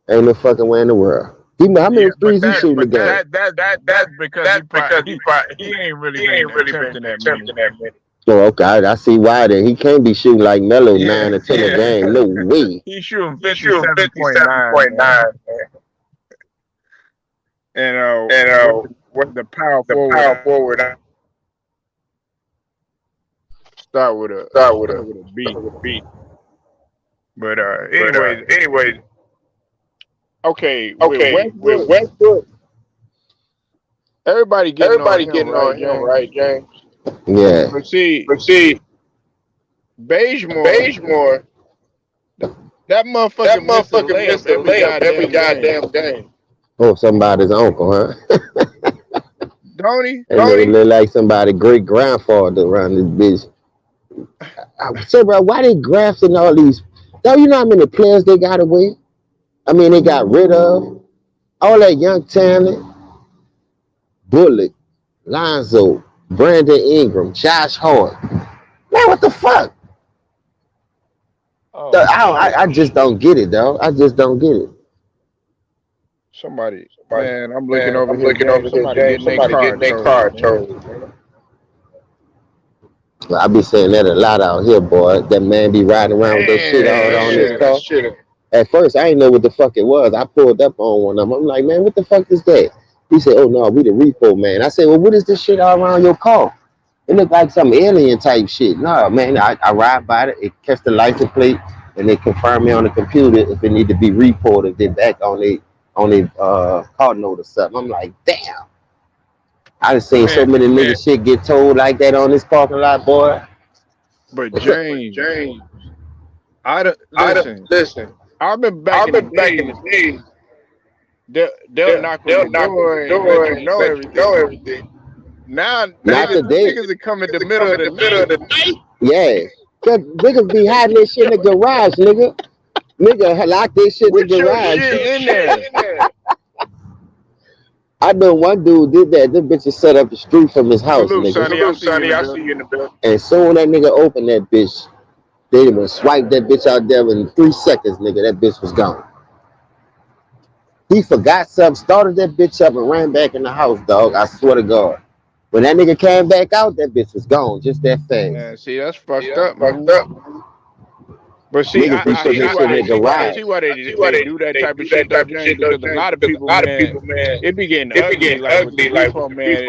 Ain't no fucking way in the world. How many threes he shooting the game? That's because he ain't really been attempting that many. Oh, okay. I see why then. He can't be shooting like Melo 9 or 10 a game. No way. He's shooting 57.9. And with the power forward. Start with a B. But anyways. Okay. With Westbrook. Everybody getting on him, right, James? Yeah. But see, Bazemore, that motherfucker missed the layup every goddamn game. Oh, somebody's uncle, huh? Don't he? It look like somebody's great grandfather around this bitch. I said, bro, why they grafting all these? Now you know how many players they got away? I mean, they got rid of all that young talent. Bullock, Lonzo, Brandon Ingram, Josh Hart. Man, what the fuck? I just don't get it, dog. I just don't get it. Somebody, man, I'm looking over here. Somebody getting their card towed. Well, I be saying that a lot out here, boy. That man be riding around with those shit all on his car. At first, I didn't know what the fuck it was. I pulled up on one of them. I'm like, man, what the fuck is that? He said, oh, no, we the repo, man. I said, well, what is this shit all around your car? It looked like some alien type shit. No, man, I ride by it catch the license plate, and they confirm me on the computer if it need to be reported. They're back on the car note or something. I'm like, damn. I done seen so many niggas shit get told like that on this parking lot, boy. But James, listen. I've been back in the day. They'll knock on the door and let you know everything. Now niggas are coming in the middle of the night. Yeah. Cause niggas be hiding this shit in the garage, nigga. Nigga, lock this shit in With the your garage. shit in there. I know one dude did that. This bitch is set up the street from his house, Salute, nigga. Sonny. I see you in I the see you in the building. And soon that nigga opened that bitch, they would swipe that bitch out there in 3 seconds, nigga. That bitch was gone. He forgot something, started that bitch up and ran back in the house, dog. I swear to God. When that nigga came back out, that bitch was gone just that fast. Yeah, see, that's fucked up, man. But see, Niggas be I putting see that shit in why their garage. they do that type of shit though, James. Because a lot of people, man, it be getting ugly. Like with the repo, man,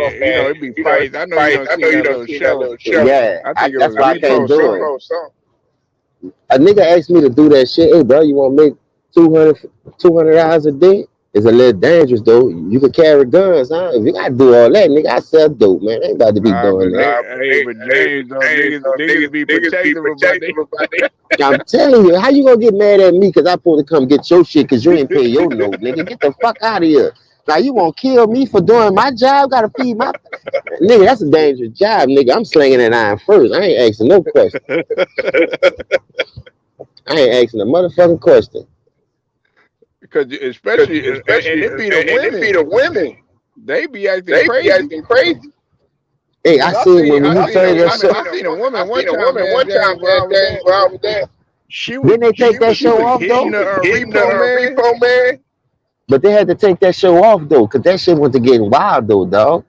it be fights. I know you don't see that little show. Yeah, I think it that's was why I can't do repo it. A nigga asked me to do that shit. Hey, bro, you want to make $200 a day? It's a little dangerous, though. You can carry guns, huh? If you got to do all that, nigga, I sell dope, man. I ain't about to be doing that. But James, though, niggas be protective about that. I'm telling you, how you gonna get mad at me because I supposed to come get your shit because you ain't pay your note, nigga? Get the fuck out of here. Now you gonna kill me for doing my job? Gotta feed my nigga. That's a dangerous job, nigga. I'm slinging that iron first. I ain't asking no question. I ain't asking a motherfucking question. Because especially, and it be the women. They be acting crazy. Hey, I seen when you say that shit. I seen a woman one time, man, where I was there. Didn't they take that show off though? Repo man. But they had to take that show off though, cause that shit went to getting wild though, dog.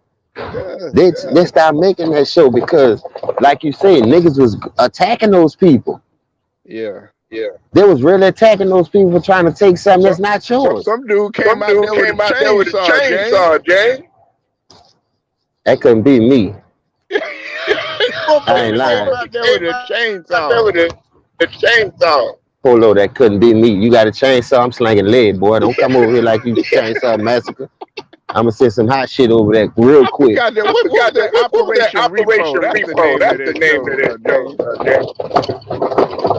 They stopped making that show because, like you say, niggas was attacking those people. Yeah. They was really attacking those people for trying to take something that's not yours. Some dude came out there with a chainsaw, James. That couldn't be me. I ain't lying. Out there with a chainsaw. Polo, that couldn't be me. You got a chainsaw, I'm slanging lead, boy. Don't come over here like you chainsaw massacre. I'm gonna send some hot shit over there real quick. What was that Operation Repo? That's the name of that.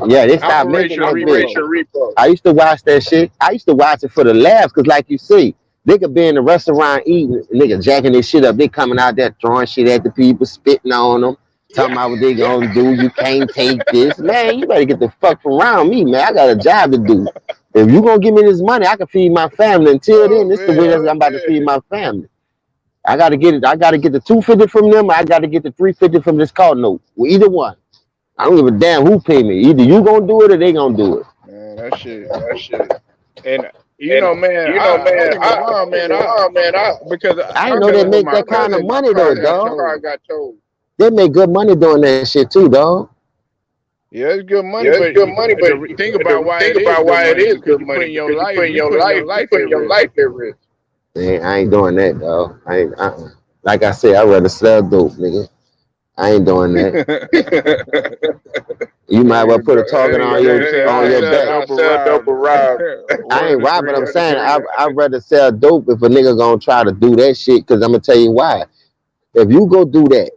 Yeah, they stopped making that bitch. I used to watch that shit. I used to watch it for the laughs, cause like you see, nigga be in the restaurant eating, nigga jacking this shit up. They coming out there throwing shit at the people, spitting on them, talking about what they gonna do. You can't take this, man. You better get the fuck from around me, man. I got a job to do. If you gonna give me this money, I can feed my family. Until then, this is the way that I'm about to feed my family. I gotta get it. I gotta get the $250 from them. I gotta get the $350 from this call note. Well, either one. I don't give a damn who pay me. Either you gonna do it or they gonna do it. Man, that shit. And you know, man, because I didn't know they make that kind of money though, dog. I got told. They make good money doing that shit too, dog. Yeah, it's good money. But think about why it is good money. You putting your life at risk. Man, I ain't doing that, dog. Like I said, I'd rather sell dope, nigga. I ain't doing that. You might well put a target on your back. I ain't right, but I'm saying I'd rather sell dope if a nigga gonna try to do that shit. Cause I'm gonna tell you why. If you go do that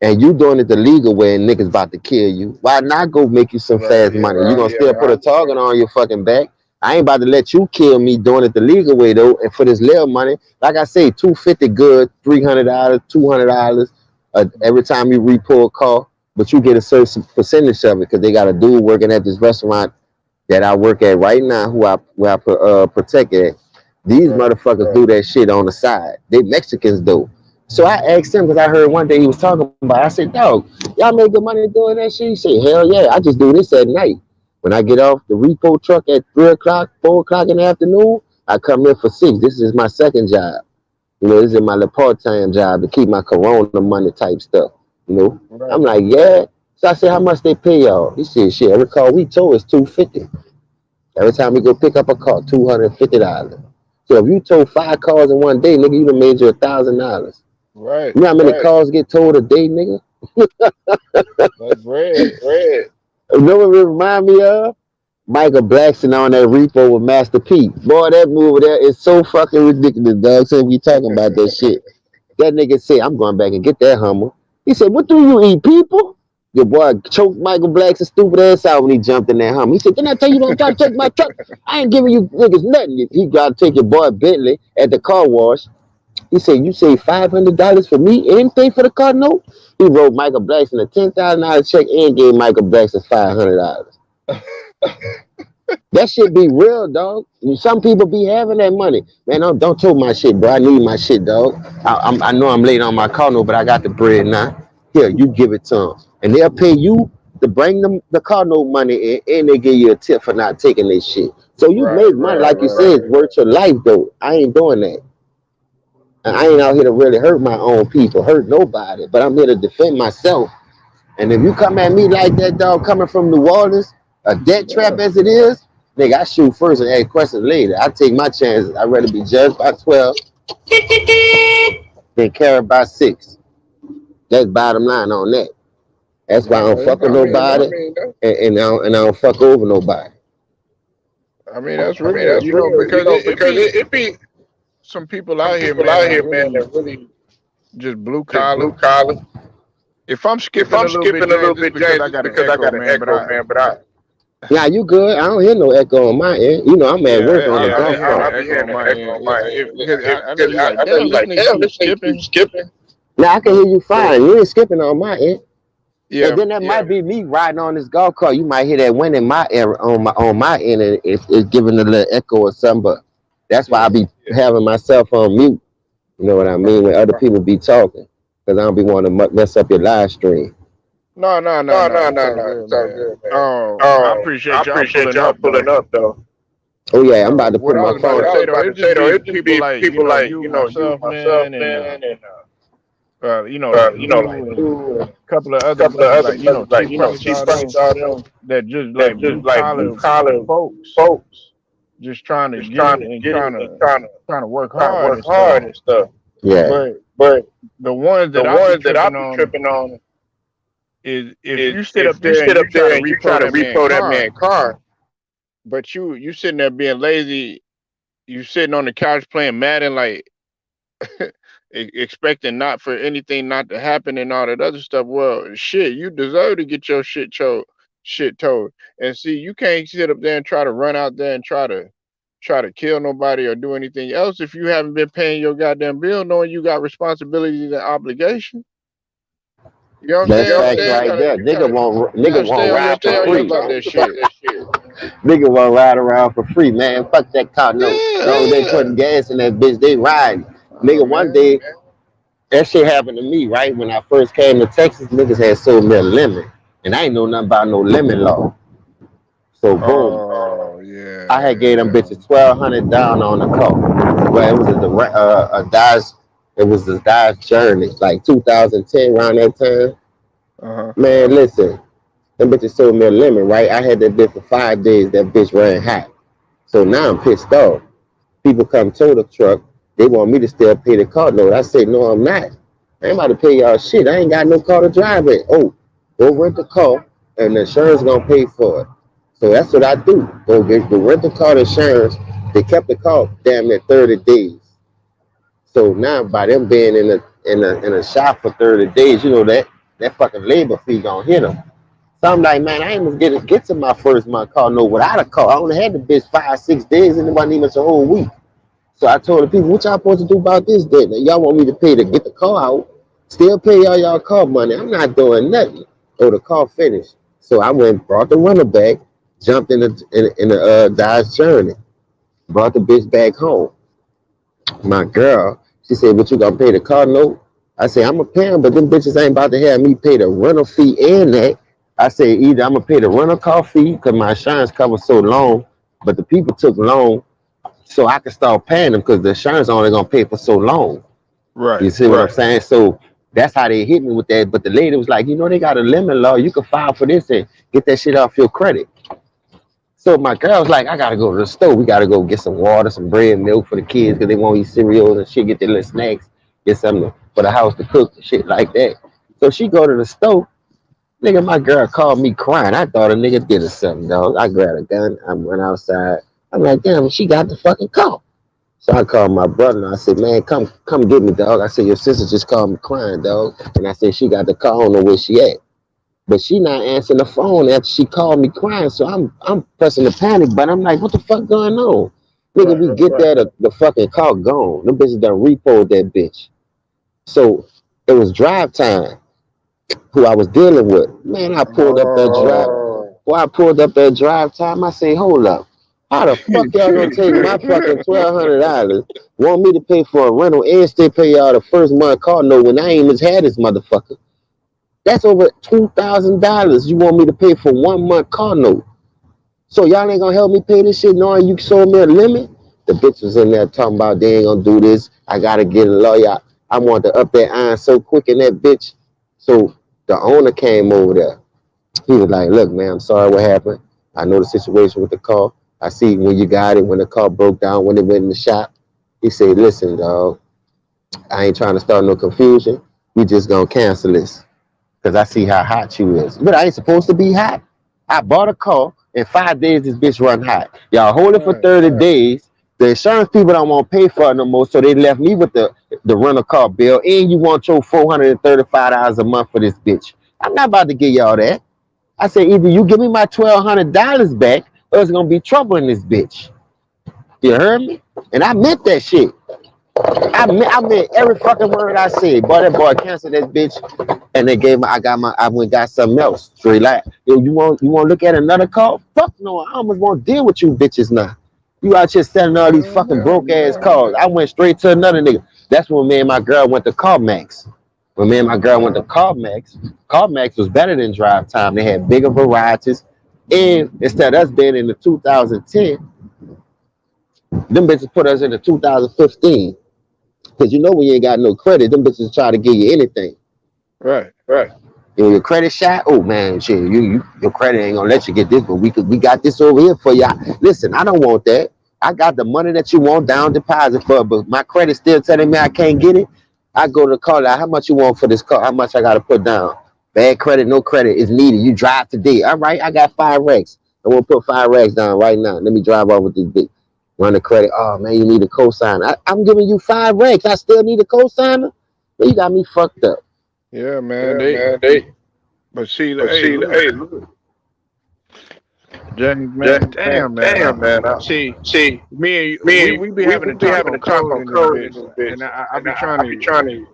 and you doing it the legal way and niggas about to kill you, why not go make you some fast money? You gonna still put a target on your fucking back. I ain't about to let you kill me doing it the legal way though. And for this little money, like I say, $250 good, $300, $200 every time you repo a call, but you get a certain percentage of it because they got a dude working at this restaurant that I work at right now who I protect at. These motherfuckers do that shit on the side. They Mexicans do. So I asked him because I heard one day he was talking about it. I said, dog, y'all make good money doing that shit? He said, hell yeah, I just do this at night. When I get off the repo truck at 3 o'clock, 4 o'clock in the afternoon, I come in for 6. This is my second job. You know, this is my little part-time job to keep my corona money type stuff. You know, right. I'm like, yeah. So I said, how much they pay y'all? He said, shit, every call we tow is $250. Every time we go pick up a call, $250. So if you tow 5 calls in one day, nigga, you done made you $1,000. Right. You know how many calls get towed a day, nigga? That's bread. You know what it remind me of? Michael Blackson on that repo with Master P. Boy, that movie there is so fucking ridiculous, dog. So we talking about that shit. That nigga said, I'm going back and get that Hummer. He said, what do you eat, people? Your boy choked Michael Blackson's stupid ass out when he jumped in that Hummer. He said, didn't I tell you don't try to take my truck? I ain't giving you niggas nothing. He got to take your boy Bentley at the car wash. He said, you say $500 for me and pay for the car note? He wrote Michael Blackson a $10,000 check and gave Michael Blackson $500. That shit be real, dog. Some people be having that money. Man, don't tote my shit, bro. I need my shit, dog. I know I'm late on my car note, but I got the bread now. Here, you give it to them. And they'll pay you to bring them the car note money in, and they give you a tip for not taking this shit. So you make money, like you said, it's worth your life, though. I ain't doing that. And I ain't out here to really hurt my own people, hurt nobody. But I'm here to defend myself. And if you come at me like that, dog, coming from New Orleans, a debt trap as it is, nigga, I shoot first and ask questions later. I take my chances. I'd rather be judged by 12 than carried by 6. That's bottom line on that. That's why I don't fuck with nobody, and I don't fuck over nobody. I mean, that's really, because it be some people out here, man, that really just blue collar. If I'm skipping a little bit, James, I got an echo, man, but I. Yeah, you good? I don't hear no echo on my end. You know, I'm at work on the golf cart. I know you like, damn, this skipping. Now I can hear you fine. You ain't skipping on my end. Yeah. And then that might be me riding on this golf cart. You might hear that wind in my ear on my end, and it's giving a little echo or something. But that's why I be having myself on mute. You know what I mean? When other people be talking, because I don't be wanting to mess up your live stream. No. It's all good, man. I appreciate y'all pulling up, though. Oh yeah, I'm about to put my phone. It just be people like you, myself, man, and a couple of other like Chief Price, all them that just like collar folks, just trying to get it and trying to work hard and stuff. Yeah. But the ones that I be tripping on is if you sit up there and you try to repo that man's car, but you sitting there being lazy, you sitting on the couch playing Madden, like expecting not for anything not to happen and all that other stuff. Well, shit, you deserve to get your shit towed. And see, you can't sit up there and try to run out there and try to kill nobody or do anything else if you haven't been paying your goddamn bill, knowing you got responsibilities and obligations. You know what I'm saying? That's right there. Nigga won't ride for free. About that shit. Nigga won't ride around for free, man. Fuck that car. No, they putting gas in that bitch. They riding. Nigga, one day, that shit happened to me, right? When I first came to Texas, niggas had sold me a lemon. And I ain't know nothing about no lemon law. So, boom. I had gave them bitches $1,200 down on the car. Well, it was a Dodge. It was the Dodge Journey, like 2010, around that time. Man, listen. Them bitches sold me a lemon, right? I had that bitch for 5 days. That bitch ran hot. So now I'm pissed off. People come tow the truck. They want me to still pay the car note. I say, no, I'm not. I ain't about to pay y'all shit. I ain't got no car to drive it. Oh, go rent the car, and the insurance gonna pay for it. So that's what I do. Go rent the car insurance. They kept the car damn near 30 days. So now by them being in a shop for 30 days, you know that fucking labor fee gonna hit them. So I'm like, man, I ain't gonna get to my first month car note without a car. I only had the bitch 5-6 days, and it wasn't even a whole week. So I told the people, what y'all supposed to do about this then? Y'all want me to pay to get the car out, still pay y'all car money. I'm not doing nothing. Oh, the car finished. So I went, brought the runner back, jumped in the Dodge Journey, brought the bitch back home. My girl, she said, what you gonna pay the car note? I said, I'm gonna pay them, but them bitches ain't about to have me pay the rental fee and that. I said, either I'm gonna pay the rental car fee because my insurance covers so long, but the people took long, so I can start paying them because the insurance only gonna pay for so long. Right. You see what I'm saying? So that's how they hit me with that. But the lady was like, they got a lemon law. You can file for this and get that shit off your credit. So my girl was like, I gotta go to the store. We gotta go get some water, some bread, milk for the kids because they won't eat cereals and shit, get their little snacks, get something for the house to cook and shit like that. So she go to the store. Nigga, my girl called me crying. I thought a nigga did or something, dog. I grabbed a gun. I went outside. I'm like, damn, she got the fucking call. So I called my brother and I said, man, come get me, dog. I said, your sister just called me crying, dog. And I said, she got the call, I don't know where she at. But she not answering the phone after she called me crying. So I'm pressing the panic button. I'm like, what the fuck going on? Nigga, we get there, the fucking car gone. Them bitches done repoed that bitch. So it was drive time, who I was dealing with. Man, I pulled up that drive. Boy, I pulled up at drive time. I say, hold up. How the fuck y'all gonna take my fucking $1,200? Want me to pay for a rental and still pay y'all the first month car note when I ain't even had this motherfucker? That's over $2,000 you want me to pay for 1 month car note. So y'all ain't gonna help me pay this shit knowing you sold me a limit? The bitch was in there talking about they ain't gonna do this. I gotta get a lawyer. I want to up that iron so quick in that bitch. So the owner came over there. He was like, look, man, I'm sorry what happened. I know the situation with the car. I see when you got it, when the car broke down, when it went in the shop. He said, listen, dog, I ain't trying to start no confusion. We just gonna cancel this. Cause I see how hot you is. But I ain't supposed to be hot. I bought a car. In 5 days, this bitch run hot. Y'all hold it for 30 days. The insurance people don't want to pay for it no more, so they left me with the rental car bill. And you want your $435 a month for this bitch. I'm not about to give y'all that. I said either you give me my $1,200 back, or it's gonna be trouble in this bitch. You heard me? And I meant that shit. I meant every fucking word I said. Boy, that boy canceled that bitch, and they gave me. I went and got something else. Straight like, yo, you want to look at another car? Fuck no, I almost won't deal with you bitches now. You out here selling all these fucking broke ass cars. I went straight to another nigga. That's when me and my girl went to CarMax. When me and my girl went to CarMax was better than Drive Time. They had bigger varieties, and instead of us being in the 2010, them bitches put us in the 2015. Cause you know when you ain't got no credit, them bitches try to give you anything. Right. And your credit shot, oh man, shit, your credit ain't gonna let you get this, but we got this over here for y'all. Listen, I don't want that. I got the money that you want down deposit for, but my credit still telling me I can't get it. I go to the car, like, how much you want for this car? How much I gotta put down? Bad credit, no credit is needed. You drive today. All right, I got 5 racks. I want to put 5 racks down right now. Let me drive off with this bitch. Run the credit. Oh man, you need a cosigner. I'm giving you 5 racks. I still need a cosigner. Man, you got me fucked up. Yeah, man. Yeah, They. But see, hey, look, James, man, damn, man. See, see, me and me we and be we having to be talk having on to talk code on in this code in bitch, this bitch, and I and be trying I be trying to,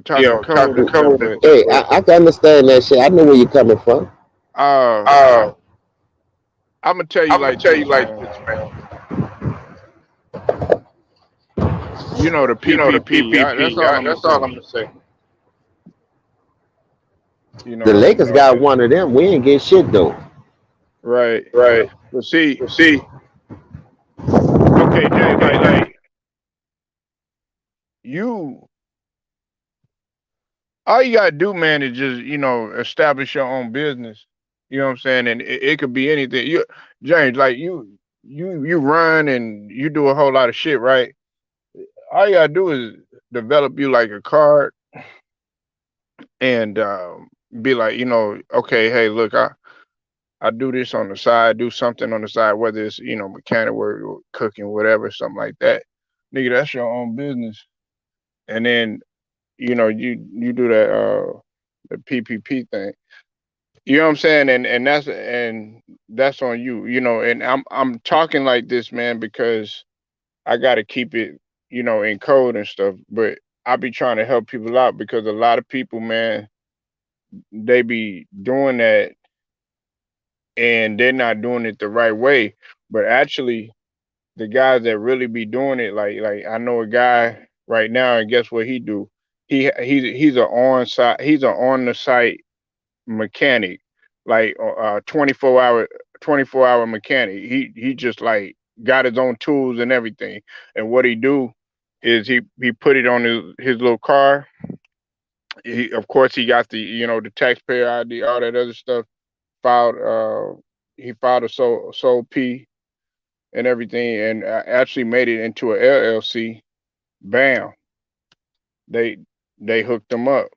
talking talk code to and stuff, code and but stuff. Hey, I can understand that shit. I know where you're coming from. uh, Uh, I'm gonna tell you I'm gonna like tell you this, like man. this, man. You know the You know the PPP. That's PPP. all I'm gonna That's all say. I'm gonna say. You The know, Lakers got one of them. We ain't get shit though. right? Right. But see, See, okay, James, okay, like like you. All you gotta do, man, is just establish your own business. You know what I'm saying? And it could be anything. You, James, like you run and you do a whole lot of shit, right? All you gotta do is develop you like a card and be like, okay, hey, look, I do this on the side, do something on the side, whether it's mechanic work or cooking, whatever, something like that. Nigga, that's your own business. And then you do that the PPP thing. You know what I'm saying? And that's on you. And I'm talking like this, man, because I got to keep it, in code and stuff. But I be trying to help people out because a lot of people, man, they be doing that and they're not doing it the right way. But actually, the guys that really be doing it, like I know a guy right now, and guess what he do? He's on the site mechanic, like 24 hour mechanic. He just like got his own tools and everything. And what he do is he put it on his little car. Of course he got the taxpayer ID, all that other stuff. Filed he filed a sole P and everything, and actually made it into a LLC. Bam, they they hooked him up,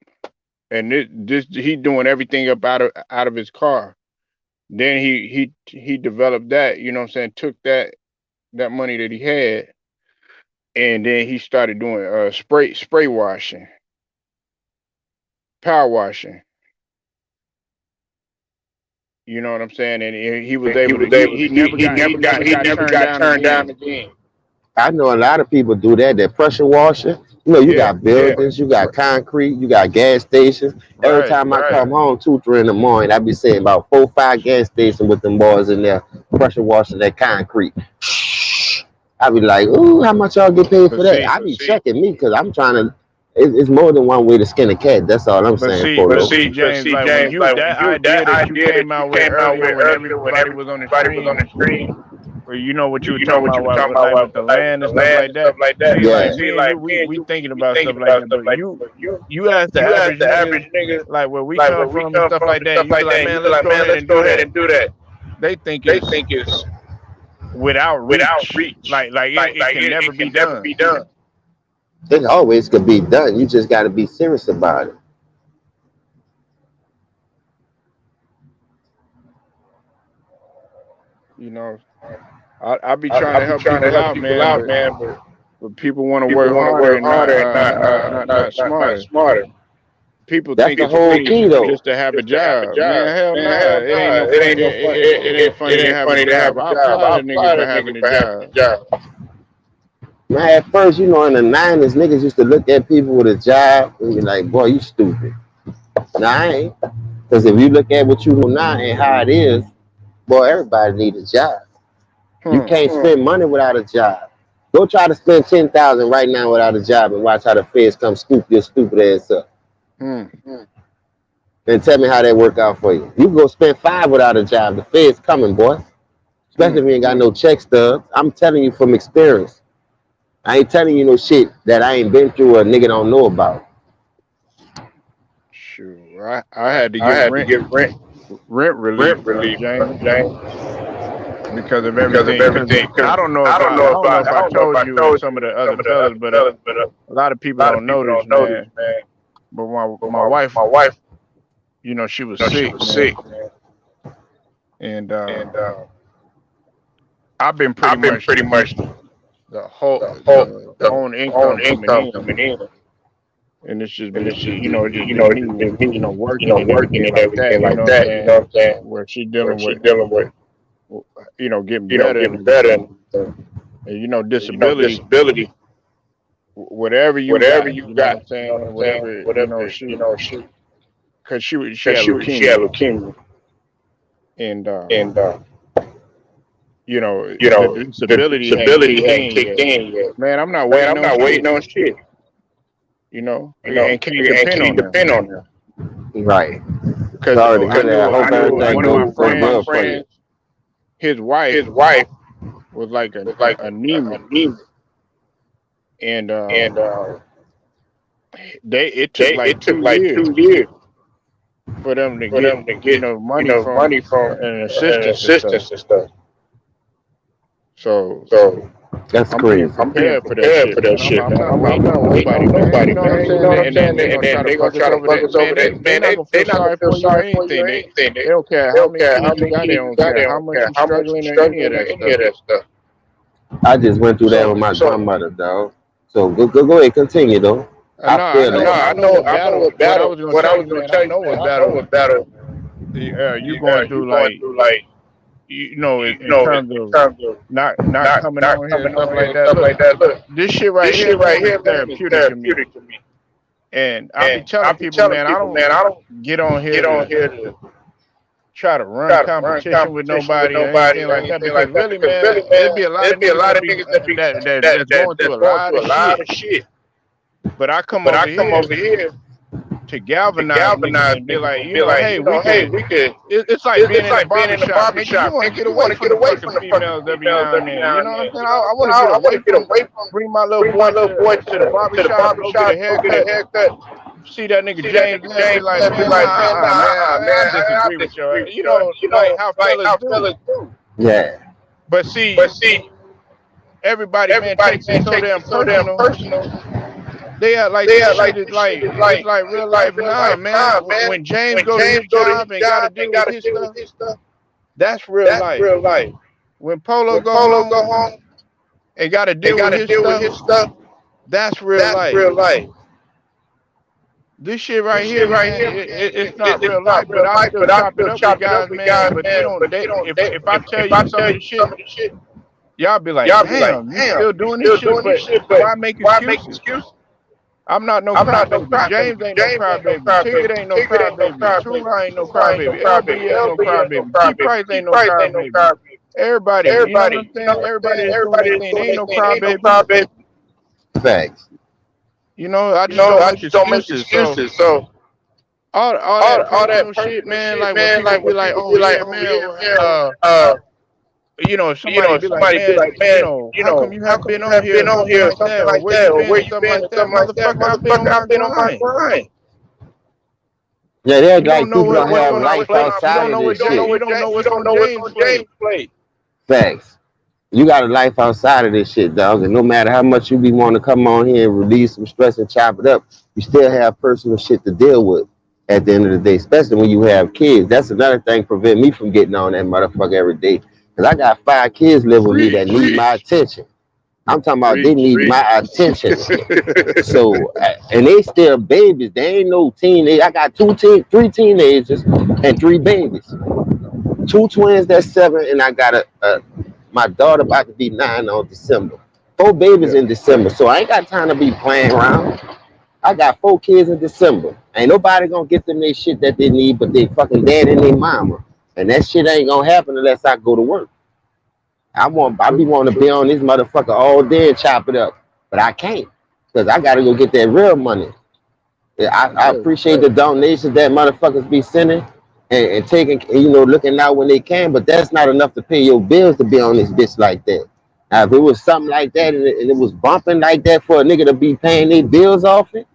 and this he doing everything up out of his car. Then he developed that, you know what I'm saying, took that money that he had, and then he started doing spray washing, power washing. You know what I'm saying? And he was able to he never got turned down turned down again. again. I know a lot of people do that. That pressure washer. You know, you Yeah, got buildings, you got concrete, you got gas stations. Every right. time I come home, 2, 3 in the morning, I be seeing about 4, 5 gas stations with them boys in there pressure washing that concrete. I be like, ooh, how much y'all get paid But for that? see, I be checking me because I'm trying to. It's more than one way to skin a cat. That's all I'm but saying, see, but Polo. see, James, like when you that idea that you came out with earlier when everybody was on the stream, or you know what you were talking about, like with the land and stuff like that. See, like Yeah. me and you, we thinking about stuff like that. But you ask the average niggas, like where we come from and stuff like that, and you be like, man, let's go ahead and do that. They think it's without reach, like it can never be done. It always could be done. You just got to be serious about it. You know, I be trying to help people out, man, but people want to work harder and not smarter. People That's think the it's whole funny key, though. just to have a job. Man, hell nah. It ain't no funny. It ain't funny to have a job. I applaud a nigga for having a job. Man, at first, you know, in the 90s, niggas used to look at people with a job and be like, boy, you stupid. Nah, I ain't. Because if you look at what you know now and how it is, boy, everybody need a job. You can't spend money without a job. Go try to spend 10,000 right now without a job and watch how the feds come scoop your stupid ass up. And tell me how that work out for you. You go spend 5 without a job. The feds coming, boy. Especially if you ain't got no check stubs. I'm telling you from experience. I ain't telling you no shit that I ain't been through or a nigga don't know about. Sure, I had to get rent relief, James, because of everything. I don't know if I told you and some of the other fellas, but a lot of people don't know this, man. But my wife, you know, she was sick, man. And I've been pretty much the own income coming in. And it's just been, you know, me, you know, working and everything like that, you know what I'm saying? Where she dealing with, you know, getting better and you know, disability, whatever you got, you know what I'm saying? Whatever, you know, she, cause she had leukemia. And, you know, the disability hadn't kicked in yet. Man, I'm not waiting on shit. You know, and can't depend on them. Right. Because Sorry to I hear that. I hope knew everything one of goes my well for you. friends, his wife was like anemic, and it took like 2 years for them to get you know money from an assistance and stuff. So That's I'm crazy. being prepared for that shit, man. I'm not waiting on nobody, man. You know what I'm saying? And then they gonna try to fuck us over that. Man, they not gonna feel sorry for you or anything. They don't care how many kids you got. They don't care how much you struggling or any of that stuff. I just went through that with my grandmother, dog. So go ahead, continue though. I know what battle. What I was gonna tell you, man. I know what battle. You going through like. You know, in terms of not coming on here and stuff like that. Look, this shit right here is therapeutic to me. And I be telling people, man, I don't get on here to try to run competition with nobody or anything like that. Because really, man, there'd be a lot of niggas that's going through a lot of shit. But I come over here to galvanize niggas and be like, you know, hey, we could. It's like being in the barbershop. Nigga, you want to get away from the fucking females every now and then. You know what I'm saying? I want to get away from. Bring my little boy to the barbershop. Go get a haircut. See that nigga James be like, man, I disagree with you. You know, like how fellas do. Yeah. But see, everybody, man, takes it so damn personal. They are like this shit is like it's like real life. Nah, man. When James go to his job and gotta deal with his stuff, that's real life. When Polo go home and gotta deal with his stuff, that's real life. This shit right here, it's not real life, but I still chop it up with guys, man. But they don't. If I tell you some of the shit y'all be like, damn, you still doing this shit, but why make excuses? I'm not no crybaby. James ain't no crybaby. Ticket ain't no crybaby. Tura ain't no crybaby. LB ain't no crybaby. T Price ain't no crybaby. Everybody, you know what I'm saying? Everybody that's doing their thing. They ain't no crybaby. Facts. You know, I just don't make excuses. So all that personal shit, man. Like when people be like, "Oh yeah, man," you know, somebody be like, "Man, you know, how come you haven't been on here or something like that, or where you been or something like that?" Motherfucker, I've been on my grind. Yeah, they're You like don't know people don't what's have on our life plate. You outside don't of know this what shit. you don't know what's on James' plate. Facts. You got a life outside of this shit, dog. And no matter how much you be wanting to come on here and release some stress and chop it up, you still have personal shit to deal with at the end of the day, especially when you have kids. That's another thing prevent me from getting on that motherfucker every day. Because I got 5 kids living with me that need my attention. I'm talking about they need my attention. So, and they still babies. They ain't no teenage. I got 3 teenagers and 3 babies. 2 twins that's 7, and I got my daughter about to be 9 on December. 4 babies in December, so I ain't got time to be playing around. I got 4 kids in December. Ain't nobody gonna get them their shit that they need, but they fucking dad and their mama. And that shit ain't gonna happen unless I go to work. I be wanting to be on this motherfucker all day and chop it up, but I can't because I gotta go get that real money. I appreciate the donations that motherfuckers be sending and taking, looking out when they can, but that's not enough to pay your bills to be on this bitch like that. Now, if it was something like that and it was bumping like that for a nigga to be paying their bills off it,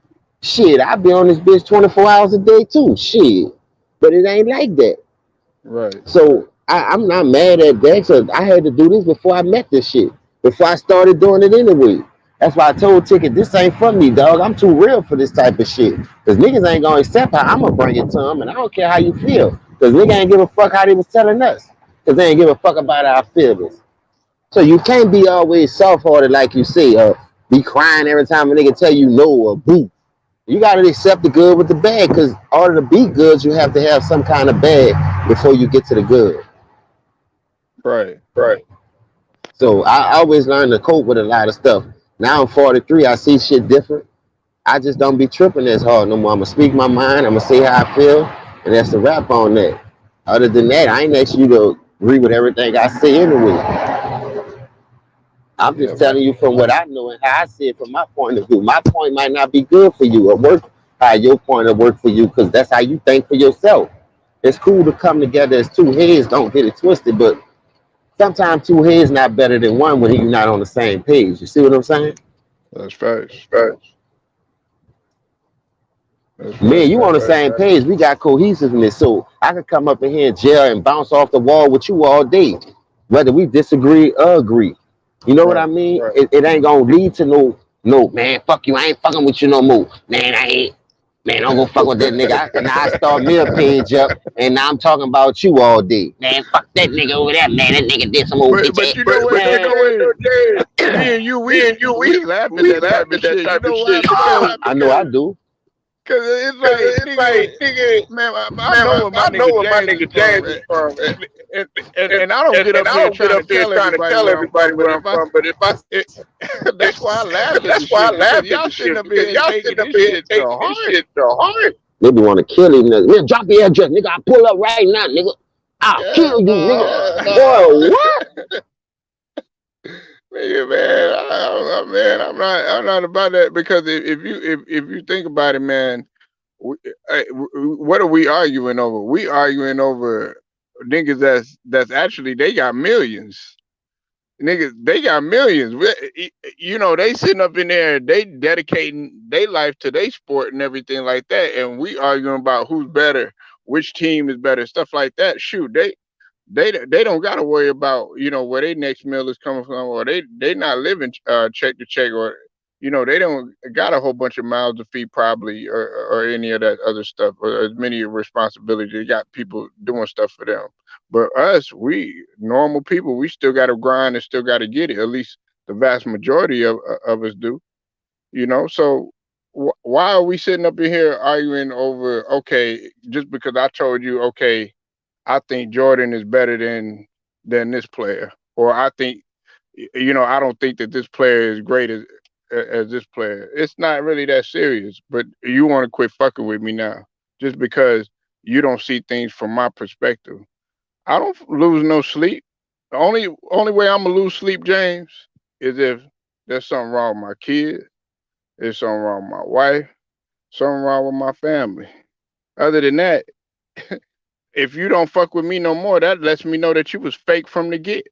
shit, I'd be on this bitch 24 hours a day too. Shit. But it ain't like that. Right. So I'm not mad at that because I had to do this before I met this shit. Before I started doing it anyway. That's why I told Ticket, this ain't for me, dog. I'm too real for this type of shit. Because niggas ain't gonna accept how I'm gonna bring it to them, and I don't care how you feel. Because niggas ain't give a fuck how they was telling us. Because they ain't give a fuck about our feelings. So you can't be always soft-hearted like you say, or be crying every time a nigga tell you no or boo. You gotta accept the good with the bad, because in order to be good, you have to have some kind of bad before you get to the good. Right. So I always learn to cope with a lot of stuff. Now I'm 43, I see shit different. I just don't be tripping as hard no more. I'm gonna speak my mind, I'm gonna say how I feel, and that's the wrap on that. Other than that, I ain't asking you to agree with everything I say anyway. I'm just telling you from what I know and how I see it from my point of view. My point might not be good for you or work how your point will work for you because that's how you think for yourself. It's cool to come together as 2 heads, don't get it twisted, but sometimes 2 heads not better than one when you're not on the same page. You see what I'm saying? That's facts. Man, you on the same page. We got cohesiveness, so I could come up in here and jail and bounce off the wall with you all day, whether we disagree or agree. You know what I mean? It ain't gonna lead to no man. Fuck you. I ain't fucking with you no more. Man, don't go fuck with that nigga. Now I start me a page up, and now I'm talking about you all day. Man, fuck that nigga over there. Man, that nigga did some old bitch. But you know what? Me and you, we laugh at that type of shit. You know why? Because I know I do. Cause it's like, nigga, man, I know where my nigga James is from, and I don't get up here trying to tell everybody where I'm from, but that's why I laugh at the shit, because y'all sitting up here taking this shit to heart. Nigga want to kill him. Nigga, drop your address, nigga. I pull up right now, nigga. I'll kill you, nigga. Boy, what? Man, I'm not about that, because if you think about it, man, what are we arguing over? We arguing over niggas that's actually, they got millions. Niggas, they got millions. You know, they sitting up in there, they dedicating their life to their sport and everything like that, and we arguing about who's better, which team is better, stuff like that. Shoot, they don't got to worry about, you know, where their next meal is coming from, or they not living check to check, or, you know, they don't got a whole bunch of mouths to feed probably, or any of that other stuff, or as many responsibilities. They got people doing stuff for them. But us, we normal people, we still got to grind and still got to get it. At least the vast majority of us do, you know. So why are we sitting up in here arguing over, okay, just because I told you, okay, I think Jordan is better than this player, or I think, I don't think that this player is great as this player. It's not really that serious, but you want to quit fucking with me now just because you don't see things from my perspective. I don't lose no sleep. The only way I'm gonna lose sleep, James, is if there's something wrong with my kid, there's something wrong with my wife, something wrong with my family. Other than that, if you don't fuck with me no more, that lets me know that you was fake from the get.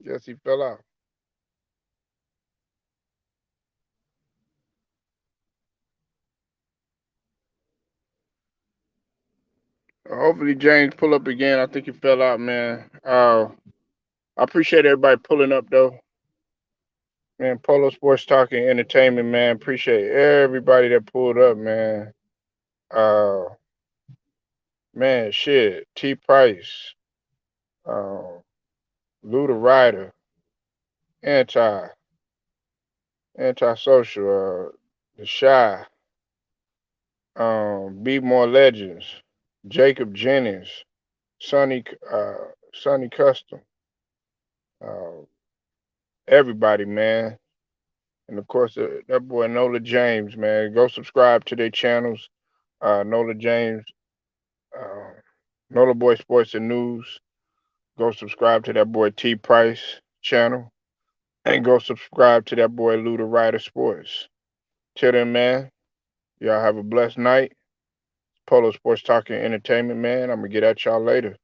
Yes, he fell out. Hopefully James pull up again. I think he fell out, man. I appreciate everybody pulling up though. Man, Polo Sports Talking Entertainment, man. Appreciate everybody that pulled up, man. Uh Man, shit. T Price, Lou the Rider, Antisocial, The Shy, Be More Legends, Jacob Jennings, Sonny Custom, uh, everybody, man. And of course, that boy Nola James, man. Go subscribe to their channels. Nola James, uh, Nola Boy Sports and News. Go subscribe to that boy T Price channel. And go subscribe to that boy Lou the Rider Sports. Till then, man, y'all have a blessed night. Polo Sports Talking Entertainment, man. I'm going to get at y'all later.